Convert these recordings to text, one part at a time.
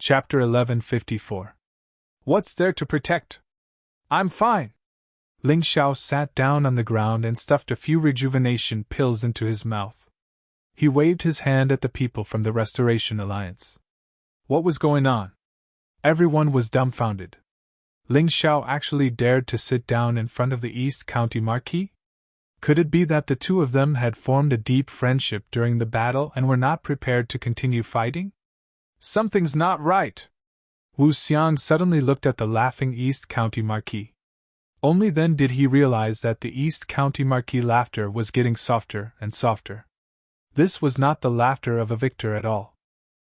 Chapter 1154. What's there to protect? I'm fine. Ling Xiao sat down on the ground and stuffed a few rejuvenation pills into his mouth. He waved his hand at the people from the Restoration Alliance. What was going on? Everyone was dumbfounded. Ling Xiao actually dared to sit down in front of the East County Marquis? Could it be that the two of them had formed a deep friendship during the battle and were not prepared to continue fighting? Something's not right. Wu Xiang suddenly looked at the laughing East County Marquis. Only then did he realize that the East County Marquis' laughter was getting softer and softer. This was not the laughter of a victor at all.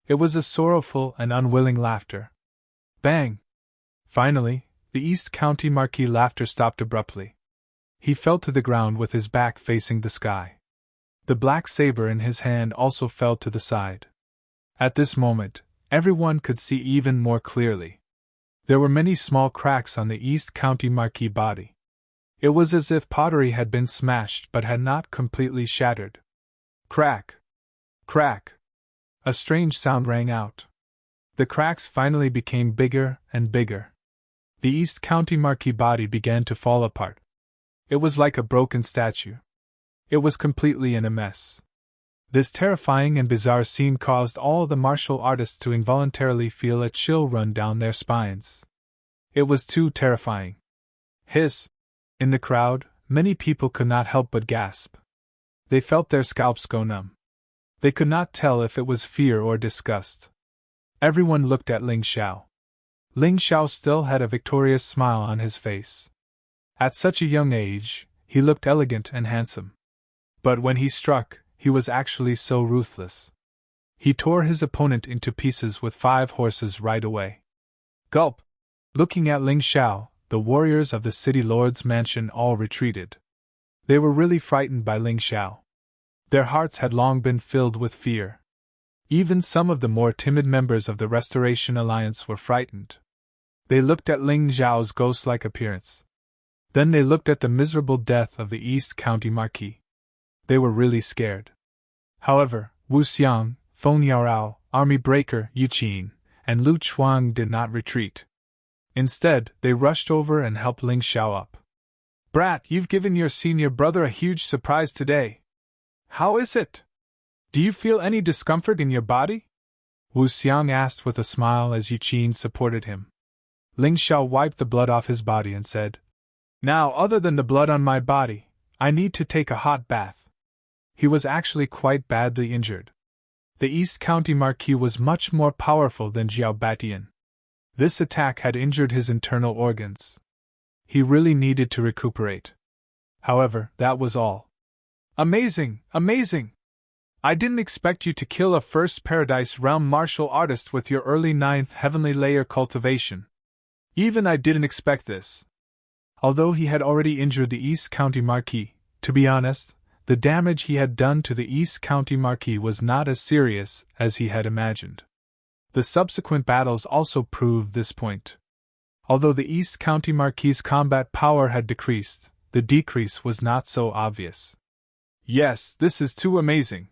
It was a sorrowful and unwilling laughter. Bang! Finally, the East County Marquis' laughter stopped abruptly. He fell to the ground with his back facing the sky. The black saber in his hand also fell to the side. At this moment, everyone could see even more clearly. There were many small cracks on the East County Marquis' body. It was as if pottery had been smashed but had not completely shattered. Crack! Crack! A strange sound rang out. The cracks finally became bigger and bigger. The East County Marquis' body began to fall apart. It was like a broken statue. It was completely in a mess. This terrifying and bizarre scene caused all the martial artists to involuntarily feel a chill run down their spines. It was too terrifying. Hiss! In the crowd, many people could not help but gasp. They felt their scalps go numb. They could not tell if it was fear or disgust. Everyone looked at Ling Xiao. Ling Xiao still had a victorious smile on his face. At such a young age, he looked elegant and handsome. But when he struck, he was actually so ruthless. He tore his opponent into pieces with 5 horses right away. Gulp! Looking at Ling Xiao, the warriors of the city lord's mansion all retreated. They were really frightened by Ling Xiao. Their hearts had long been filled with fear. Even some of the more timid members of the Restoration Alliance were frightened. They looked at Ling Xiao's ghost-like appearance. Then they looked at the miserable death of the East County Marquis. They were really scared. However, Wu Xiang, Feng Yaorao, Army Breaker, Yu Qin, and Lu Chuang did not retreat. Instead, they rushed over and helped Ling Xiao up. Brat, you've given your senior brother a huge surprise today. How is it? Do you feel any discomfort in your body? Wu Xiang asked with a smile as Yu Qin supported him. Ling Xiao wiped the blood off his body and said, Now, other than the blood on my body, I need to take a hot bath. He was actually quite badly injured. The East County Marquis was much more powerful than Jiao Batian. This attack had injured his internal organs. He really needed to recuperate. However, that was all. Amazing! Amazing! I didn't expect you to kill a first Paradise Realm martial artist with your early 9th Heavenly Layer cultivation. Even I didn't expect this. Although he had already injured the East County Marquis, to be honest, the damage he had done to the East County Marquis was not as serious as he had imagined. The subsequent battles also proved this point. Although the East County Marquis' combat power had decreased, the decrease was not so obvious. Yes, this is too amazing.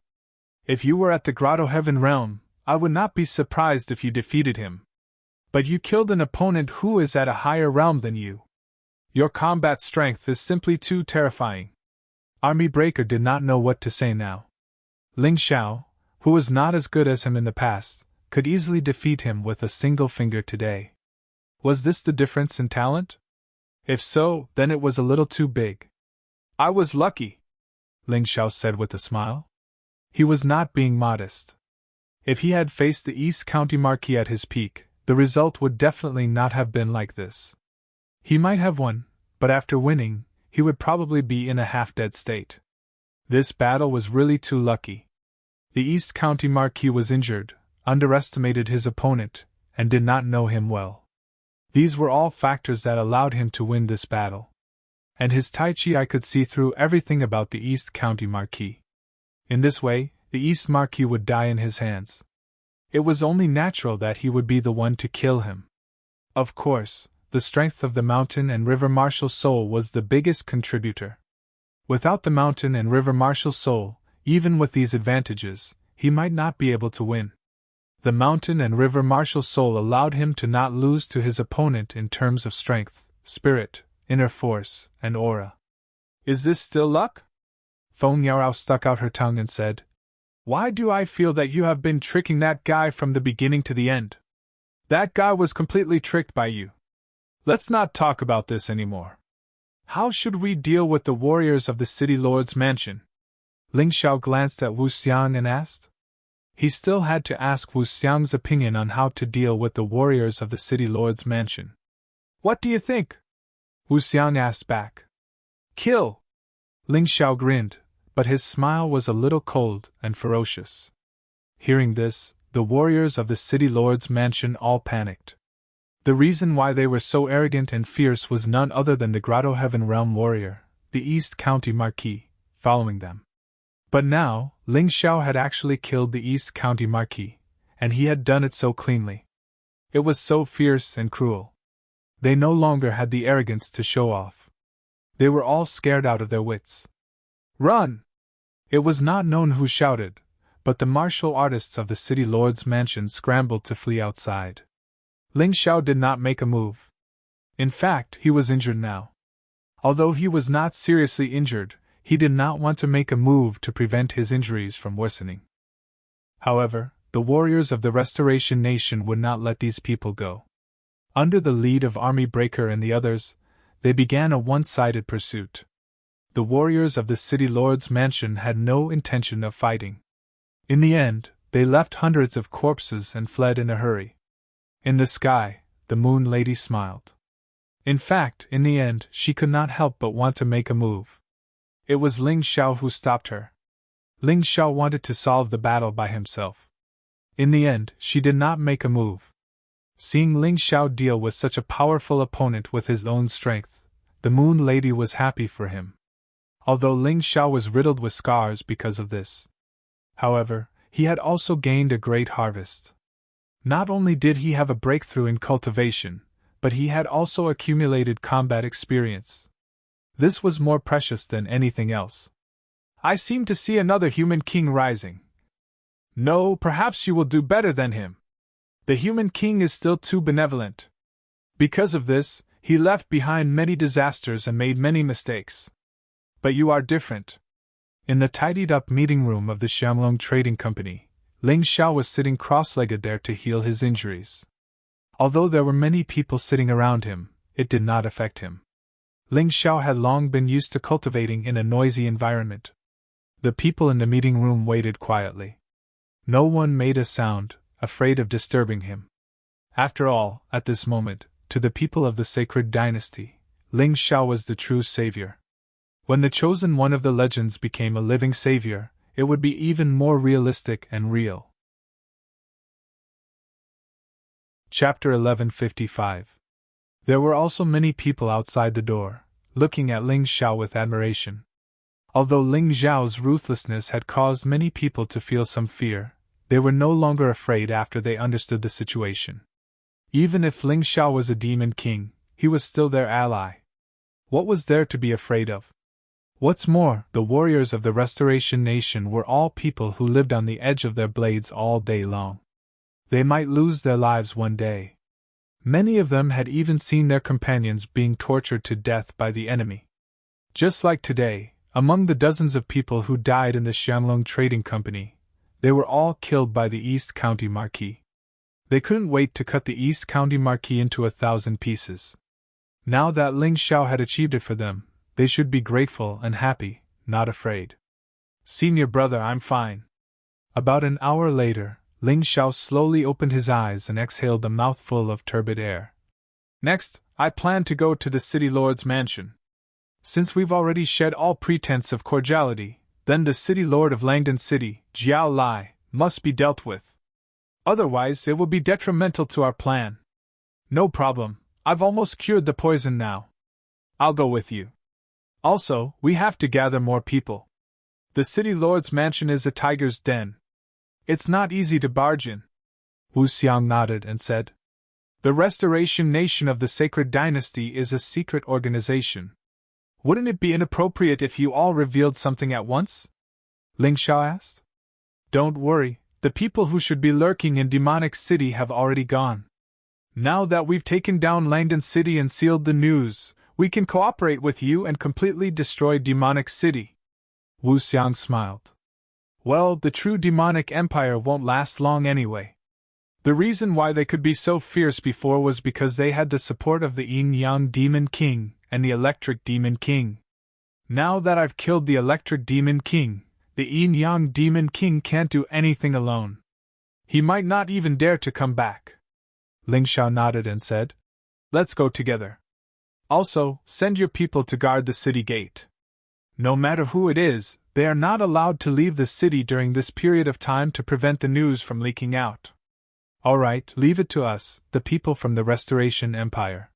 If you were at the Grotto Heaven Realm, I would not be surprised if you defeated him. But you killed an opponent who is at a higher realm than you. Your combat strength is simply too terrifying. Army Breaker did not know what to say now. Ling Xiao, who was not as good as him in the past, could easily defeat him with a single finger today. Was this the difference in talent? If so, then it was a little too big. I was lucky, Ling Xiao said with a smile. He was not being modest. If he had faced the East County Marquis at his peak, the result would definitely not have been like this. He might have won, but after winning, he would probably be in a half-dead state. This battle was really too lucky. The East County Marquis was injured, underestimated his opponent, and did not know him well. These were all factors that allowed him to win this battle. And his Tai Chi could see through everything about the East County Marquis. In this way, the East Marquis would die in his hands. It was only natural that he would be the one to kill him. Of course, the strength of the mountain and river martial soul was the biggest contributor. Without the mountain and river martial soul, even with these advantages, he might not be able to win. The mountain and river martial soul allowed him to not lose to his opponent in terms of strength, spirit, inner force, and aura. Is this still luck? Feng Yarao stuck out her tongue and said, Why do I feel that you have been tricking that guy from the beginning to the end? That guy was completely tricked by you. Let's not talk about this anymore. How should we deal with the warriors of the city lord's mansion? Ling Xiao glanced at Wu Xiang and asked. He still had to ask Wu Xiang's opinion on how to deal with the warriors of the city lord's mansion. What do you think? Wu Xiang asked back. Kill! Ling Xiao grinned, but his smile was a little cold and ferocious. Hearing this, the warriors of the city lord's mansion all panicked. The reason why they were so arrogant and fierce was none other than the Grotto Heaven Realm warrior, the East County Marquis, following them. But now, Ling Xiao had actually killed the East County Marquis, and he had done it so cleanly. It was so fierce and cruel. They no longer had the arrogance to show off. They were all scared out of their wits. Run! It was not known who shouted, but the martial artists of the city lord's mansion scrambled to flee outside. Ling Xiao did not make a move. In fact, he was injured now. Although he was not seriously injured, he did not want to make a move to prevent his injuries from worsening. However, the warriors of the Restoration Nation would not let these people go. Under the lead of Army Breaker and the others, they began a one-sided pursuit. The warriors of the city lord's mansion had no intention of fighting. In the end, they left hundreds of corpses and fled in a hurry. In the sky, the Moon Lady smiled. In fact, in the end, she could not help but want to make a move. It was Ling Xiao who stopped her. Ling Xiao wanted to solve the battle by himself. In the end, she did not make a move. Seeing Ling Xiao deal with such a powerful opponent with his own strength, the Moon Lady was happy for him. Although Ling Xiao was riddled with scars because of this. However, he had also gained a great harvest. Not only did he have a breakthrough in cultivation, but he had also accumulated combat experience. This was more precious than anything else. I seem to see another human king rising. No, perhaps you will do better than him. The human king is still too benevolent. Because of this, he left behind many disasters and made many mistakes. But you are different. In the tidied-up meeting room of the Shamlong Trading Company, Ling Xiao was sitting cross-legged there to heal his injuries. Although there were many people sitting around him, it did not affect him. Ling Xiao had long been used to cultivating in a noisy environment. The people in the meeting room waited quietly. No one made a sound, afraid of disturbing him. After all, at this moment, to the people of the sacred dynasty, Ling Xiao was the true savior. When the chosen one of the legends became a living savior, it would be even more realistic and real. Chapter 1155. There were also many people outside the door, looking at Ling Xiao with admiration. Although Ling Xiao's ruthlessness had caused many people to feel some fear, they were no longer afraid after they understood the situation. Even if Ling Xiao was a demon king, he was still their ally. What was there to be afraid of? What's more, the warriors of the Restoration Nation were all people who lived on the edge of their blades all day long. They might lose their lives one day. Many of them had even seen their companions being tortured to death by the enemy. Just like today, among the dozens of people who died in the Shamlong Trading Company, they were all killed by the East County Marquis. They couldn't wait to cut the East County Marquis into 1,000 pieces. Now that Ling Xiao had achieved it for them, they should be grateful and happy, not afraid. Senior brother, I'm fine. About an hour later, Ling Xiao slowly opened his eyes and exhaled a mouthful of turbid air. Next, I plan to go to the city lord's mansion. Since we've already shed all pretense of cordiality, then the city lord of Langdon City, Jiao Lai, must be dealt with. Otherwise, it will be detrimental to our plan. No problem, I've almost cured the poison now. I'll go with you. Also, we have to gather more people. The city lord's mansion is a tiger's den. It's not easy to barge in. Wu Xiang nodded and said, The Restoration Nation of the Sacred Dynasty is a secret organization. Wouldn't it be inappropriate if you all revealed something at once? Ling Xiao asked. Don't worry, The people who should be lurking in Demonic City have already gone. Now that we've taken down Langdon City and sealed the news, we can cooperate with you and completely destroy Demonic City. Wu Xiang smiled. Well, the true demonic empire won't last long anyway. The reason why they could be so fierce before was because they had the support of the Yin-Yang Demon King and the Electric Demon King. Now that I've killed the Electric Demon King, the Yin-Yang Demon King can't do anything alone. He might not even dare to come back. Ling Xiao nodded and said, Let's go together. Also, send your people to guard the city gate. No matter who it is, they are not allowed to leave the city during this period of time to prevent the news from leaking out. All right, leave it to us, the people from the Restoration Empire.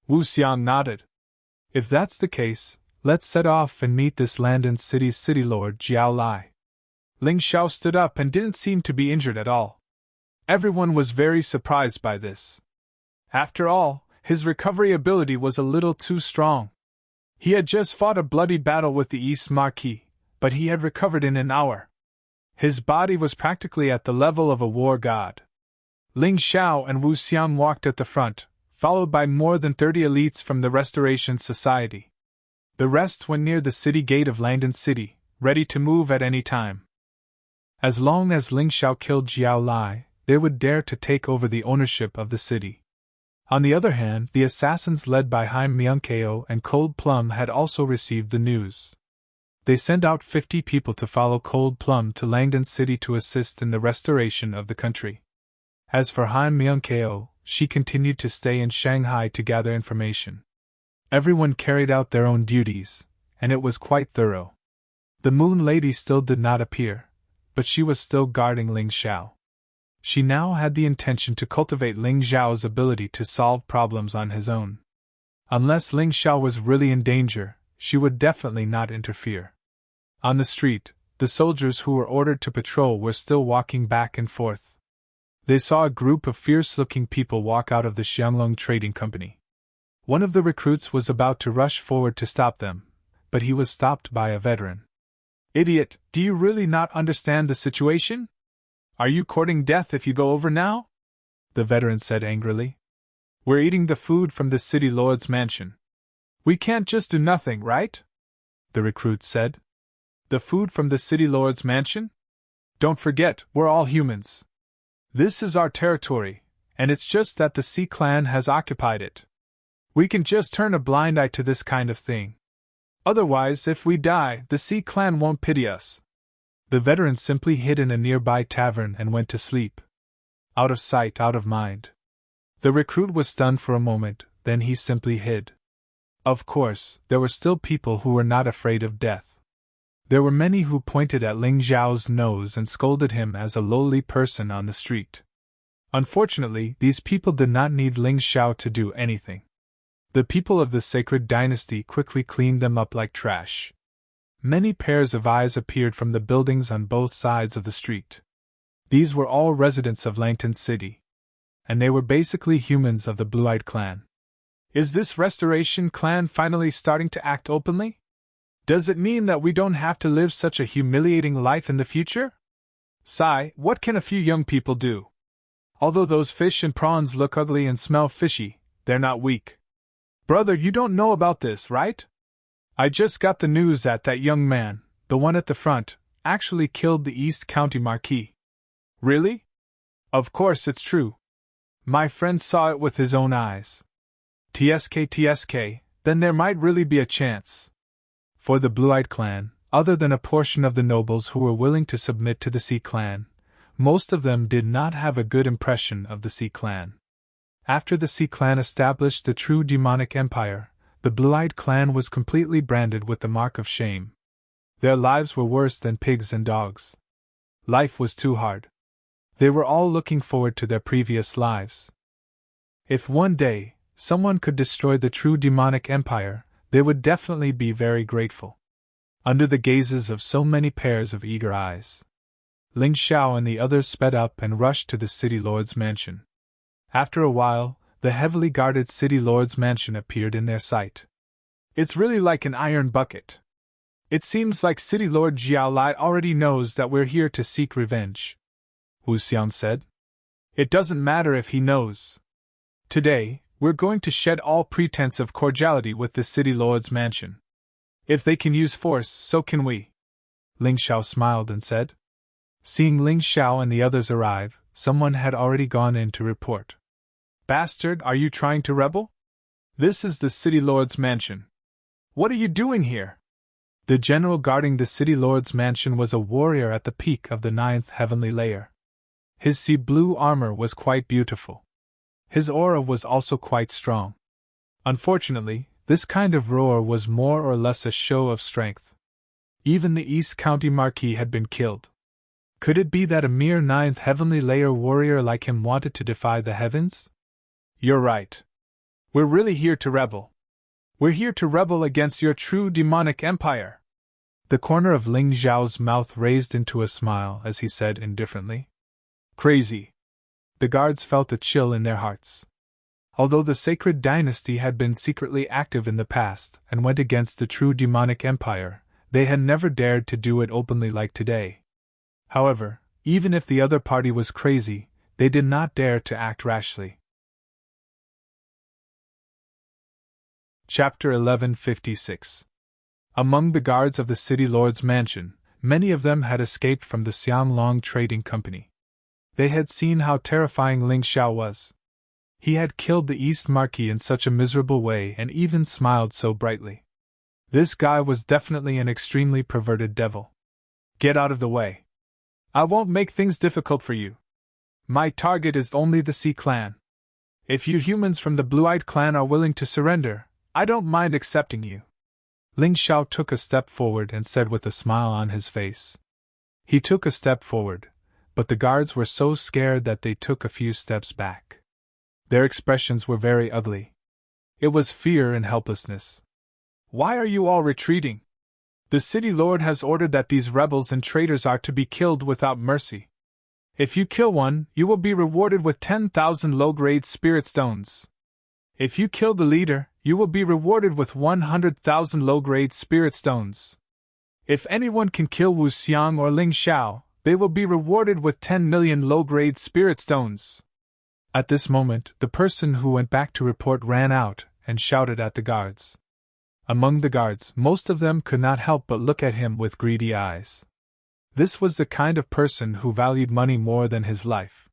Wu Xiang nodded. If that's the case, let's set off and meet this Langdon City's city lord Jiao Lai. Ling Xiao stood up and didn't seem to be injured at all. Everyone was very surprised by this. After all, his recovery ability was a little too strong. He had just fought a bloody battle with the East Marquis, but he had recovered in an hour. His body was practically at the level of a war god. Ling Xiao and Wu Xiang walked at the front, followed by more than 30 elites from the Restoration Society. The rest went near the city gate of Langdon City, ready to move at any time. As long as Ling Xiao killed Jiao Lai, they would dare to take over the ownership of the city. On the other hand, the assassins led by Haim Myungkeo and Cold Plum had also received the news. They sent out 50 people to follow Cold Plum to Langdon City to assist in the restoration of the country. As for Haim Myungkeo, she continued to stay in Shanghai to gather information. Everyone carried out their own duties, and it was quite thorough. The Moon Lady still did not appear, but she was still guarding Ling Xiao. She now had the intention to cultivate Ling Xiao's ability to solve problems on his own. Unless Ling Xiao was really in danger, she would definitely not interfere. On the street, the soldiers who were ordered to patrol were still walking back and forth. They saw a group of fierce-looking people walk out of the Xianglong Trading Company. One of the recruits was about to rush forward to stop them, but he was stopped by a veteran. Idiot, do you really not understand the situation? Are you courting death if you go over now? The veteran said angrily. We're eating the food from the city lord's mansion. We can't just do nothing, right? The recruit said. The food from the city lord's mansion? Don't forget, we're all humans. This is our territory, and it's just that the Sea Clan has occupied it. We can just turn a blind eye to this kind of thing. Otherwise, if we die, the Sea Clan won't pity us. The veteran simply hid in a nearby tavern and went to sleep. Out of sight, out of mind. The recruit was stunned for a moment, then he simply hid. Of course, there were still people who were not afraid of death. There were many who pointed at Ling Xiao's nose and scolded him as a lowly person on the street. Unfortunately, these people did not need Ling Xiao to do anything. The people of the Sacred Dynasty quickly cleaned them up like trash. Many pairs of eyes appeared from the buildings on both sides of the street. These were all residents of Langdon City. And they were basically humans of the Blue-Eyed Clan. Is this Restoration Clan finally starting to act openly? Does it mean that we don't have to live such a humiliating life in the future? Sigh, what can a few young people do? Although those fish and prawns look ugly and smell fishy, they're not weak. Brother, you don't know about this, right? I just got the news that young man, the one at the front, actually killed the East County Marquis. Really? Of course it's true. My friend saw it with his own eyes. TSK, then there might really be a chance. For the Blue-Eyed Clan, other than a portion of the nobles who were willing to submit to the Sea Clan, most of them did not have a good impression of the Sea Clan. After the Sea Clan established the true demonic empire, the Blue-Eyed Clan was completely branded with the mark of shame. Their lives were worse than pigs and dogs. Life was too hard. They were all looking forward to their previous lives. If one day, someone could destroy the true demonic empire, they would definitely be very grateful. Under the gazes of so many pairs of eager eyes, Ling Xiao and the others sped up and rushed to the city lord's mansion. After a while, the heavily guarded city lord's mansion appeared in their sight. It's really like an iron bucket. It seems like City Lord Jiao Lai already knows that we're here to seek revenge. Wu Xiang said. It doesn't matter if he knows. Today, we're going to shed all pretense of cordiality with the city lord's mansion. If they can use force, so can we. Ling Xiao smiled and said. Seeing Ling Xiao and the others arrive, someone had already gone in to report. Bastard, are you trying to rebel? This is the city lord's mansion. What are you doing here? The general guarding the city lord's mansion was a warrior at the peak of the 9th heavenly layer. His sea blue armor was quite beautiful. His aura was also quite strong. Unfortunately, this kind of roar was more or less a show of strength. Even the East County Marquis had been killed. Could it be that a mere 9th heavenly layer warrior like him wanted to defy the heavens? You're right. We're really here to rebel. We're here to rebel against your true demonic empire. The corner of Ling Xiao's mouth raised into a smile as he said indifferently. Crazy. The guards felt a chill in their hearts. Although the sacred dynasty had been secretly active in the past and went against the true demonic empire, they had never dared to do it openly like today. However, even if the other party was crazy, they did not dare to act rashly. Chapter 1156. Among the guards of the city lord's mansion, many of them had escaped from the Xianglong Trading Company. They had seen how terrifying Ling Xiao was. He had killed the East Marquis in such a miserable way and even smiled so brightly. This guy was definitely an extremely perverted devil. Get out of the way. I won't make things difficult for you. My target is only the Sea Clan. If you humans from the Blue-Eyed Clan are willing to surrender, I don't mind accepting you. Ling Xiao took a step forward and said with a smile on his face. He took a step forward, but the guards were so scared that they took a few steps back. Their expressions were very ugly. It was fear and helplessness. Why are you all retreating? The city lord has ordered that these rebels and traitors are to be killed without mercy. If you kill one, you will be rewarded with 10,000 low-grade spirit stones. If you kill the leader, you will be rewarded with 100,000 low-grade spirit stones. If anyone can kill Wu Xiang or Ling Xiao, they will be rewarded with 10 million low-grade spirit stones. At this moment, the person who went back to report ran out and shouted at the guards. Among the guards, most of them could not help but look at him with greedy eyes. This was the kind of person who valued money more than his life.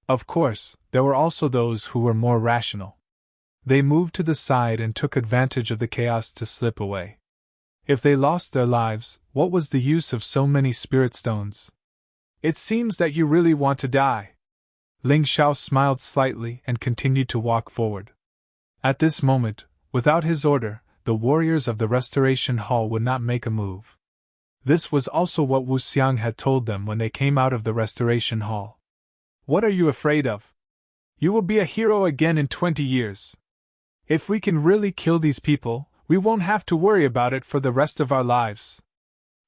Of course, there were also those who were more rational. They moved to the side and took advantage of the chaos to slip away. If they lost their lives, what was the use of so many spirit stones? It seems that you really want to die. Ling Xiao smiled slightly and continued to walk forward. At this moment, without his order, the warriors of the Restoration Hall would not make a move. This was also what Wu Xiang had told them when they came out of the Restoration Hall. What are you afraid of? You will be a hero again in 20 years. If we can really kill these people, we won't have to worry about it for the rest of our lives.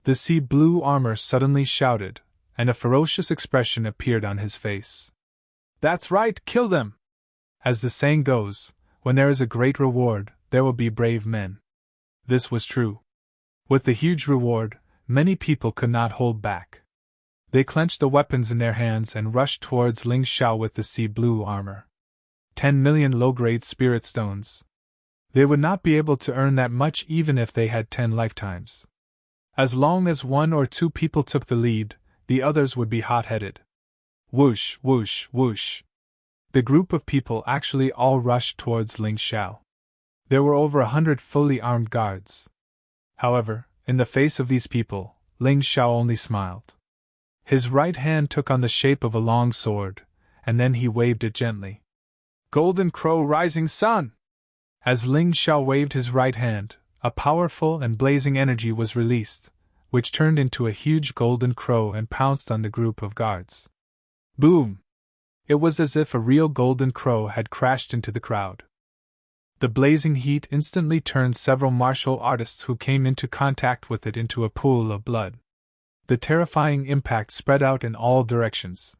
The sea blue armor suddenly shouted, and a ferocious expression appeared on his face. That's right, kill them! As the saying goes, when there is a great reward, there will be brave men. This was true. With the huge reward, many people could not hold back. They clenched the weapons in their hands and rushed towards Ling Xiao with the sea blue armor. 10 million low-grade spirit stones. They would not be able to earn that much even if they had 10 lifetimes. As long as 1 or 2 people took the lead, the others would be hot-headed. Whoosh, whoosh, whoosh. The group of people actually all rushed towards Ling Xiao. There were over 100 fully armed guards. However, in the face of these people, Ling Xiao only smiled. His right hand took on the shape of a long sword, and then he waved it gently. Golden Crow Rising Sun! As Ling Xiao waved his right hand, a powerful and blazing energy was released, which turned into a huge golden crow and pounced on the group of guards. Boom! It was as if a real golden crow had crashed into the crowd. The blazing heat instantly turned several martial artists who came into contact with it into a pool of blood. The terrifying impact spread out in all directions.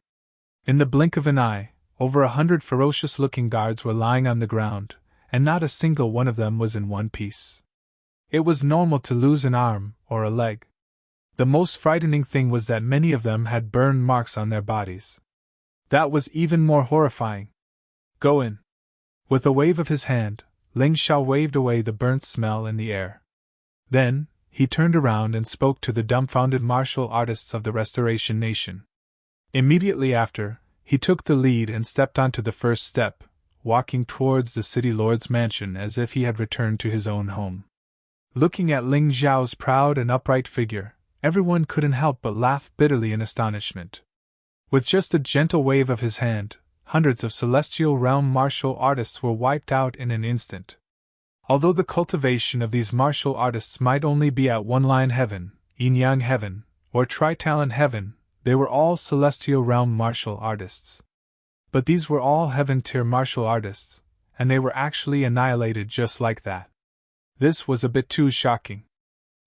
In the blink of an eye, over 100 ferocious-looking guards were lying on the ground, and not a single one of them was in one piece. It was normal to lose an arm or a leg. The most frightening thing was that many of them had burn marks on their bodies. That was even more horrifying. Go in. With a wave of his hand, Ling Xiao waved away the burnt smell in the air. Then, he turned around and spoke to the dumbfounded martial artists of the Restoration Nation. Immediately after, he took the lead and stepped onto the first step, walking towards the city lord's mansion as if he had returned to his own home. Looking at Ling Xiao's proud and upright figure, everyone couldn't help but laugh bitterly in astonishment. With just a gentle wave of his hand, hundreds of celestial realm martial artists were wiped out in an instant. Although the cultivation of these martial artists might only be at one-line heaven, yin-yang heaven, or tri-talent heaven, they were all celestial realm martial artists. But these were all heaven-tier martial artists, and they were actually annihilated just like that. This was a bit too shocking.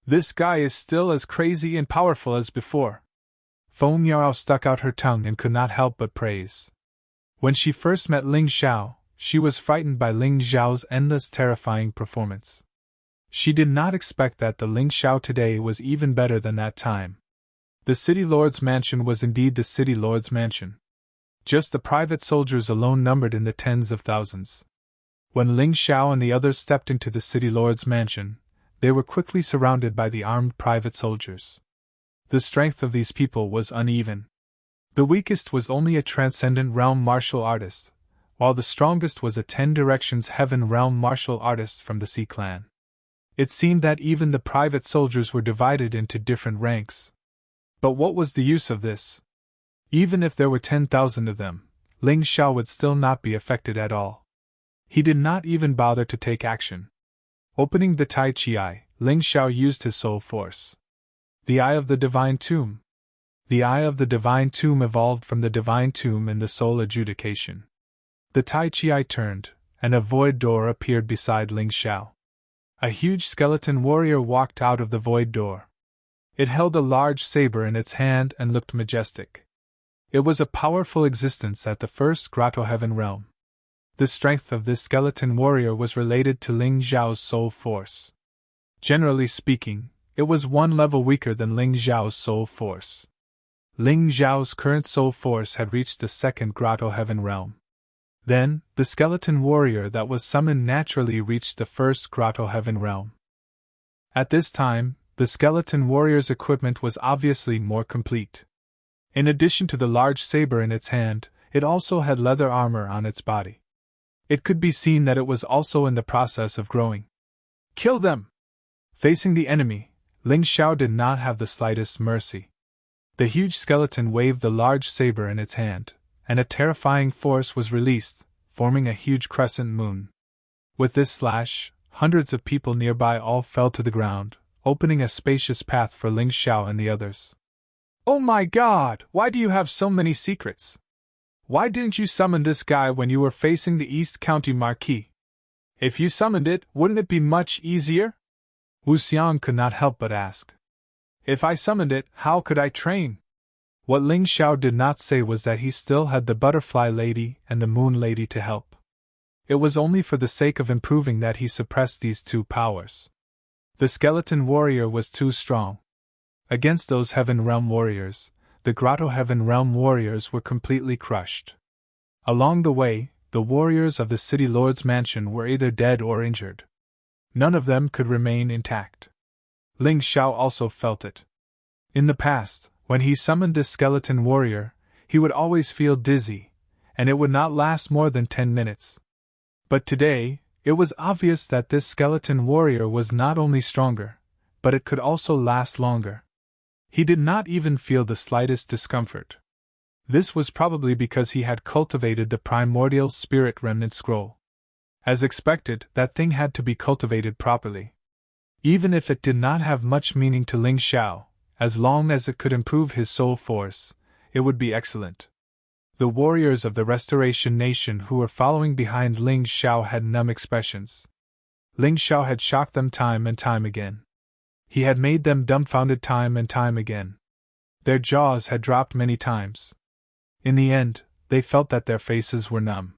This guy is still as crazy and powerful as before. Feng Yarao stuck out her tongue and could not help but praise. When she first met Ling Xiao, she was frightened by Ling Xiao's endless terrifying performance. She did not expect that the Ling Xiao today was even better than that time. The city lord's mansion was indeed the city lord's mansion. Just the private soldiers alone numbered in the tens of thousands. When Ling Xiao and the others stepped into the city lord's mansion, they were quickly surrounded by the armed private soldiers. The strength of these people was uneven. The weakest was only a transcendent realm martial artist, while the strongest was a 10 directions heaven realm martial artist from the Sea clan. It seemed that even the private soldiers were divided into different ranks. But what was the use of this? Even if there were 10,000 of them, Ling Xiao would still not be affected at all. He did not even bother to take action. Opening the Tai Chi Eye, Ling Xiao used his soul force. The Eye of the Divine Tomb. The Eye of the Divine Tomb evolved from the Divine Tomb in the Soul Adjudication. The Tai Chi Eye turned, and a void door appeared beside Ling Xiao. A huge skeleton warrior walked out of the void door. It held a large saber in its hand and looked majestic. It was a powerful existence at the first Grotto Heaven realm. The strength of this skeleton warrior was related to Ling Xiao's soul force. Generally speaking, it was one level weaker than Ling Xiao's soul force. Ling Xiao's current soul force had reached the second Grotto Heaven realm. Then, the skeleton warrior that was summoned naturally reached the first Grotto Heaven realm. At this time, the skeleton warrior's equipment was obviously more complete. In addition to the large saber in its hand, it also had leather armor on its body. It could be seen that it was also in the process of growing. Kill them! Facing the enemy, Ling Xiao did not have the slightest mercy. The huge skeleton waved the large saber in its hand, and a terrifying force was released, forming a huge crescent moon. With this slash, hundreds of people nearby all fell to the ground, opening a spacious path for Ling Xiao and the others. Oh my God, why do you have so many secrets? Why didn't you summon this guy when you were facing the East County Marquis? If you summoned it, wouldn't it be much easier? Wu Xiang could not help but ask. If I summoned it, how could I train? What Ling Xiao did not say was that he still had the Butterfly Lady and the Moon Lady to help. It was only for the sake of improving that he suppressed these two powers. The skeleton warrior was too strong. Against those Heaven Realm warriors, the Grotto Heaven Realm warriors were completely crushed. Along the way, the warriors of the City Lord's mansion were either dead or injured. None of them could remain intact. Ling Xiao also felt it. In the past, when he summoned this skeleton warrior, he would always feel dizzy, and it would not last more than 10 minutes. But today, it was obvious that this skeleton warrior was not only stronger, but it could also last longer. He did not even feel the slightest discomfort. This was probably because he had cultivated the primordial spirit remnant scroll. As expected, that thing had to be cultivated properly. Even if it did not have much meaning to Ling Xiao, as long as it could improve his soul force, it would be excellent. The warriors of the Restoration Nation who were following behind Ling Xiao had numb expressions. Ling Xiao had shocked them time and time again. He had made them dumbfounded time and time again. Their jaws had dropped many times. In the end, they felt that their faces were numb.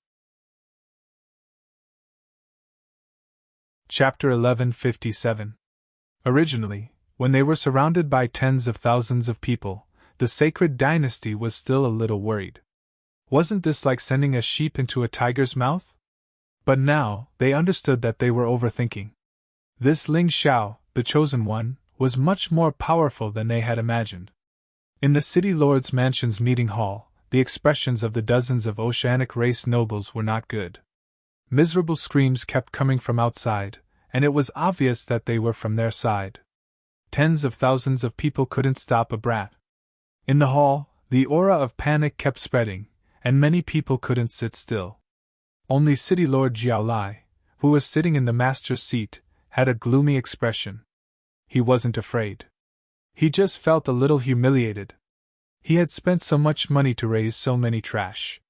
Chapter 1157. Originally, When they were surrounded by tens of thousands of people, the sacred dynasty was still a little worried. Wasn't this like sending a sheep into a tiger's mouth? But now, they understood that they were overthinking. This Ling Xiao, the chosen one, was much more powerful than they had imagined. In the city lord's mansion's meeting hall, the expressions of the dozens of oceanic race nobles were not good. Miserable screams kept coming from outside, and it was obvious that they were from their side. Tens of thousands of people couldn't stop a brat. In the hall, the aura of panic kept spreading, and many people couldn't sit still. Only City Lord Jiao Lai, who was sitting in the master's seat, had a gloomy expression. He wasn't afraid. He just felt a little humiliated. He had spent so much money to raise so many trash.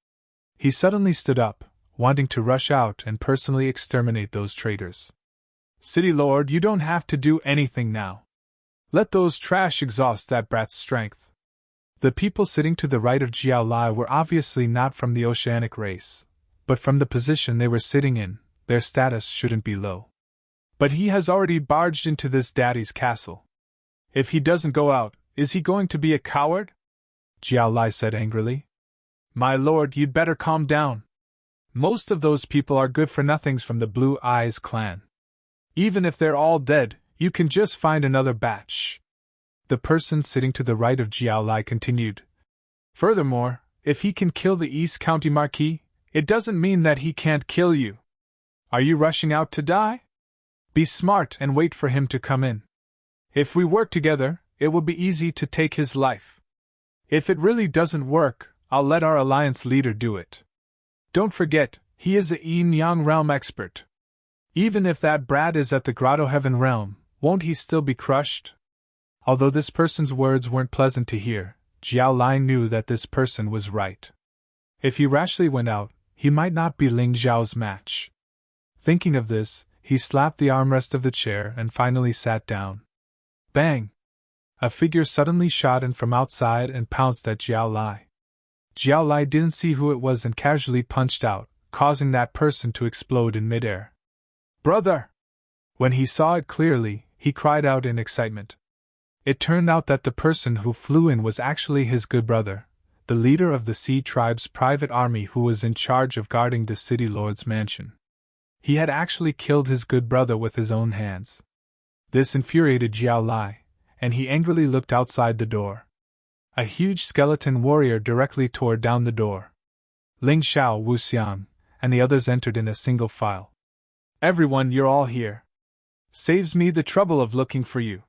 He suddenly stood up, wanting to rush out and personally exterminate those traitors. City Lord, you don't have to do anything now. Let those trash exhaust that brat's strength. The people sitting to the right of Jiao Lai were obviously not from the oceanic race, but from the position they were sitting in, their status shouldn't be low. But he has already barged into this daddy's castle. If he doesn't go out, is he going to be a coward? Jiao Lai said angrily. My lord, you'd better calm down. Most of those people are good-for-nothings from the Blue Eyes clan. Even if they're all dead, you can just find another batch. The person sitting to the right of Jiao Lai continued. Furthermore, if he can kill the East County Marquis, it doesn't mean that he can't kill you. Are you rushing out to die? Be smart and wait for him to come in. If we work together, it will be easy to take his life. If it really doesn't work, I'll let our alliance leader do it. Don't forget, he is a Yin-Yang realm expert. Even if that brat is at the Grotto Heaven realm, won't he still be crushed? Although this person's words weren't pleasant to hear, Jiao Lai knew that this person was right. If he rashly went out, he might not be Ling Xiao's match. Thinking of this, he slapped the armrest of the chair and finally sat down. Bang! A figure suddenly shot in from outside and pounced at Jiao Lai. Jiao Lai didn't see who it was and casually punched out, causing that person to explode in midair. Brother! When he saw it clearly, he cried out in excitement. It turned out that the person who flew in was actually his good brother, the leader of the Sea Tribe's private army who was in charge of guarding the city lord's mansion. He had actually killed his good brother with his own hands. This infuriated Jiao Lai, and he angrily looked outside the door. A huge skeleton warrior directly tore down the door. Ling Xiao, Wu Xiang, and the others entered in a single file. Everyone, you're all here. Saves me the trouble of looking for you.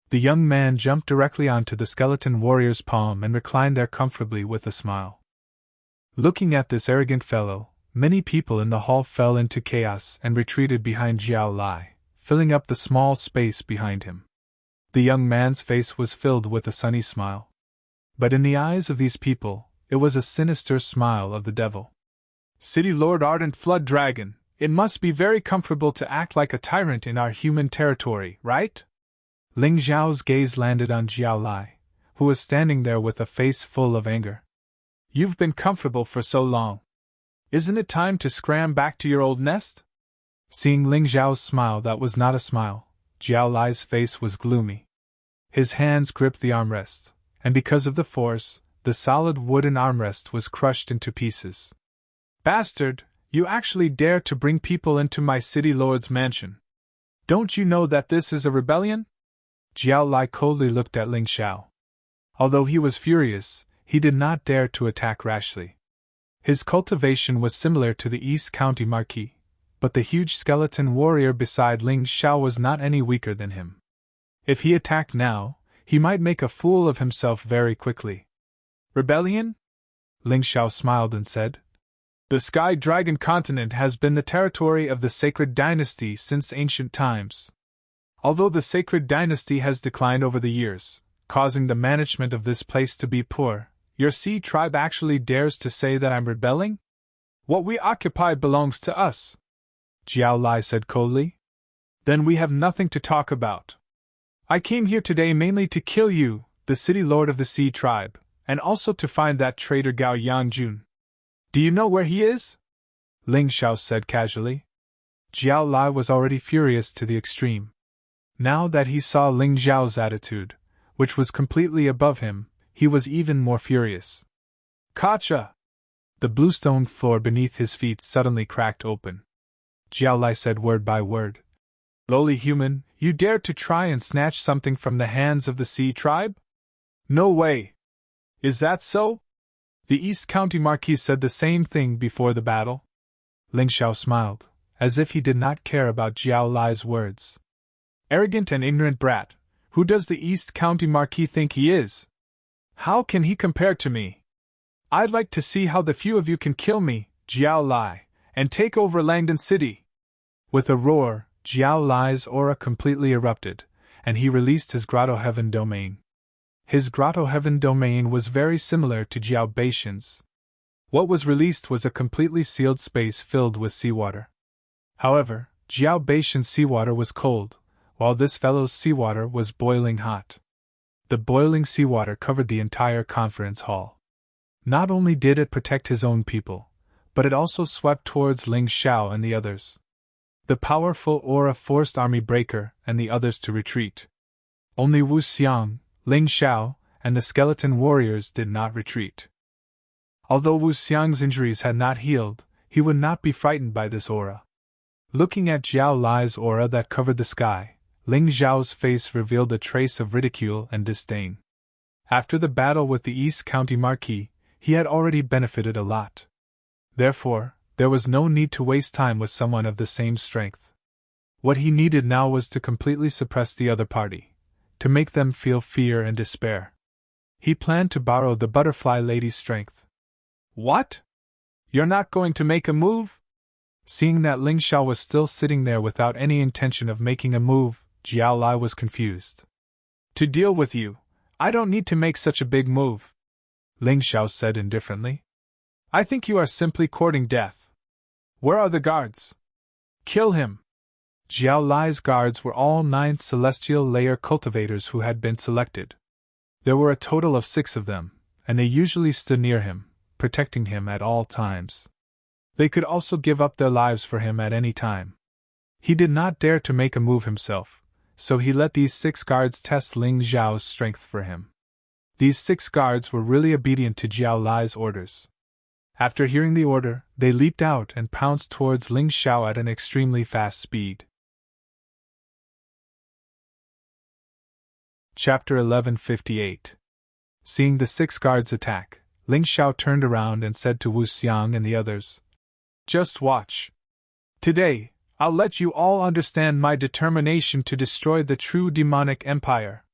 The young man jumped directly onto the skeleton warrior's palm and reclined there comfortably with a smile. Looking at this arrogant fellow, many people in the hall fell into chaos and retreated behind Jiao Lai, filling up the small space behind him. The young man's face was filled with a sunny smile. But in the eyes of these people, it was a sinister smile of the devil. City Lord Ardent Flood Dragon, it must be very comfortable to act like a tyrant in our human territory, right? Ling Xiao's gaze landed on Jiao Lai, who was standing there with a face full of anger. You've been comfortable for so long. Isn't it time to scram back to your old nest? Seeing Ling Xiao's smile that was not a smile, Jiao Lai's face was gloomy. His hands gripped the armrest, and because of the force, the solid wooden armrest was crushed into pieces. Bastard, you actually dare to bring people into my city lord's mansion. Don't you know that this is a rebellion? Jiao Lai coldly looked at Ling Xiao. Although he was furious, he did not dare to attack rashly. His cultivation was similar to the East County Marquis, but the huge skeleton warrior beside Ling Xiao was not any weaker than him. If he attacked now, he might make a fool of himself very quickly. Rebellion? Ling Xiao smiled and said, The Sky Dragon continent has been the territory of the Sacred Dynasty since ancient times. Although the Sacred Dynasty has declined over the years, causing the management of this place to be poor, your Sea Tribe actually dares to say that I'm rebelling? What we occupy belongs to us, Jiao Lai said coldly. Then we have nothing to talk about. I came here today mainly to kill you, the city lord of the Sea Tribe, and also to find that traitor Gao Yangjun. Do you know where he is? Ling Xiao said casually. Jiao Lai was already furious to the extreme. Now that he saw Ling Xiao's attitude, which was completely above him, he was even more furious. Gotcha! The bluestone floor beneath his feet suddenly cracked open. Jiao Lai said word by word. Lowly human, you dare to try and snatch something from the hands of the Sea Tribe? No way! Is that so? The East County Marquis said the same thing before the battle. Ling Xiao smiled, as if he did not care about Jiao Lai's words. Arrogant and ignorant brat, who does the East County Marquis think he is? How can he compare to me? I'd like to see how the few of you can kill me, Jiao Lai, and take over Langdon City. With a roar, Jiao Lai's aura completely erupted, and he released his Grotto Heaven domain. His Grotto Heaven domain was very similar to Jiao Baishan's. What was released was a completely sealed space filled with seawater. However, Jiao Baishan's seawater was cold, while this fellow's seawater was boiling hot. The boiling seawater covered the entire conference hall. Not only did it protect his own people, but it also swept towards Ling Xiao and the others. The powerful aura forced Army Breaker and the others to retreat. Only Wu Xiang, Ling Xiao, and the skeleton warriors did not retreat. Although Wu Xiang's injuries had not healed, he would not be frightened by this aura. Looking at Jiao Lai's aura that covered the sky, Ling Xiao's face revealed a trace of ridicule and disdain. After the battle with the East County Marquis, he had already benefited a lot. Therefore, there was no need to waste time with someone of the same strength. What he needed now was to completely suppress the other party, to make them feel fear and despair. He planned to borrow the butterfly lady's strength. What? You're not going to make a move? Seeing that Ling Xiao was still sitting there without any intention of making a move, Jiao Lai was confused. To deal with you, I don't need to make such a big move, Ling Xiao said indifferently. I think you are simply courting death. Where are the guards? Kill him! Jiao Lai's guards were all 9 celestial layer cultivators who had been selected. There were a total of 6 of them, and they usually stood near him, protecting him at all times. They could also give up their lives for him at any time. He did not dare to make a move himself, so he let these 6 guards test Ling Xiao's strength for him. These 6 guards were really obedient to Jiao Lai's orders. After hearing the order, they leaped out and pounced towards Ling Xiao at an extremely fast speed. Chapter 1158. Seeing the 6 guards attack, Ling Xiao turned around and said to Wu Xiang and the others, "Just watch. Today, I'll let you all understand my determination to destroy the true demonic empire."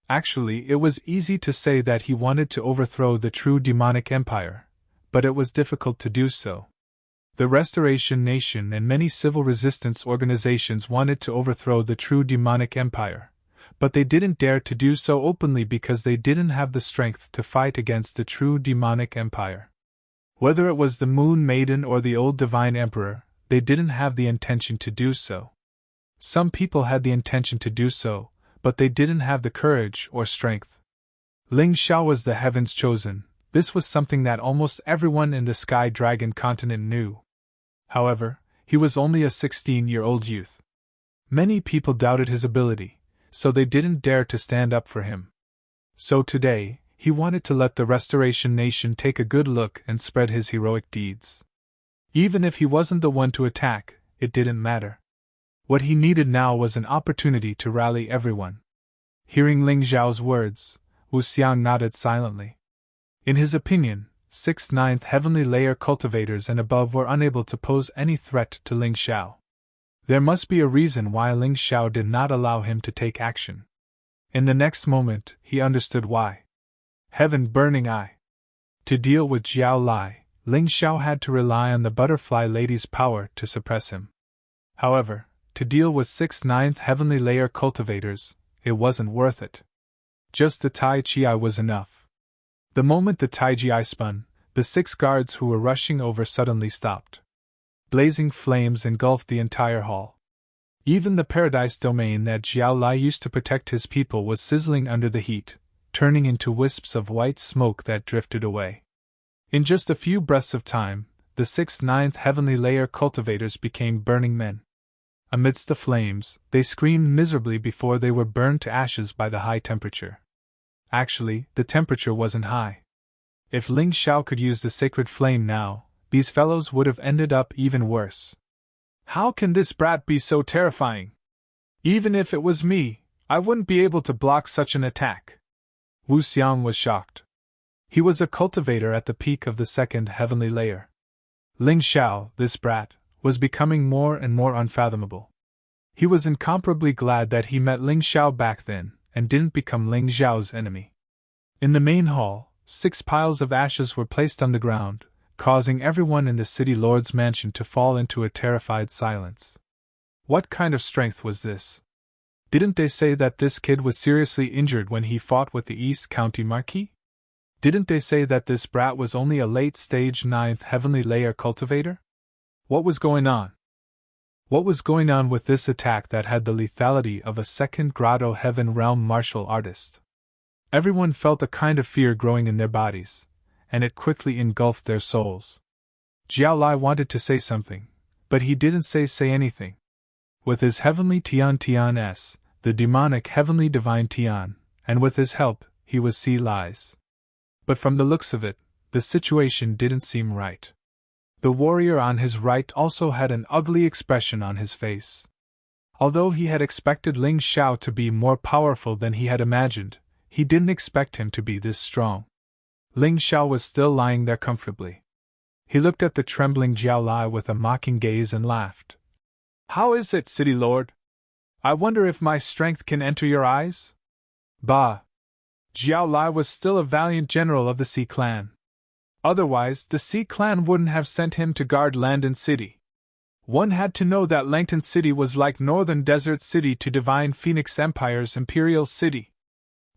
Actually, it was easy to say that he wanted to overthrow the true demonic empire, but it was difficult to do so. The Restoration Nation and many civil resistance organizations wanted to overthrow the true demonic empire, but they didn't dare to do so openly because they didn't have the strength to fight against the true demonic empire. Whether it was the Moon Maiden or the old Divine Emperor, they didn't have the intention to do so. Some people had the intention to do so, but they didn't have the courage or strength. Ling Xiao was the Heaven's Chosen. This was something that almost everyone in the Sky Dragon continent knew. However, he was only a 16-year-old youth. Many people doubted his ability, so they didn't dare to stand up for him. So today, he wanted to let the Restoration Nation take a good look and spread his heroic deeds. Even if he wasn't the one to attack, it didn't matter. What he needed now was an opportunity to rally everyone. Hearing Ling Xiao's words, Wu Xiang nodded silently. In his opinion, 6 9th heavenly layer cultivators and above were unable to pose any threat to Ling Xiao. There must be a reason why Ling Xiao did not allow him to take action. In the next moment, he understood why. Heaven Burning Eye. To deal with Jiao Lai, Ling Xiao had to rely on the butterfly lady's power to suppress him. However, to deal with 6 9th heavenly layer cultivators, it wasn't worth it. Just the Tai Chi Eye was enough. The moment the Tai Chi Eye spun, the 6 guards who were rushing over suddenly stopped. Blazing flames engulfed the entire hall. Even the paradise domain that Jiao Lai used to protect his people was sizzling under the heat, turning into wisps of white smoke that drifted away. In just a few breaths of time, the 6 9th heavenly layer cultivators became burning men. Amidst the flames, they screamed miserably before they were burned to ashes by the high temperature. Actually, the temperature wasn't high. If Ling Xiao could use the sacred flame now, these fellows would have ended up even worse. How can this brat be so terrifying? Even if it was me, I wouldn't be able to block such an attack. Wu Xiang was shocked. He was a cultivator at the peak of the second heavenly layer. Ling Xiao, this brat, was becoming more and more unfathomable. He was incomparably glad that he met Ling Xiao back then, and didn't become Ling Xiao's enemy. In the main hall, 6 piles of ashes were placed on the ground, causing everyone in the city lord's mansion to fall into a terrified silence. What kind of strength was this? Didn't they say that this kid was seriously injured when he fought with the East County Marquis? Didn't they say that this brat was only a late-stage 9th heavenly layer cultivator? What was going on? What was going on with this attack that had the lethality of a second Grotto Heaven realm martial artist? Everyone felt a kind of fear growing in their bodies, and it quickly engulfed their souls. Jiao Lai wanted to say something, but he didn't say anything. With his heavenly Tian S, the demonic heavenly divine Tian, and with his help, he was see lies. But from the looks of it, the situation didn't seem right. The warrior on his right also had an ugly expression on his face. Although he had expected Ling Xiao to be more powerful than he had imagined, he didn't expect him to be this strong. Ling Xiao was still lying there comfortably. He looked at the trembling Jiao Lai with a mocking gaze and laughed. "How is it, City Lord? I wonder if my strength can enter your eyes?" Bah! Jiao Lai was still a valiant general of the Sea Clan. Otherwise, the Sea Clan wouldn't have sent him to guard Landon City. One had to know that Langton City was like Northern Desert City to Divine Phoenix Empire's Imperial City.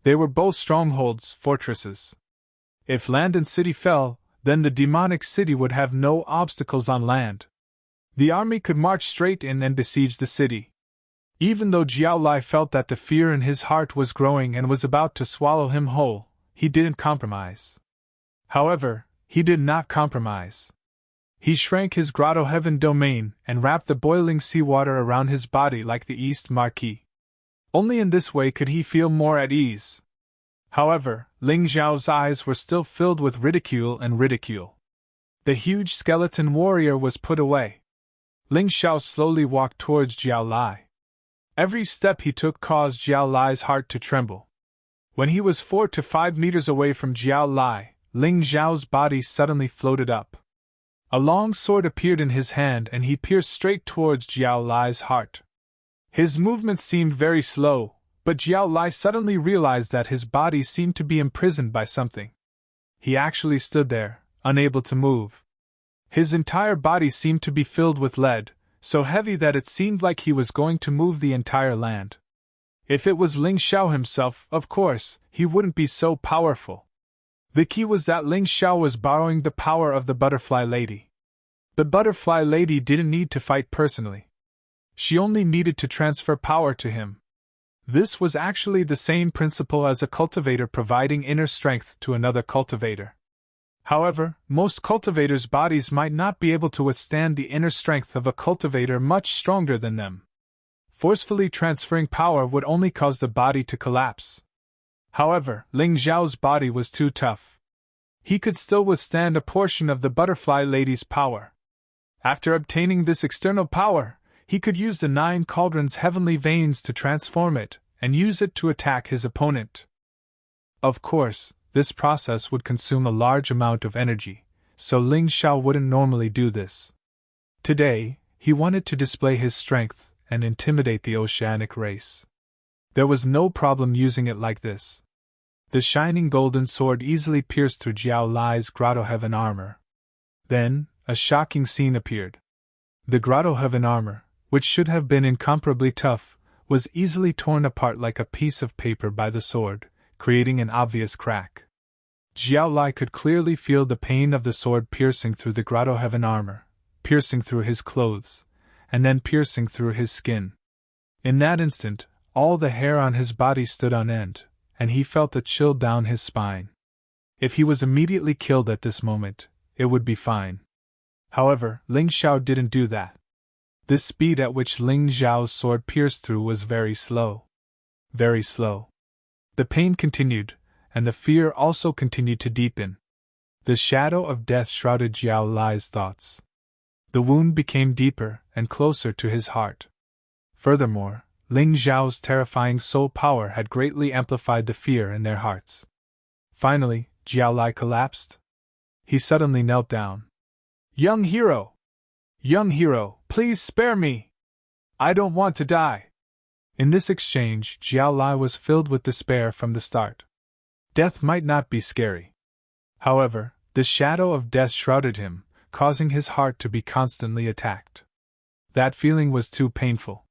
They were both strongholds, fortresses. If Landon City fell, then the demonic city would have no obstacles on land. The army could march straight in and besiege the city. Even though Jiao Lai felt that the fear in his heart was growing and was about to swallow him whole, he didn't compromise. However, he did not compromise. He shrank his Grotto Heaven domain and wrapped the boiling seawater around his body like the East Marquis. Only in this way could he feel more at ease. However, Ling Xiao's eyes were still filled with ridicule and ridicule. The huge skeleton warrior was put away. Ling Xiao slowly walked towards Jiao Lai. Every step he took caused Jiao Lai's heart to tremble. When he was 4 to 5 meters away from Jiao Lai, Ling Xiao's body suddenly floated up. A long sword appeared in his hand and he pierced straight towards Jiao Lai's heart. His movements seemed very slow, but Jiao Lai suddenly realized that his body seemed to be imprisoned by something. He actually stood there, unable to move. His entire body seemed to be filled with lead, so heavy that it seemed like he was going to move the entire land. If it was Ling Xiao himself, of course, he wouldn't be so powerful. The key was that Ling Xiao was borrowing the power of the Butterfly Lady. The Butterfly Lady didn't need to fight personally. She only needed to transfer power to him. This was actually the same principle as a cultivator providing inner strength to another cultivator. However, most cultivators' bodies might not be able to withstand the inner strength of a cultivator much stronger than them. Forcefully transferring power would only cause the body to collapse. However, Ling Xiao's body was too tough. He could still withstand a portion of the Butterfly Lady's power. After obtaining this external power, he could use the 9 cauldrons' heavenly veins to transform it, and use it to attack his opponent. Of course, this process would consume a large amount of energy, so Ling Xiao wouldn't normally do this. Today, he wanted to display his strength and intimidate the oceanic race. There was no problem using it like this. The shining golden sword easily pierced through Jiao Lai's Grotto Heaven armor. Then, a shocking scene appeared. The Grotto Heaven armor, which should have been incomparably tough, was easily torn apart like a piece of paper by the sword, creating an obvious crack. Jiao Lai could clearly feel the pain of the sword piercing through the Grotto Heaven armor, piercing through his clothes, and then piercing through his skin. In that instant, all the hair on his body stood on end, and he felt a chill down his spine. If he was immediately killed at this moment, it would be fine. However, Ling Xiao didn't do that. The speed at which Ling Xiao's sword pierced through was very slow. Very slow. The pain continued, and the fear also continued to deepen. The shadow of death shrouded Jiao Lai's thoughts. The wound became deeper and closer to his heart. Furthermore, Ling Xiao's terrifying soul power had greatly amplified the fear in their hearts. Finally, Jiao Lai collapsed. He suddenly knelt down. "Young hero! Young hero, please spare me! I don't want to die!" In this exchange, Jiao Lai was filled with despair from the start. Death might not be scary. However, the shadow of death shrouded him, causing his heart to be constantly attacked. That feeling was too painful.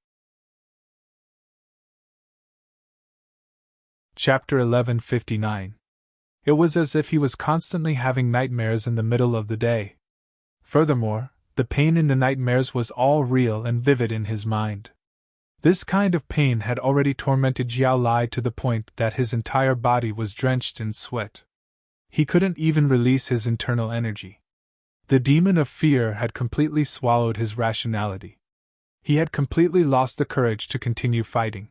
Chapter 1159. It was as if he was constantly having nightmares in the middle of the day. Furthermore, the pain in the nightmares was all real and vivid in his mind. This kind of pain had already tormented Jiao Lai to the point that his entire body was drenched in sweat. He couldn't even release his internal energy. The demon of fear had completely swallowed his rationality. He had completely lost the courage to continue fighting.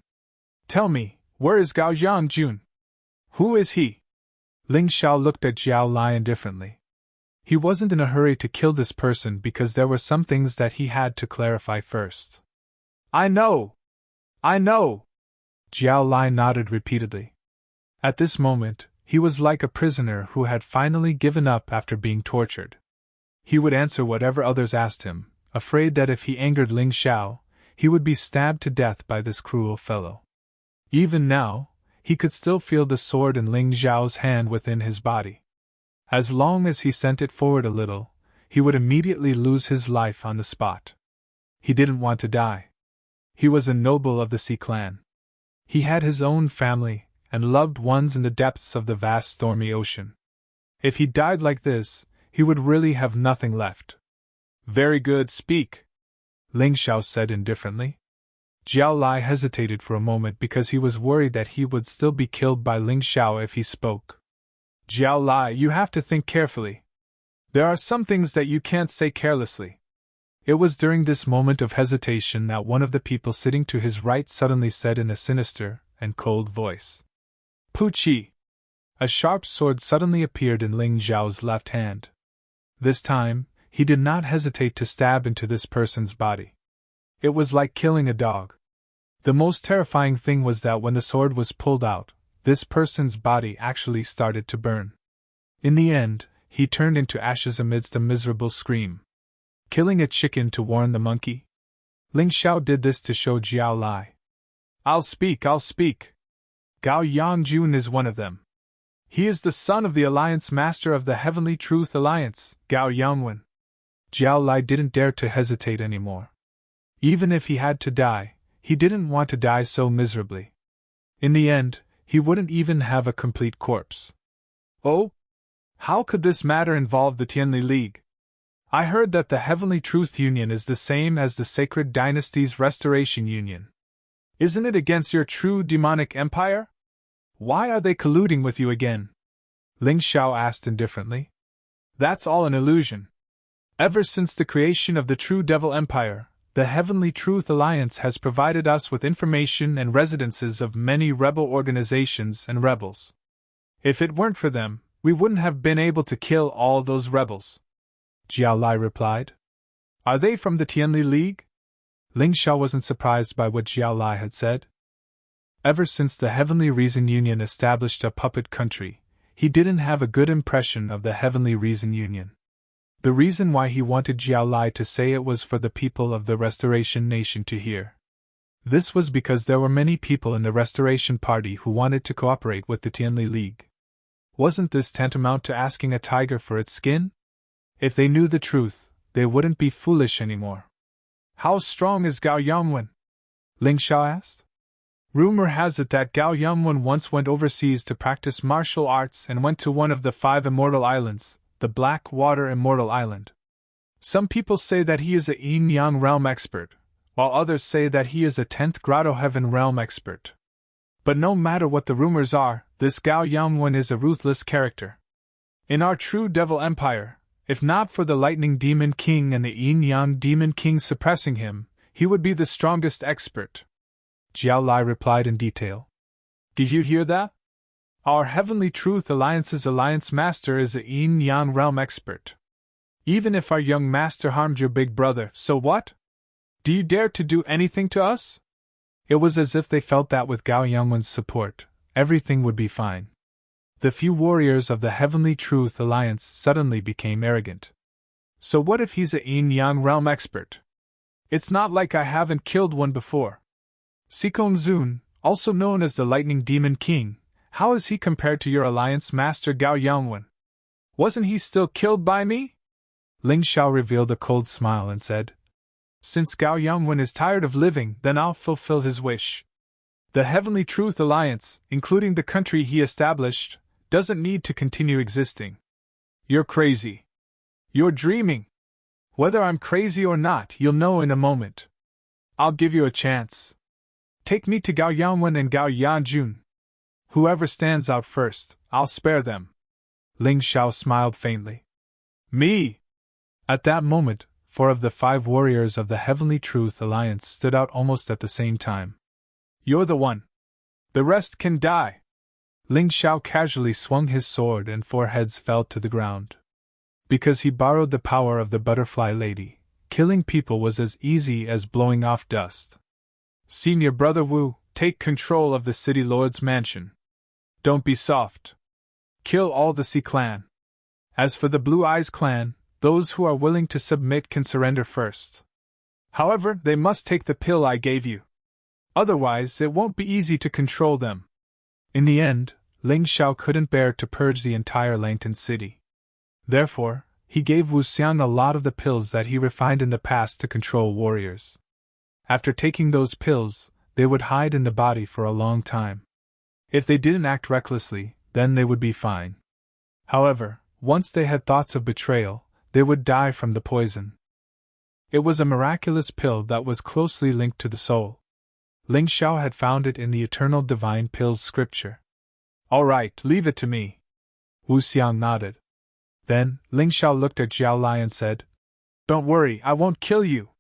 "Tell me, where is Gao Yangjun? Who is he?" Ling Xiao looked at Jiao Lai indifferently. He wasn't in a hurry to kill this person because there were some things that he had to clarify first. "I know! I know!" Jiao Lai nodded repeatedly. At this moment, he was like a prisoner who had finally given up after being tortured. He would answer whatever others asked him, afraid that if he angered Ling Xiao, he would be stabbed to death by this cruel fellow. Even now, he could still feel the sword in Ling Xiao's hand within his body. As long as he sent it forward a little, he would immediately lose his life on the spot. He didn't want to die. He was a noble of the Sea clan. He had his own family and loved ones in the depths of the vast stormy ocean. If he died like this, he would really have nothing left. "Very good, speak," Ling Xiao said indifferently. Jiao Lai hesitated for a moment because he was worried that he would still be killed by Ling Xiao if he spoke. "Jiao Lai, you have to think carefully. There are some things that you can't say carelessly." It was during this moment of hesitation that one of the people sitting to his right suddenly said in a sinister and cold voice, "Puqi!" A sharp sword suddenly appeared in Ling Xiao's left hand. This time, he did not hesitate to stab into this person's body. It was like killing a dog. The most terrifying thing was that when the sword was pulled out, this person's body actually started to burn. In the end, he turned into ashes amidst a miserable scream. Killing a chicken to warn the monkey? Ling Xiao did this to show Jiao Lai. I'll speak. Gao Yangjun is one of them. He is the son of the Alliance Master of the Heavenly Truth Alliance, Gao Yangwen." Jiao Lai didn't dare to hesitate anymore. Even if he had to die, he didn't want to die so miserably. In the end, he wouldn't even have a complete corpse. "Oh? How could this matter involve the Tianli League? I heard that the Heavenly Truth Union is the same as the Sacred Dynasty's Restoration Union. Isn't it against your true demonic empire? Why are they colluding with you again?" Ling Xiao asked indifferently. "That's all an illusion. Ever since the creation of the True Devil Empire, the Heavenly Truth Alliance has provided us with information and residences of many rebel organizations and rebels. If it weren't for them, we wouldn't have been able to kill all those rebels," Jiao Lai replied. "Are they from the Tianli League?" Ling Xiao wasn't surprised by what Jiao Lai had said. Ever since the Heavenly Reason Union established a puppet country, he didn't have a good impression of the Heavenly Reason Union. The reason why he wanted Jiao Lai to say it was for the people of the Restoration Nation to hear. This was because there were many people in the Restoration Party who wanted to cooperate with the Tianli League. Wasn't this tantamount to asking a tiger for its skin? If they knew the truth, they wouldn't be foolish anymore. "How strong is Gao Yangwen?" Ling Xiao asked. "Rumor has it that Gao Yangwen once went overseas to practice martial arts and went to one of the 5 immortal islands, the Black Water Immortal Island. Some people say that he is a Yin-Yang realm expert, while others say that he is a 10th Grotto Heaven realm expert. But no matter what the rumors are, this Gao Yangwen is a ruthless character. In our True Devil Empire, if not for the Lightning Demon King and the Yin-Yang Demon King suppressing him, he would be the strongest expert. Jiao Lai replied in detail. Did you hear that? Our Heavenly Truth Alliance's Alliance Master is a yin-yang realm expert. Even if our young master harmed your big brother, so what? Do you dare to do anything to us? It was as if they felt that with Gao Yangwen's support, everything would be fine. The few warriors of the Heavenly Truth Alliance suddenly became arrogant. So what if he's a yin-yang realm expert? It's not like I haven't killed one before. Sikong Zun, also known as the Lightning Demon King, how is he compared to your Alliance Master Gao Yangwen? Wasn't he still killed by me? Ling Xiao revealed a cold smile and said, Since Gao Yangwen is tired of living, then I'll fulfill his wish. The Heavenly Truth Alliance, including the country he established, doesn't need to continue existing. You're crazy. You're dreaming. Whether I'm crazy or not, you'll know in a moment. I'll give you a chance. Take me to Gao Yangwen and Gao Yanjun. Whoever stands out first, I'll spare them. Ling Xiao smiled faintly. Me! At that moment, 4 of the 5 warriors of the Heavenly Truth Alliance stood out almost at the same time. You're the one. The rest can die. Ling Xiao casually swung his sword and 4 heads fell to the ground. Because he borrowed the power of the Butterfly Lady, killing people was as easy as blowing off dust. Senior Brother Wu, take control of the City Lord's mansion. Don't be soft. Kill all the Sea clan. As for the Blue Eyes clan, those who are willing to submit can surrender first. However, they must take the pill I gave you. Otherwise, it won't be easy to control them. In the end, Ling Xiao couldn't bear to purge the entire Langton city. Therefore, he gave Wu Xiang a lot of the pills that he refined in the past to control warriors. After taking those pills, they would hide in the body for a long time. If they didn't act recklessly, then they would be fine. However, once they had thoughts of betrayal, they would die from the poison. It was a miraculous pill that was closely linked to the soul. Ling Xiao had found it in the Eternal Divine Pills scripture. All right, leave it to me. Wu Xiang nodded. Then, Ling Xiao looked at Jiao Lai and said, Don't worry, I won't kill you.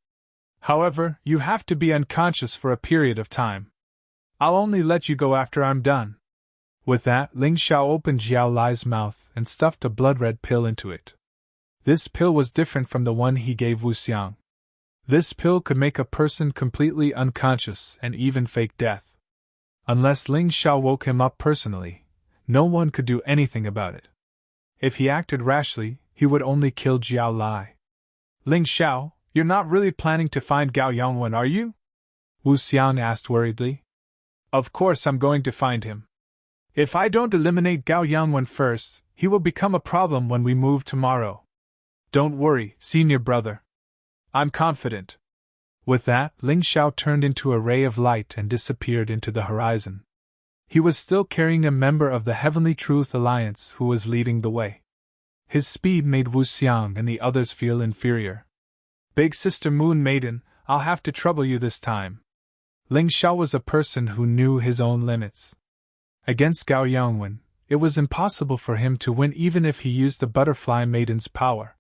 However, you have to be unconscious for a period of time. I'll only let you go after I'm done. With that, Ling Xiao opened Jiao Lai's mouth and stuffed a blood-red pill into it. This pill was different from the one he gave Wu Xiang. This pill could make a person completely unconscious and even fake death. Unless Ling Xiao woke him up personally, no one could do anything about it. If he acted rashly, he would only kill Jiao Lai. Ling Xiao, you're not really planning to find Gao Yangwen, are you? Wu Xiang asked worriedly. Of course I'm going to find him. If I don't eliminate Gao Yangwen first, he will become a problem when we move tomorrow. Don't worry, senior brother. I'm confident. With that, Ling Xiao turned into a ray of light and disappeared into the horizon. He was still carrying a member of the Heavenly Truth Alliance who was leading the way. His speed made Wu Xiang and the others feel inferior. Big Sister Moon Maiden, I'll have to trouble you this time. Ling Xiao was a person who knew his own limits. Against Gao Yangwen, it was impossible for him to win even if he used the Butterfly Maiden's power.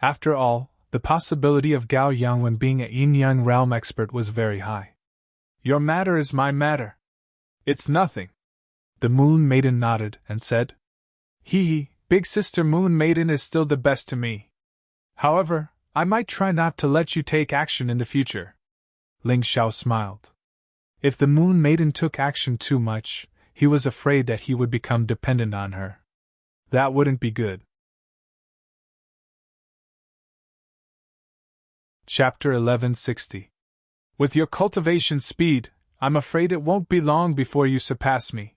After all, the possibility of Gao Yangwen being a yin-yang realm expert was very high. Your matter is my matter. It's nothing. The Moon Maiden nodded and said, Hee, Big Sister Moon Maiden is still the best to me. However, I might try not to let you take action in the future. Ling Xiao smiled. If the Moon Maiden took action too much, he was afraid that he would become dependent on her. That wouldn't be good. Chapter 1160. With your cultivation speed, I'm afraid it won't be long before you surpass me.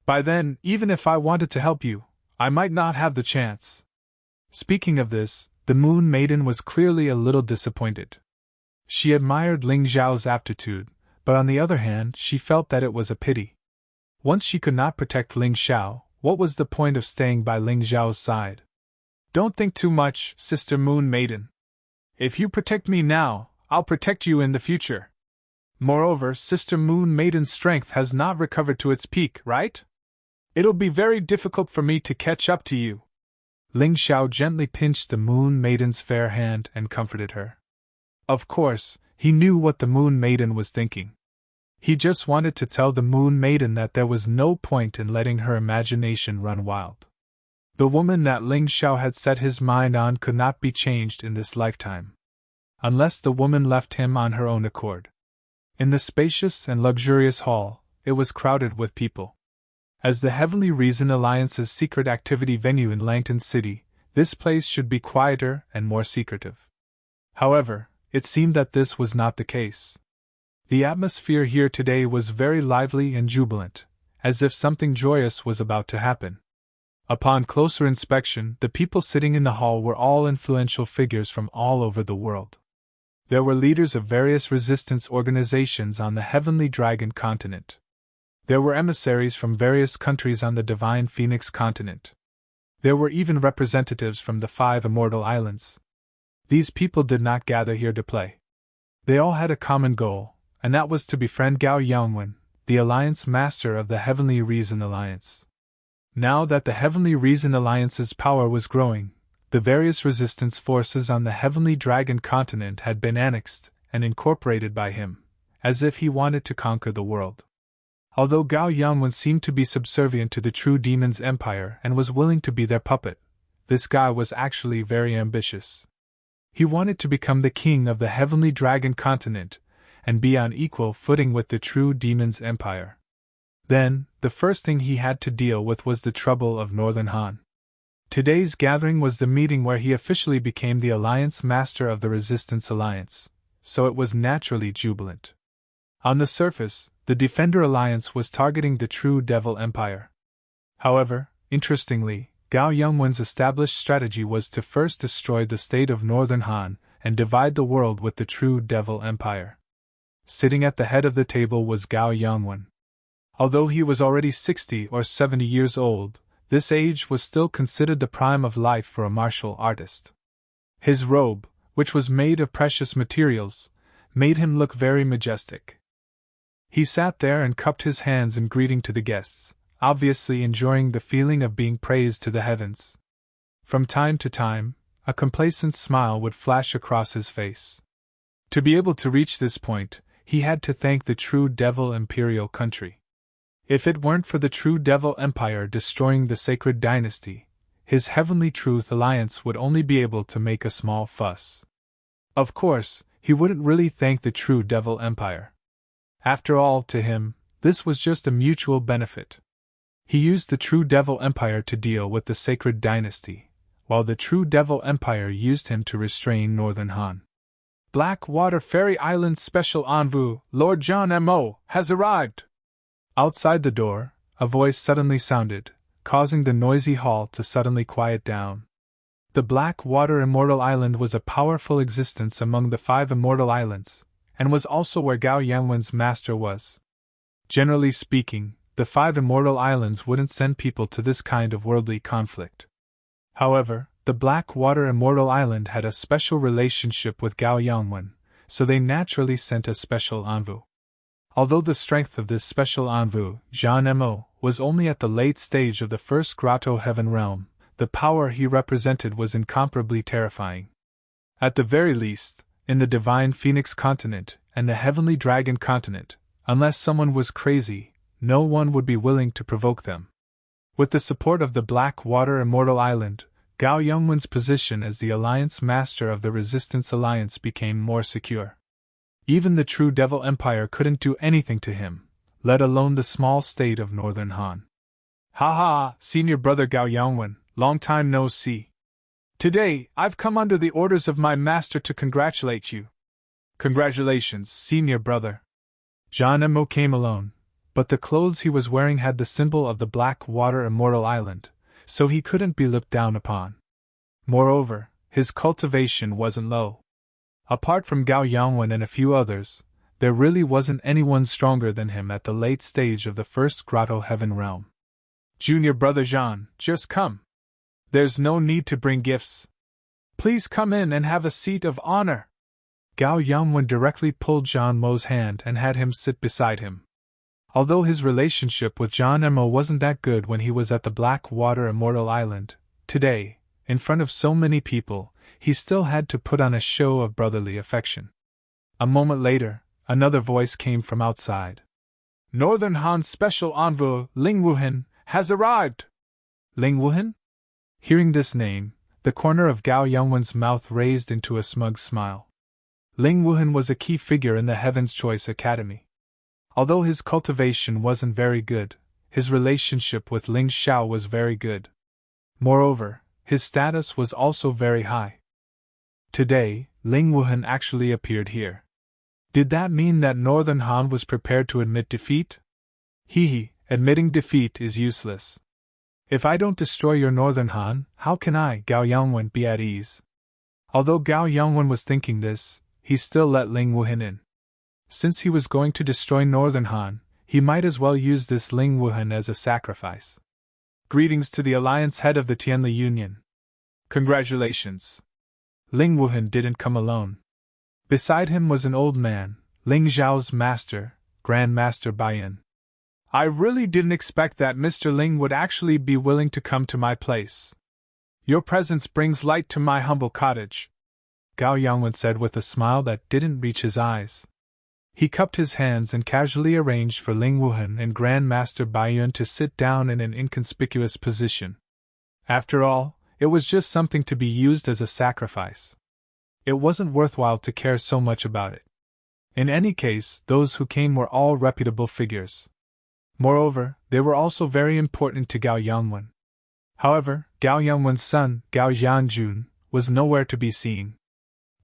By then, even if I wanted to help you, I might not have the chance. Speaking of this, the Moon Maiden was clearly a little disappointed. She admired Ling Xiao's aptitude, but on the other hand, she felt that it was a pity. Once she could not protect Ling Xiao, what was the point of staying by Ling Xiao's side? Don't think too much, Sister Moon Maiden. If you protect me now, I'll protect you in the future. Moreover, Sister Moon Maiden's strength has not recovered to its peak, right? It'll be very difficult for me to catch up to you. Ling Xiao gently pinched the Moon Maiden's fair hand and comforted her. Of course, He knew what the Moon Maiden was thinking. He just wanted to tell the Moon Maiden that there was no point in letting her imagination run wild. The woman that Ling Xiao had set his mind on could not be changed in this lifetime. Unless the woman left him on her own accord. In the spacious and luxurious hall, it was crowded with people. As the Heavenly Reason Alliance's secret activity venue in Langton City, this place should be quieter and more secretive. However, it seemed that this was not the case. The atmosphere here today was very lively and jubilant, as if something joyous was about to happen. Upon closer inspection, the people sitting in the hall were all influential figures from all over the world. There were leaders of various resistance organizations on the Heavenly Dragon continent. There were emissaries from various countries on the Divine Phoenix continent. There were even representatives from the 5 Immortal Islands. These people did not gather here to play. They all had a common goal, and that was to befriend Gao Yangwen, the Alliance Master of the Heavenly Reason Alliance. Now that the Heavenly Reason Alliance's power was growing, the various resistance forces on the Heavenly Dragon continent had been annexed and incorporated by him, as if he wanted to conquer the world. Although Gao Yangwen seemed to be subservient to the True Demon's empire and was willing to be their puppet, this guy was actually very ambitious. He wanted to become the king of the Heavenly Dragon continent and be on equal footing with the True Demon's empire. Then, the first thing he had to deal with was the trouble of Northern Han. Today's gathering was the meeting where he officially became the Alliance Master of the Resistance Alliance, so it was naturally jubilant. On the surface, the Defender Alliance was targeting the True Devil Empire. However, interestingly, Gao Yangwen's established strategy was to first destroy the state of Northern Han and divide the world with the True Devil Empire. Sitting at the head of the table was Gao Yangwen. Although he was already 60 or 70 years old, this age was still considered the prime of life for a martial artist. His robe, which was made of precious materials, made him look very majestic. He sat there and cupped his hands in greeting to the guests, obviously enjoying the feeling of being praised to the heavens. From time to time, a complacent smile would flash across his face. To be able to reach this point, he had to thank the True Devil Imperial country. If it weren't for the True Devil Empire destroying the sacred dynasty, his Heavenly Truth Alliance would only be able to make a small fuss. Of course, he wouldn't really thank the True Devil Empire. After all, to him, this was just a mutual benefit. He used the True Devil Empire to deal with the sacred dynasty, while the True Devil Empire used him to restrain Northern Han. Blackwater Fairy Island's Special Envoy, Lord John M.O., has arrived! Outside the door, a voice suddenly sounded, causing the noisy hall to suddenly quiet down. The Blackwater Immortal Island was a powerful existence among the 5 Immortal Islands, and was also where Gao Yangwen's master was. Generally speaking, the 5 Immortal Islands wouldn't send people to this kind of worldly conflict. However, the Blackwater Immortal Island had a special relationship with Gao Yangwen, so they naturally sent a special envoy. Although the strength of this special envoy, Jean Mo, was only at the late stage of the first Grotto Heaven realm, the power he represented was incomparably terrifying. At the very least, in the Divine Phoenix continent and the Heavenly Dragon continent, unless someone was crazy, no one would be willing to provoke them. With the support of the Blackwater Immortal Island, Gao Yangwen's position as the Alliance Master of the Resistance Alliance became more secure. Even the True Devil Empire couldn't do anything to him, let alone the small state of Northern Han. Ha ha, Senior Brother Gao Yangwen, long time no see. Today, I've come under the orders of my master to congratulate you. Congratulations, Senior Brother. Jean Mo came alone, but the clothes he was wearing had the symbol of the Blackwater Immortal Island, so he couldn't be looked down upon. Moreover, his cultivation wasn't low. Apart from Gao Yangwen and a few others, there really wasn't anyone stronger than him at the late stage of the first Grotto Heaven realm. Junior Brother Jean, just come. There's no need to bring gifts. Please come in and have a seat of honor. Gao Yangwen directly pulled Jean Mo's hand and had him sit beside him. Although his relationship with Jean Mo wasn't that good when he was at the Blackwater Immortal Island, today, in front of so many people, he still had to put on a show of brotherly affection. A moment later, another voice came from outside. Northern Han's special envoy, Ling Wuhan, has arrived! Ling Wuhan? Hearing this name, the corner of Gao Yongwen's mouth raised into a smug smile. Ling Wuhan was a key figure in the Heaven's Choice Academy. Although his cultivation wasn't very good, his relationship with Ling Xiao was very good. Moreover, his status was also very high. Today, Ling Wuhan actually appeared here. Did that mean that Northern Han was prepared to admit defeat? Admitting defeat is useless. If I don't destroy your Northern Han, how can I, Gao Yongwen, be at ease? Although Gao Yongwen was thinking this, he still let Ling Wuhan in. Since he was going to destroy Northern Han, he might as well use this Ling Wuhan as a sacrifice. Greetings to the Alliance head of the Tianli Union. Congratulations. Ling Wuhan didn't come alone. Beside him was an old man, Ling Zhao's master, Grand Master Baiyan. I really didn't expect that Mr. Ling would actually be willing to come to my place. Your presence brings light to my humble cottage, Gao Yongwen said with a smile that didn't reach his eyes. He cupped his hands and casually arranged for Ling Wuhan and Grand Master Baiyan to sit down in an inconspicuous position. After all, it was just something to be used as a sacrifice. It wasn't worthwhile to care so much about it. In any case, those who came were all reputable figures. Moreover, they were also very important to Gao Yongwen. However, Gao Yongwen's son, Gao Yanjun, was nowhere to be seen.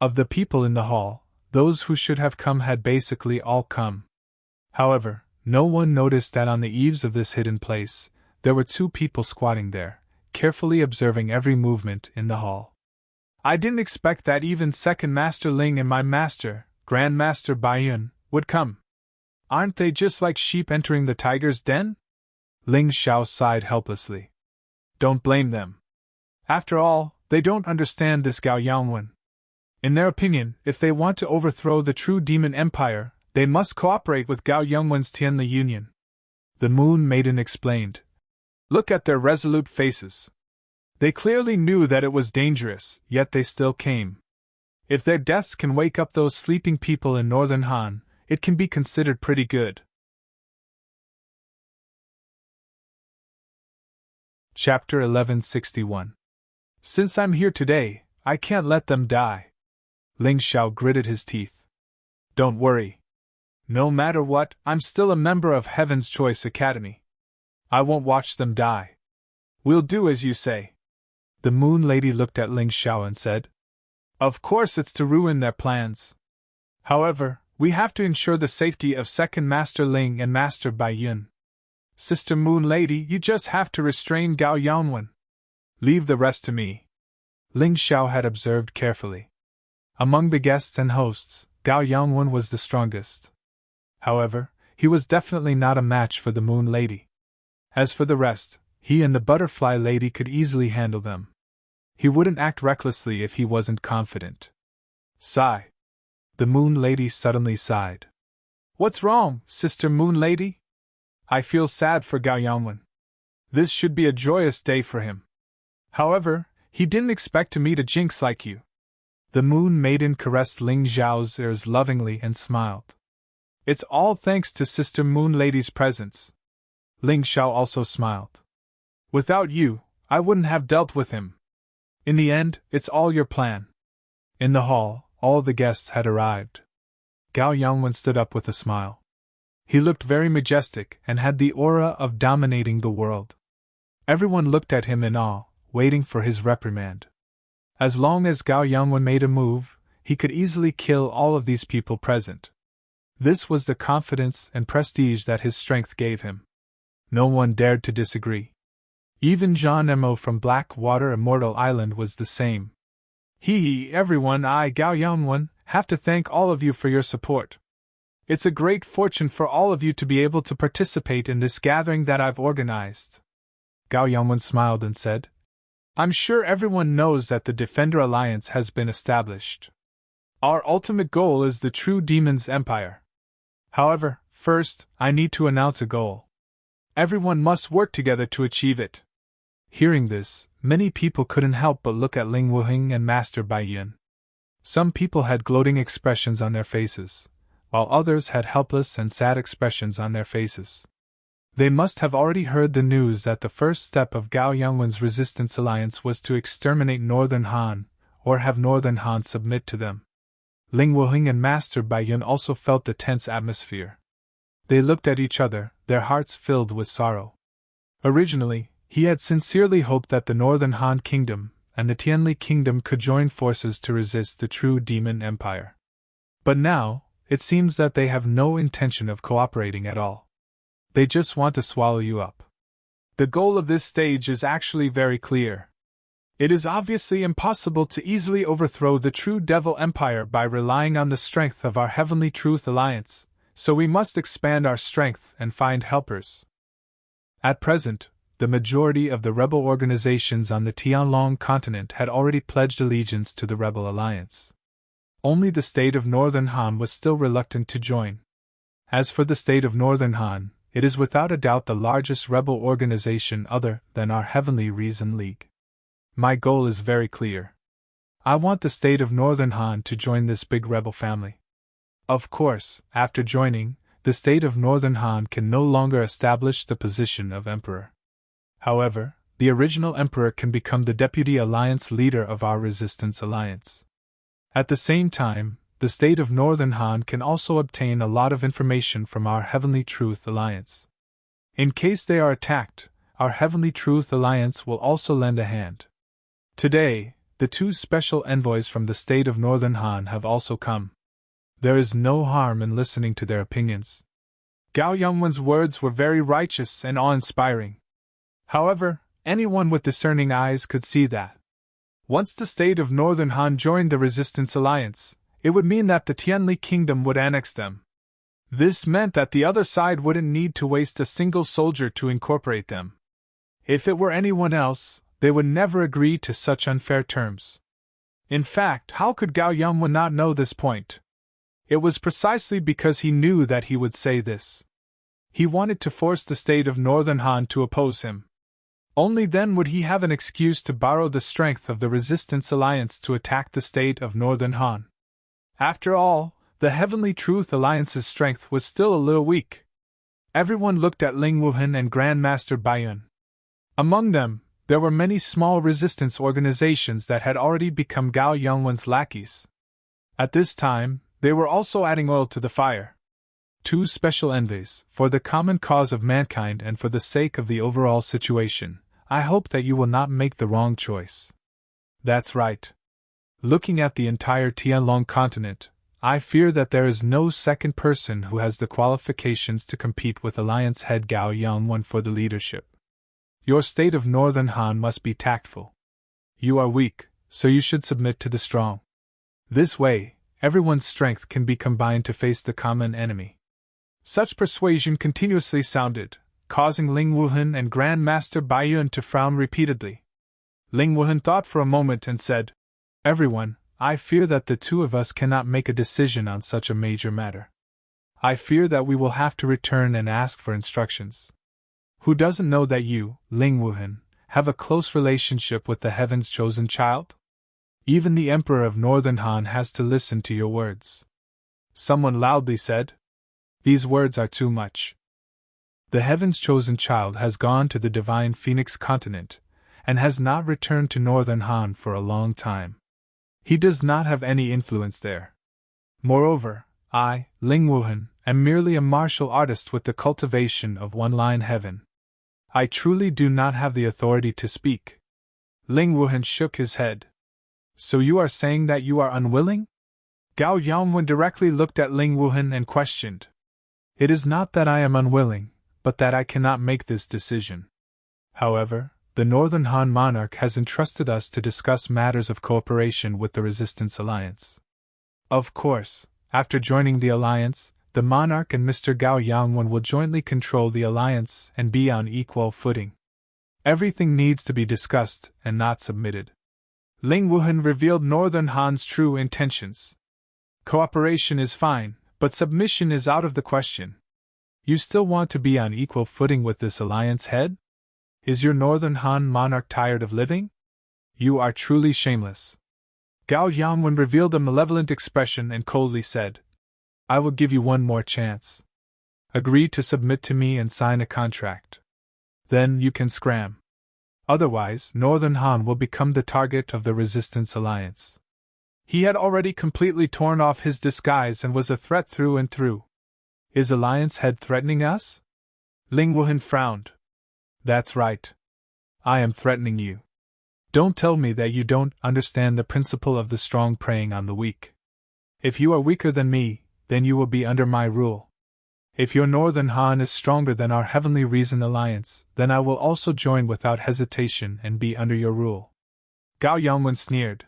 Of the people in the hall, those who should have come had basically all come. However, no one noticed that on the eaves of this hidden place, there were 2 people squatting there, carefully observing every movement in the hall. I didn't expect that even Second Master Ling and my master, Grand Master Baiyan, would come. Aren't they just like sheep entering the tiger's den? Ling Xiao sighed helplessly. Don't blame them. After all, they don't understand this Gao Yongwen. In their opinion, if they want to overthrow the true demon empire, they must cooperate with Gao Yongwen's Tianli Union. The Moon Maiden explained. Look at their resolute faces. They clearly knew that it was dangerous, yet they still came. If their deaths can wake up those sleeping people in Northern Han, it can be considered pretty good. Chapter 1161. Since I'm here today, I can't let them die. Ling Xiao gritted his teeth. Don't worry. No matter what, I'm still a member of Heaven's Choice Academy. I won't watch them die. We'll do as you say. The Moon Lady looked at Ling Xiao and said, Of course it's to ruin their plans. However, we have to ensure the safety of Second Master Ling and Master Baiyan. Sister Moon Lady, you just have to restrain Gao Yongwen. Leave the rest to me. Ling Xiao had observed carefully. Among the guests and hosts, Gao Yongwen was the strongest. However, he was definitely not a match for the Moon Lady. As for the rest, he and the Butterfly Lady could easily handle them. He wouldn't act recklessly if he wasn't confident. Sigh. The Moon Lady suddenly sighed. What's wrong, Sister Moon Lady? I feel sad for Gao Yongwen. This should be a joyous day for him. However, he didn't expect to meet a jinx like you. The Moon Maiden caressed Ling Zhao's ears lovingly and smiled. It's all thanks to Sister Moon Lady's presence. Ling Xiao also smiled. Without you, I wouldn't have dealt with him. In the end, it's all your plan. In the hall, all the guests had arrived. Gao Yongwen stood up with a smile. He looked very majestic and had the aura of dominating the world. Everyone looked at him in awe, waiting for his reprimand. As long as Gao Yongwen made a move, he could easily kill all of these people present. This was the confidence and prestige that his strength gave him. No one dared to disagree. Even John Emo from Blackwater Immortal Island was the same. Everyone, I, Gao Yongwen, have to thank all of you for your support. It's a great fortune for all of you to be able to participate in this gathering that I've organized. Gao Yongwen smiled and said, I'm sure everyone knows that the Defender Alliance has been established. Our ultimate goal is the true Demon's Empire. However, first, I need to announce a goal. Everyone must work together to achieve it. Hearing this, many people couldn't help but look at Ling Wuheng and Master Baiyan. Some people had gloating expressions on their faces, while others had helpless and sad expressions on their faces. They must have already heard the news that the first step of Gao Yongwen's resistance alliance was to exterminate Northern Han, or have Northern Han submit to them. Ling Wuheng and Master Bai Yun also felt the tense atmosphere. They looked at each other, their hearts filled with sorrow. Originally, he had sincerely hoped that the Northern Han Kingdom and the Tianli Kingdom could join forces to resist the true Demon Empire. But now, it seems that they have no intention of cooperating at all. They just want to swallow you up. The goal of this stage is actually very clear. It is obviously impossible to easily overthrow the true Devil Empire by relying on the strength of our Heavenly Truth Alliance, so we must expand our strength and find helpers. At present, the majority of the rebel organizations on the Tianlong continent had already pledged allegiance to the Rebel Alliance. Only the state of Northern Han was still reluctant to join. As for the state of Northern Han, it is without a doubt the largest rebel organization other than our Heavenly Reason League. My goal is very clear. I want the state of Northern Han to join this big rebel family. Of course, after joining, the state of Northern Han can no longer establish the position of emperor. However, the original emperor can become the deputy alliance leader of our resistance alliance. At the same time, the state of Northern Han can also obtain a lot of information from our Heavenly Truth Alliance. In case they are attacked, our Heavenly Truth Alliance will also lend a hand. Today, the two special envoys from the state of Northern Han have also come. There is no harm in listening to their opinions. Gao Yongwen's words were very righteous and awe-inspiring. However, anyone with discerning eyes could see that once the state of Northern Han joined the Resistance Alliance, it would mean that the Tianli Kingdom would annex them. This meant that the other side wouldn't need to waste a single soldier to incorporate them. If it were anyone else, they would never agree to such unfair terms. In fact, how could Gao Yongwen not know this point? It was precisely because he knew that he would say this. He wanted to force the state of Northern Han to oppose him. Only then would he have an excuse to borrow the strength of the Resistance Alliance to attack the state of Northern Han. After all, the Heavenly Truth Alliance's strength was still a little weak. Everyone looked at Ling Wuheng and Grandmaster Bai Yun. Among them, there were many small resistance organizations that had already become Gao Yongwen's lackeys. At this time, they were also adding oil to the fire. Two special envies, for the common cause of mankind and for the sake of the overall situation. I hope that you will not make the wrong choice. That's right. Looking at the entire Tianlong continent, I fear that there is no second person who has the qualifications to compete with Alliance head Gao Yongwen for the leadership. Your state of Northern Han must be tactful. You are weak, so you should submit to the strong. This way, everyone's strength can be combined to face the common enemy. Such persuasion continuously sounded, causing Ling Wuheng and Grandmaster Bai Yun to frown repeatedly. Ling Wuheng thought for a moment and said, "Everyone, I fear that the two of us cannot make a decision on such a major matter. I fear that we will have to return and ask for instructions. Who doesn't know that you, Ling Wuheng, have a close relationship with the Heaven's chosen child? Even the Emperor of Northern Han has to listen to your words." Someone loudly said, "These words are too much. The Heaven's chosen child has gone to the Divine Phoenix continent, and has not returned to Northern Han for a long time. He does not have any influence there. Moreover, I, Ling Wuheng, am merely a martial artist with the cultivation of one-line heaven. I truly do not have the authority to speak." Ling Wuheng shook his head. "So you are saying that you are unwilling?" Gao Yongwen directly looked at Ling Wuheng and questioned. "It is not that I am unwilling, but that I cannot make this decision. However, the Northern Han monarch has entrusted us to discuss matters of cooperation with the Resistance Alliance. Of course, after joining the alliance, the monarch and Mr. Gao Yongwen will jointly control the alliance and be on equal footing. Everything needs to be discussed and not submitted." Ling Wuheng revealed Northern Han's true intentions. "Cooperation is fine, but submission is out of the question. You still want to be on equal footing with this alliance head? Is your Northern Han monarch tired of living? You are truly shameless." Gao Yangwen revealed a malevolent expression and coldly said, I will give you one more chance. Agree to submit to me and sign a contract. Then you can scram. Otherwise, Northern Han will become the target of the Resistance Alliance. He had already completely torn off his disguise and was a threat through and through. Is Alliance head threatening us? Ling Wuhan frowned. That's right. I am threatening you. Don't tell me that you don't understand the principle of the strong preying on the weak. If you are weaker than me, then you will be under my rule. If your Northern Han is stronger than our Heavenly Reason Alliance, then I will also join without hesitation and be under your rule. Gao Yangwen sneered.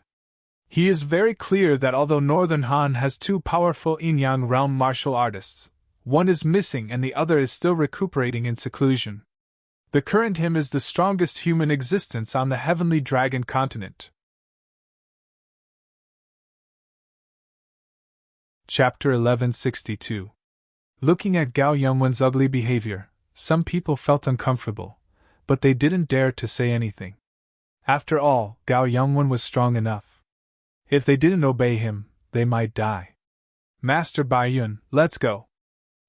He is very clear that although Northern Han has two powerful Yin-Yang realm martial artists, one is missing and the other is still recuperating in seclusion. The current him is the strongest human existence on the Heavenly Dragon continent. Chapter 1162. Looking at Gao Yangwen's ugly behavior, some people felt uncomfortable, but they didn't dare to say anything. After all, Gao Yangwen was strong enough. If they didn't obey him, they might die. Master Baiyun, let's go.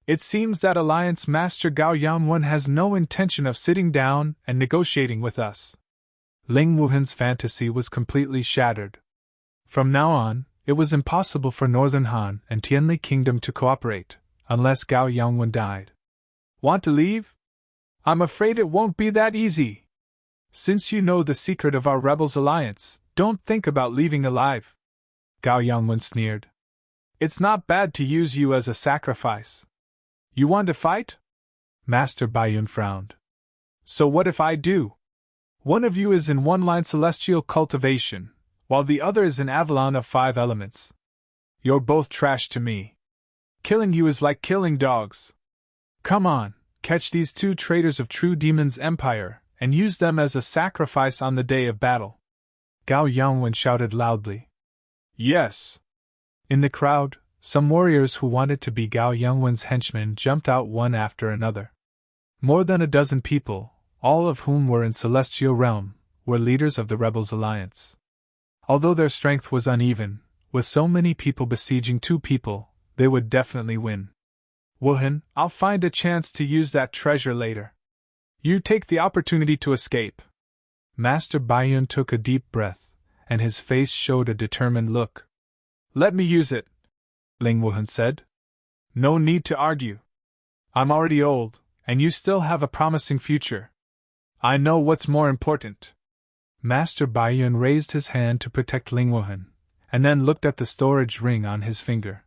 It seems that Alliance Master Gao Yangwen has no intention of sitting down and negotiating with us. Ling Wuhan's fantasy was completely shattered. From now on, it was impossible for Northern Han and Tianli Kingdom to cooperate, unless Gao Yangwen died. Want to leave? I'm afraid it won't be that easy. Since you know the secret of our Rebels Alliance, don't think about leaving alive. Gao Yangwen sneered. It's not bad to use you as a sacrifice. You want to fight? Master Baiyun frowned. So what if I do? One of you is in one-line celestial cultivation, while the other is in Avalon of 5 elements. You're both trash to me. Killing you is like killing dogs. Come on, catch these 2 traitors of True Demon's Empire, and use them as a sacrifice on the day of battle. Gao Yangwen shouted loudly. Yes. In the crowd, some warriors who wanted to be Gao Yangwen's henchmen jumped out one after another. More than a dozen people, all of whom were in Celestial Realm, were leaders of the Rebels Alliance. Although their strength was uneven, with so many people besieging 2 people, they would definitely win. Wuhan, I'll find a chance to use that treasure later. You take the opportunity to escape. Master Baiyun took a deep breath, and his face showed a determined look. Let me use it, Ling Wuhan said. No need to argue. I'm already old, and you still have a promising future. I know what's more important. Master Baiyun raised his hand to protect Ling Wuhan, and then looked at the storage ring on his finger.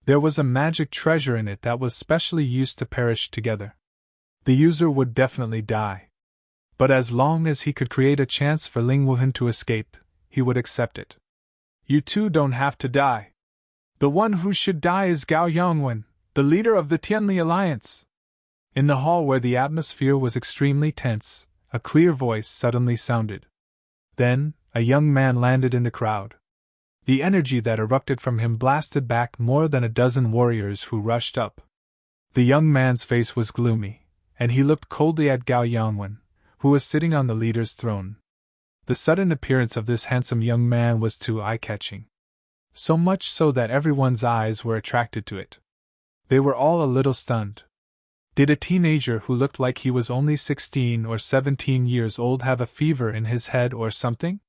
There was a magic treasure in it that was specially used to perish together. The user would definitely die. But as long as he could create a chance for Ling Wuhan to escape, he would accept it. You two don't have to die. The one who should die is Gao Yangwen, the leader of the Tianli Alliance. In the hall where the atmosphere was extremely tense, a clear voice suddenly sounded. Then, a young man landed in the crowd. The energy that erupted from him blasted back more than a dozen warriors who rushed up. The young man's face was gloomy, and he looked coldly at Gao Yangwen, who was sitting on the leader's throne. The sudden appearance of this handsome young man was too eye-catching. So much so that everyone's eyes were attracted to it. They were all a little stunned. Did a teenager who looked like he was only 16 or 17 years old have a fever in his head or something?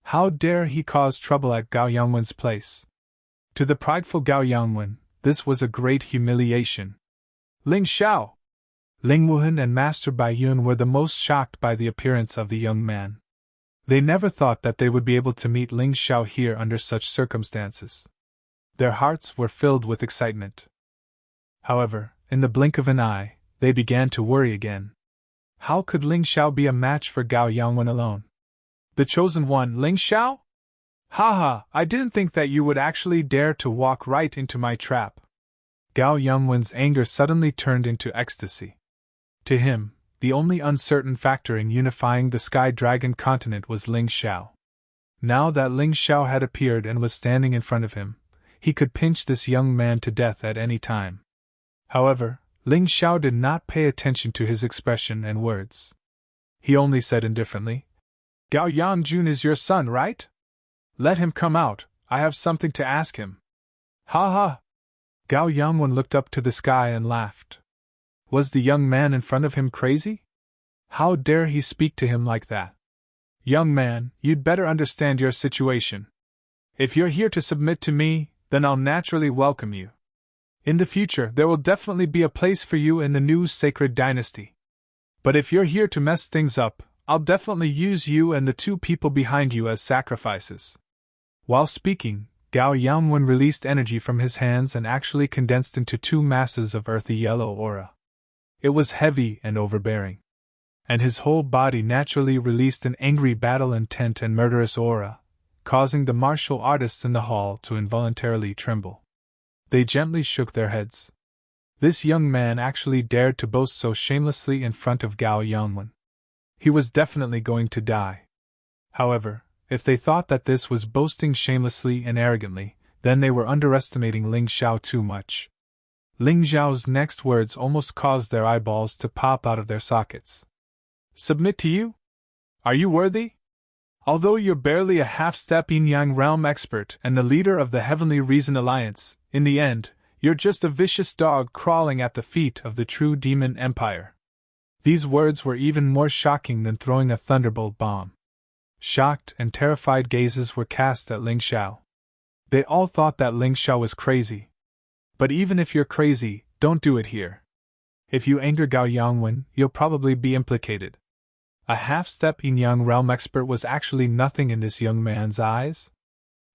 How dare he cause trouble at Gao Yangwen's place? To the prideful Gao Yangwen, this was a great humiliation. Ling Xiao! Ling Wuhan and Master Baiyun were the most shocked by the appearance of the young man. They never thought that they would be able to meet Ling Xiao here under such circumstances. Their hearts were filled with excitement. However, in the blink of an eye, they began to worry again. How could Ling Xiao be a match for Gao Yangwen alone? The chosen one, Ling Xiao? Haha, I didn't think that you would actually dare to walk right into my trap. Gao Yangwen's anger suddenly turned into ecstasy. To him, the only uncertain factor in unifying the Sky Dragon continent was Ling Xiao. Now that Ling Xiao had appeared and was standing in front of him, he could pinch this young man to death at any time. However, Ling Xiao did not pay attention to his expression and words. He only said indifferently, Gao Yangjun is your son, right? Let him come out, I have something to ask him. Ha ha! Gao Yangwen looked up to the sky and laughed. Was the young man in front of him crazy? How dare he speak to him like that? Young man, you'd better understand your situation. If you're here to submit to me, then I'll naturally welcome you. In the future, there will definitely be a place for you in the new sacred dynasty. But if you're here to mess things up, I'll definitely use you and the two people behind you as sacrifices. While speaking, Gao Yangwen released energy from his hands and actually condensed into two masses of earthy yellow aura. It was heavy and overbearing. And his whole body naturally released an angry battle intent and murderous aura, causing the martial artists in the hall to involuntarily tremble. They gently shook their heads. This young man actually dared to boast so shamelessly in front of Gao Yangwen. He was definitely going to die. However, if they thought that this was boasting shamelessly and arrogantly, then they were underestimating Ling Xiao too much. Ling Xiao's next words almost caused their eyeballs to pop out of their sockets. Submit to you? Are you worthy? Although you're barely a half-step yin-yang realm expert and the leader of the Heavenly Reason Alliance, in the end, you're just a vicious dog crawling at the feet of the true demon empire. These words were even more shocking than throwing a thunderbolt bomb. Shocked and terrified gazes were cast at Ling Xiao. They all thought that Ling Xiao was crazy. But even if you're crazy, don't do it here. If you anger Gao Yangwen, you'll probably be implicated. A half-step yin-yang realm expert was actually nothing in this young man's eyes.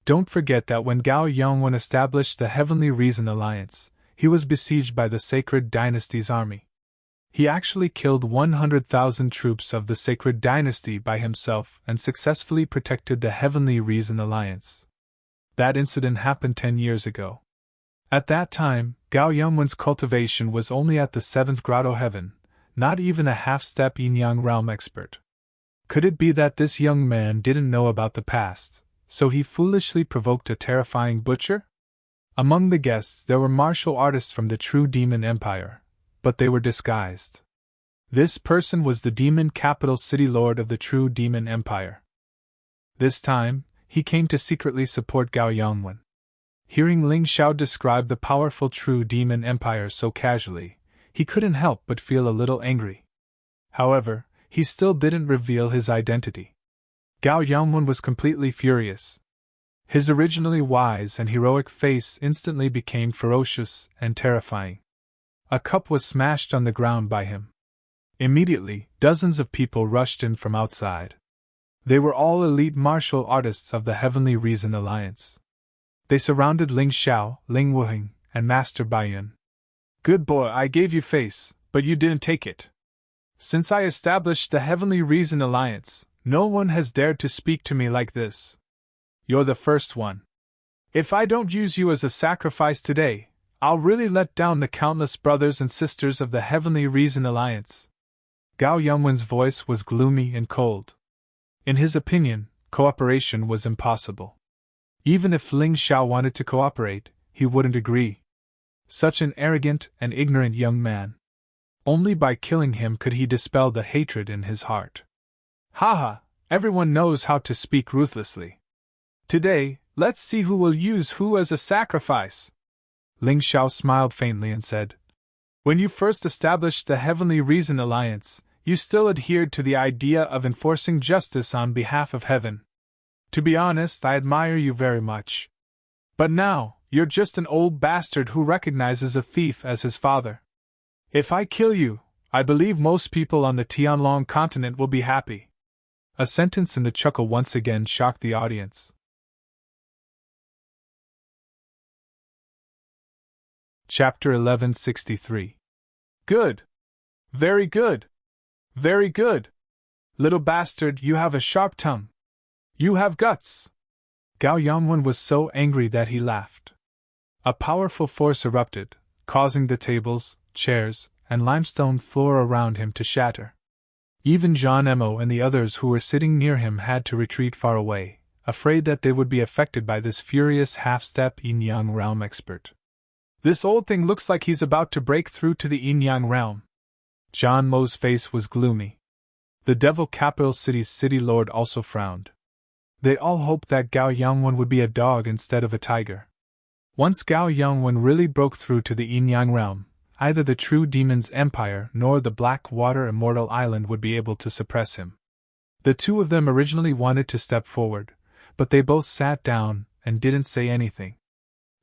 Don't forget that when Gao Yangwen established the Heavenly Reason Alliance, he was besieged by the Sacred Dynasty's army. He actually killed 100,000 troops of the Sacred Dynasty by himself and successfully protected the Heavenly Reason Alliance. That incident happened 10 years ago. At that time, Gao Yangwen's cultivation was only at the 7th grotto heaven, not even a half-step yin-yang realm expert. Could it be that this young man didn't know about the past, so he foolishly provoked a terrifying butcher? Among the guests there were martial artists from the true demon empire, but they were disguised. This person was the demon capital city lord of the true demon empire. This time, he came to secretly support Gao Yangwen. Hearing Ling Xiao describe the powerful true demon empire so casually, he couldn't help but feel a little angry. However, he still didn't reveal his identity. Gao Yangwen was completely furious. His originally wise and heroic face instantly became ferocious and terrifying. A cup was smashed on the ground by him. Immediately, dozens of people rushed in from outside. They were all elite martial artists of the Heavenly Reason Alliance. They surrounded Ling Xiao, Ling Wuheng, and Master Baiyun. Good boy, I gave you face, but you didn't take it. Since I established the Heavenly Reason Alliance, no one has dared to speak to me like this. You're the first one. If I don't use you as a sacrifice today, I'll really let down the countless brothers and sisters of the Heavenly Reason Alliance. Gao Yangwen's voice was gloomy and cold. In his opinion, cooperation was impossible. Even if Ling Xiao wanted to cooperate, he wouldn't agree. Such an arrogant and ignorant young man. Only by killing him could he dispel the hatred in his heart. Haha, everyone knows how to speak ruthlessly. Today, let's see who will use who as a sacrifice. Ling Xiao smiled faintly and said, When you first established the Heavenly Reason Alliance, you still adhered to the idea of enforcing justice on behalf of heaven. To be honest, I admire you very much. But now, you're just an old bastard who recognizes a thief as his father. If I kill you, I believe most people on the Tianlong continent will be happy. A sentence in the chuckle once again shocked the audience. Chapter 1163. Good. Very good. Very good. Little bastard, you have a sharp tongue. You have guts. Gao Yangwen was so angry that he laughed. A powerful force erupted, causing the tables, chairs, and limestone floor around him to shatter. Even John Emo and the others who were sitting near him had to retreat far away, afraid that they would be affected by this furious half-step yin-yang realm expert. This old thing looks like he's about to break through to the yin-yang realm. John Mo's face was gloomy. The Devil Capital City's city lord also frowned. They all hoped that Gao Yangwen would be a dog instead of a tiger. Once Gao Yangwen really broke through to the Yin-Yang realm, either the true demon's empire nor the Blackwater Immortal Island would be able to suppress him. The two of them originally wanted to step forward, but they both sat down and didn't say anything.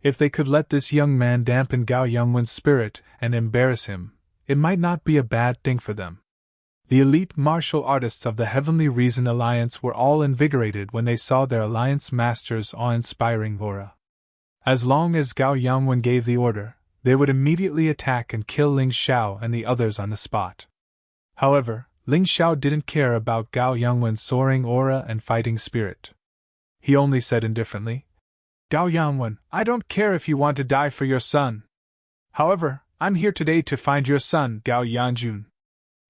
If they could let this young man dampen Gao Yangwen's spirit and embarrass him, it might not be a bad thing for them. The elite martial artists of the Heavenly Reason Alliance were all invigorated when they saw their alliance master's awe-inspiring aura. As long as Gao Yangwen gave the order, they would immediately attack and kill Ling Xiao and the others on the spot. However, Ling Xiao didn't care about Gao Yangwen's soaring aura and fighting spirit. He only said indifferently, "Gao Yangwen, I don't care if you want to die for your son. However, I'm here today to find your son, Gao Yanjun.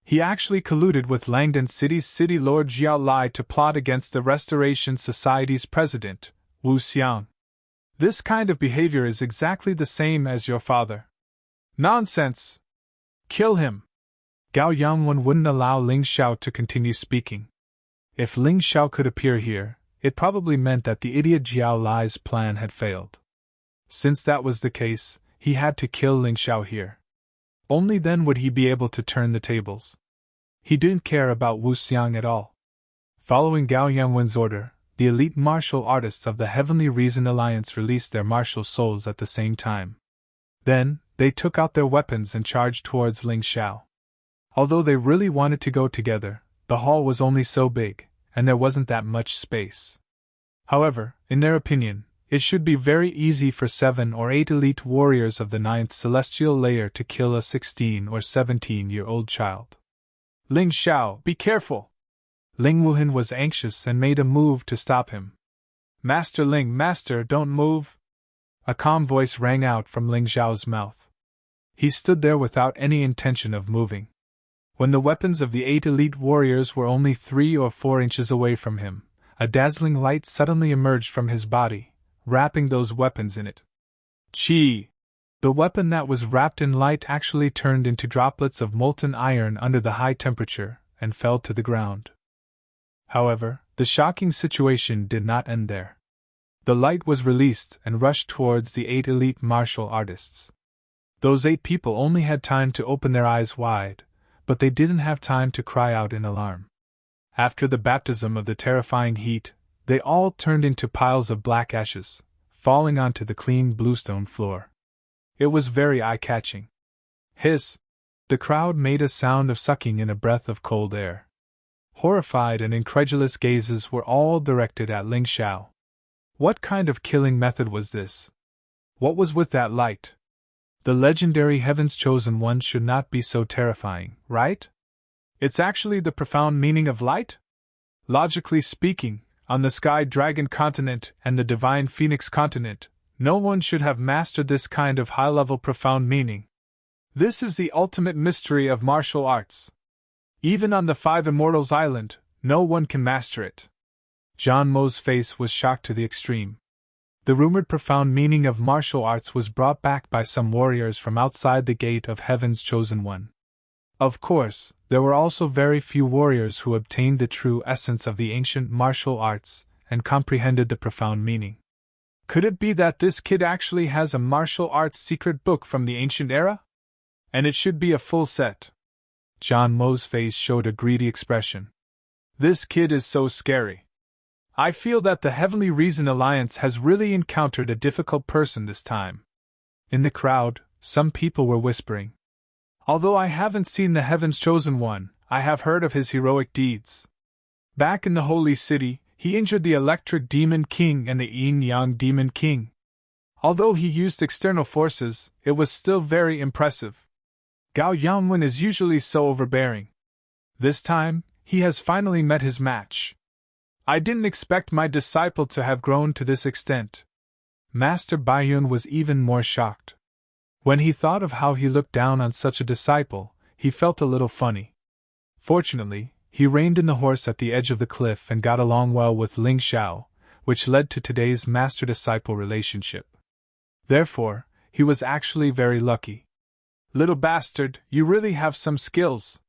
He actually colluded with Langdon City's city lord Jiao Lai to plot against the Restoration Society's president, Wu Xiang. This kind of behavior is exactly the same as your father." "Nonsense! Kill him!" Gao Yangwen wouldn't allow Ling Xiao to continue speaking. If Ling Xiao could appear here, it probably meant that the idiot Jiao Lai's plan had failed. Since that was the case, he had to kill Ling Xiao here. Only then would he be able to turn the tables. He didn't care about Wu Xiang at all. Following Gao Yangwen's order, the elite martial artists of the Heavenly Reason Alliance released their martial souls at the same time. Then, they took out their weapons and charged towards Ling Xiao. Although they really wanted to go together, the hall was only so big, and there wasn't that much space. However, in their opinion, it should be very easy for 7 or 8 elite warriors of the 9th celestial layer to kill a 16 or 17-year-old child. "Ling Xiao, be careful!" Ling Wuhan was anxious and made a move to stop him. "Master Ling, Master, don't move!" A calm voice rang out from Ling Xiao's mouth. He stood there without any intention of moving. When the weapons of the 8 elite warriors were only 3 or 4 inches away from him, a dazzling light suddenly emerged from his body, wrapping those weapons in it. Chi! The weapon that was wrapped in light actually turned into droplets of molten iron under the high temperature, and fell to the ground. However, the shocking situation did not end there. The light was released and rushed towards the 8 elite martial artists. Those 8 people only had time to open their eyes wide, but they didn't have time to cry out in alarm. After the baptism of the terrifying heat, they all turned into piles of black ashes, falling onto the clean bluestone floor. It was very eye-catching. Hiss! The crowd made a sound of sucking in a breath of cold air. Horrified and incredulous gazes were all directed at Ling Xiao. What kind of killing method was this? What was with that light? The legendary Heaven's Chosen One should not be so terrifying, right? It's actually the profound meaning of light? Logically speaking, on the Sky Dragon continent and the Divine Phoenix continent, no one should have mastered this kind of high-level profound meaning. This is the ultimate mystery of martial arts. Even on the 5 Immortals Island, no one can master it. John Mo's face was shocked to the extreme. The rumored profound meaning of martial arts was brought back by some warriors from outside the gate of Heaven's Chosen One. Of course, there were also very few warriors who obtained the true essence of the ancient martial arts and comprehended the profound meaning. Could it be that this kid actually has a martial arts secret book from the ancient era? And it should be a full set. John Mo's face showed a greedy expression. This kid is so scary. I feel that the Heavenly Reason Alliance has really encountered a difficult person this time. In the crowd, some people were whispering. Although I haven't seen the Heaven's Chosen One, I have heard of his heroic deeds. Back in the Holy City, he injured the Electric Demon King and the Yin-Yang Demon King. Although he used external forces, it was still very impressive. Gao Yangwen is usually so overbearing. This time, he has finally met his match. I didn't expect my disciple to have grown to this extent. Master Baiyun was even more shocked. When he thought of how he looked down on such a disciple, he felt a little funny. Fortunately, he reined in the horse at the edge of the cliff and got along well with Ling Xiao, which led to today's master-disciple relationship. Therefore, he was actually very lucky. Little bastard, you really have some skills.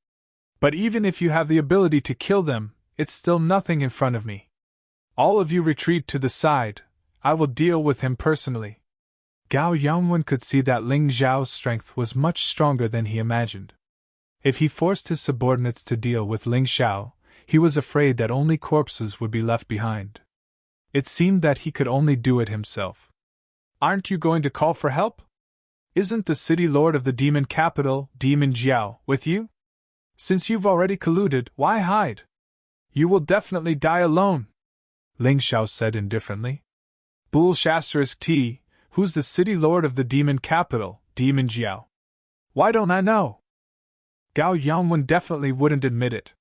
But even if you have the ability to kill them, it's still nothing in front of me. All of you retreat to the side, I will deal with him personally. Gao Yangwen could see that Ling Xiao's strength was much stronger than he imagined. If he forced his subordinates to deal with Ling Xiao, he was afraid that only corpses would be left behind. It seemed that he could only do it himself. Aren't you going to call for help? Isn't the city lord of the demon capital, Demon Jiao, with you? Since you've already colluded, why hide? You will definitely die alone, Ling Xiao said indifferently. Bull Shasterisk T, who's the city lord of the demon capital, Demon Jiao? Why don't I know? Gao Yangwen definitely wouldn't admit it.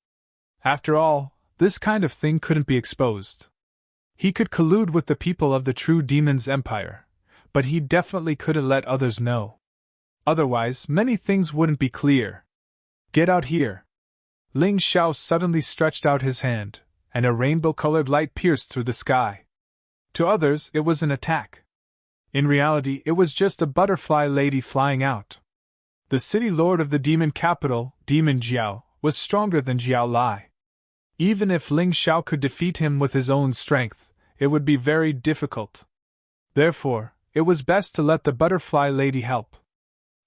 After all, this kind of thing couldn't be exposed. He could collude with the people of the true demon's empire, but he definitely couldn't let others know. Otherwise, many things wouldn't be clear. Get out here. Ling Xiao suddenly stretched out his hand, and a rainbow-colored light pierced through the sky. To others, it was an attack. In reality, it was just a butterfly lady flying out. The city lord of the demon capital, Demon Jiao, was stronger than Jiao Lai. Even if Ling Xiao could defeat him with his own strength, it would be very difficult. Therefore, it was best to let the butterfly lady help.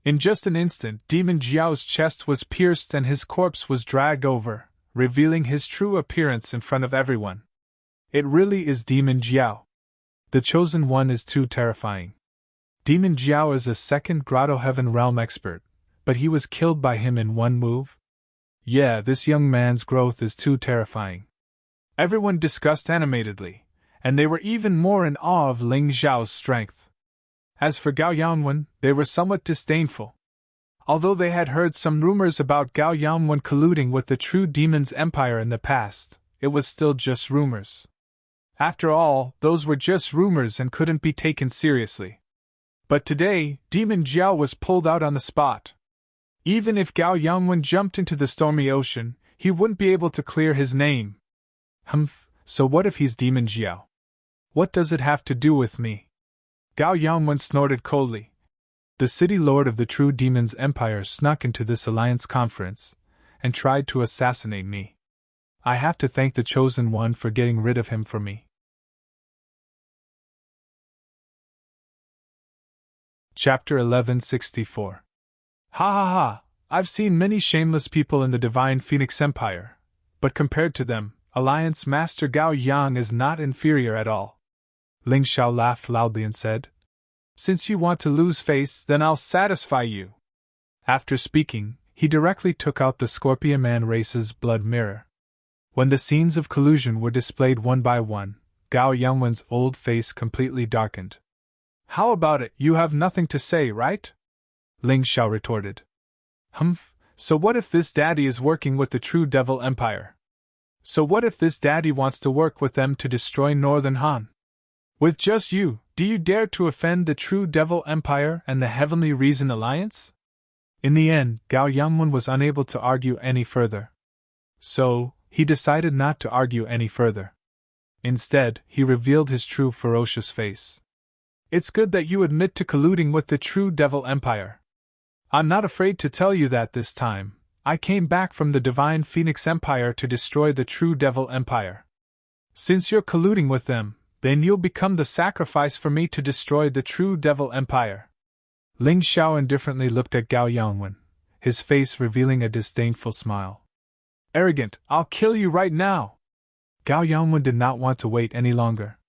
In just an instant, Demon Jiao's chest was pierced and his corpse was dragged over, revealing his true appearance in front of everyone. It really is Demon Jiao. The Chosen One is too terrifying. Demon Jiao is a second Grotto Heaven Realm expert, but he was killed by him in one move? Yeah, this young man's growth is too terrifying. Everyone discussed animatedly, and they were even more in awe of Ling Xiao's strength. As for Gao Yangwen, they were somewhat disdainful. Although they had heard some rumors about Gao Yangwen colluding with the true demon's empire in the past, it was still just rumors. After all, those were just rumors and couldn't be taken seriously. But today, Demon Jiao was pulled out on the spot. Even if Gao Yangwen jumped into the stormy ocean, he wouldn't be able to clear his name. So what if he's Demon Jiao? What does it have to do with me? Gao Yangwen snorted coldly. The city lord of the true demon's empire snuck into this alliance conference, and tried to assassinate me. I have to thank the Chosen One for getting rid of him for me. Chapter 1164. Ha ha ha, I've seen many shameless people in the Divine Phoenix Empire, but compared to them, Alliance Master Gao Yang is not inferior at all. Ling Xiao laughed loudly and said, Since you want to lose face, then I'll satisfy you. After speaking, he directly took out the Scorpion Man race's blood mirror. When the scenes of collusion were displayed one by one, Gao Yangwen's old face completely darkened. How about it, you have nothing to say, right? Ling Xiao retorted. So what if this daddy is working with the true Devil Empire? So what if this daddy wants to work with them to destroy Northern Han? With just you, do you dare to offend the true Devil Empire and the Heavenly Reason Alliance? In the end, Gao Yangwen was unable to argue any further. So, he decided not to argue any further. Instead, he revealed his true ferocious face. It's good that you admit to colluding with the true Devil Empire. I'm not afraid to tell you that this time, I came back from the Divine Phoenix Empire to destroy the true Devil Empire. Since you're colluding with them, then you'll become the sacrifice for me to destroy the true Devil Empire. Ling Xiao indifferently looked at Gao Yangwen, his face revealing a disdainful smile. Arrogant, I'll kill you right now! Gao Yangwen did not want to wait any longer.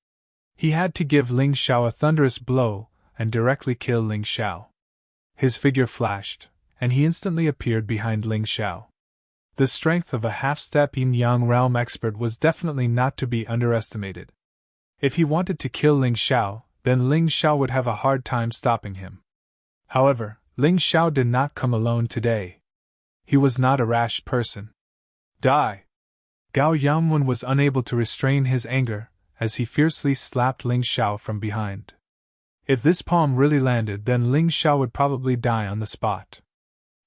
He had to give Ling Xiao a thunderous blow and directly kill Ling Xiao. His figure flashed, and he instantly appeared behind Ling Xiao. The strength of a half-step yin-yang realm expert was definitely not to be underestimated. If he wanted to kill Ling Xiao, then Ling Xiao would have a hard time stopping him. However, Ling Xiao did not come alone today. He was not a rash person. Die! Gao Yangwen was unable to restrain his anger as he fiercely slapped Ling Xiao from behind. If this palm really landed, then Ling Xiao would probably die on the spot.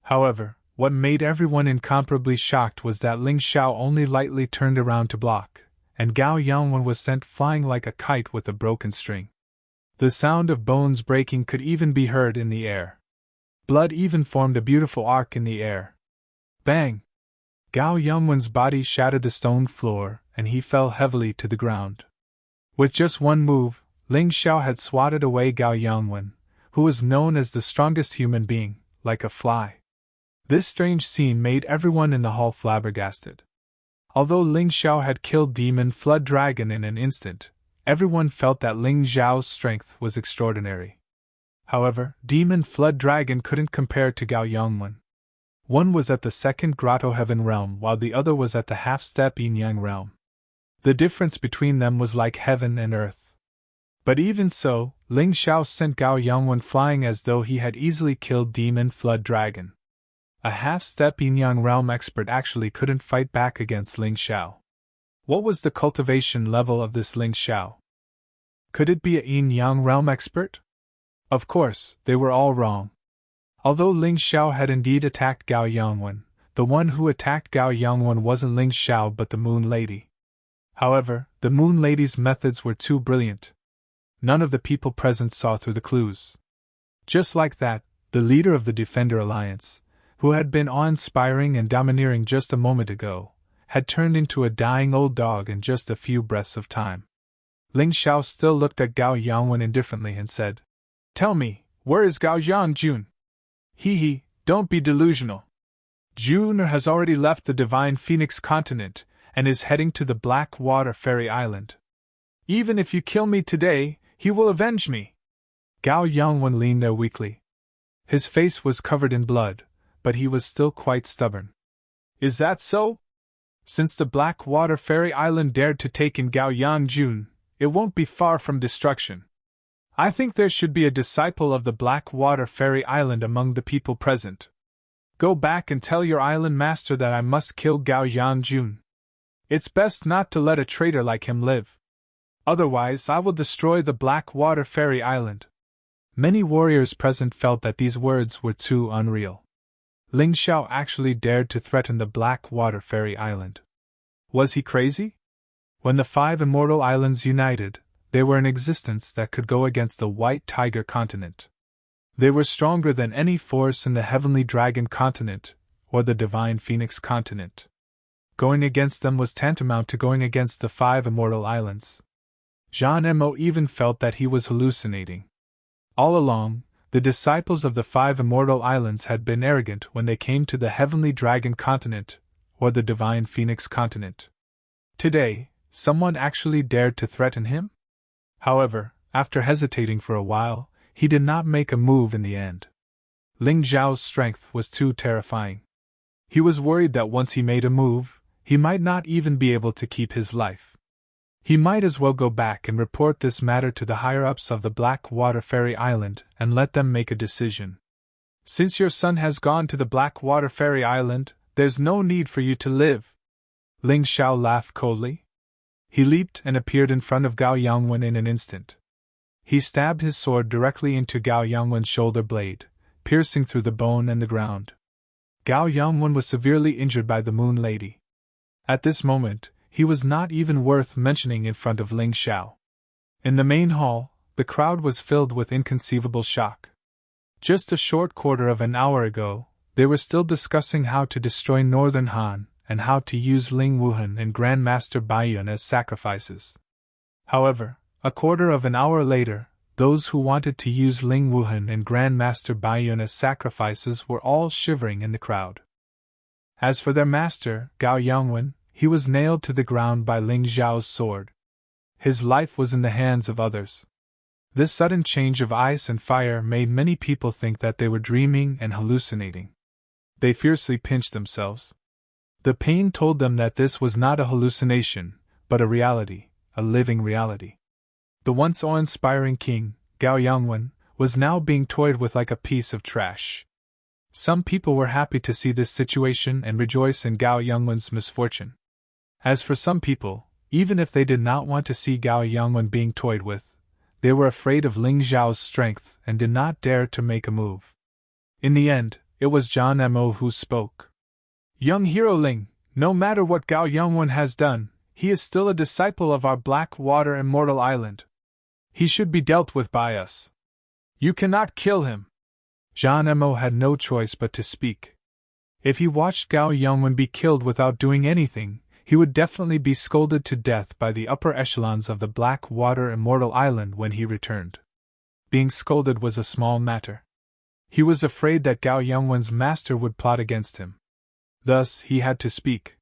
However, what made everyone incomparably shocked was that Ling Xiao only lightly turned around to block, and Gao Yangwen was sent flying like a kite with a broken string. The sound of bones breaking could even be heard in the air. Blood even formed a beautiful arc in the air. Bang! Gao Yangwen's body shattered the stone floor, and he fell heavily to the ground. With just one move, Ling Xiao had swatted away Gao Yangwen, who was known as the strongest human being, like a fly. This strange scene made everyone in the hall flabbergasted. Although Ling Xiao had killed Demon Flood Dragon in an instant, everyone felt that Ling Xiao's strength was extraordinary. However, Demon Flood Dragon couldn't compare to Gao Yangwen. One was at the second Grotto Heaven realm while the other was at the half-step Yin-Yang realm. The difference between them was like heaven and earth. But even so, Ling Xiao sent Gao Yangwen flying as though he had easily killed Demon Flood Dragon. A half-step Yin-Yang realm expert actually couldn't fight back against Ling Xiao. What was the cultivation level of this Ling Xiao? Could it be a Yin-Yang realm expert? Of course, they were all wrong. Although Ling Xiao had indeed attacked Gao Yangwen, the one who attacked Gao Yangwen wasn't Ling Xiao but the Moon Lady. However, the Moon Lady's methods were too brilliant. None of the people present saw through the clues. Just like that, the leader of the Defender Alliance, who had been awe-inspiring and domineering just a moment ago, had turned into a dying old dog in just a few breaths of time. Ling Xiao still looked at Gao Yangwen indifferently and said, "Tell me, where is Gao Yangjun?" "Hee, don't be delusional. Jun has already left the Divine Phoenix continent and is heading to the Black Water Fairy Island. Even if you kill me today, he will avenge me." Gao Yangwen leaned there weakly. His face was covered in blood, but he was still quite stubborn. "Is that so? Since the Black Water Fairy Island dared to take in Gao Yangjun, it won't be far from destruction. I think there should be a disciple of the Black Water Fairy Island among the people present. Go back and tell your island master that I must kill Gao Yangjun. It's best not to let a traitor like him live. Otherwise, I will destroy the Black Water Fairy Island." Many warriors present felt that these words were too unreal. Ling Xiao actually dared to threaten the Black Water Fairy Island. Was he crazy? When the 5 immortal islands united, they were in existence that could go against the White Tiger continent. They were stronger than any force in the Heavenly Dragon continent or the Divine Phoenix continent. Going against them was tantamount to going against the 5 immortal islands. Jean Mo even felt that he was hallucinating. All along, the disciples of the 5 immortal islands had been arrogant when they came to the Heavenly Dragon continent or the Divine Phoenix continent. Today, someone actually dared to threaten him? However, after hesitating for a while, he did not make a move in the end. Ling Xiao's strength was too terrifying. He was worried that once he made a move, he might not even be able to keep his life. He might as well go back and report this matter to the higher-ups of the Black Water Fairy Island and let them make a decision. "Since your son has gone to the Black Water Fairy Island, there's no need for you to live." Ling Xiao laughed coldly. He leaped and appeared in front of Gao Yangwen in an instant. He stabbed his sword directly into Gao Yangwen's shoulder blade, piercing through the bone and the ground. Gao Yangwen was severely injured by the Moon Lady. At this moment, he was not even worth mentioning in front of Ling Xiao. In the main hall, the crowd was filled with inconceivable shock. Just a short quarter of an hour ago, they were still discussing how to destroy Northern Han and how to use Ling Wuhan and Grandmaster Baiyun as sacrifices. However, a quarter of an hour later, those who wanted to use Ling Wuhan and Grandmaster Baiyun as sacrifices were all shivering in the crowd. As for their master, Gao Yangwen, he was nailed to the ground by Ling Xiao's sword. His life was in the hands of others. This sudden change of ice and fire made many people think that they were dreaming and hallucinating. They fiercely pinched themselves. The pain told them that this was not a hallucination, but a reality, a living reality. The once awe-inspiring king, Gao Yangwen, was now being toyed with like a piece of trash. Some people were happy to see this situation and rejoice in Gao Yangwen's misfortune. As for some people, even if they did not want to see Gao Yangwen being toyed with, they were afraid of Ling Xiao's strength and did not dare to make a move. In the end, it was John Mo who spoke. "Young hero Ling, no matter what Gao Yangwen has done, he is still a disciple of our Black Water Immortal Island. He should be dealt with by us. You cannot kill him." Jean Mo had no choice but to speak. If he watched Gao Yangwen be killed without doing anything, he would definitely be scolded to death by the upper echelons of the Black Water Immortal Island when he returned. Being scolded was a small matter. He was afraid that Gao Yongwen's master would plot against him. Thus, he had to speak.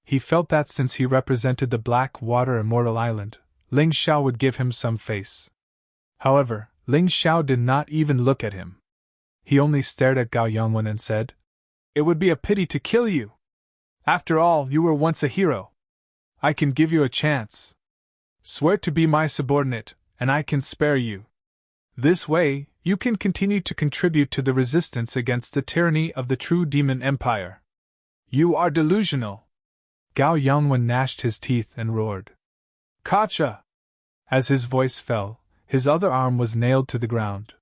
He felt that since he represented the Black Water Immortal Island, Ling Xiao would give him some face. However, Ling Xiao did not even look at him. He only stared at Gao Yongwen and said, "It would be a pity to kill you. After all, you were once a hero. I can give you a chance. Swear to be my subordinate, and I can spare you. This way, you can continue to contribute to the resistance against the tyranny of the true demon empire." "You are delusional!" Gao Yongwen gnashed his teeth and roared. "Gotcha!" As his voice fell, his other arm was nailed to the ground.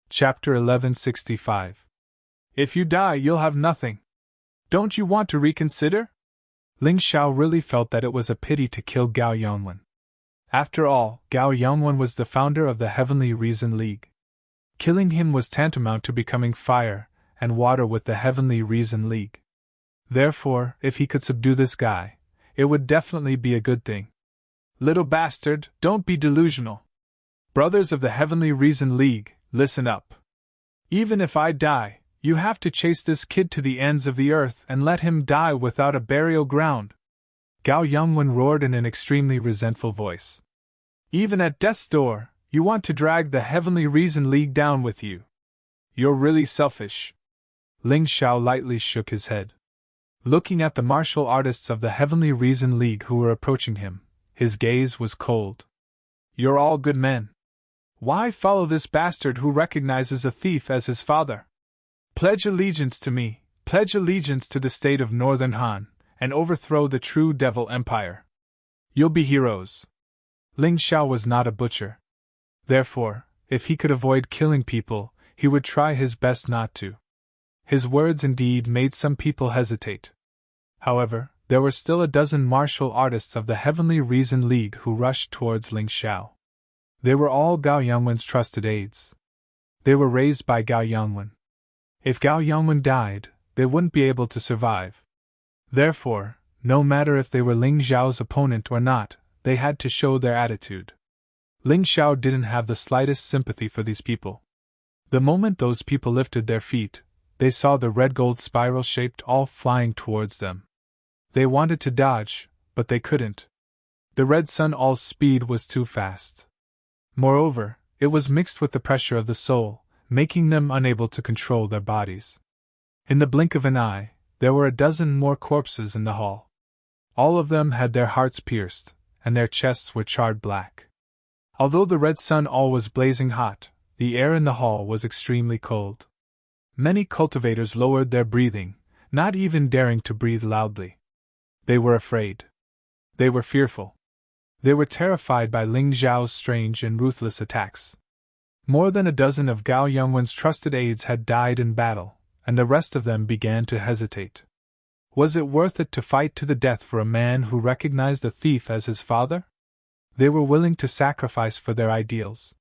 Chapter 1165. If you die, you'll have nothing. Don't you want to reconsider? Ling Xiao really felt that it was a pity to kill Gao Yongwen. After all, Gao Yongwen was the founder of the Heavenly Reason League. Killing him was tantamount to becoming fire and water with the Heavenly Reason League. Therefore, if he could subdue this guy, it would definitely be a good thing. Little bastard, don't be delusional. Brothers of the Heavenly Reason League, listen up. Even if I die, you have to chase this kid to the ends of the earth and let him die without a burial ground. Gao Yongwen roared in an extremely resentful voice. Even at death's door, you want to drag the Heavenly Reason League down with you. You're really selfish. Ling Xiao lightly shook his head. Looking at the martial artists of the Heavenly Reason League who were approaching him, his gaze was cold. You're all good men. Why follow this bastard who recognizes a thief as his father? Pledge allegiance to me, pledge allegiance to the state of Northern Han, and overthrow the true Devil Empire. You'll be heroes. Ling Xiao was not a butcher. Therefore, if he could avoid killing people, he would try his best not to. His words indeed made some people hesitate. However, there were still a dozen martial artists of the Heavenly Reason League who rushed towards Ling Xiao. They were all Gao Yongwen's trusted aides. They were raised by Gao Yongwen. If Gao Yongwen died, they wouldn't be able to survive. Therefore, no matter if they were Ling Xiao's opponent or not, they had to show their attitude. Ling Xiao didn't have the slightest sympathy for these people. The moment those people lifted their feet, they saw the red-gold spiral-shaped all flying towards them. They wanted to dodge, but they couldn't. The red sun all's speed was too fast. Moreover, it was mixed with the pressure of the soul, making them unable to control their bodies. In the blink of an eye, there were a dozen more corpses in the hall. All of them had their hearts pierced, and their chests were charred black. Although the red sun all was blazing hot, the air in the hall was extremely cold. Many cultivators lowered their breathing, not even daring to breathe loudly. They were afraid. They were fearful. They were terrified by Ling Xiao's strange and ruthless attacks. More than a dozen of Gao Yongwen's trusted aides had died in battle, and the rest of them began to hesitate. Was it worth it to fight to the death for a man who recognized a thief as his father? They were willing to sacrifice for their ideals.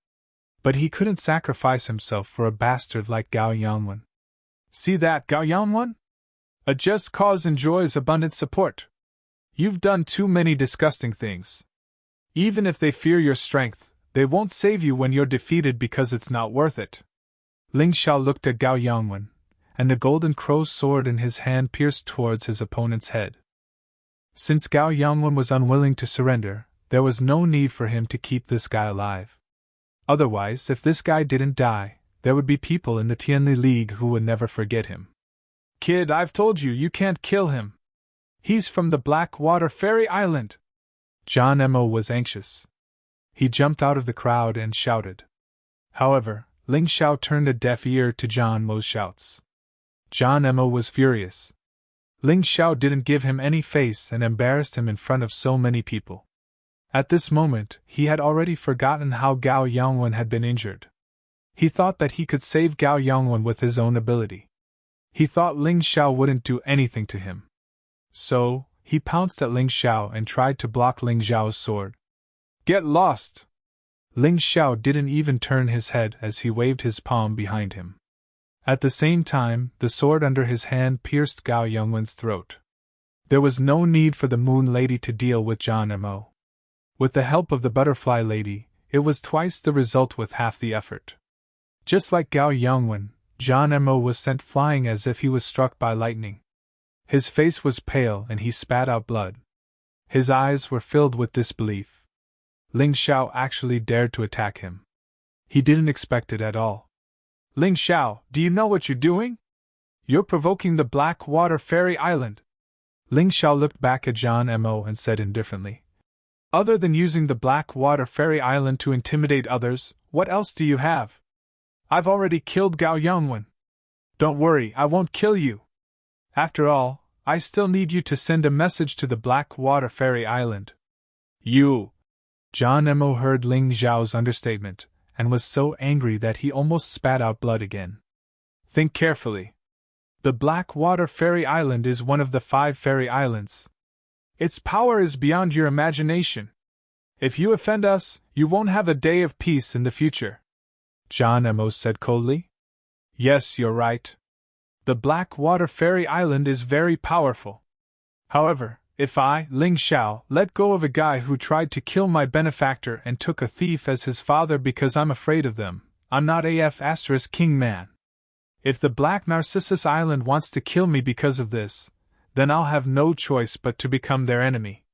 But he couldn't sacrifice himself for a bastard like Gao Yongwen. See that, Gao Yongwen? A just cause enjoys abundant support. You've done too many disgusting things. Even if they fear your strength, they won't save you when you're defeated because it's not worth it. Ling Xiao looked at Gao Yongwen, and the golden crow's sword in his hand pierced towards his opponent's head. Since Gao Yongwen was unwilling to surrender, there was no need for him to keep this guy alive. Otherwise, if this guy didn't die, there would be people in the Tianli League who would never forget him. Kid, I've told you, you can't kill him. He's from the Blackwater Fairy Island. John Mo was anxious. He jumped out of the crowd and shouted. However, Ling Xiao turned a deaf ear to John Mo's shouts. John Mo was furious. Ling Xiao didn't give him any face and embarrassed him in front of so many people. At this moment, he had already forgotten how Gao Yongwen had been injured. He thought that he could save Gao Yongwen with his own ability. He thought Ling Xiao wouldn't do anything to him. So, he pounced at Ling Xiao and tried to block Ling Xiao's sword. Get lost! Ling Xiao didn't even turn his head as he waved his palm behind him. At the same time, the sword under his hand pierced Gao Yongwen's throat. There was no need for the Moon Lady to deal with John Mo. With the help of the Butterfly Lady, it was twice the result with half the effort. Just like Gao Yongwen, John Mo was sent flying as if he was struck by lightning. His face was pale and he spat out blood. His eyes were filled with disbelief. Ling Xiao actually dared to attack him. He didn't expect it at all. Ling Xiao, do you know what you're doing? You're provoking the Black Water Fairy Island. Ling Xiao looked back at John Mo and said indifferently. Other than using the Black Water Fairy Island to intimidate others, what else do you have? I've already killed Gao Yongwen. Don't worry, I won't kill you. After all, I still need you to send a message to the Black Water Fairy Island. You! John Mo heard Ling Xiao's understatement, and was so angry that he almost spat out blood again. Think carefully. The Black Water Fairy Island is one of the 5 fairy islands. Its power is beyond your imagination. If you offend us, you won't have a day of peace in the future. John Mo said coldly. Yes, you're right. The Black Water Fairy Island is very powerful. However, if I, Ling Xiao, let go of a guy who tried to kill my benefactor and took a thief as his father because I'm afraid of them, I'm not AF** King Man. If the Black Narcissus Island wants to kill me because of this, then I'll have no choice but to become their enemy.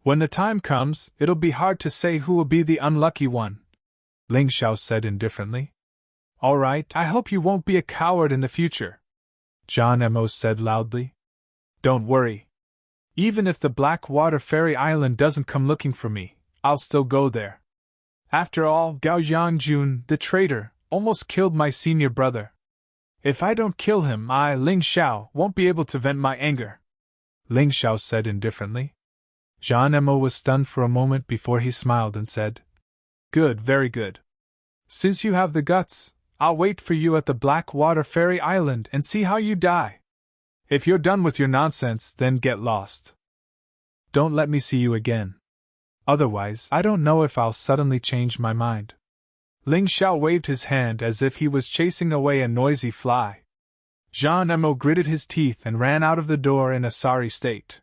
When the time comes, it'll be hard to say who will be the unlucky one, Ling Xiao said indifferently. All right, I hope you won't be a coward in the future, John Mo said loudly. Don't worry. Even if the Black Water Fairy Island doesn't come looking for me, I'll still go there. After all, Gao Yangjun, the traitor, almost killed my senior brother. If I don't kill him, I, Ling Xiao, won't be able to vent my anger, Ling Xiao said indifferently. John Mo was stunned for a moment before he smiled and said, Good, very good. Since you have the guts, I'll wait for you at the Black Water Fairy Island and see how you die. If you're done with your nonsense, then get lost. Don't let me see you again. Otherwise, I don't know if I'll suddenly change my mind. Ling Xiao waved his hand as if he was chasing away a noisy fly. Jean Mo gritted his teeth and ran out of the door in a sorry state.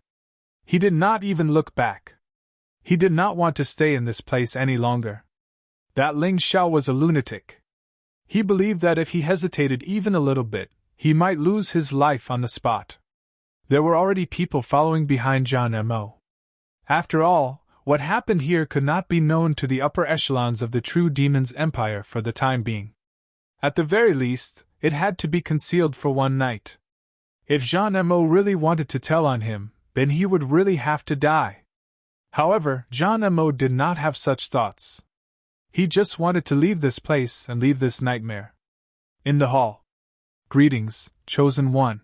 He did not even look back. He did not want to stay in this place any longer. That Ling Xiao was a lunatic. He believed that if he hesitated even a little bit, he might lose his life on the spot. There were already people following behind John Mo. After all, what happened here could not be known to the upper echelons of the True Demon's Empire for the time being. At the very least, it had to be concealed for one night. If Jean Mo really wanted to tell on him, then he would really have to die. However, Jean Mo did not have such thoughts. He just wanted to leave this place and leave this nightmare. In the hall. Greetings, Chosen One.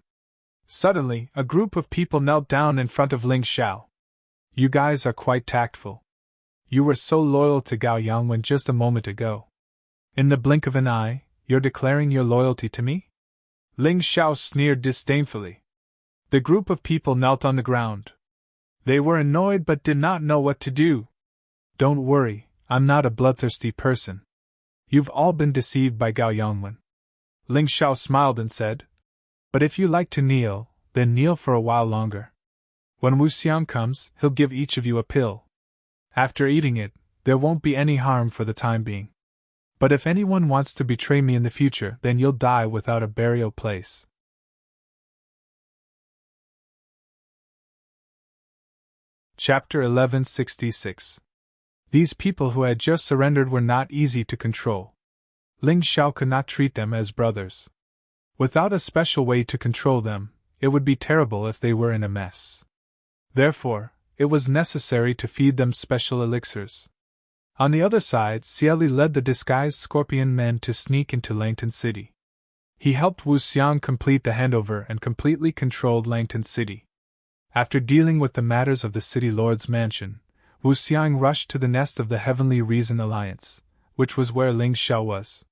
Suddenly, a group of people knelt down in front of Ling Xiao. You guys are quite tactful. You were so loyal to Gao Yongwen just a moment ago. In the blink of an eye, you're declaring your loyalty to me? Ling Xiao sneered disdainfully. The group of people knelt on the ground. They were annoyed but did not know what to do. Don't worry, I'm not a bloodthirsty person. You've all been deceived by Gao Yongwen. Ling Xiao smiled and said, But if you like to kneel, then kneel for a while longer. When Wu Xiang comes, he'll give each of you a pill. After eating it, there won't be any harm for the time being. But if anyone wants to betray me in the future, then you'll die without a burial place. Chapter 1166. These people who had just surrendered were not easy to control. Ling Xiao could not treat them as brothers. Without a special way to control them, it would be terrible if they were in a mess. Therefore, it was necessary to feed them special elixirs. On the other side, Xieli led the disguised scorpion men to sneak into Langton City. He helped Wu Xiang complete the handover and completely controlled Langton City. After dealing with the matters of the city lord's mansion, Wu Xiang rushed to the nest of the Heavenly Reason Alliance, which was where Ling Xiao was.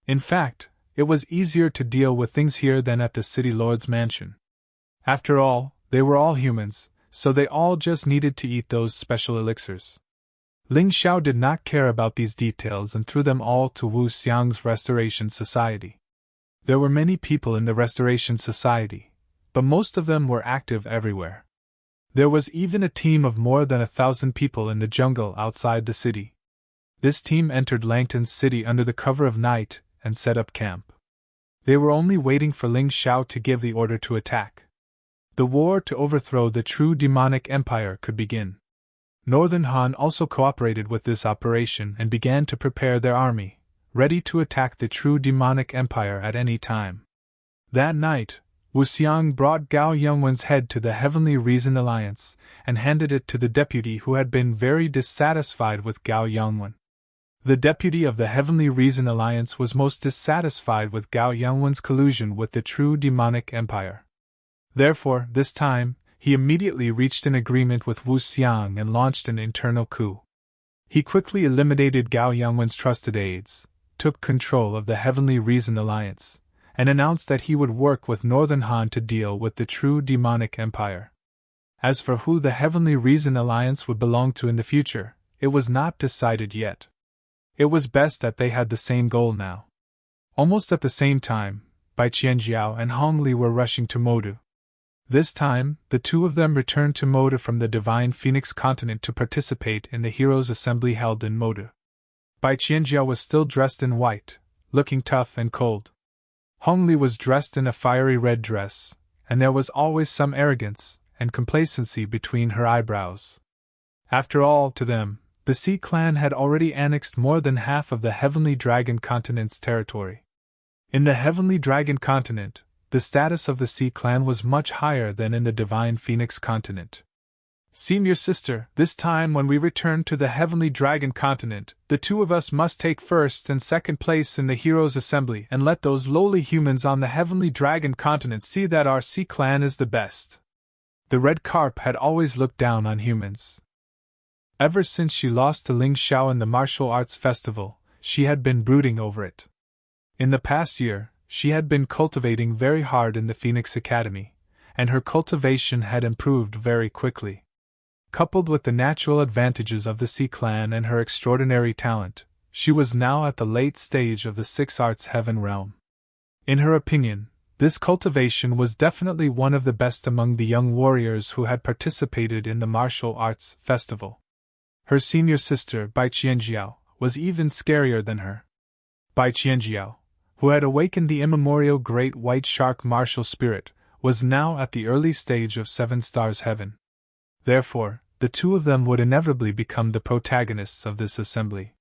In fact, it was easier to deal with things here than at the city lord's mansion. After all, they were all humans, so they all just needed to eat those special elixirs. Ling Xiao did not care about these details and threw them all to Wu Xiang's Restoration Society. There were many people in the Restoration Society, but most of them were active everywhere. There was even a team of more than 1,000 people in the jungle outside the city. This team entered Langton's city under the cover of night and set up camp. They were only waiting for Ling Xiao to give the order to attack. The war to overthrow the true demonic empire could begin. Northern Han also cooperated with this operation and began to prepare their army, ready to attack the true demonic empire at any time. That night, Wu Xiang brought Gao Yongwen's head to the Heavenly Reason Alliance and handed it to the deputy who had been very dissatisfied with Gao Yongwen. The deputy of the Heavenly Reason Alliance was most dissatisfied with Gao Yongwen's collusion with the true demonic empire. Therefore, this time, he immediately reached an agreement with Wu Xiang and launched an internal coup. He quickly eliminated Gao Yongwen's trusted aides, took control of the Heavenly Reason Alliance, and announced that he would work with Northern Han to deal with the true demonic empire. As for who the Heavenly Reason Alliance would belong to in the future, it was not decided yet. It was best that they had the same goal now. Almost at the same time, Bai Qianjiao and Hong Li were rushing to Modu. This time, the two of them returned to Modu from the Divine Phoenix continent to participate in the Heroes' Assembly held in Modu. Bai Qianjiao was still dressed in white, looking tough and cold. Hong Li was dressed in a fiery red dress, and there was always some arrogance and complacency between her eyebrows. After all, to them, the Sea Clan had already annexed more than half of the Heavenly Dragon Continent's territory. In the Heavenly Dragon Continent, the status of the Sea Clan was much higher than in the Divine Phoenix Continent. Senior sister, this time when we return to the Heavenly Dragon Continent, the two of us must take first and second place in the Heroes' Assembly and let those lowly humans on the Heavenly Dragon Continent see that our Sea Clan is the best. The Red Carp had always looked down on humans. Ever since she lost to Ling Xiao in the martial arts festival, she had been brooding over it. In the past year, she had been cultivating very hard in the Phoenix Academy, and her cultivation had improved very quickly. Coupled with the natural advantages of the Sea Clan and her extraordinary talent, she was now at the late stage of the Six Arts Heaven realm. In her opinion, this cultivation was definitely one of the best among the young warriors who had participated in the martial arts festival. Her senior sister, Bai Qianjiao, was even scarier than her. Bai Qianjiao, who had awakened the immemorial Great White Shark martial spirit, was now at the early stage of Seven Stars Heaven. Therefore, the two of them would inevitably become the protagonists of this assembly.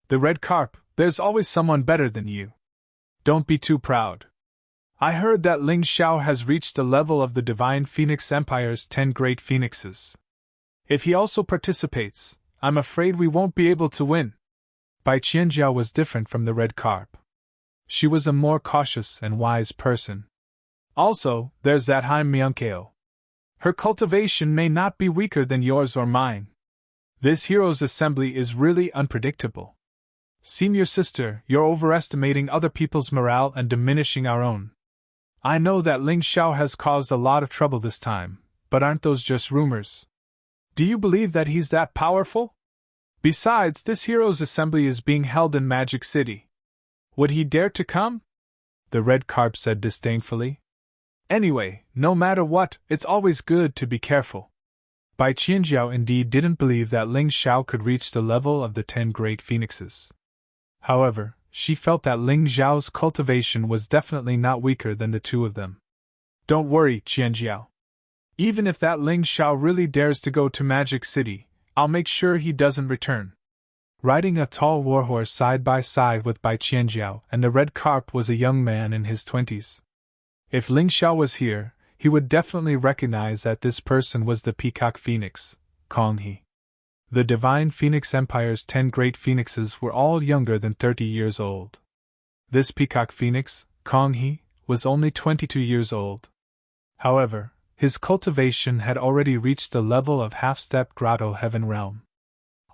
The Red Carp, there's always someone better than you. Don't be too proud. I heard that Ling Xiao has reached the level of the Divine Phoenix Empire's 10 Great Phoenixes. If he also participates, I'm afraid we won't be able to win. Bai Qianjiao was different from the Red Carp. She was a more cautious and wise person. Also, there's that Haim Myunkeo. Her cultivation may not be weaker than yours or mine. This Heroes' Assembly is really unpredictable. Senior sister, you're overestimating other people's morale and diminishing our own. I know that Ling Xiao has caused a lot of trouble this time, but aren't those just rumors? Do you believe that he's that powerful? Besides, this Heroes' Assembly is being held in Magic City. Would he dare to come? The Red Carp said disdainfully. Anyway, no matter what, it's always good to be careful. Bai Qianjiao indeed didn't believe that Ling Xiao could reach the level of the 10 Great Phoenixes. However, she felt that Ling Xiao's cultivation was definitely not weaker than the two of them. Don't worry, Qianjiao. Even if that Ling Xiao really dares to go to Magic City, I'll make sure he doesn't return. Riding a tall warhorse side by side with Bai Qianjiao and the Red Carp was a young man in his 20s. If Ling Xiao was here, he would definitely recognize that this person was the Peacock Phoenix, Kong He. The Divine Phoenix Empire's 10 Great Phoenixes were all younger than 30 years old. This Peacock Phoenix, Kong He, was only 22 years old. However, his cultivation had already reached the level of half-step Grotto Heaven realm.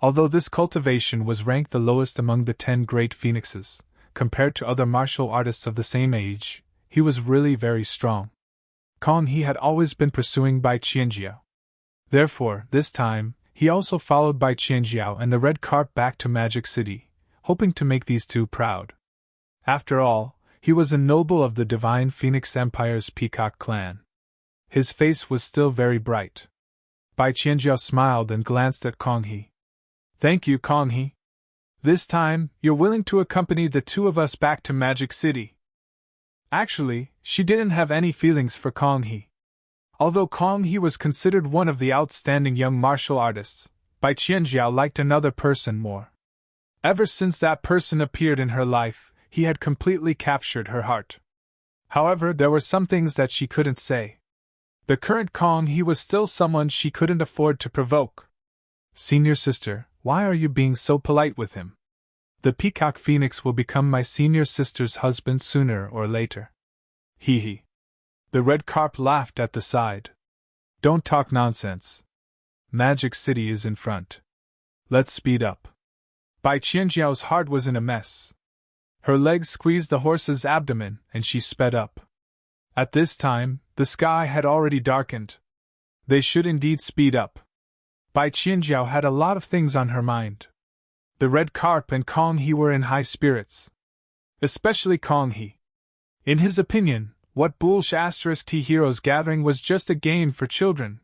Although this cultivation was ranked the lowest among the 10 Great Phoenixes, compared to other martial artists of the same age, he was really very strong. Kong He had always been pursuing Bai Qianjiao. Therefore, this time, he also followed Bai Qianjiao and the Red Carp back to Magic City, hoping to make these two proud. After all, He was a noble of the Divine Phoenix Empire's Peacock clan. His face was still very bright. Bai Qianjiao smiled and glanced at Kong He. "Thank you, Kong He. This time, you're willing to accompany the two of us back to Magic City." Actually, she didn't have any feelings for Kong He. Although Kong He was considered one of the outstanding young martial artists, Bai Qianjiao liked another person more. Ever since that person appeared in her life, he had completely captured her heart. However, there were some things that she couldn't say. The current Kong He was still someone she couldn't afford to provoke. "Senior sister, why are you being so polite with him? The Peacock Phoenix will become my senior sister's husband sooner or later." Hee hee. The red carp laughed at the side. "Don't talk nonsense. Magic City is in front. Let's speed up." Bai Qianjiao's heart was in a mess. Her legs squeezed the horse's abdomen and she sped up. At this time, the sky had already darkened. They should indeed speed up. Bai Qianjiao had a lot of things on her mind. The red carp and Kong He were in high spirits. Especially Kong He. In his opinion, what *T Heroes Gathering was just a game for children.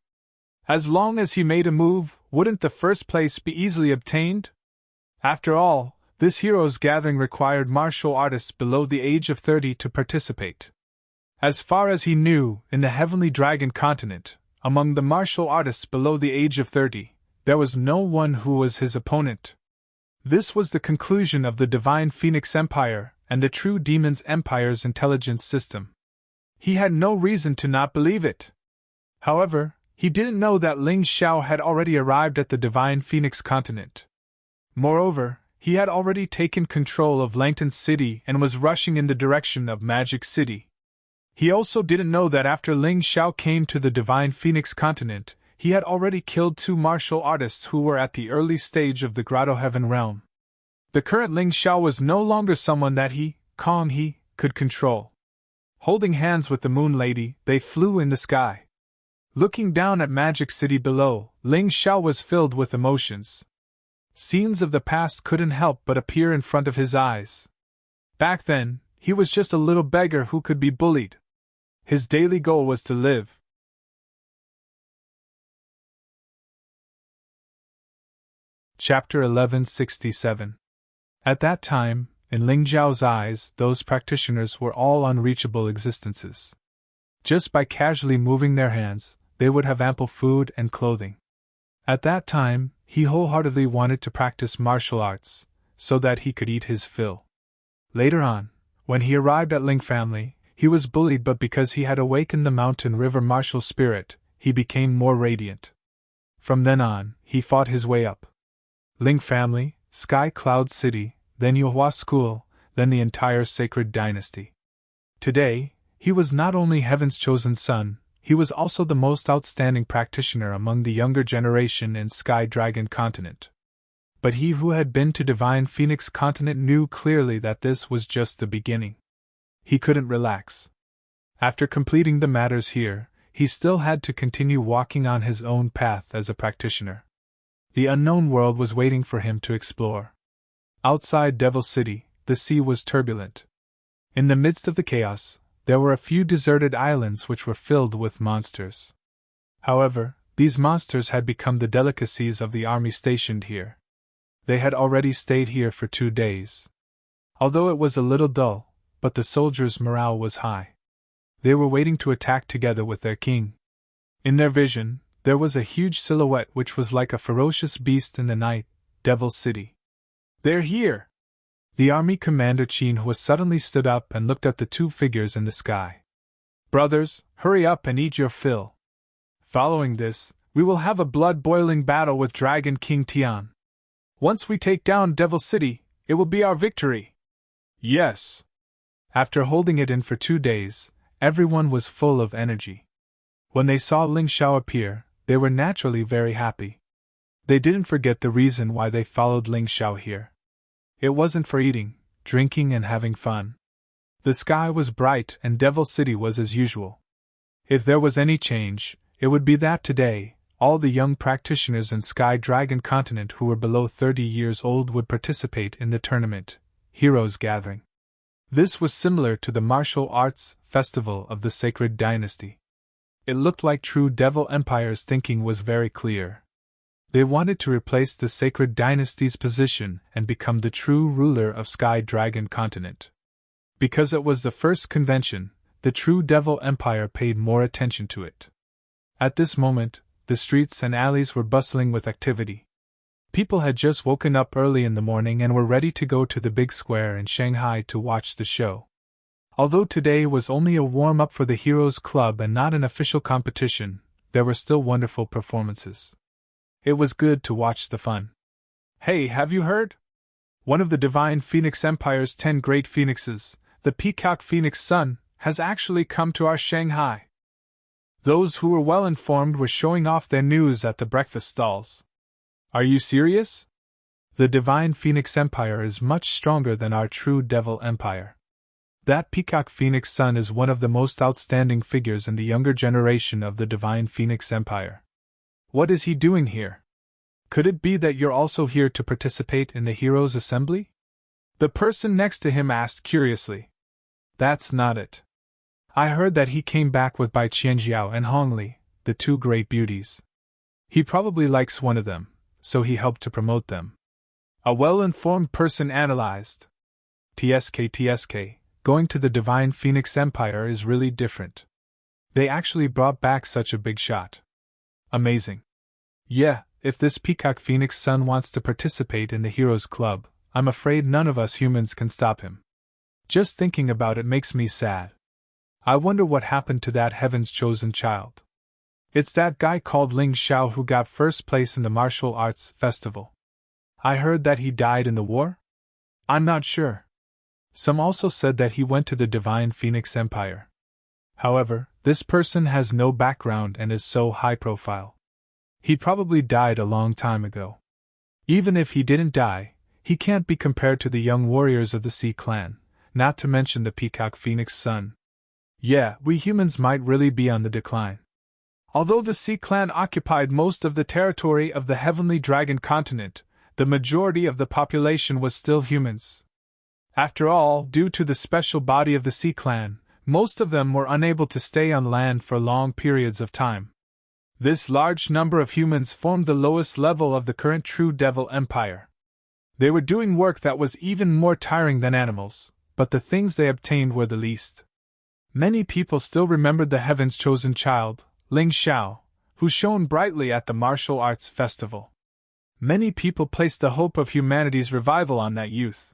As long as he made a move, wouldn't the first place be easily obtained? After all, this Heroes Gathering required martial artists below the age of 30 to participate. As far as he knew, in the Heavenly Dragon continent, among the martial artists below the age of 30, there was no one who was his opponent. This was the conclusion of the Divine Phoenix Empire and the True Demon's Empire's intelligence system. He had no reason to not believe it. However, he didn't know that Ling Xiao had already arrived at the Divine Phoenix continent. Moreover, he had already taken control of Langton City and was rushing in the direction of Magic City. He also didn't know that after Ling Xiao came to the Divine Phoenix continent, he had already killed 2 martial artists who were at the early stage of the Grotto Heaven realm. The current Ling Xiao was no longer someone that he, Kong He, could control. Holding hands with the Moon Lady, they flew in the sky. Looking down at Magic City below, Ling Xiao was filled with emotions. Scenes of the past couldn't help but appear in front of his eyes. Back then, he was just a little beggar who could be bullied. His daily goal was to live. Chapter 1167. At that time, in Ling Zhao's eyes, those practitioners were all unreachable existences. Just by casually moving their hands, they would have ample food and clothing. At that time, he wholeheartedly wanted to practice martial arts, so that he could eat his fill. Later on, when he arrived at Ling family, he was bullied, but because he had awakened the mountain river martial spirit, he became more radiant. From then on, he fought his way up. Ling family, Sky Cloud City, then Yuhua School, then the entire sacred dynasty. Today, he was not only Heaven's chosen son, he was also the most outstanding practitioner among the younger generation in Sky Dragon continent. But he who had been to Divine Phoenix continent knew clearly that this was just the beginning. He couldn't relax. After completing the matters here, he still had to continue walking on his own path as a practitioner. The unknown world was waiting for him to explore. Outside Devil City, the sea was turbulent. In the midst of the chaos, there were a few deserted islands which were filled with monsters. However, these monsters had become the delicacies of the army stationed here. They had already stayed here for 2 days. Although it was a little dull, but the soldiers' morale was high. They were waiting to attack together with their king. In their vision, there was a huge silhouette which was like a ferocious beast in the night, Devil City. "They're here!" The army commander Qin suddenly stood up and looked at the 2 figures in the sky. "Brothers, hurry up and eat your fill. Following this, we will have a blood-boiling battle with Dragon King Tian. Once we take down Devil City, it will be our victory." "Yes." After holding it in for 2 days, everyone was full of energy. When they saw Ling Xiao appear, they were naturally very happy. They didn't forget the reason why they followed Ling Xiao here. It wasn't for eating, drinking, and having fun. The sky was bright and Devil City was as usual. If there was any change, it would be that today, all the young practitioners in Sky Dragon continent who were below 30 years old would participate in the tournament, Heroes Gathering. This was similar to the martial arts festival of the Sacred Dynasty. It looked like true Devil Empire's thinking was very clear. They wanted to replace the Sacred Dynasty's position and become the true ruler of Sky Dragon Continent. Because it was the first convention, the true Devil Empire paid more attention to it. At this moment, the streets and alleys were bustling with activity. People had just woken up early in the morning and were ready to go to the big square in Shanghai to watch the show. Although today was only a warm-up for the Heroes Club and not an official competition, there were still wonderful performances. It was good to watch the fun. Hey, have you heard? One of the Divine Phoenix Empire's 10 great phoenixes, the Peacock Phoenix Sun, has actually come to our Shanghai. Those who were well informed were showing off their news at the breakfast stalls. Are you serious? The Divine Phoenix Empire is much stronger than our true Devil Empire. That Peacock Phoenix Sun is one of the most outstanding figures in the younger generation of the Divine Phoenix Empire. What is he doing here? Could it be that you're also here to participate in the Heroes' Assembly? The person next to him asked curiously. That's not it. I heard that he came back with Bai Qianjiao and Hongli, the 2 great beauties. He probably likes one of them, so he helped to promote them. A well-informed person analyzed. TSK, going to the Divine Phoenix Empire is really different. They actually brought back such a big shot. Amazing. Yeah, if this Peacock Phoenix Sun wants to participate in the Heroes Club, I'm afraid none of us humans can stop him. Just thinking about it makes me sad. I wonder what happened to that Heaven's chosen child. It's that guy called Ling Xiao who got first place in the martial arts festival. I heard that he died in the war? I'm not sure. Some also said that he went to the Divine Phoenix Empire. However, this person has no background and is so high profile. He probably died a long time ago. Even if he didn't die, he can't be compared to the young warriors of the Sea Clan, not to mention the Peacock Phoenix Sun. Yeah, we humans might really be on the decline. Although the Sea Clan occupied most of the territory of the Heavenly Dragon Continent, the majority of the population was still humans. After all, due to the special body of the Sea Clan, most of them were unable to stay on land for long periods of time. This large number of humans formed the lowest level of the current True Devil Empire. They were doing work that was even more tiring than animals, but the things they obtained were the least. Many people still remembered the Heaven's chosen child, Ling Xiao, who shone brightly at the martial arts festival. Many people placed the hope of humanity's revival on that youth.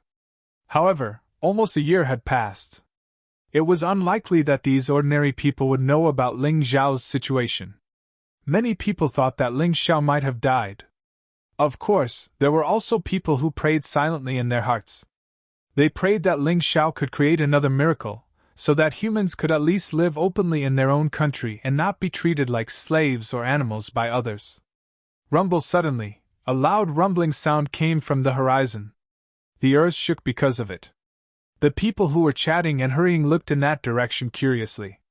However, almost a year had passed. It was unlikely that these ordinary people would know about Ling Xiao's situation. Many people thought that Ling Xiao might have died. Of course, there were also people who prayed silently in their hearts. They prayed that Ling Xiao could create another miracle, so that humans could at least live openly in their own country and not be treated like slaves or animals by others. Rumble suddenly, a loud rumbling sound came from the horizon. The earth shook because of it. The people who were chatting and hurrying looked in that direction curiously.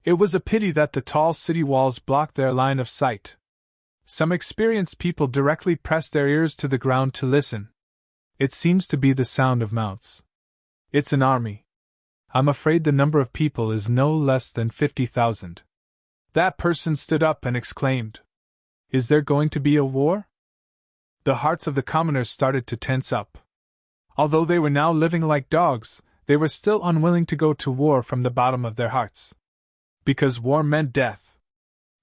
It was a pity that the tall city walls blocked their line of sight. Some experienced people directly pressed their ears to the ground to listen. It seems to be the sound of mounts. It's an army. I'm afraid the number of people is no less than 50,000. That person stood up and exclaimed, "Is there going to be a war?" The hearts of the commoners started to tense up. Although they were now living like dogs, they were still unwilling to go to war from the bottom of their hearts. Because war meant death.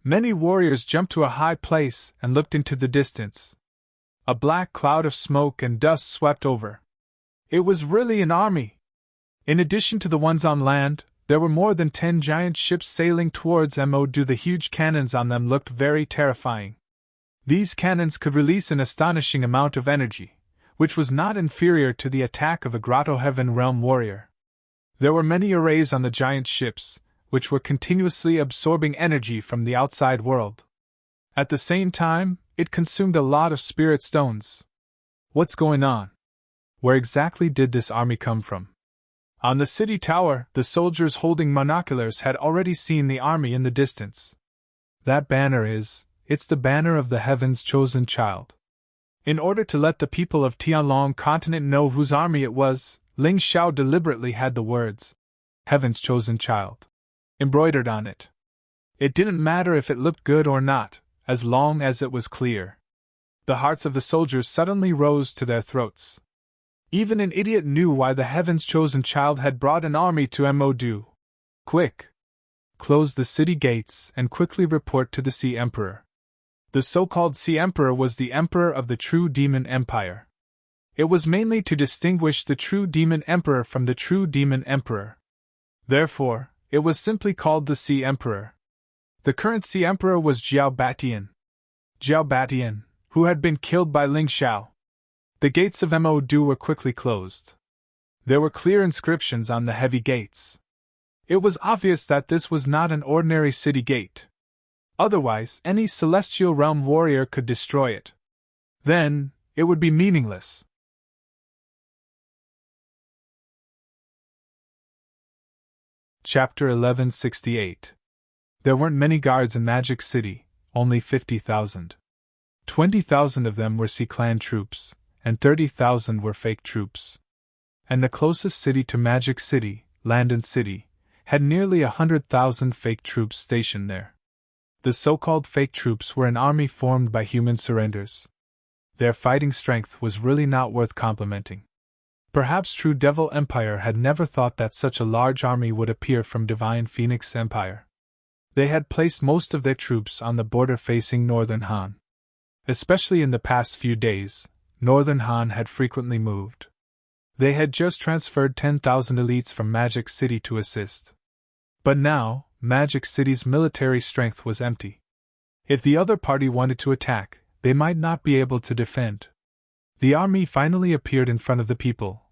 Many warriors jumped to a high place and looked into the distance. A black cloud of smoke and dust swept over. It was really an army. In addition to the ones on land, there were more than 10 giant ships sailing towards Modu. The huge cannons on them looked very terrifying. These cannons could release an astonishing amount of energy, which was not inferior to the attack of a Grotto Heaven Realm warrior. There were many arrays on the giant ships, which were continuously absorbing energy from the outside world. At the same time, it consumed a lot of spirit stones. What's going on? Where exactly did this army come from? On the city tower, the soldiers holding monoculars had already seen the army in the distance. That banner it's the banner of the Heaven's chosen child. In order to let the people of Tianlong continent know whose army it was, Ling Xiao deliberately had the words, "Heaven's chosen child," embroidered on it. It didn't matter if it looked good or not, as long as it was clear. The hearts of the soldiers suddenly rose to their throats. Even an idiot knew why the Heaven's chosen child had brought an army to Modu. Quick! Close the city gates and quickly report to the Sea Emperor. The so-called Sea Emperor was the emperor of the true Demon Empire. It was mainly to distinguish the true Demon Emperor from the true Demon Emperor. Therefore, it was simply called the Sea Emperor. The current Sea Emperor was Jiao Batian. Jiao Batian, who had been killed by Ling Xiao. The gates of Modu were quickly closed. There were clear inscriptions on the heavy gates. It was obvious that this was not an ordinary city gate. Otherwise, any celestial realm warrior could destroy it. Then, it would be meaningless. Chapter 1168. There weren't many guards in Magic City, only 50,000. 20,000 of them were Sea Clan troops, and 30,000 were fake troops. And the closest city to Magic City, London City, had nearly 100,000 fake troops stationed there. The so-called fake troops were an army formed by human surrenders. Their fighting strength was really not worth complimenting. Perhaps True Devil Empire had never thought that such a large army would appear from Divine Phoenix Empire. They had placed most of their troops on the border facing Northern Han. Especially in the past few days, Northern Han had frequently moved. They had just transferred 10,000 elites from Magic City to assist. But now, Magic City's military strength was empty. If the other party wanted to attack, they might not be able to defend. The army finally appeared in front of the people,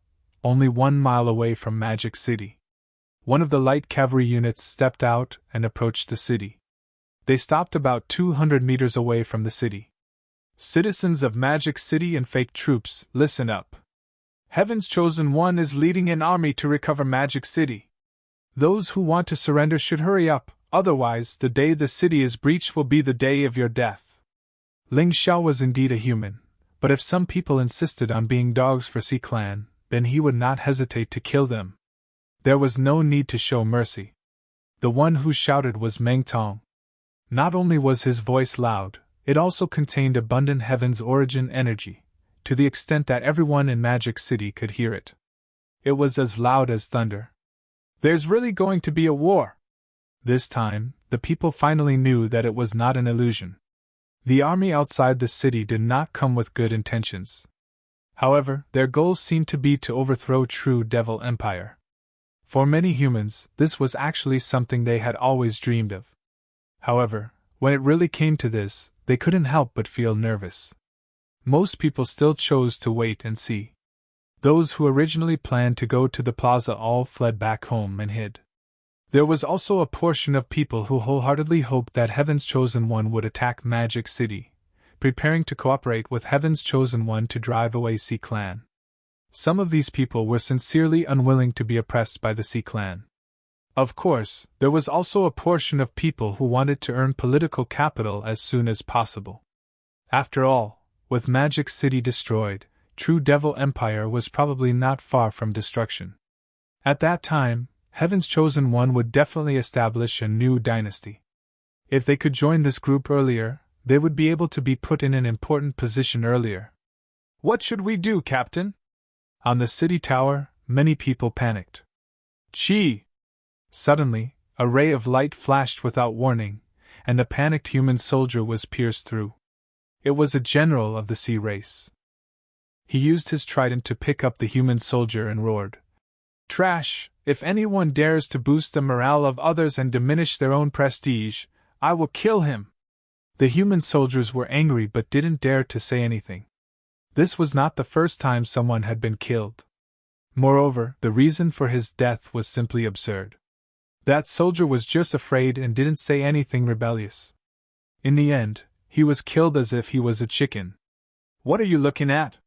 only 1 mile away from Magic City. One of the light cavalry units stepped out and approached the city. They stopped about 200 meters away from the city. Citizens of Magic City and fake troops, listen up. Heaven's Chosen One is leading an army to recover Magic City. Those who want to surrender should hurry up, otherwise the day the city is breached will be the day of your death. Ling Xiao was indeed a human, but if some people insisted on being dogs for Sea Clan, then he would not hesitate to kill them. There was no need to show mercy. The one who shouted was Meng Tong. Not only was his voice loud, it also contained abundant Heaven's origin energy, to the extent that everyone in Magic City could hear it. It was as loud as thunder. There's really going to be a war. This time, the people finally knew that it was not an illusion. The army outside the city did not come with good intentions. However, their goals seemed to be to overthrow True Devil Empire. For many humans, this was actually something they had always dreamed of. However, when it really came to this, they couldn't help but feel nervous. Most people still chose to wait and see. Those who originally planned to go to the plaza all fled back home and hid. There was also a portion of people who wholeheartedly hoped that Heaven's Chosen One would attack Magic City, preparing to cooperate with Heaven's Chosen One to drive away Sea Clan. Some of these people were sincerely unwilling to be oppressed by the Sea Clan. Of course, there was also a portion of people who wanted to earn political capital as soon as possible. After all, with Magic City destroyed, True Devil Empire was probably not far from destruction. At that time, Heaven's Chosen One would definitely establish a new dynasty. If they could join this group earlier, they would be able to be put in an important position earlier. What should we do, Captain? On the city tower, many people panicked. Chi! Suddenly, a ray of light flashed without warning, and the panicked human soldier was pierced through. It was a general of the sea race. He used his trident to pick up the human soldier and roared, "Trash! If anyone dares to boost the morale of others and diminish their own prestige, I will kill him!" The human soldiers were angry but didn't dare to say anything. This was not the first time someone had been killed. Moreover, the reason for his death was simply absurd. That soldier was just afraid and didn't say anything rebellious. In the end, he was killed as if he was a chicken. What are you looking at?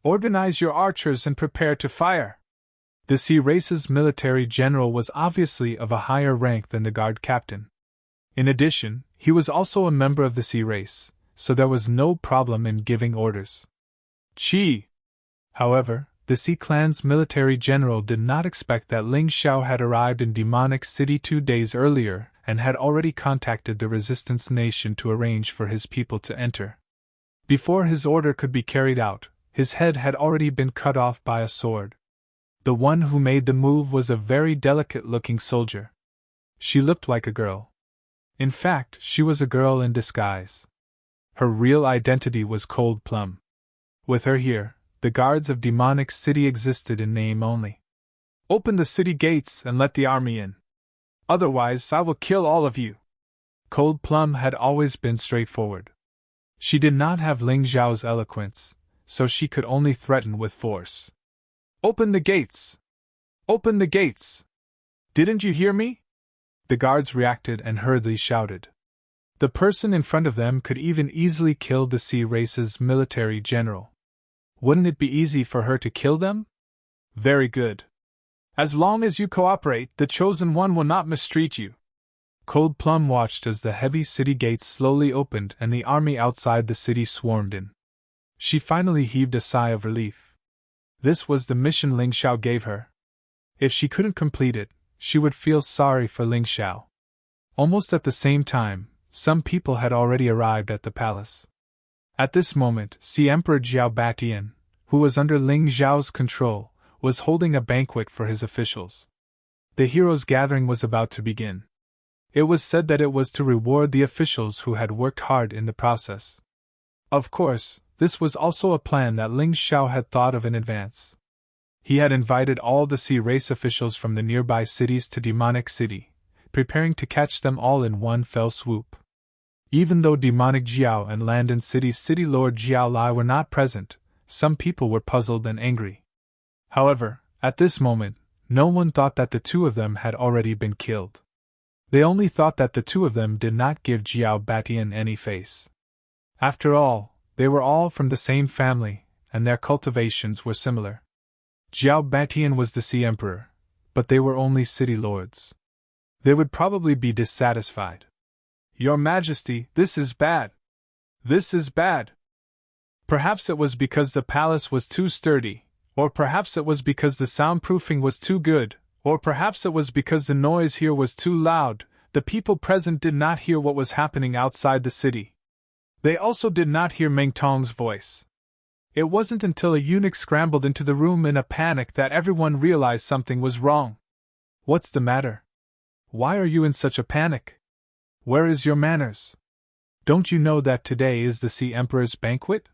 Organize your archers and prepare to fire. The Sea Race's military general was obviously of a higher rank than the guard captain. In addition, he was also a member of the Sea Race, so there was no problem in giving orders. Chi! However, the Sea Clan's military general did not expect that Ling Xiao had arrived in Demonic City 2 days earlier and had already contacted the Resistance Nation to arrange for his people to enter. Before his order could be carried out, his head had already been cut off by a sword. The one who made the move was a very delicate-looking soldier. She looked like a girl. In fact, she was a girl in disguise. Her real identity was Cold Plum. With her here, the guards of Demonic City existed in name only. "Open the city gates and let the army in. Otherwise, I will kill all of you." Cold Plum had always been straightforward. She did not have Ling Xiao's eloquence, so she could only threaten with force. "Open the gates! Open the gates! Didn't you hear me?" The guards reacted and hurriedly shouted. The person in front of them could even easily kill the Sea Race's military general. Wouldn't it be easy for her to kill them? Very good. As long as you cooperate, the Chosen One will not mistreat you. Cold Plum watched as the heavy city gates slowly opened and the army outside the city swarmed in. She finally heaved a sigh of relief. This was the mission Ling Xiao gave her. If she couldn't complete it, she would feel sorry for Ling Xiao. Almost at the same time, some people had already arrived at the palace. At this moment, Sea Emperor Jiao Batian, who was under Ling Xiao's control, was holding a banquet for his officials. The heroes' gathering was about to begin. It was said that it was to reward the officials who had worked hard in the process. Of course, this was also a plan that Ling Xiao had thought of in advance. He had invited all the Sea Race officials from the nearby cities to Demonic City, preparing to catch them all in one fell swoop. Even though Demonic Jiao and Landon City's City Lord Jiao Lai were not present, some people were puzzled and angry. However, at this moment, no one thought that the two of them had already been killed. They only thought that the two of them did not give Jiao Batian any face. After all, they were all from the same family, and their cultivations were similar. Jiao Batian was the Sea Emperor, but they were only city lords. They would probably be dissatisfied. "Your Majesty, this is bad. This is bad." Perhaps it was because the palace was too sturdy, or perhaps it was because the soundproofing was too good, or perhaps it was because the noise here was too loud. The people present did not hear what was happening outside the city. They also did not hear Meng Tong's voice. It wasn't until a eunuch scrambled into the room in a panic that everyone realized something was wrong. "What's the matter? Why are you in such a panic? Where is your manners? Don't you know that today is the Sea Emperor's banquet?"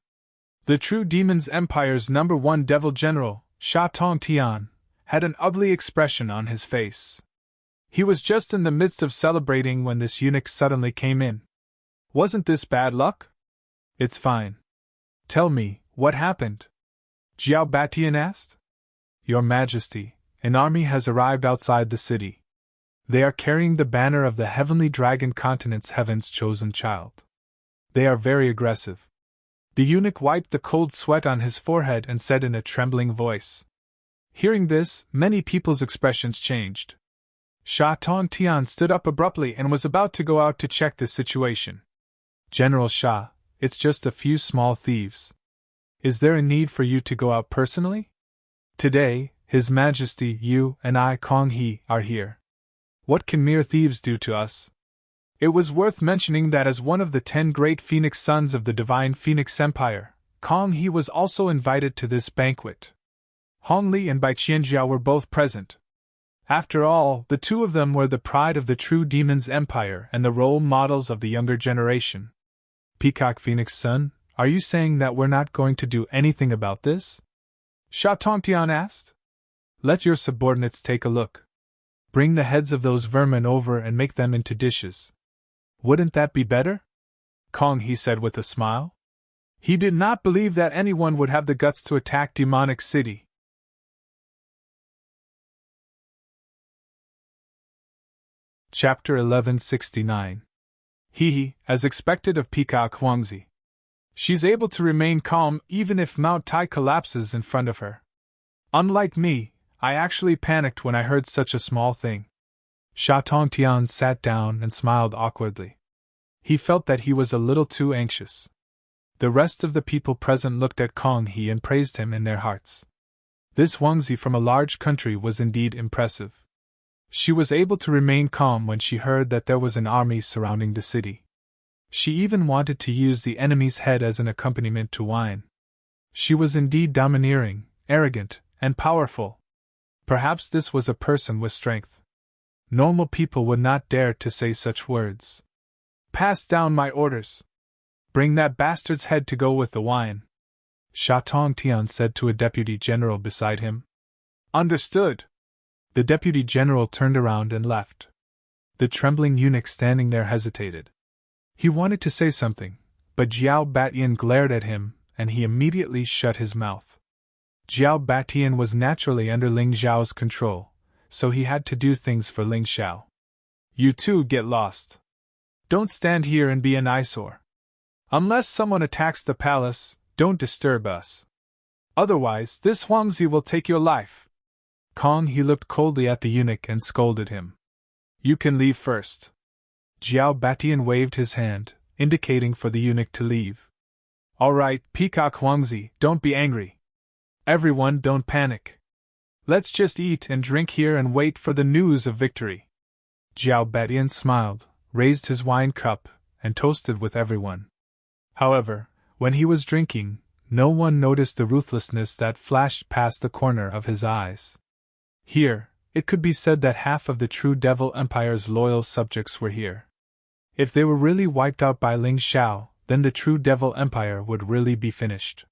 The True Demon's Empire's #1 Devil General, Sha Tong Tian, had an ugly expression on his face. He was just in the midst of celebrating when this eunuch suddenly came in. "Wasn't this bad luck?" "It's fine. Tell me, what happened?" Jiao Batian asked. "Your Majesty, an army has arrived outside the city. They are carrying the banner of the Heavenly Dragon Continent's Heaven's Chosen Child. They are very aggressive." The eunuch wiped the cold sweat on his forehead and said in a trembling voice. Hearing this, many people's expressions changed. Sha Tong Tian stood up abruptly and was about to go out to check the situation. "General Sha, it's just a few small thieves. Is there a need for you to go out personally? Today, His Majesty, you, and I, Kong He, are here. What can mere thieves do to us?" It was worth mentioning that as one of the 10 great Phoenix sons of the Divine Phoenix Empire, Kong He was also invited to this banquet. Hong Li and Bai Qianjiao were both present. After all, the two of them were the pride of the True Demon's Empire and the role models of the younger generation. "Peacock Phoenix Son, are you saying that we're not going to do anything about this?" Sha Tongtian asked. "Let your subordinates take a look. Bring the heads of those vermin over and make them into dishes. Wouldn't that be better?" Kong He said with a smile. He did not believe that anyone would have the guts to attack Demonic City. Chapter 1169. He, as expected of Peacock Huangzi. She's able to remain calm even if Mount Tai collapses in front of her. Unlike me, I actually panicked when I heard such a small thing. Sha Tongtian sat down and smiled awkwardly. He felt that he was a little too anxious. The rest of the people present looked at Kong He and praised him in their hearts. This Huangzi from a large country was indeed impressive. She was able to remain calm when she heard that there was an army surrounding the city. She even wanted to use the enemy's head as an accompaniment to wine. She was indeed domineering, arrogant, and powerful. Perhaps this was a person with strength. Normal people would not dare to say such words. Pass down my orders. Bring that bastard's head to go with the wine, Sha Tongtian said to a deputy general beside him. Understood. The deputy general turned around and left. The trembling eunuch standing there hesitated. He wanted to say something, but Jiao Batian glared at him, and he immediately shut his mouth. Jiao Batian was naturally under Ling Xiao's control, so he had to do things for Ling Xiao. You two get lost. Don't stand here and be an eyesore. Unless someone attacks the palace, don't disturb us. Otherwise, this Huangzi will take your life. Kong He looked coldly at the eunuch and scolded him. You can leave first. Jiao Batian waved his hand, indicating for the eunuch to leave. All right, Peacock Huangzi, don't be angry. Everyone don't panic. Let's just eat and drink here and wait for the news of victory. Jiao Batian smiled, raised his wine cup, and toasted with everyone. However, when he was drinking, no one noticed the ruthlessness that flashed past the corner of his eyes. Here, it could be said that half of the true Devil Empire's loyal subjects were here. If they were really wiped out by Ling Xiao, then the true Devil Empire would really be finished.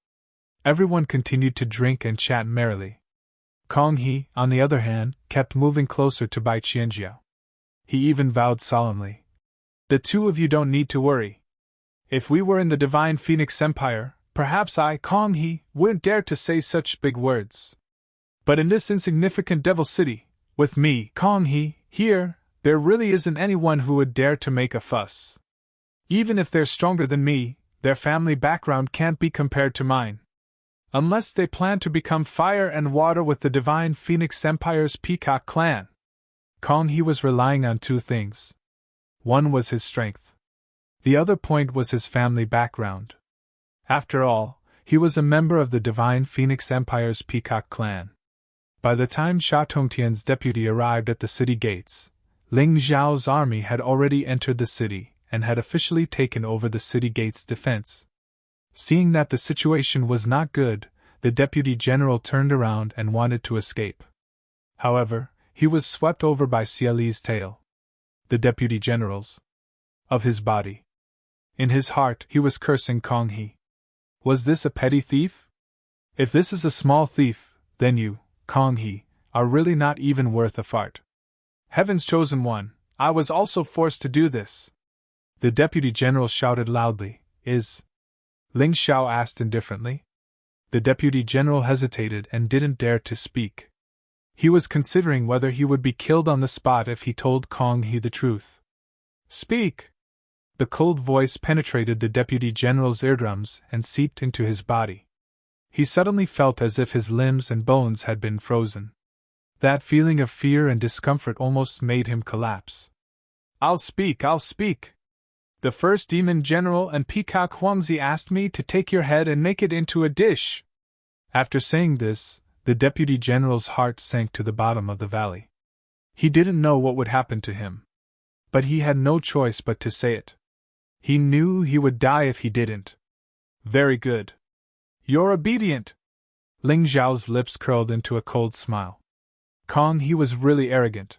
Everyone continued to drink and chat merrily. Kong He, on the other hand, kept moving closer to Bai Qianjiao. He even vowed solemnly, the two of you don't need to worry. If we were in the Divine Phoenix Empire, perhaps I, Kong He, wouldn't dare to say such big words. But in this insignificant Devil City, with me, Kong He, here, there really isn't anyone who would dare to make a fuss. Even if they're stronger than me, their family background can't be compared to mine. Unless they plan to become fire and water with the Divine Phoenix Empire's Peacock clan. Kong He was relying on two things. One was his strength. The other point was his family background. After all, he was a member of the Divine Phoenix Empire's Peacock clan. By the time Sha Tongtian's deputy arrived at the city gates, Ling Xiao's army had already entered the city and had officially taken over the city gates' defense. Seeing that the situation was not good, the deputy general turned around and wanted to escape. However, he was swept over by Xia Li's tail. The deputy general's. Of his body. In his heart, he was cursing Kong He. Was this a petty thief? If this is a small thief, then you, Kong He, are really not even worth a fart. Heaven's chosen one, I was also forced to do this. The deputy general shouted loudly. Is Ling Xiao asked indifferently. The deputy general hesitated and didn't dare to speak. He was considering whether he would be killed on the spot if he told Kong He the truth. Speak! The cold voice penetrated the deputy general's eardrums and seeped into his body. He suddenly felt as if his limbs and bones had been frozen. That feeling of fear and discomfort almost made him collapse. I'll speak! The first demon general and Peacock Huangzi asked me to take your head and make it into a dish. After saying this, the deputy general's heart sank to the bottom of the valley. He didn't know what would happen to him. But he had no choice but to say it. He knew he would die if he didn't. Very good. You're obedient. Ling Xiao's lips curled into a cold smile. Kong He was really arrogant.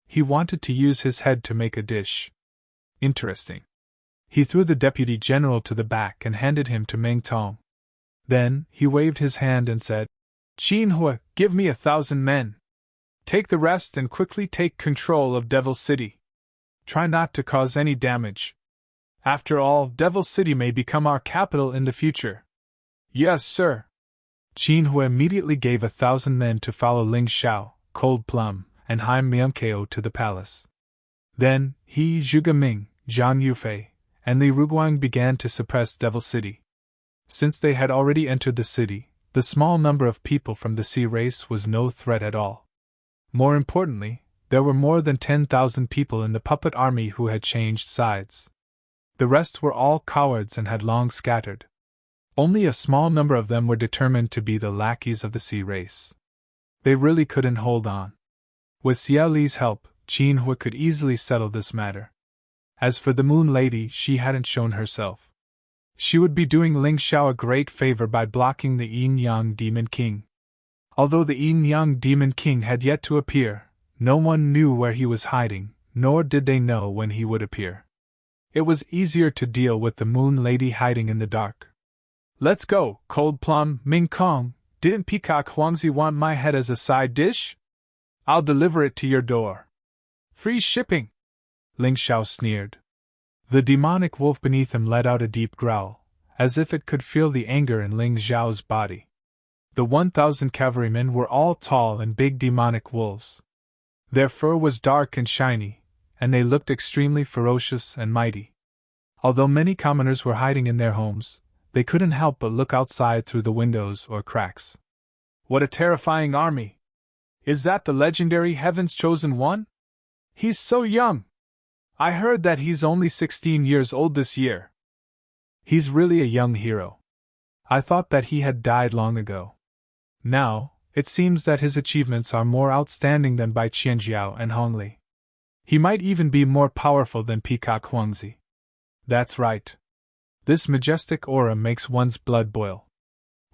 He wanted to use his head to make a dish. Interesting. He threw the deputy general to the back and handed him to Meng Tong. Then, he waved his hand and said, Qin Hua, give me 1,000 men. Take the rest and quickly take control of Devil City. Try not to cause any damage. After all, Devil City may become our capital in the future. Yes, sir. Qin Hua immediately gave 1,000 men to follow Ling Xiao, Cold Plum, and Hai Myungkeo to the palace. Then, he, Zhuge Ming, Zhang Yufei, and Li Ruguang began to suppress Devil City. Since they had already entered the city, the small number of people from the sea race was no threat at all. More importantly, there were more than 10,000 people in the puppet army who had changed sides. The rest were all cowards and had long scattered. Only a small number of them were determined to be the lackeys of the sea race. They really couldn't hold on. With Xiao Li's help, Qin Hui could easily settle this matter. As for the Moon Lady, she hadn't shown herself. She would be doing Ling Xiao a great favor by blocking the Yin-Yang Demon King. Although the Yin-Yang Demon King had yet to appear, no one knew where he was hiding, nor did they know when he would appear. It was easier to deal with the Moon Lady hiding in the dark. Let's go, Cold Plum, Ming Kong. Didn't Peacock Huangzi want my head as a side dish? I'll deliver it to your door. Free shipping! Ling Xiao sneered. The demonic wolf beneath him let out a deep growl, as if it could feel the anger in Ling Xiao's body. The 1,000 cavalrymen were all tall and big demonic wolves. Their fur was dark and shiny, and they looked extremely ferocious and mighty. Although many commoners were hiding in their homes, they couldn't help but look outside through the windows or cracks. What a terrifying army! Is that the legendary Heaven's Chosen One? He's so young! I heard that he's only 16 years old this year. He's really a young hero. I thought that he had died long ago. Now, it seems that his achievements are more outstanding than by Qianjiao and Hongli. He might even be more powerful than Peacock Huangzi. That's right. This majestic aura makes one's blood boil.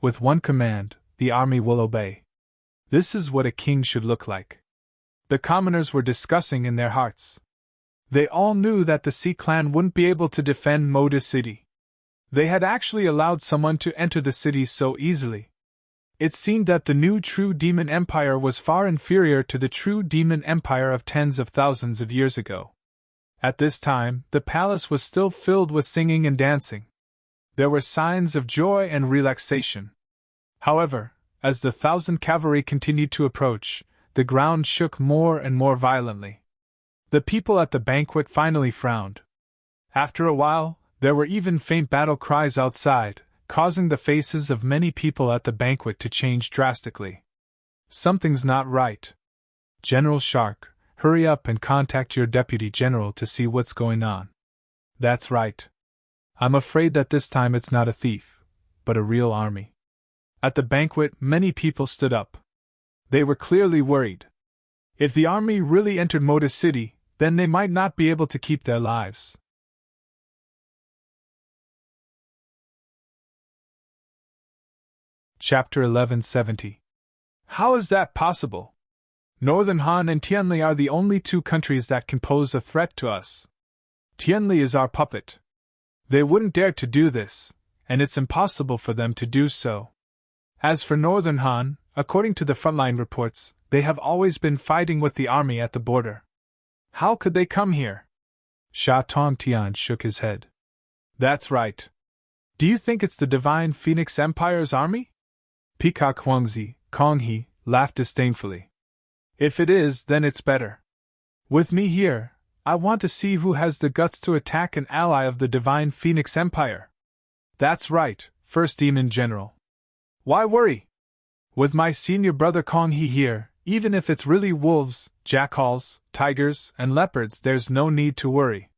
With one command, the army will obey. This is what a king should look like. The commoners were discussing in their hearts. They all knew that the Sea clan wouldn't be able to defend Moda City. They had actually allowed someone to enter the city so easily. It seemed that the new true demon empire was far inferior to the true demon empire of tens of thousands of years ago. At this time, the palace was still filled with singing and dancing. There were signs of joy and relaxation. However, as the 1,000 cavalry continued to approach, the ground shook more and more violently. The people at the banquet finally frowned. After a while, there were even faint battle cries outside, causing the faces of many people at the banquet to change drastically. Something's not right. General Shark, hurry up and contact your deputy general to see what's going on. That's right. I'm afraid that this time it's not a thief, but a real army. At the banquet, many people stood up. They were clearly worried. If the army really entered Moda City, then they might not be able to keep their lives. Chapter 1170. How is that possible? Northern Han and Tianli are the only two countries that can pose a threat to us. Tianli is our puppet. They wouldn't dare to do this, and it's impossible for them to do so. As for Northern Han, according to the frontline reports, they have always been fighting with the army at the border. How could they come here? Sha Tongtian shook his head. That's right. Do you think it's the Divine Phoenix Empire's army? Peacock Huangzi, Kong He, laughed disdainfully. If it is, then it's better. With me here, I want to see who has the guts to attack an ally of the Divine Phoenix Empire. That's right, First Demon General. Why worry? With my senior brother Kong He here, even if it's really wolves, jackals, tigers, and leopards, there's no need to worry.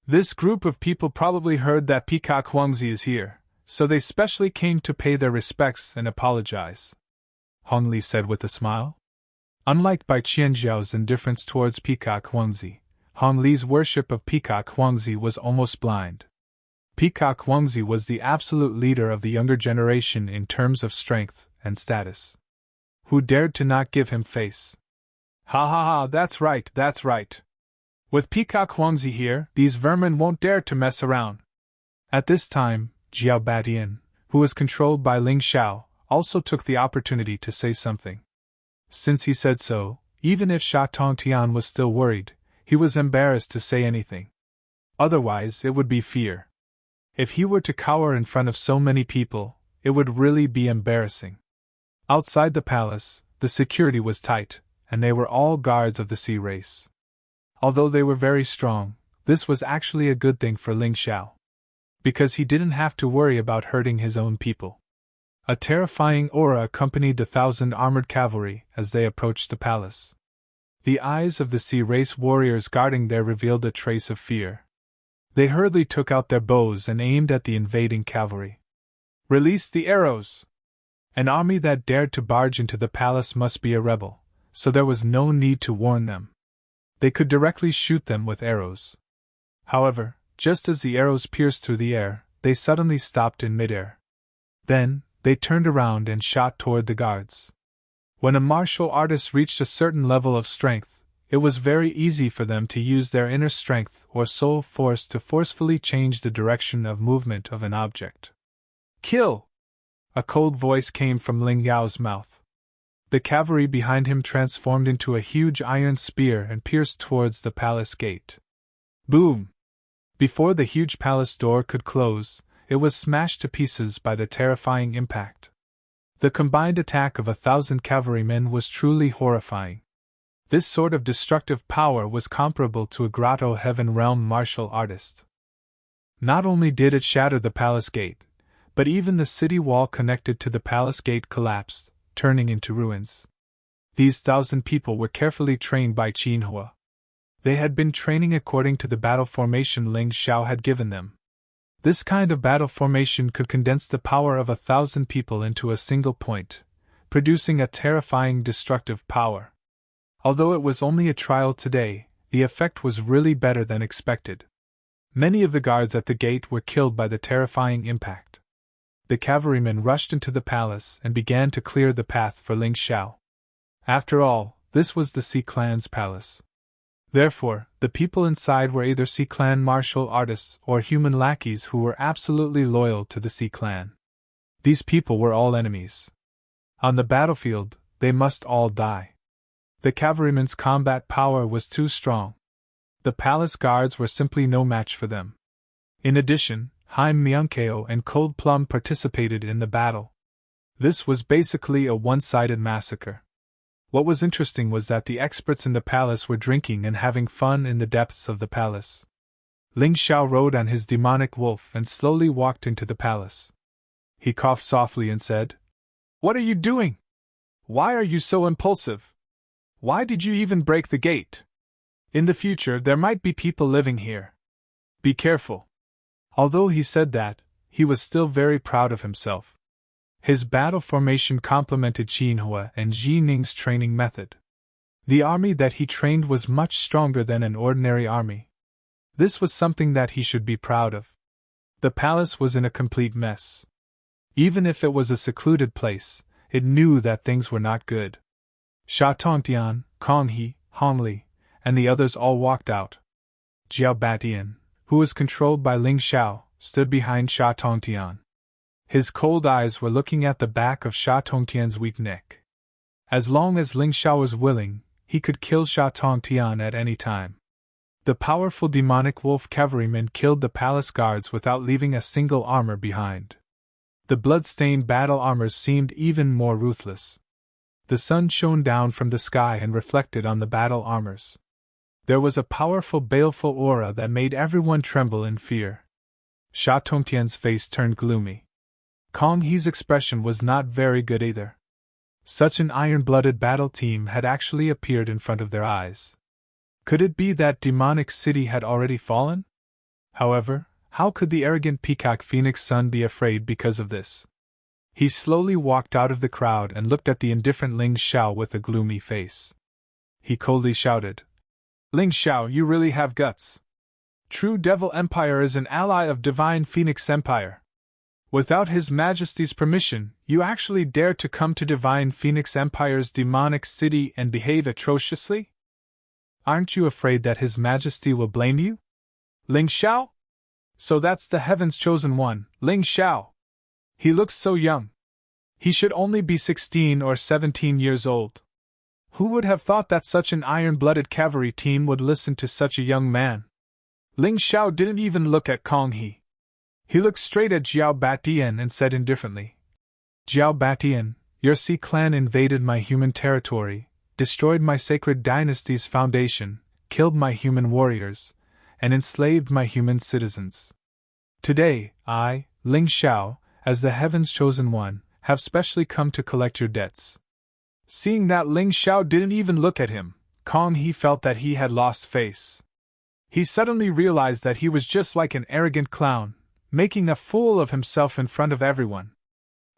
This group of people probably heard that Peacock Huangzi is here, so they specially came to pay their respects and apologize. Hong Li said with a smile. Unlike Bai Qianjiao's indifference towards Peacock Huangzi, Hong Li's worship of Peacock Huangzi was almost blind. Peacock Huangzi was the absolute leader of the younger generation in terms of strength and status. Who dared to not give him face? Ha ha ha, that's right, that's right. With Peacock Huangzi here, these vermin won't dare to mess around. At this time, Jiao Batian, who was controlled by Ling Xiao, also took the opportunity to say something. Since he said so, even if Sha Tongtian was still worried, he was embarrassed to say anything. Otherwise, it would be fear. If he were to cower in front of so many people, it would really be embarrassing. Outside the palace, the security was tight, and they were all guards of the sea race. Although they were very strong, this was actually a good thing for Ling Xiao, because he didn't have to worry about hurting his own people. A terrifying aura accompanied the 1,000 armored cavalry as they approached the palace. The eyes of the sea race warriors guarding there revealed a trace of fear. They hurriedly took out their bows and aimed at the invading cavalry. Release the arrows! An army that dared to barge into the palace must be a rebel, so there was no need to warn them. They could directly shoot them with arrows. However, just as the arrows pierced through the air, they suddenly stopped in midair. Then, they turned around and shot toward the guards. When a martial artist reached a certain level of strength, it was very easy for them to use their inner strength or soul force to forcefully change the direction of movement of an object. Kill! A cold voice came from Ling Yao's mouth. The cavalry behind him transformed into a huge iron spear and pierced towards the palace gate. Boom! Before the huge palace door could close, it was smashed to pieces by the terrifying impact. The combined attack of 1,000 cavalrymen was truly horrifying. This sort of destructive power was comparable to a Grotto Heaven Realm martial artist. Not only did it shatter the palace gate, but even the city wall connected to the palace gate collapsed, turning into ruins. These 1,000 people were carefully trained by Qin Hua. They had been training according to the battle formation Ling Xiao had given them. This kind of battle formation could condense the power of 1,000 people into a single point, producing a terrifying destructive power. Although it was only a trial today, the effect was really better than expected. Many of the guards at the gate were killed by the terrifying impact. The cavalrymen rushed into the palace and began to clear the path for Ling Xiao. After all, this was the Sea Clan's palace. Therefore, the people inside were either Sea Clan martial artists or human lackeys who were absolutely loyal to the Sea Clan. These people were all enemies. On the battlefield, they must all die. The cavalrymen's combat power was too strong. The palace guards were simply no match for them. In addition, Haim Myunkeo and Cold Plum participated in the battle. This was basically a one-sided massacre. What was interesting was that the experts in the palace were drinking and having fun in the depths of the palace. Ling Xiao rode on his demonic wolf and slowly walked into the palace. He coughed softly and said, "What are you doing? Why are you so impulsive? Why did you even break the gate? In the future, there might be people living here. Be careful." Although he said that, he was still very proud of himself. His battle formation complemented Qin Hua and Ji Ning's training method. The army that he trained was much stronger than an ordinary army. This was something that he should be proud of. The palace was in a complete mess. Even if it was a secluded place, it knew that things were not good. Sha Tongtian, Kong He, Hong Li, and the others all walked out. Jiao Batian, who was controlled by Ling Xiao, stood behind Sha Tongtian. His cold eyes were looking at the back of Sha Tongtian's weak neck. As long as Ling Xiao was willing, he could kill Sha Tongtian at any time. The powerful demonic wolf cavalrymen killed the palace guards without leaving a single armor behind. The blood-stained battle armors seemed even more ruthless. The sun shone down from the sky and reflected on the battle armors. There was a powerful baleful aura that made everyone tremble in fear. Sha Tongtian's face turned gloomy. Kong He's expression was not very good either. Such an iron-blooded battle team had actually appeared in front of their eyes. Could it be that demonic city had already fallen? However, how could the arrogant peacock Phoenix Sun be afraid because of this? He slowly walked out of the crowd and looked at the indifferent Ling Xiao with a gloomy face. He coldly shouted, "Ling Xiao, you really have guts. True Devil Empire is an ally of Divine Phoenix Empire. Without His Majesty's permission, you actually dare to come to Divine Phoenix Empire's demonic city and behave atrociously? Aren't you afraid that His Majesty will blame you? Ling Xiao? So that's the Heaven's Chosen One, Ling Xiao. He looks so young. He should only be 16 or 17 years old. Who would have thought that such an iron-blooded cavalry team would listen to such a young man?" Ling Xiao didn't even look at Kong He. He looked straight at Jiao Batian and said indifferently, "Jiao Batian, your Sea Clan invaded my human territory, destroyed my sacred dynasty's foundation, killed my human warriors, and enslaved my human citizens. Today, I, Ling Xiao, as the Heaven's Chosen One, have specially come to collect your debts." Seeing that Ling Xiao didn't even look at him, Kong He felt that he had lost face. He suddenly realized that he was just like an arrogant clown, making a fool of himself in front of everyone.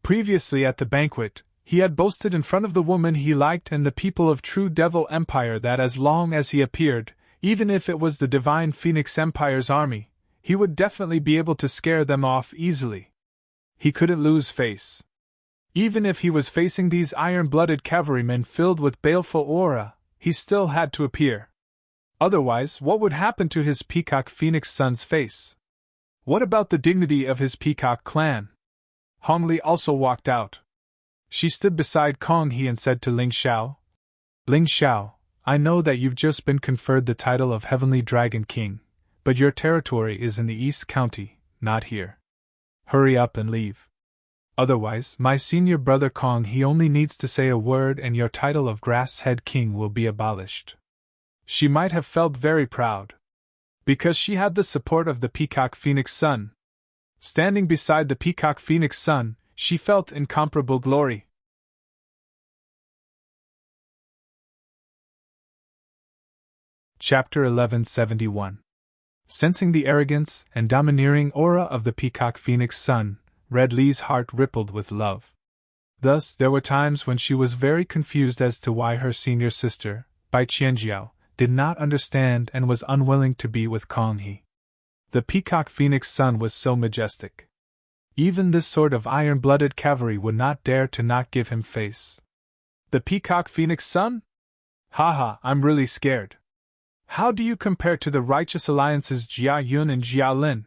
Previously at the banquet, he had boasted in front of the woman he liked and the people of True Devil Empire that as long as he appeared, even if it was the Divine Phoenix Empire's army, he would definitely be able to scare them off easily. He couldn't lose face. Even if he was facing these iron-blooded cavalrymen filled with baleful aura, he still had to appear. Otherwise, what would happen to his Peacock Phoenix son's face? What about the dignity of his Peacock clan? Hong Li also walked out. She stood beside Kong He and said to Ling Xiao, "Ling Xiao, I know that you've just been conferred the title of Heavenly Dragon King, but your territory is in the East County, not here. Hurry up and leave. Otherwise, my senior brother Kong He only needs to say a word and your title of Grass Head King will be abolished." She might have felt very proud. Because she had the support of the Peacock Phoenix Sun. Standing beside the Peacock Phoenix Sun, she felt incomparable glory. Chapter 1171. Sensing the arrogance and domineering aura of the Peacock Phoenix Sun, Red Li's heart rippled with love. Thus, there were times when she was very confused as to why her senior sister, Bai Qianjiao, did not understand and was unwilling to be with Kong He. The Peacock Phoenix Sun was so majestic. Even this sort of iron-blooded cavalry would not dare to not give him face. The Peacock Phoenix Sun? Haha, I'm really scared. How do you compare to the Righteous Alliance's Jia Yun and Jia Lin?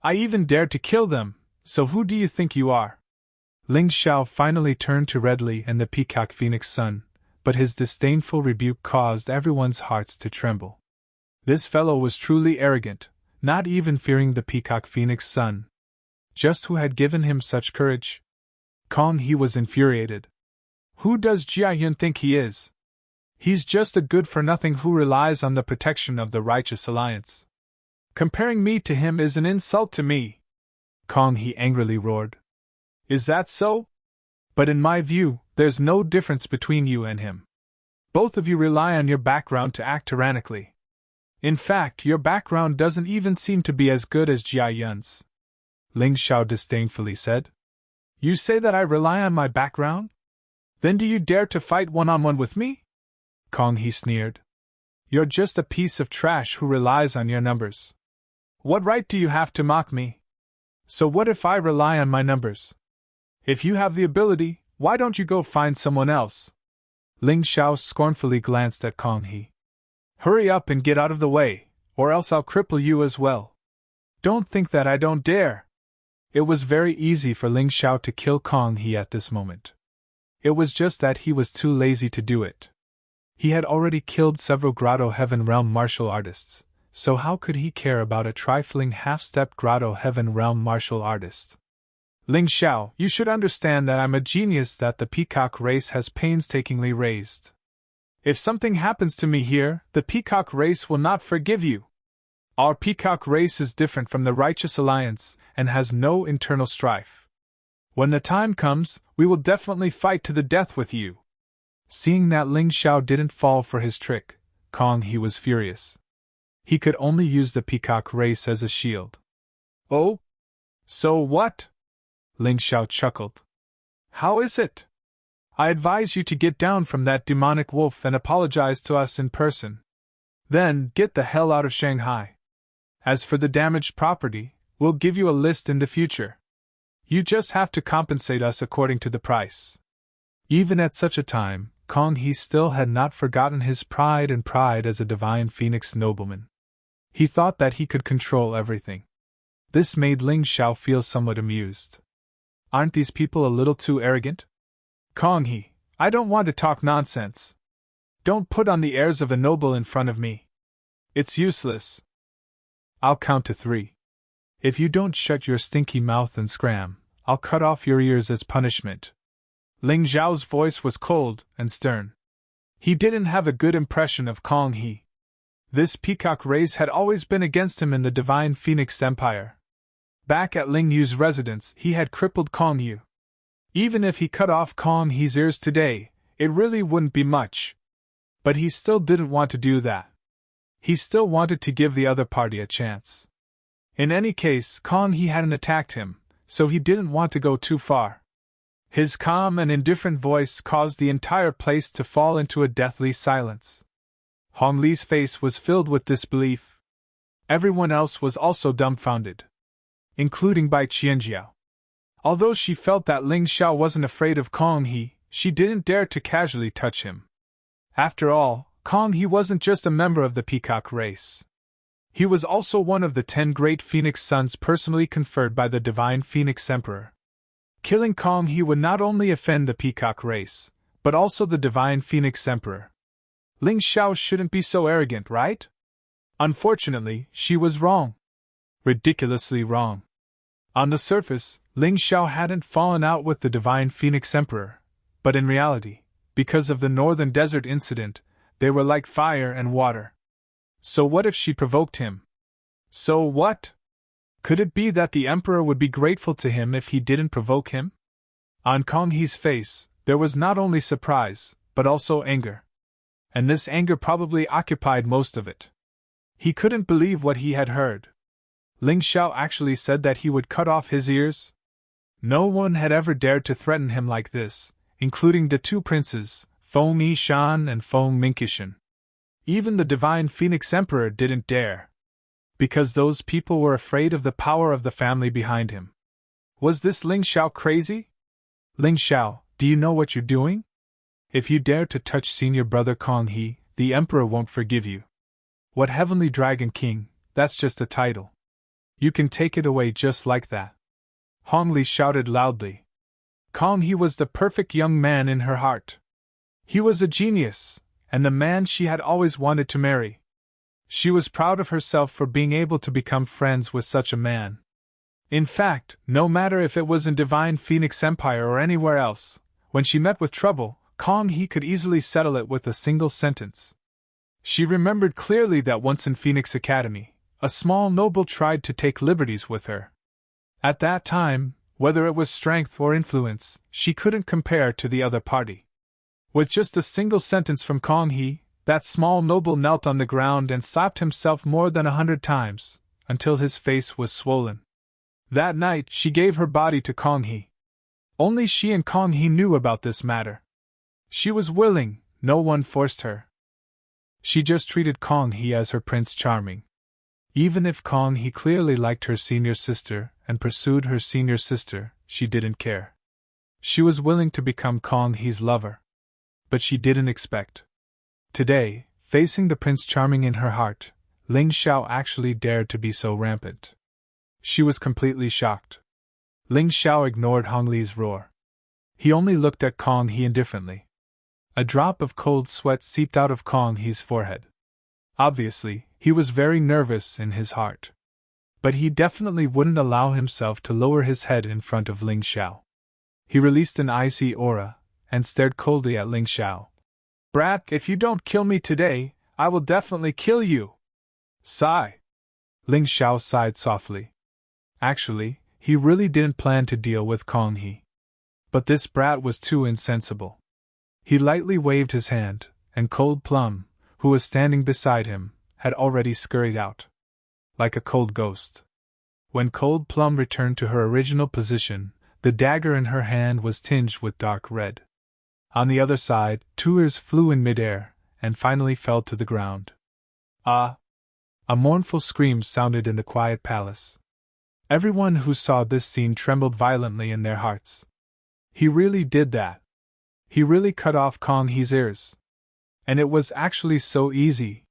I even dared to kill them, so who do you think you are? Ling Xiao finally turned to Red Li and the Peacock Phoenix Sun, but his disdainful rebuke caused everyone's hearts to tremble. This fellow was truly arrogant, not even fearing the Peacock Phoenix Sun. Just who had given him such courage? Kong He was infuriated. Who does Jia Yun think he is? He's just a good-for-nothing who relies on the protection of the Righteous Alliance. Comparing me to him is an insult to me. Kong He angrily roared. Is that so? But in my view, there's no difference between you and him. Both of you rely on your background to act tyrannically. In fact, your background doesn't even seem to be as good as Jia Yun's. Ling Xiao disdainfully said. You say that I rely on my background? Then do you dare to fight one-on-one with me? Kong He sneered. You're just a piece of trash who relies on your numbers. What right do you have to mock me? So what if I rely on my numbers? If you have the ability, why don't you go find someone else? Ling Xiao scornfully glanced at Kong He. Hurry up and get out of the way, or else I'll cripple you as well. Don't think that I don't dare. It was very easy for Ling Xiao to kill Kong He at this moment. It was just that he was too lazy to do it. He had already killed several Grotto Heaven Realm martial artists, so how could he care about a trifling half-stepped Grotto Heaven Realm martial artist? Ling Xiao, you should understand that I'm a genius that the Peacock race has painstakingly raised. If something happens to me here, the Peacock race will not forgive you. Our Peacock race is different from the Righteous Alliance, and has no internal strife. When the time comes, we will definitely fight to the death with you. Seeing that Ling Xiao didn't fall for his trick, Kong He was furious. He could only use the Peacock race as a shield. Oh? So what? Ling Xiao chuckled. How is it? I advise you to get down from that demonic wolf and apologize to us in person. Then, get the hell out of Shanghai. As for the damaged property, we'll give you a list in the future. You just have to compensate us according to the price. Even at such a time, Kong He still had not forgotten his pride as a divine phoenix nobleman. He thought that he could control everything. This made Ling Xiao feel somewhat amused. Aren't these people a little too arrogant? Kong He, I don't want to talk nonsense. Don't put on the airs of a noble in front of me. It's useless. I'll count to 3. If you don't shut your stinky mouth and scram, I'll cut off your ears as punishment. Ling Xiao's voice was cold and stern. He didn't have a good impression of Kong He. This Peacock race had always been against him in the Divine Phoenix Empire. Back at Ling Yu's residence, he had crippled Kong Yu. Even if he cut off Kong He's ears today, it really wouldn't be much. But he still didn't want to do that. He still wanted to give the other party a chance. In any case, Kong He hadn't attacked him, so he didn't want to go too far. His calm and indifferent voice caused the entire place to fall into a deathly silence. Hong Li's face was filled with disbelief. Everyone else was also dumbfounded, including Bai Qianjiao. Although she felt that Ling Xiao wasn't afraid of Kong He, she didn't dare to casually touch him. After all, Kong He wasn't just a member of the peacock race. He was also one of the 10 great phoenix sons personally conferred by the divine phoenix emperor. Killing Kong He would not only offend the peacock race, but also the divine phoenix emperor. Ling Xiao shouldn't be so arrogant, right? Unfortunately, she was wrong. Ridiculously wrong. On the surface, Ling Xiao hadn't fallen out with the divine phoenix emperor, but in reality, because of the northern desert incident, they were like fire and water. So what if she provoked him? So what? Could it be that the emperor would be grateful to him if he didn't provoke him? On Kong He's face, there was not only surprise, but also anger. And this anger probably occupied most of it. He couldn't believe what he had heard. Ling Xiao actually said that he would cut off his ears? No one had ever dared to threaten him like this, including the 2 princes, Feng Yishan and Feng Minkishan. Even the divine phoenix emperor didn't dare. Because those people were afraid of the power of the family behind him. Was this Ling Xiao crazy? Ling Xiao, do you know what you're doing? If you dare to touch senior brother Kong He, the emperor won't forgive you. What Heavenly Dragon King, that's just a title. You can take it away just like that. Hong Li shouted loudly. Kong He was the perfect young man in her heart. He was a genius, and the man she had always wanted to marry. She was proud of herself for being able to become friends with such a man. In fact, no matter if it was in Divine Phoenix Empire or anywhere else, when she met with trouble, Kong He could easily settle it with a single sentence. She remembered clearly that once in Phoenix Academy, a small noble tried to take liberties with her. At that time, whether it was strength or influence, she couldn't compare to the other party. With just a single sentence from Kong He, that small noble knelt on the ground and slapped himself more than 100 times, until his face was swollen. That night she gave her body to Kong He. Only she and Kong He knew about this matter. She was willing, no one forced her. She just treated Kong He as her Prince Charming. Even if Kong He clearly liked her senior sister and pursued her senior sister, she didn't care. She was willing to become Kong He's lover. But she didn't expect. Today, facing the Prince Charming in her heart, Ling Xiao actually dared to be so rampant. She was completely shocked. Ling Xiao ignored Hong Li's roar. He only looked at Kong He indifferently. A drop of cold sweat seeped out of Kong He's forehead. Obviously, he was very nervous in his heart. But he definitely wouldn't allow himself to lower his head in front of Ling Xiao. He released an icy aura and stared coldly at Ling Xiao. Brat, if you don't kill me today, I will definitely kill you. Sigh. Ling Xiao sighed softly. Actually, he really didn't plan to deal with Kong He. But this brat was too insensible. He lightly waved his hand, and Cold Plum, who was standing beside him, had already scurried out. Like a cold ghost. When Cold Plum returned to her original position, the dagger in her hand was tinged with dark red. On the other side, 2 ears flew in midair, and finally fell to the ground. Ah! A mournful scream sounded in the quiet palace. Everyone who saw this scene trembled violently in their hearts. He really did that. He really cut off Kong He's ears. And it was actually so easy.